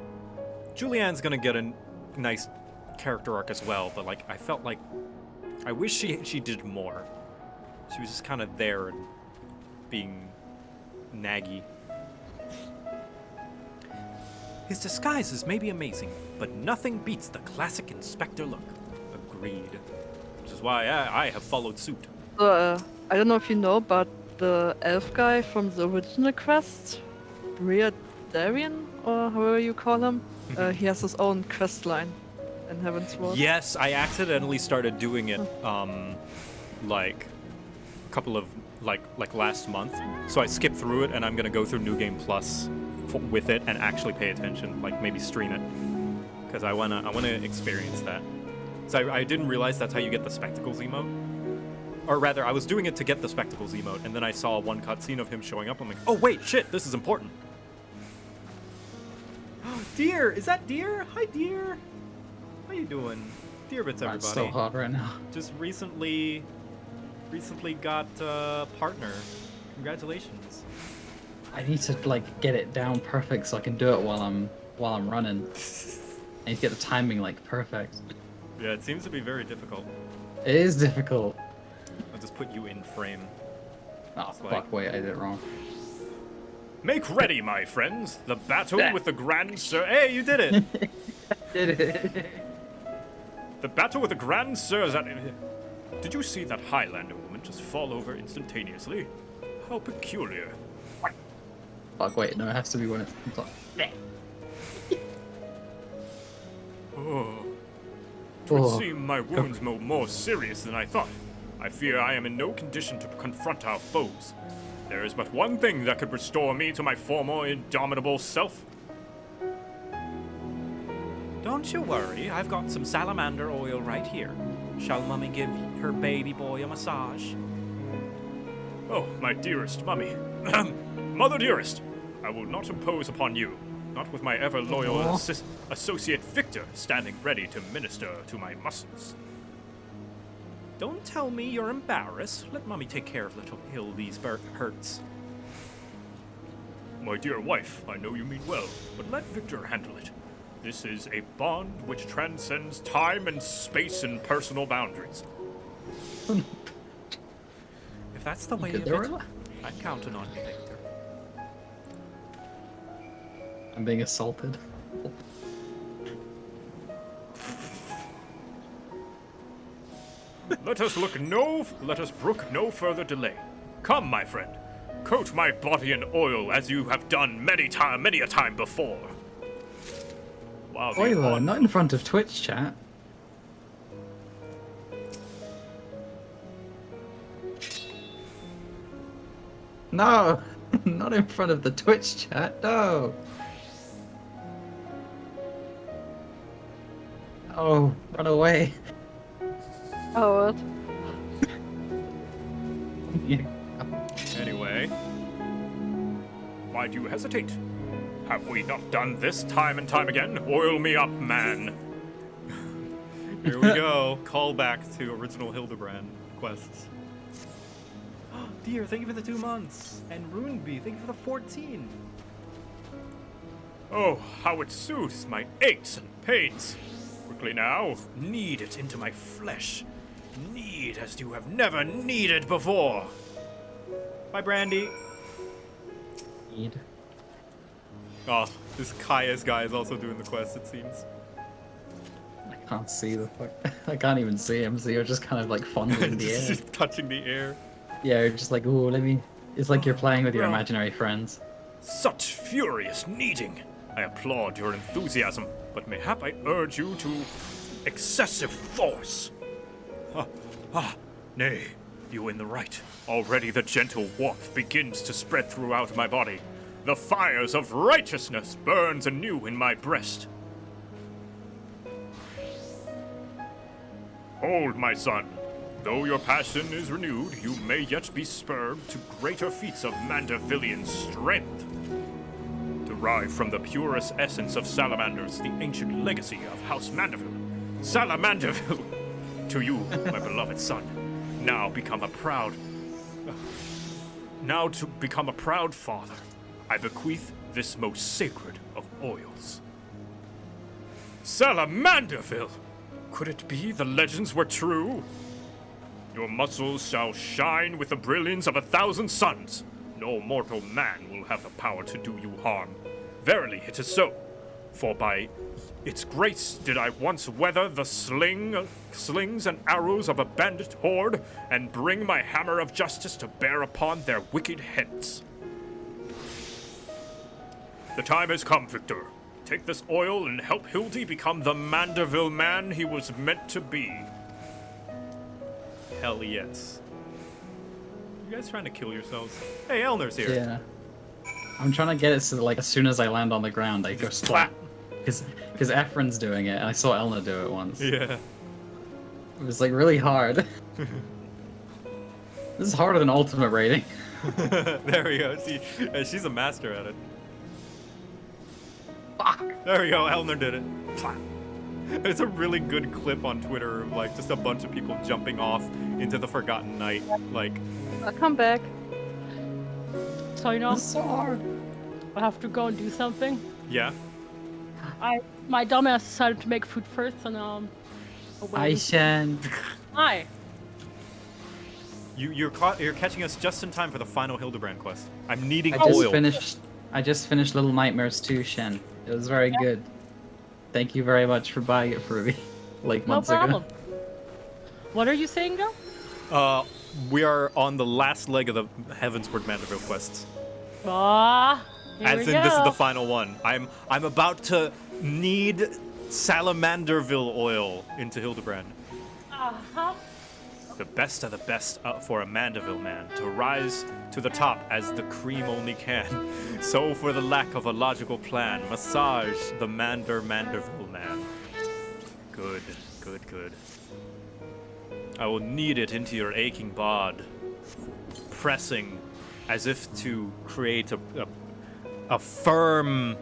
S1: Julianne's gonna get a nice character arc as well, but like I felt like I wish she did more. She was just kind of there and being naggy. His disguises may be amazing, but nothing beats the classic Inspector look. Agreed. Which is why I have followed suit.
S10: I don't know if you know, but the elf guy from the original quest, Darian, or however you call him, he has his own quest line in Heaven's Ward.
S1: Yes, I accidentally started doing it, like a couple of like last month. So I skipped through it, and I'm gonna go through New Game Plus with it and actually pay attention, like maybe stream it, because I wanna experience that. So I didn't realize that's how you get the spectacles emote. Or rather, I was doing it to get the spectacles emote, and then I saw one cutscene of him showing up. I'm like, oh wait, shit, this is important. Deer, is that Deer? Hi, Deer. How you doing? Deer bits, everybody.
S11: It's so hot right now.
S1: Just recently got a partner. Congratulations.
S11: I need to like get it down perfect so I can do it while I'm running. I need to get the timing like perfect.
S1: Yeah, it seems to be very difficult.
S11: It is difficult.
S1: I'll just put you in frame.
S11: Oh fuck! Wait, I did it wrong.
S3: Make ready, my friends. The battle with the Grand Sir. Hey, you did it.
S11: Did it?
S3: The battle with the Grand Sirs. Did you see that Highlander woman just fall over instantaneously? How peculiar.
S11: Fuck! Wait, no, it has to be when it's.
S3: Oh. It would seem my wounds were more serious than I thought. I fear I am in no condition to confront our foes. There is but one thing that could restore me to my former indomitable self.
S9: Don't you worry, I've got some salamander oil right here. Shall Mummy give her baby boy a massage?
S3: Oh, my dearest Mummy. Mother dearest, I will not impose upon you. Not with my ever-loyal associate Victor standing ready to minister to my muscles.
S9: Don't tell me you're embarrassed. Let Mummy take care of little Hildy's hurts.
S3: My dear wife, I know you mean well, but let Victor handle it. This is a bond which transcends time and space and personal boundaries.
S9: If that's the way of it, I'm counting on you, Victor.
S11: I'm being assaulted.
S3: Let us brook no further delay. Come, my friend. Coat my body in oil as you have done many a time before. Wow,
S11: Oil, not in front of Twitch chat. No, not in front of the Twitch chat. No. Oh, run away.
S10: Oh,
S11: Yeah.
S3: Anyway, why do you hesitate? Have we not done this time and time again? Oil me up, man.
S1: Here we go. Call back to original Hildibrand quests. Dear, thank you for the 2 months. And Runeby, thank you for the 14.
S3: Oh, how it soothes my aches and pains. Quickly now, knead it into my flesh. Knead as you have never kneaded before.
S1: Bye, Brandy.
S11: Need.
S1: Oh, this Kaya's guy is also doing the quest, it seems.
S11: I can't see the fuck. I can't even see him, so you're just kind of like fondling the air.
S1: Just touching the air.
S11: Yeah, you're just like, ooh, let me. It's like you're playing with your imaginary friends.
S3: Such furious kneading. I applaud your enthusiasm, but mayhap I urge you to excessive force. Nay, you in the right. Already the gentle warmth begins to spread throughout my body. The fires of righteousness burns anew in my breast. Hold, my son. Though your passion is renewed, you may yet be spurred to greater feats of Mandervillian strength. Derived from the purest essence of salamanders, the ancient legacy of House Manderville. Salamanderville! To you, my beloved son, now become a proud... now to become a proud father, I bequeath this most sacred of oils. Salamanderville! Could it be the legends were true? Your muscles shall shine with the brilliance of 1,000 suns. No mortal man will have the power to do you harm. Verily, it is so. For by its grace did I once weather the slings and arrows of a bandit horde, and bring my hammer of justice to bear upon their wicked heads. The time has come, Victor. Take this oil and help Hildy become the Manderville man he was meant to be.
S1: Hell yes. You guys trying to kill yourselves? Hey, Elner's here.
S11: Yeah. I'm trying to get it so that, like, as soon as I land on the ground, I go splat. Because Efren's doing it, and I saw Elner do it once.
S1: Yeah.
S11: It was, like, really hard. This is harder than Ultimate rating.
S1: There we go. See, she's a master at it.
S11: Fuck.
S1: There we go. Elner did it. It's a really good clip on Twitter of, like, just a bunch of people jumping off into the Forgotten Night. Like,
S10: I'll come back.
S7: So, you know,
S11: This is so hard.
S7: I have to go and do something.
S1: yeah.
S7: My dumbass decided to make food first, and away. Hi.
S1: You're catching us just in time for the final Hildibrand quest. I'm needing
S11: I
S1: oil.
S11: just finished Little Nightmares 2, Shen. It was very good. Thank you very much for buying it for me, like
S7: No
S11: months
S7: problem.
S11: ago.
S7: What are you saying, Joe?
S1: We are on the last leg of the Heavensward Manderville quests.
S7: Here
S1: As
S7: we
S1: in,
S7: go.
S1: this is the final one. I'm about to need Salamanderville oil into Hildibrand.
S7: Uh-huh.
S1: The best of the best for a Manderville man to rise to the top as the cream only can. So for the lack of a logical plan, massage the Manderville man. Good. I will knead it into your aching bod, pressing as if to create a firm,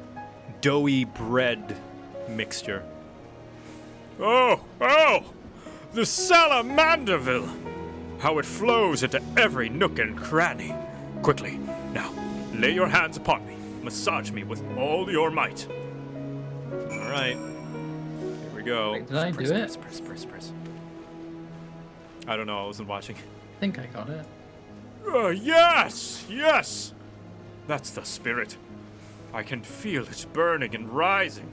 S1: doughy bread mixture.
S3: Oh! The Salamanderville! How it flows into every nook and cranny. Quickly, now, lay your hands upon me. Massage me with all your might.
S1: All right, here we go.
S11: Wait, did I do it?
S1: Press. I don't know. I wasn't watching.
S11: I think I got it.
S3: Yes! That's the spirit. I can feel it burning and rising.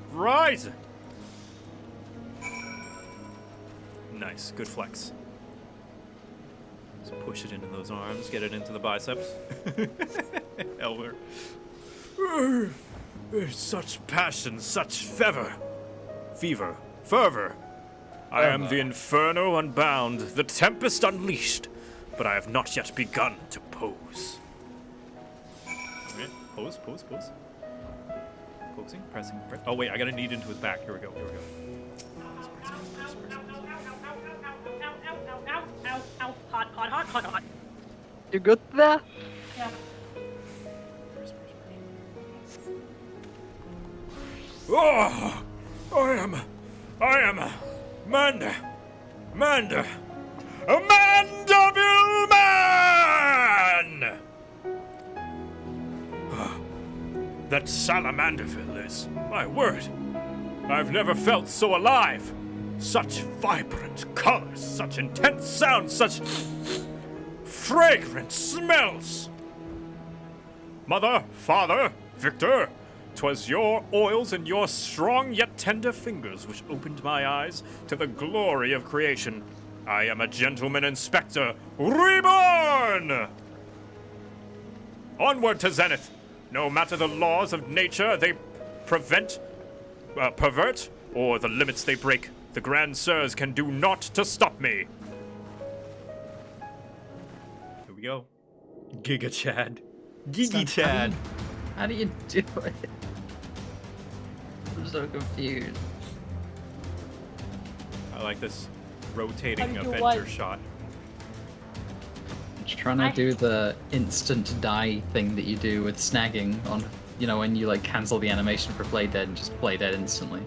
S1: Nice, good flex. Just push it into those arms, get it into the biceps. Elmer.
S3: Such passion, such fervor. I am the inferno unbound, the tempest unleashed, but I have not yet begun to pose.
S1: Alright, pose. Posing, pressing. Oh wait, I gotta knead into his back. Here we go.
S7: Hot.
S10: You good there?
S7: Yeah.
S3: Oh! I am a Manderville man! That Salamanderville is, my word, I've never felt so alive. Such vibrant colors, such intense sounds, such fragrant smells. Mother, father, Victor, 'twas your oils and your strong yet tender fingers which opened my eyes to the glory of creation. I am a gentleman inspector, reborn! Onward to zenith. No matter the laws of nature they pervert, or the limits they break, the Grand Sirs can do naught to stop me.
S1: Here we go. Giga Chad. Gigi Chad.
S11: How do you do it? I'm so confused.
S1: I like this rotating
S7: How do you do
S1: adventure
S7: what?
S1: shot.
S11: I'm trying to do the instant die thing that you do with snagging on, you know, when you like cancel the animation for play dead and just play dead instantly.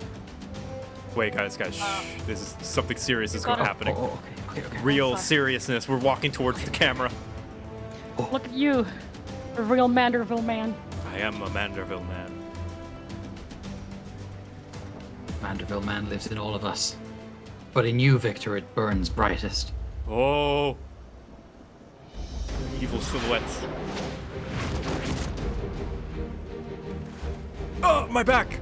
S1: Wait, guys, shh. This is something serious is going happening.
S11: Oh, okay.
S1: Real seriousness. We're walking towards the camera.
S7: Look at you. A real Manderville man.
S1: I am a Manderville man.
S11: Manderville man lives in all of us. But in you, Victor, it burns brightest.
S1: Oh. Evil silhouettes. Oh, my back!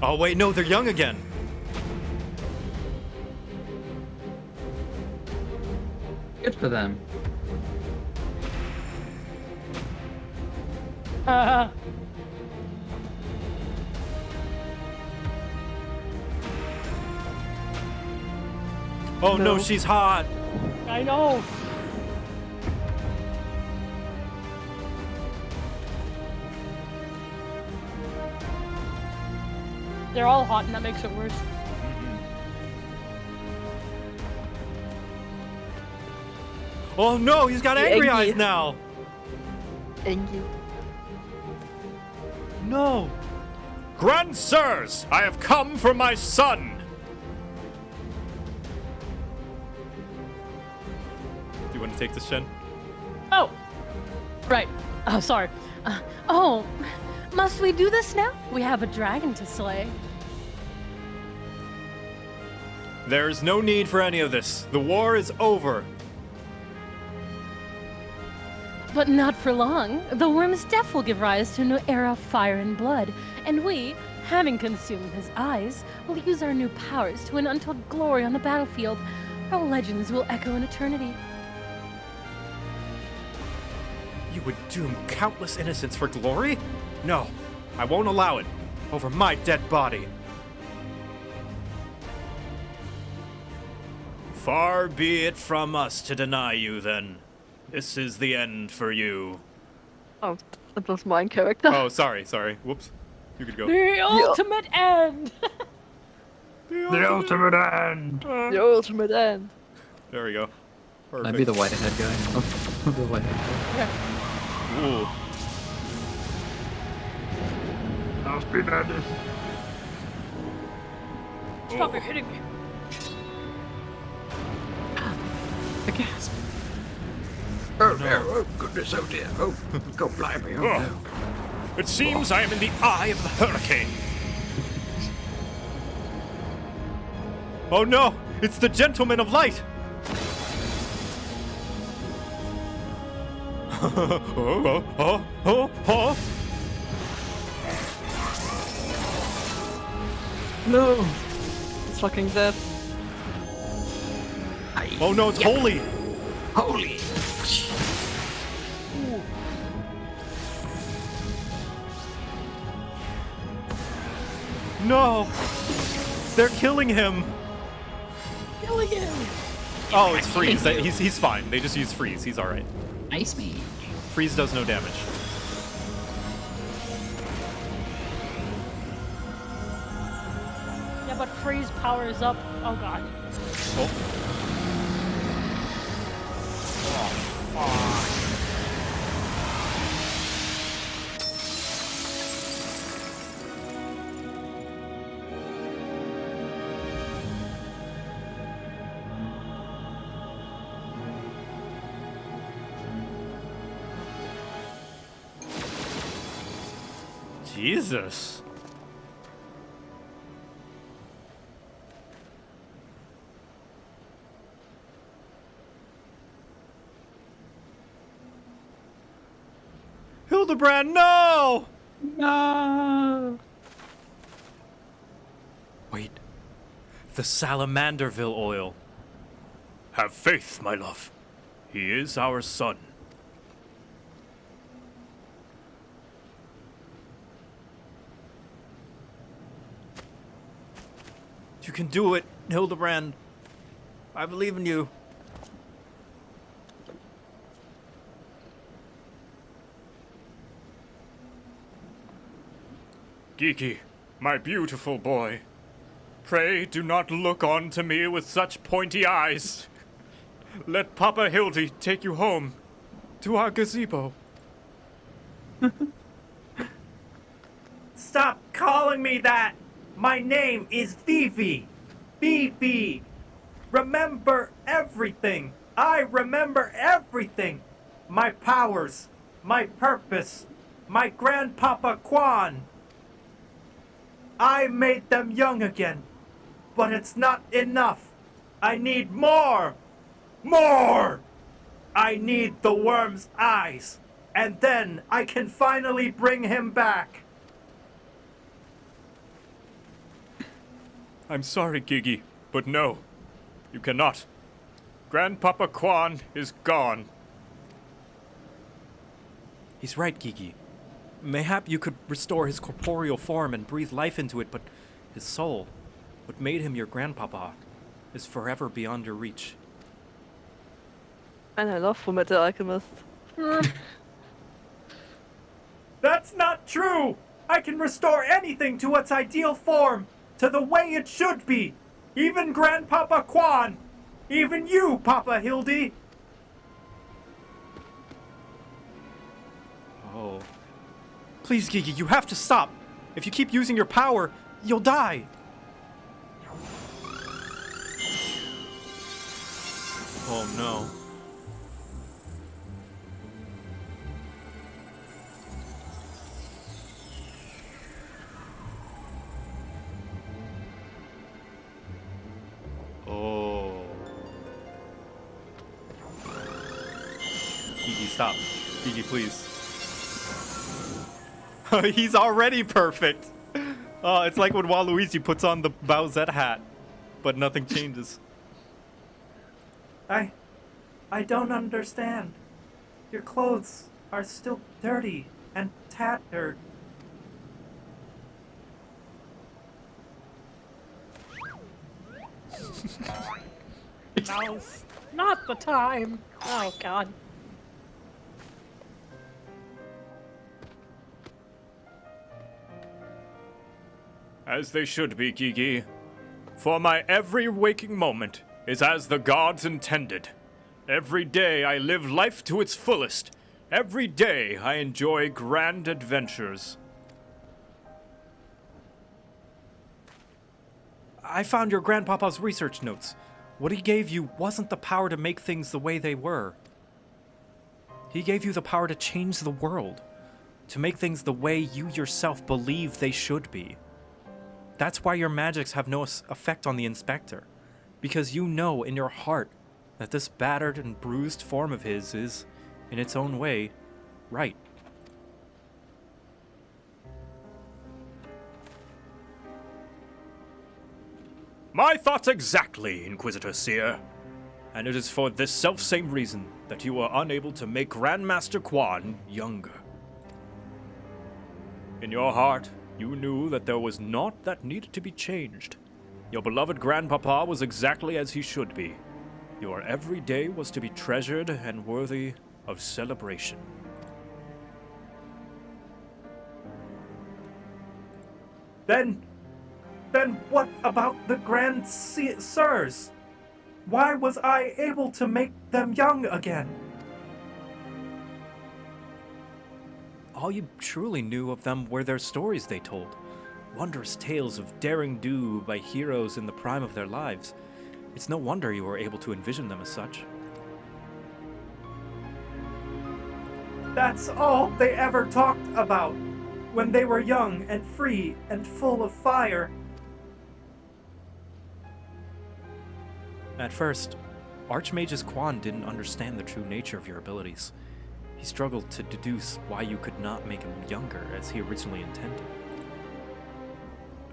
S1: Oh, wait, no, they're young again.
S11: Good for them.
S1: Oh no, she's hot.
S7: I know. They're all hot, and that makes it worse.
S1: Oh no, he's got angry eyes now.
S10: Angry.
S1: No.
S3: Grand sirs, I have come for my son.
S1: Do you want to take this, Shen?
S7: Oh, right. Oh, sorry.
S8: Oh, must we do this now? We have a dragon to slay.
S1: There's no need for any of this. The war is over.
S8: But not for long. The worm's death will give rise to a new era of fire and blood, and we, having consumed his eyes, will use our new powers to win untold glory on the battlefield. Our legends will echo in eternity.
S1: You would doom countless innocents for glory? No, I won't allow it. Over my dead body.
S3: Far be it from us to deny you, then. This is the end for you.
S10: Oh, that was my character.
S1: Oh, sorry. Whoops. You could go.
S7: The ultimate end.
S3: The ultimate end!
S10: The ultimate end.
S1: There we go. Perfect.
S11: I'd be the whitehead guy. Oh, the whitehead guy.
S1: Ooh.
S3: Must be madness.
S7: Stop! You're hitting me.
S11: A gasp.
S3: Oh no, oh goodness, oh dear, oh, go blimey, oh no. It seems I am in the eye of the hurricane.
S1: Oh no! It's the Gentleman of Light!
S10: No. It's fucking dead.
S1: Oh no, it's holy!
S3: Holy.
S1: No! They're killing him!
S7: Killing him.
S1: Oh, it's freeze. He's fine. They just use freeze. He's alright.
S11: Ice me.
S1: Freeze does no damage.
S7: Yeah, but freeze powers up. Oh god.
S1: Oh. Jesus. Hildibrand, no!
S11: No.
S1: Wait. The Salamanderville oil.
S3: Have faith, my love. He is our son.
S1: You can do it, Hildibrand. I believe in you.
S3: Geeky, my beautiful boy, pray do not look on to me with such pointy eyes. Let Papa Hildy take you home to our gazebo.
S4: Stop calling me that! My name is Fifi! Fifi! Remember everything! I remember everything! my powers, my purpose, my grandpapa Quan. I made them young again, but it's not enough. I need more! More! I need the worm's eyes, and then I can finally bring him back.
S1: I'm sorry, Gigi, but no. You cannot. Grandpapa Quan is gone. He's right, Gigi. Mayhap you could restore his corporeal form and breathe life into it, but his soul, what made him your grandpapa, is forever beyond your reach.
S10: And I love Fullmetal Alchemist.
S4: That's not true! I can restore anything to its ideal form, to the way it should be. Even Grandpapa Quan. Even you, Papa Hildy.
S1: Oh. Please, Gigi, you have to stop. If you keep using your power, you'll die. Oh no. Oh. Gigi, stop. Gigi, please. He's already perfect. Oh, it's like when Waluigi puts on the Bowsette hat, but nothing changes.
S4: I don't understand. Your clothes are still dirty and tattered.
S7: Now's not the time. Oh, God.
S3: As they should be, Gigi. For my every waking moment is as the gods intended. Every day I live life to its fullest. Every day I enjoy grand adventures.
S1: I found your grandpapa's research notes. What he gave you wasn't the power to make things the way they were. He gave you the power to change the world, to make things the way you yourself believe they should be. That's why your magics have no effect on the Inspector, because you know in your heart that this battered and bruised form of his is, in its own way, right.
S3: My thoughts exactly, Inquisitor Seer. And it is for this self-same reason that you were unable to make Grandmaster Quan younger. In your heart, you knew that there was naught that needed to be changed. Your beloved grandpapa was exactly as he should be. Your every day was to be treasured and worthy of celebration.
S4: Then what about the Grand Sirs? Why was I able to make them young again?
S1: All you truly knew of them were their stories they told. Wondrous tales of daring do by heroes in the prime of their lives. It's no wonder you were able to envision them as such.
S4: That's all they ever talked about when they were young and free and full of fire.
S1: At first, Archmage's Quan didn't understand the true nature of your abilities. He struggled to deduce why you could not make him younger as he originally intended.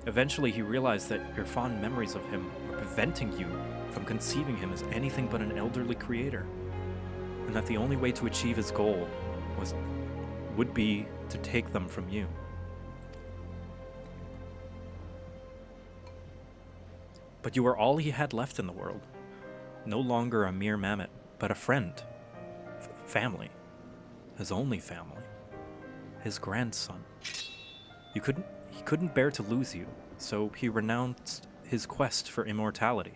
S1: Eventually, he realized that your fond memories of him were preventing you from conceiving him as anything but an elderly creator, and that the only way to achieve his goal would be to take them from you. But you were all he had left in the world. No longer a mere mammoth, but a friend. Family. His only family. His grandson. He couldn't bear to lose you, so he renounced his quest for immortality.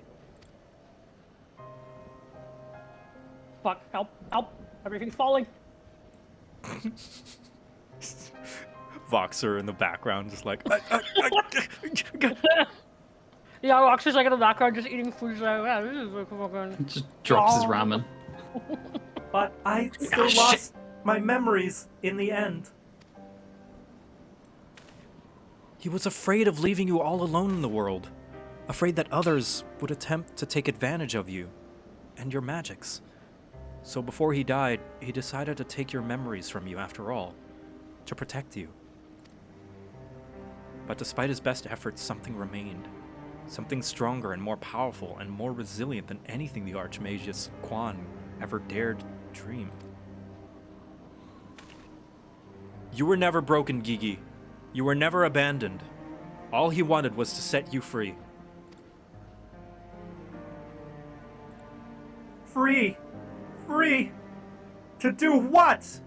S7: Fuck, help, help. Everything's falling.
S1: Voxer in the background, just like...
S7: Yeah, Rox is like in the background just eating food. He's like, yeah, this is like fucking...
S11: Just drops his ramen.
S4: but I still lost my memories in the end.
S1: He was afraid of leaving you all alone in the world. Afraid that others would attempt to take advantage of you and your magics. So before he died, he decided to take your memories from you after all, to protect you. But despite his best efforts, something remained. Something stronger and more powerful and more resilient than anything the Archmagus Quan ever dared dream. You were never broken, Gigi. You were never abandoned. All he wanted was to set you free.
S4: Free? Free? To do what?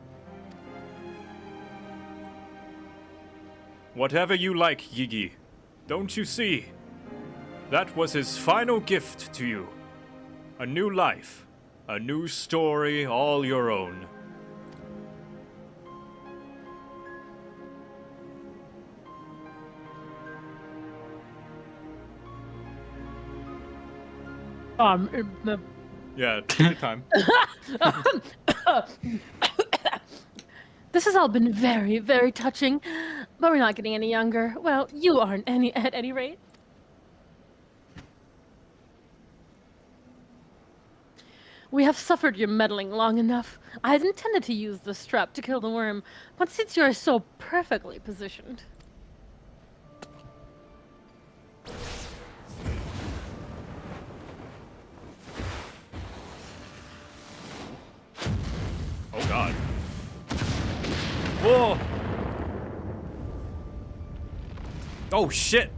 S1: Whatever you like, Gigi. Don't you see? That was his final gift to you. A new life. A new story all your own. Yeah, take your time.
S8: This has all been very, very touching, but we're not getting any younger. Well, you aren't at any rate. We have suffered your meddling long enough. I had intended to use the strap to kill the worm, but since you are so perfectly positioned...
S1: Oh god. Whoa! Oh shit!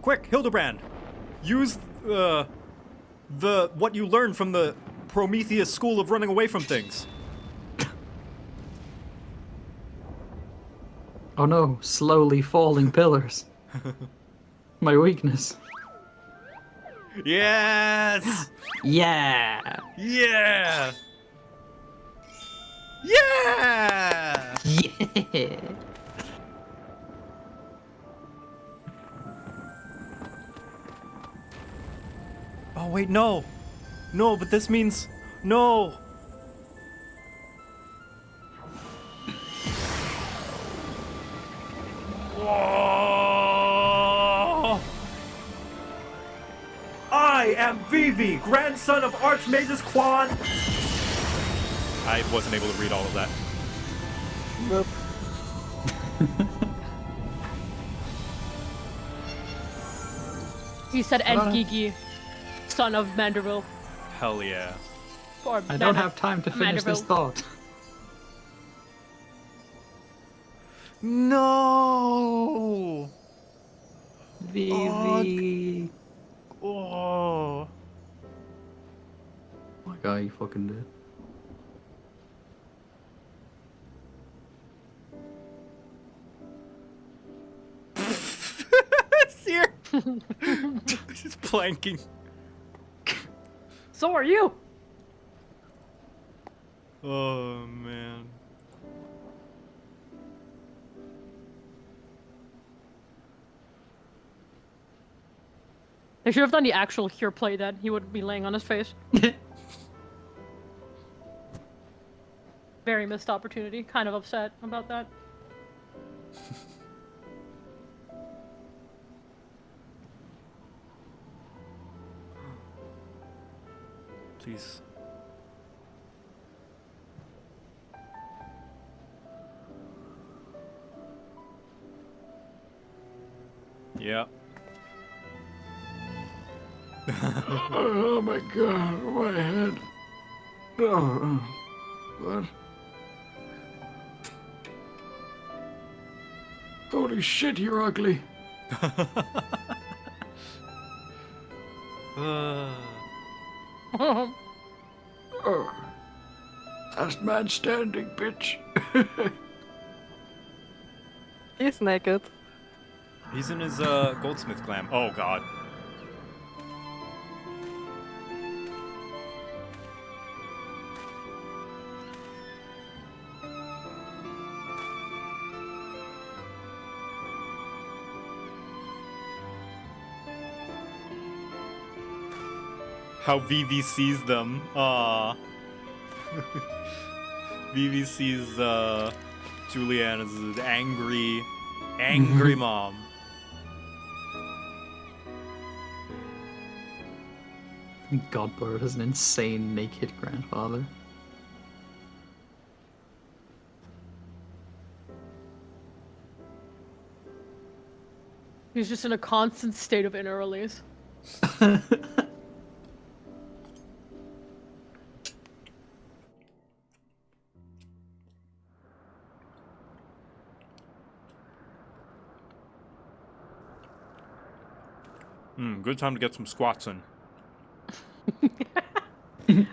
S1: Quick, Hildibrand! Use what you learned from the Prometheus school of running away from things.
S11: Oh no, slowly falling pillars. My weakness.
S1: Yes!
S11: Yeah!
S1: Yeah! Yeah!
S11: Yeah!
S1: Oh wait, no! No, but this means... No! Whoa!
S4: I am Vivi, grandson of Archmagus Quan.
S1: I wasn't able to read all of that.
S10: Nope.
S8: He said, and Gigi, son of Manderville.
S1: Hell yeah.
S8: Or
S11: I don't have time to finish this thought.
S1: No!
S11: Vivi.
S1: Oh.
S11: My god, you fucking did.
S1: Here. He's planking.
S7: So are you.
S1: Oh man.
S7: They should have done the actual here play then. He would be laying on his face. Very missed opportunity. Kind of upset about that.
S1: Please. Yeah.
S12: Oh my god, my head. Oh, what? Holy shit, you're ugly. Oh, last man standing, bitch.
S10: He's naked.
S1: He's in his goldsmith glam. Oh god. how Vivi sees them. Vivi sees Julianne as an angry mom.
S11: Godbird has an insane naked grandfather.
S7: He's just in a constant state of inner release.
S1: Good time to get some squats in.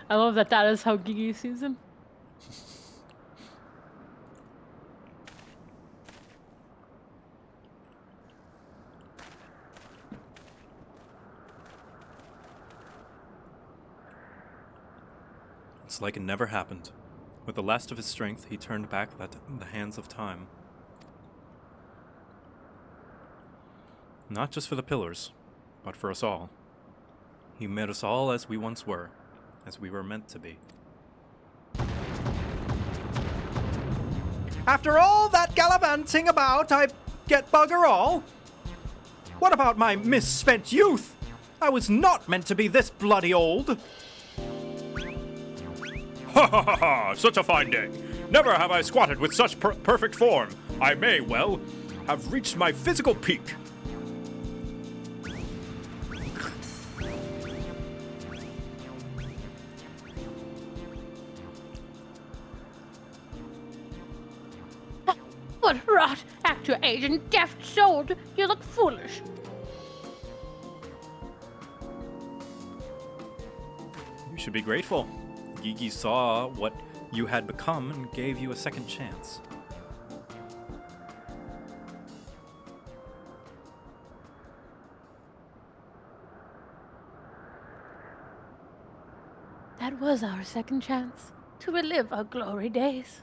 S7: I love that is how Gigi sees him.
S1: It's like it never happened. With the last of his strength, he turned back the hands of time. Not just for the pillars, but for us all. He made us all as we once were, as we were meant to be.
S13: After all that gallivanting about, I get bugger all? What about my misspent youth? I was not meant to be this bloody old.
S3: Ha ha ha ha! Such a fine day. Never have I squatted with such perfect form. I may, well, have reached my physical peak.
S8: What rot! Act your age and deft-souled. You look foolish.
S1: You should be grateful. Gigi saw what you had become and gave you a second chance.
S8: That was our second chance to relive our glory days.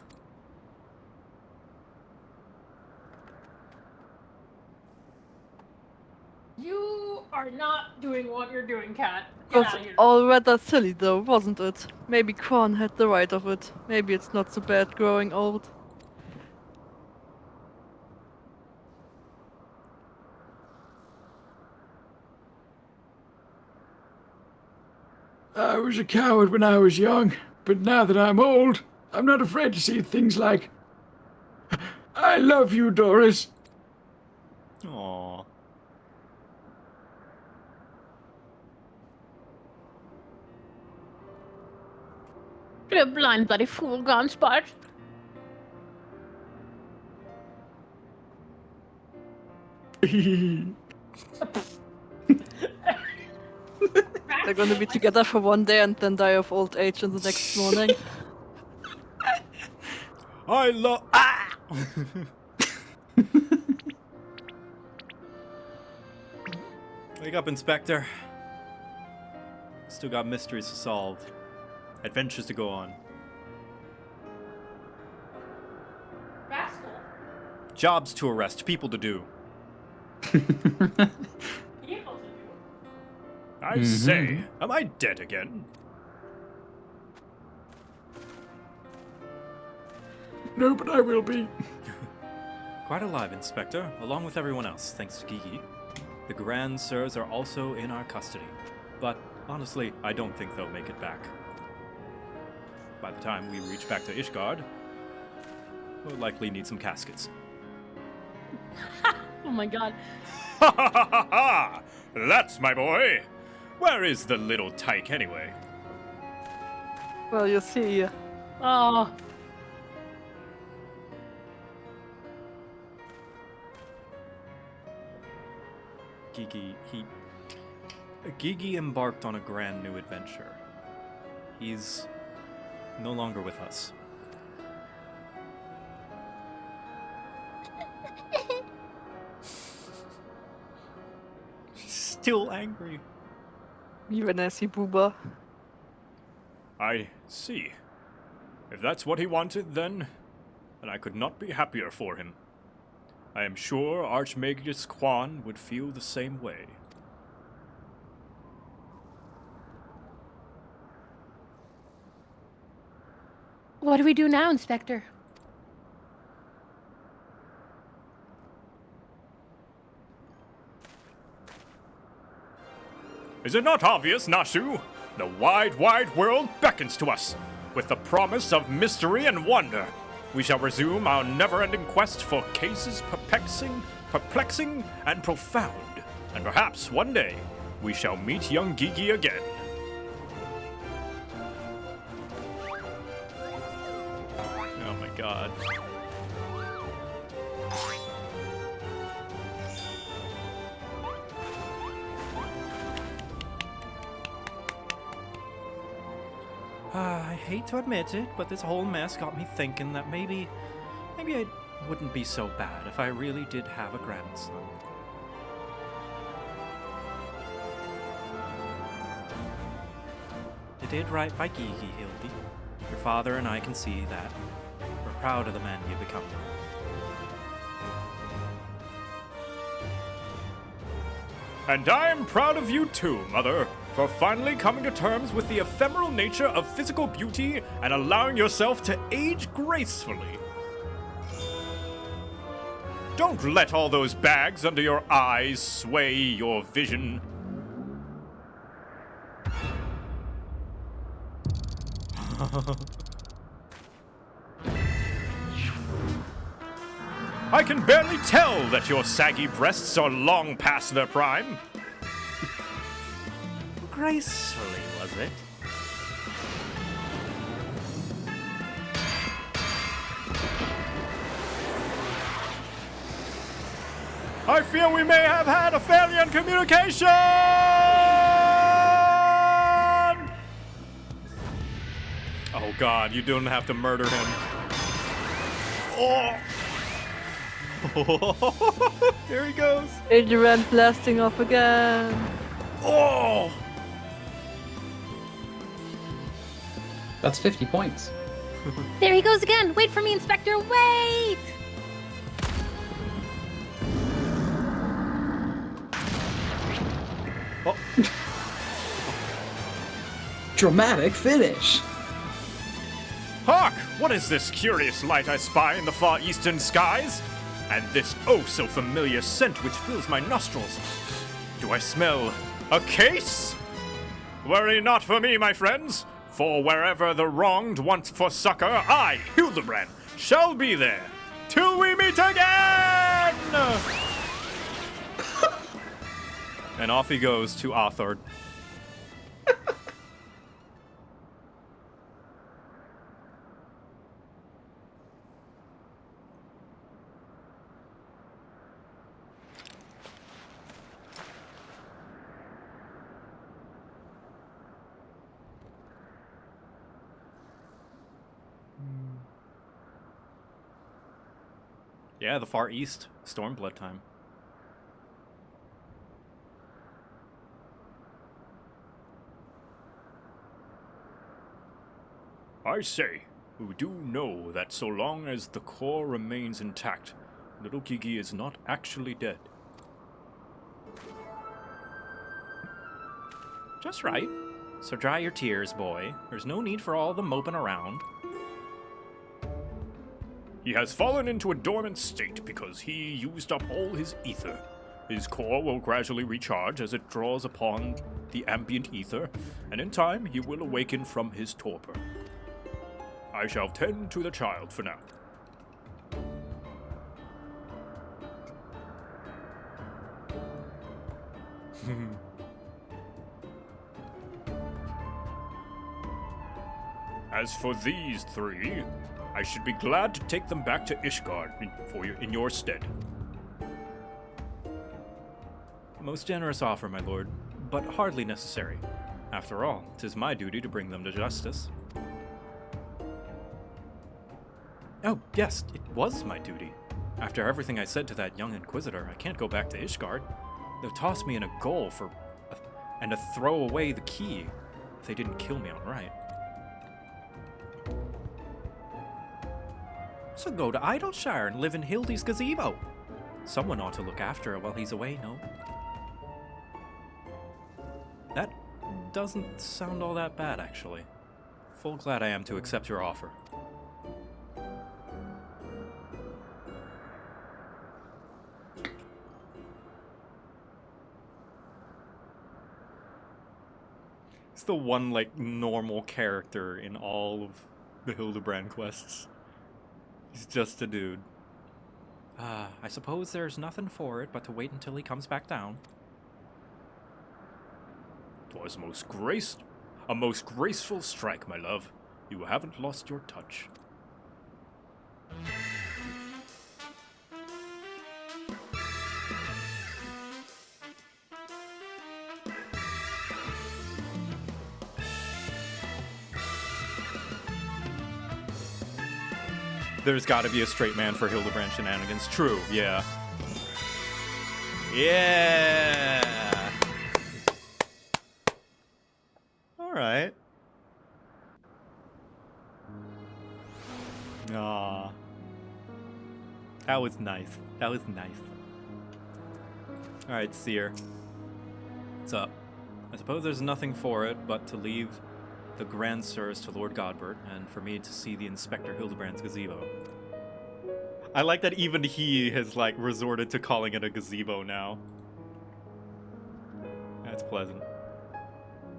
S7: You are not doing what you're doing, Cat.
S10: It was all rather silly though, wasn't it? Maybe Quan had the right of it. Maybe it's not so bad growing old.
S12: I was a coward when I was young, but now that I'm old, I'm not afraid to see things like, I love you, Doris.
S1: Aww.
S8: You're a blind bloody fool gone spot.
S10: They're gonna be together for one day and then die of old age in the next morning.
S1: I love. Wake up, Inspector. Still got mysteries to solve. Adventures to go on.
S7: Rascal.
S1: Jobs to arrest, people to do.
S3: I say, am I dead again?
S12: No, but I will be.
S1: Quite alive, Inspector, along with everyone else, thanks to Gigi. The Grand Sirs are also in our custody, but honestly, I don't think they'll make it back. By the time we reach back to Ishgard, we'll likely need some caskets.
S7: Oh my god.
S3: Ha ha ha ha ha! That's my boy! Where is the little tyke anyway?
S10: Well, you see.
S7: Oh.
S1: Gigi embarked on a grand new adventure. He's no longer with us. Still angry.
S10: Even as he booba.
S3: I see. If that's what he wanted, then I could not be happier for him. I am sure Archmagus Quan would feel the same way.
S8: What do we do now, Inspector?
S3: Is it not obvious, Nashu? The wide, wide world beckons to us, with the promise of mystery and wonder. We shall resume our never-ending quest for cases perplexing and profound. And perhaps one day, we shall meet young Gigi again.
S1: Oh my god.
S13: I hate to admit it, but this whole mess got me thinking that maybe I wouldn't be so bad if I really did have a grandson. You did right by Gigi, Hildy. Your father and I can see that. We're proud of the man you become.
S3: And I am proud of you too, Mother, for finally coming to terms with the ephemeral nature of physical beauty and allowing yourself to age gracefully. Don't let all those bags under your eyes sway your vision. I can barely tell that your saggy breasts are long past their prime.
S13: Gracefully, was it?
S3: I fear we may have had a failure in communication!
S1: Oh god, you don't have to murder him. Oh! Here he goes.
S10: Hildibrand blasting off again.
S3: Oh!
S11: That's 50 points.
S8: There he goes again. Wait for me, Inspector. Wait!
S11: Oh. Dramatic finish.
S3: Hark! What is this curious light I spy in the far eastern skies? And this oh so familiar scent which fills my nostrils. Do I smell a case? Worry not for me, my friends, for wherever the wronged want for succor, I, Hildibrand, shall be there till we meet again!
S1: And off he goes to Arthur. Yeah, the Far East. Stormblood time.
S3: I say, we do know that so long as the core remains intact, little Gigi is not actually dead.
S13: Just right. So dry your tears, boy. There's no need for all the moping around.
S3: He has fallen into a dormant state because he used up all his ether. His core will gradually recharge as it draws upon the ambient ether, and in time he will awaken from his torpor. I shall tend to the child for now. As for these three, I should be glad to take them back to Ishgard in your stead.
S13: Most generous offer, my lord, but hardly necessary. After all, 'tis my duty to bring them to justice. Oh, yes, it was my duty. After everything I said to that young inquisitor, I can't go back to Ishgard. They'll toss me in a goal and to throw away the key if they didn't kill me outright. So go to Idleshire and live in Hildy's gazebo. Someone ought to look after her while he's away, no? That doesn't sound all that bad, actually. Full glad I am to accept your offer.
S1: He's the one, like, normal character in all of the Hildibrand quests. He's just a dude. I suppose there's nothing for it but to wait until he comes back down.
S3: 'Twas a most graceful strike, my love. You haven't lost your touch.
S1: There's gotta be a straight man for Hildibrand shenanigans. True, yeah. Yeah! Alright. Aww. That was nice. That was nice. Alright, Seer. What's up? I suppose there's nothing for it but to leave the Grand Sirs to Lord Godbert, and for me to see the Inspector Hildibrand's gazebo. I like that even he has, like, resorted to calling it a gazebo now. That's pleasant.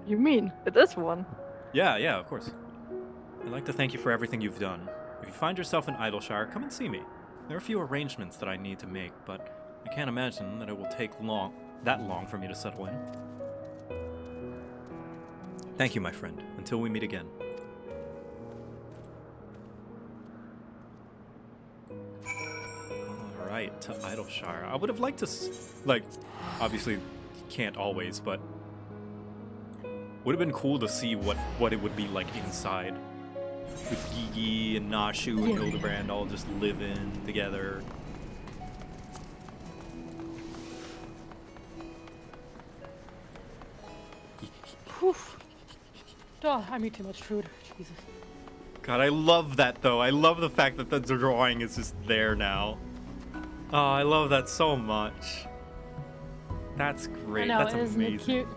S10: You mean it is one?
S1: Yeah, of course. I'd like to thank you for everything you've done. If you find yourself in Idleshire, come and see me. There are a few arrangements that I need to make, but I can't imagine that it will take that long for me to settle in. Thank you, my friend. Until we meet again. Alright, to Idleshire. I would have liked to, like, obviously can't always, but would have been cool to see what it would be like inside. With Gigi and Nashu and Hildibrand all just living together.
S7: Whew. Oh, I eat too much food. Jesus.
S1: God, I love that though. I love the fact that the drawing is just there now. Oh, I love that so much. That's great.
S7: I know,
S1: That's
S7: isn't
S1: amazing.
S7: it cute?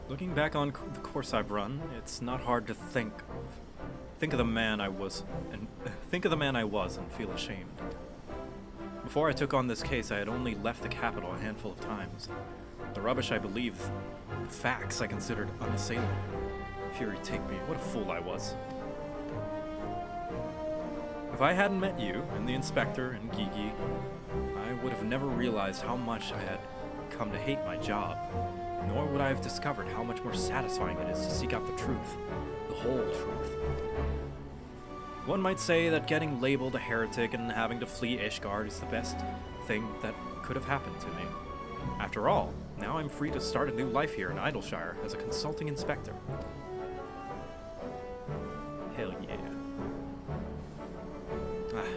S1: Looking back on the course I've run, it's not hard to think of the man I was and feel ashamed. Before I took on this case, I had only left the capital a handful of times. The rubbish I believed, the facts I considered unassailable. Fury take me, what a fool I was. If I hadn't met you and the inspector and Gigi, I would have never realized how much I had come to hate my job. Nor would I have discovered how much more satisfying it is to seek out the truth, the whole truth. One might say that getting labeled a heretic and having to flee Ishgard is the best thing that could have happened to me. After all, now I'm free to start a new life here in Idleshire as a consulting inspector. Hell yeah.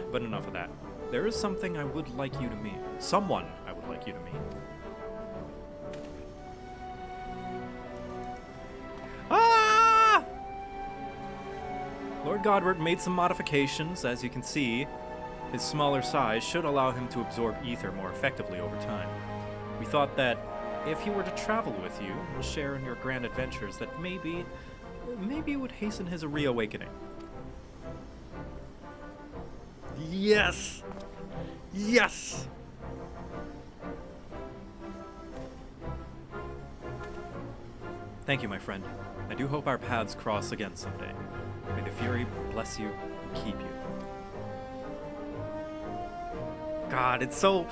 S1: But enough of that. There is something I would like you to meet. Someone I would like you to meet. Ah! Lord Godbert made some modifications. As you can see, his smaller size should allow him to absorb ether more effectively over time. We thought that if he were to travel with you and share in your grand adventures, that maybe it would hasten his reawakening. Yes! Yes! Thank you, my friend. I do hope our paths cross again someday. May the Fury bless you and keep you. God, it's so...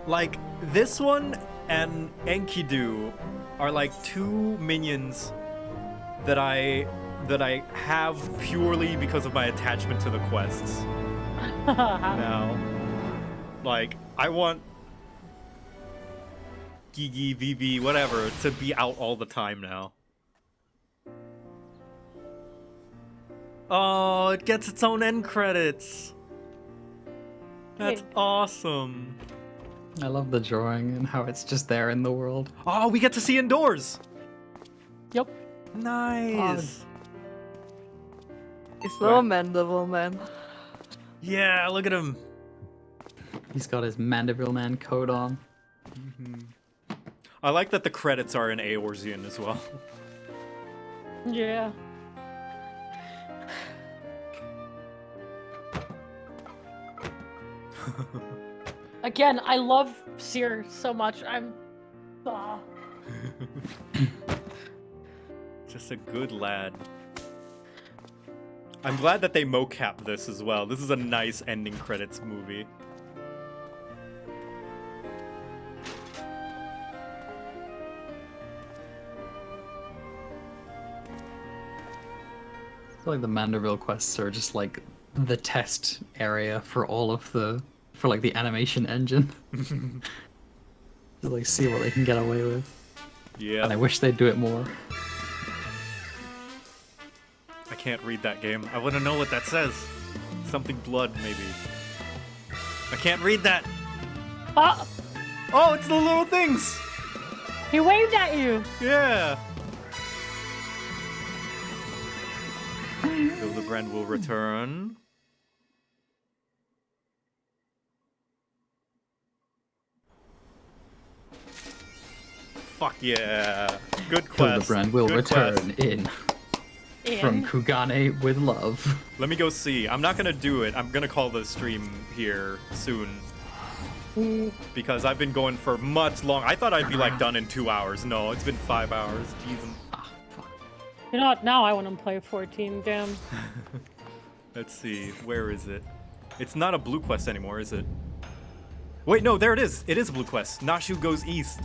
S1: like, this one and Enkidu are like two minions that I have purely because of my attachment to the quests. Now, like, I want Gigi, Vivi, whatever, to be out all the time now. Oh, it gets its own end credits. That's awesome.
S11: I love the drawing and how it's just there in the world.
S1: Oh, we get to see indoors.
S7: Yep.
S1: Nice.
S10: It's so mandible, man.
S1: Yeah, look at him.
S11: He's got his Mandible Man coat on.
S1: I like that the credits are in Eorzean as well.
S7: Yeah. Again, I love Seer so much.
S1: Just a good lad. I'm glad that they mocap this as well. This is a nice ending credits movie.
S11: I feel like the Manderville quests are just like the test area for all of the like the animation engine. To like see what they can get away with.
S1: Yeah.
S11: And I wish they'd do it more.
S1: I can't read that game. I want to know what that says. Something blood, maybe. I can't read that. Oh, it's the little things.
S7: He waved at you.
S1: Yeah. Hildibrand will return. Fuck yeah. Good quest.
S11: Hildibrand will
S1: Good
S11: return
S1: quest.
S11: in. From Kugane with love.
S1: Let me go see. I'm not gonna do it. I'm gonna call the stream here soon. Because I've been going for much long. I thought I'd be like done in 2 hours. No, it's been 5 hours. Jesus.
S7: You know what? Now I want to play 14. Damn.
S1: Let's see. Where is it? It's not a blue quest anymore, is it? Wait, no, there it is. It is a blue quest. Nashu goes east.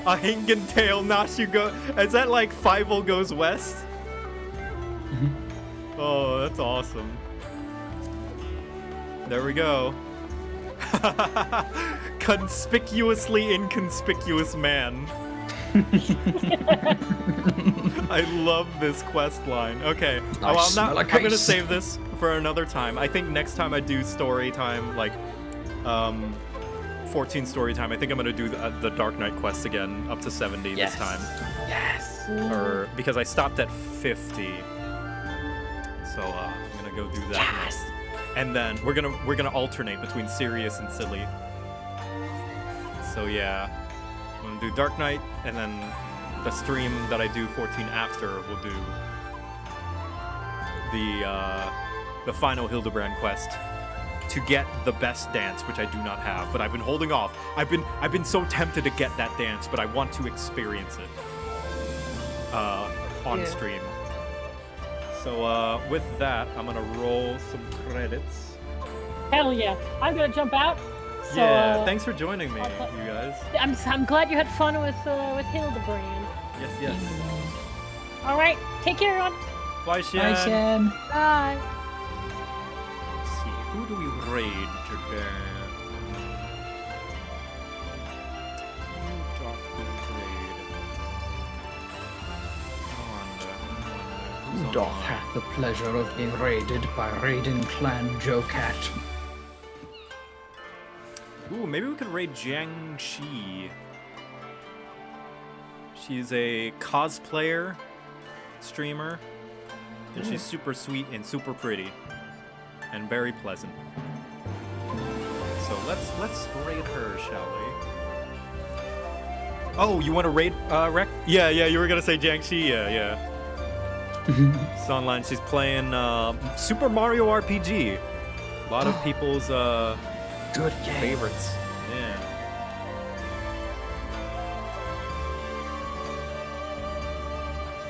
S1: A Hingen Tail Nashu go. Is that like Fievel goes west? Oh, that's awesome. There we go. Conspicuously inconspicuous man. I love this quest line. Okay, well, I'm gonna save this for another time. I think next time I do story time, like 14 story time, I think I'm gonna do the Dark Knight quest again, up to 70 this time.
S11: Yes.
S1: Or because I stopped at 50. So I'm gonna go do that. Yes. And then we're gonna alternate between serious and silly. So yeah, I'm gonna do Dark Knight, and then the stream that I do 14 after will do the final Hildibrand quest to get the best dance, which I do not have, but I've been holding off. I've been so tempted to get that dance, but I want to experience it on stream. So with that, I'm gonna roll some credits.
S7: Hell yeah! I'm gonna jump out. So,
S1: yeah, thanks for joining me, you guys.
S7: I'm glad you had fun with Hildibrand.
S1: Yes.
S7: All right, take care, everyone.
S1: Bye, Shen.
S11: Bye, Shen.
S7: Bye.
S1: Let's see, who do we raid today?
S11: Who doth hath the pleasure of being raided by raiding clan JoCat?
S1: Ooh, maybe we could raid Jiangxi. She's a cosplayer, streamer, and she's super sweet and super pretty, and very pleasant. So let's raid her, shall we? Oh, you want to raid Rek? Yeah, you were gonna say Jiangxi. Yeah. She's online. She's playing Super Mario RPG. A lot of people's
S11: good game.
S1: Favorites. Yeah.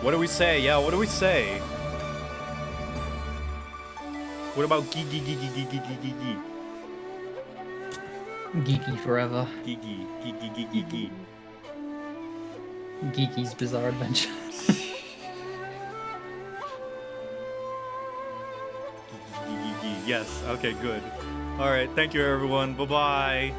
S1: What do we say? Yeah, what do we say? What about Geeky?
S11: Geeky forever.
S1: Geeky.
S11: Geeky's Bizarre Adventure.
S1: Yes, okay, good. Alright, thank you everyone. Bye-bye.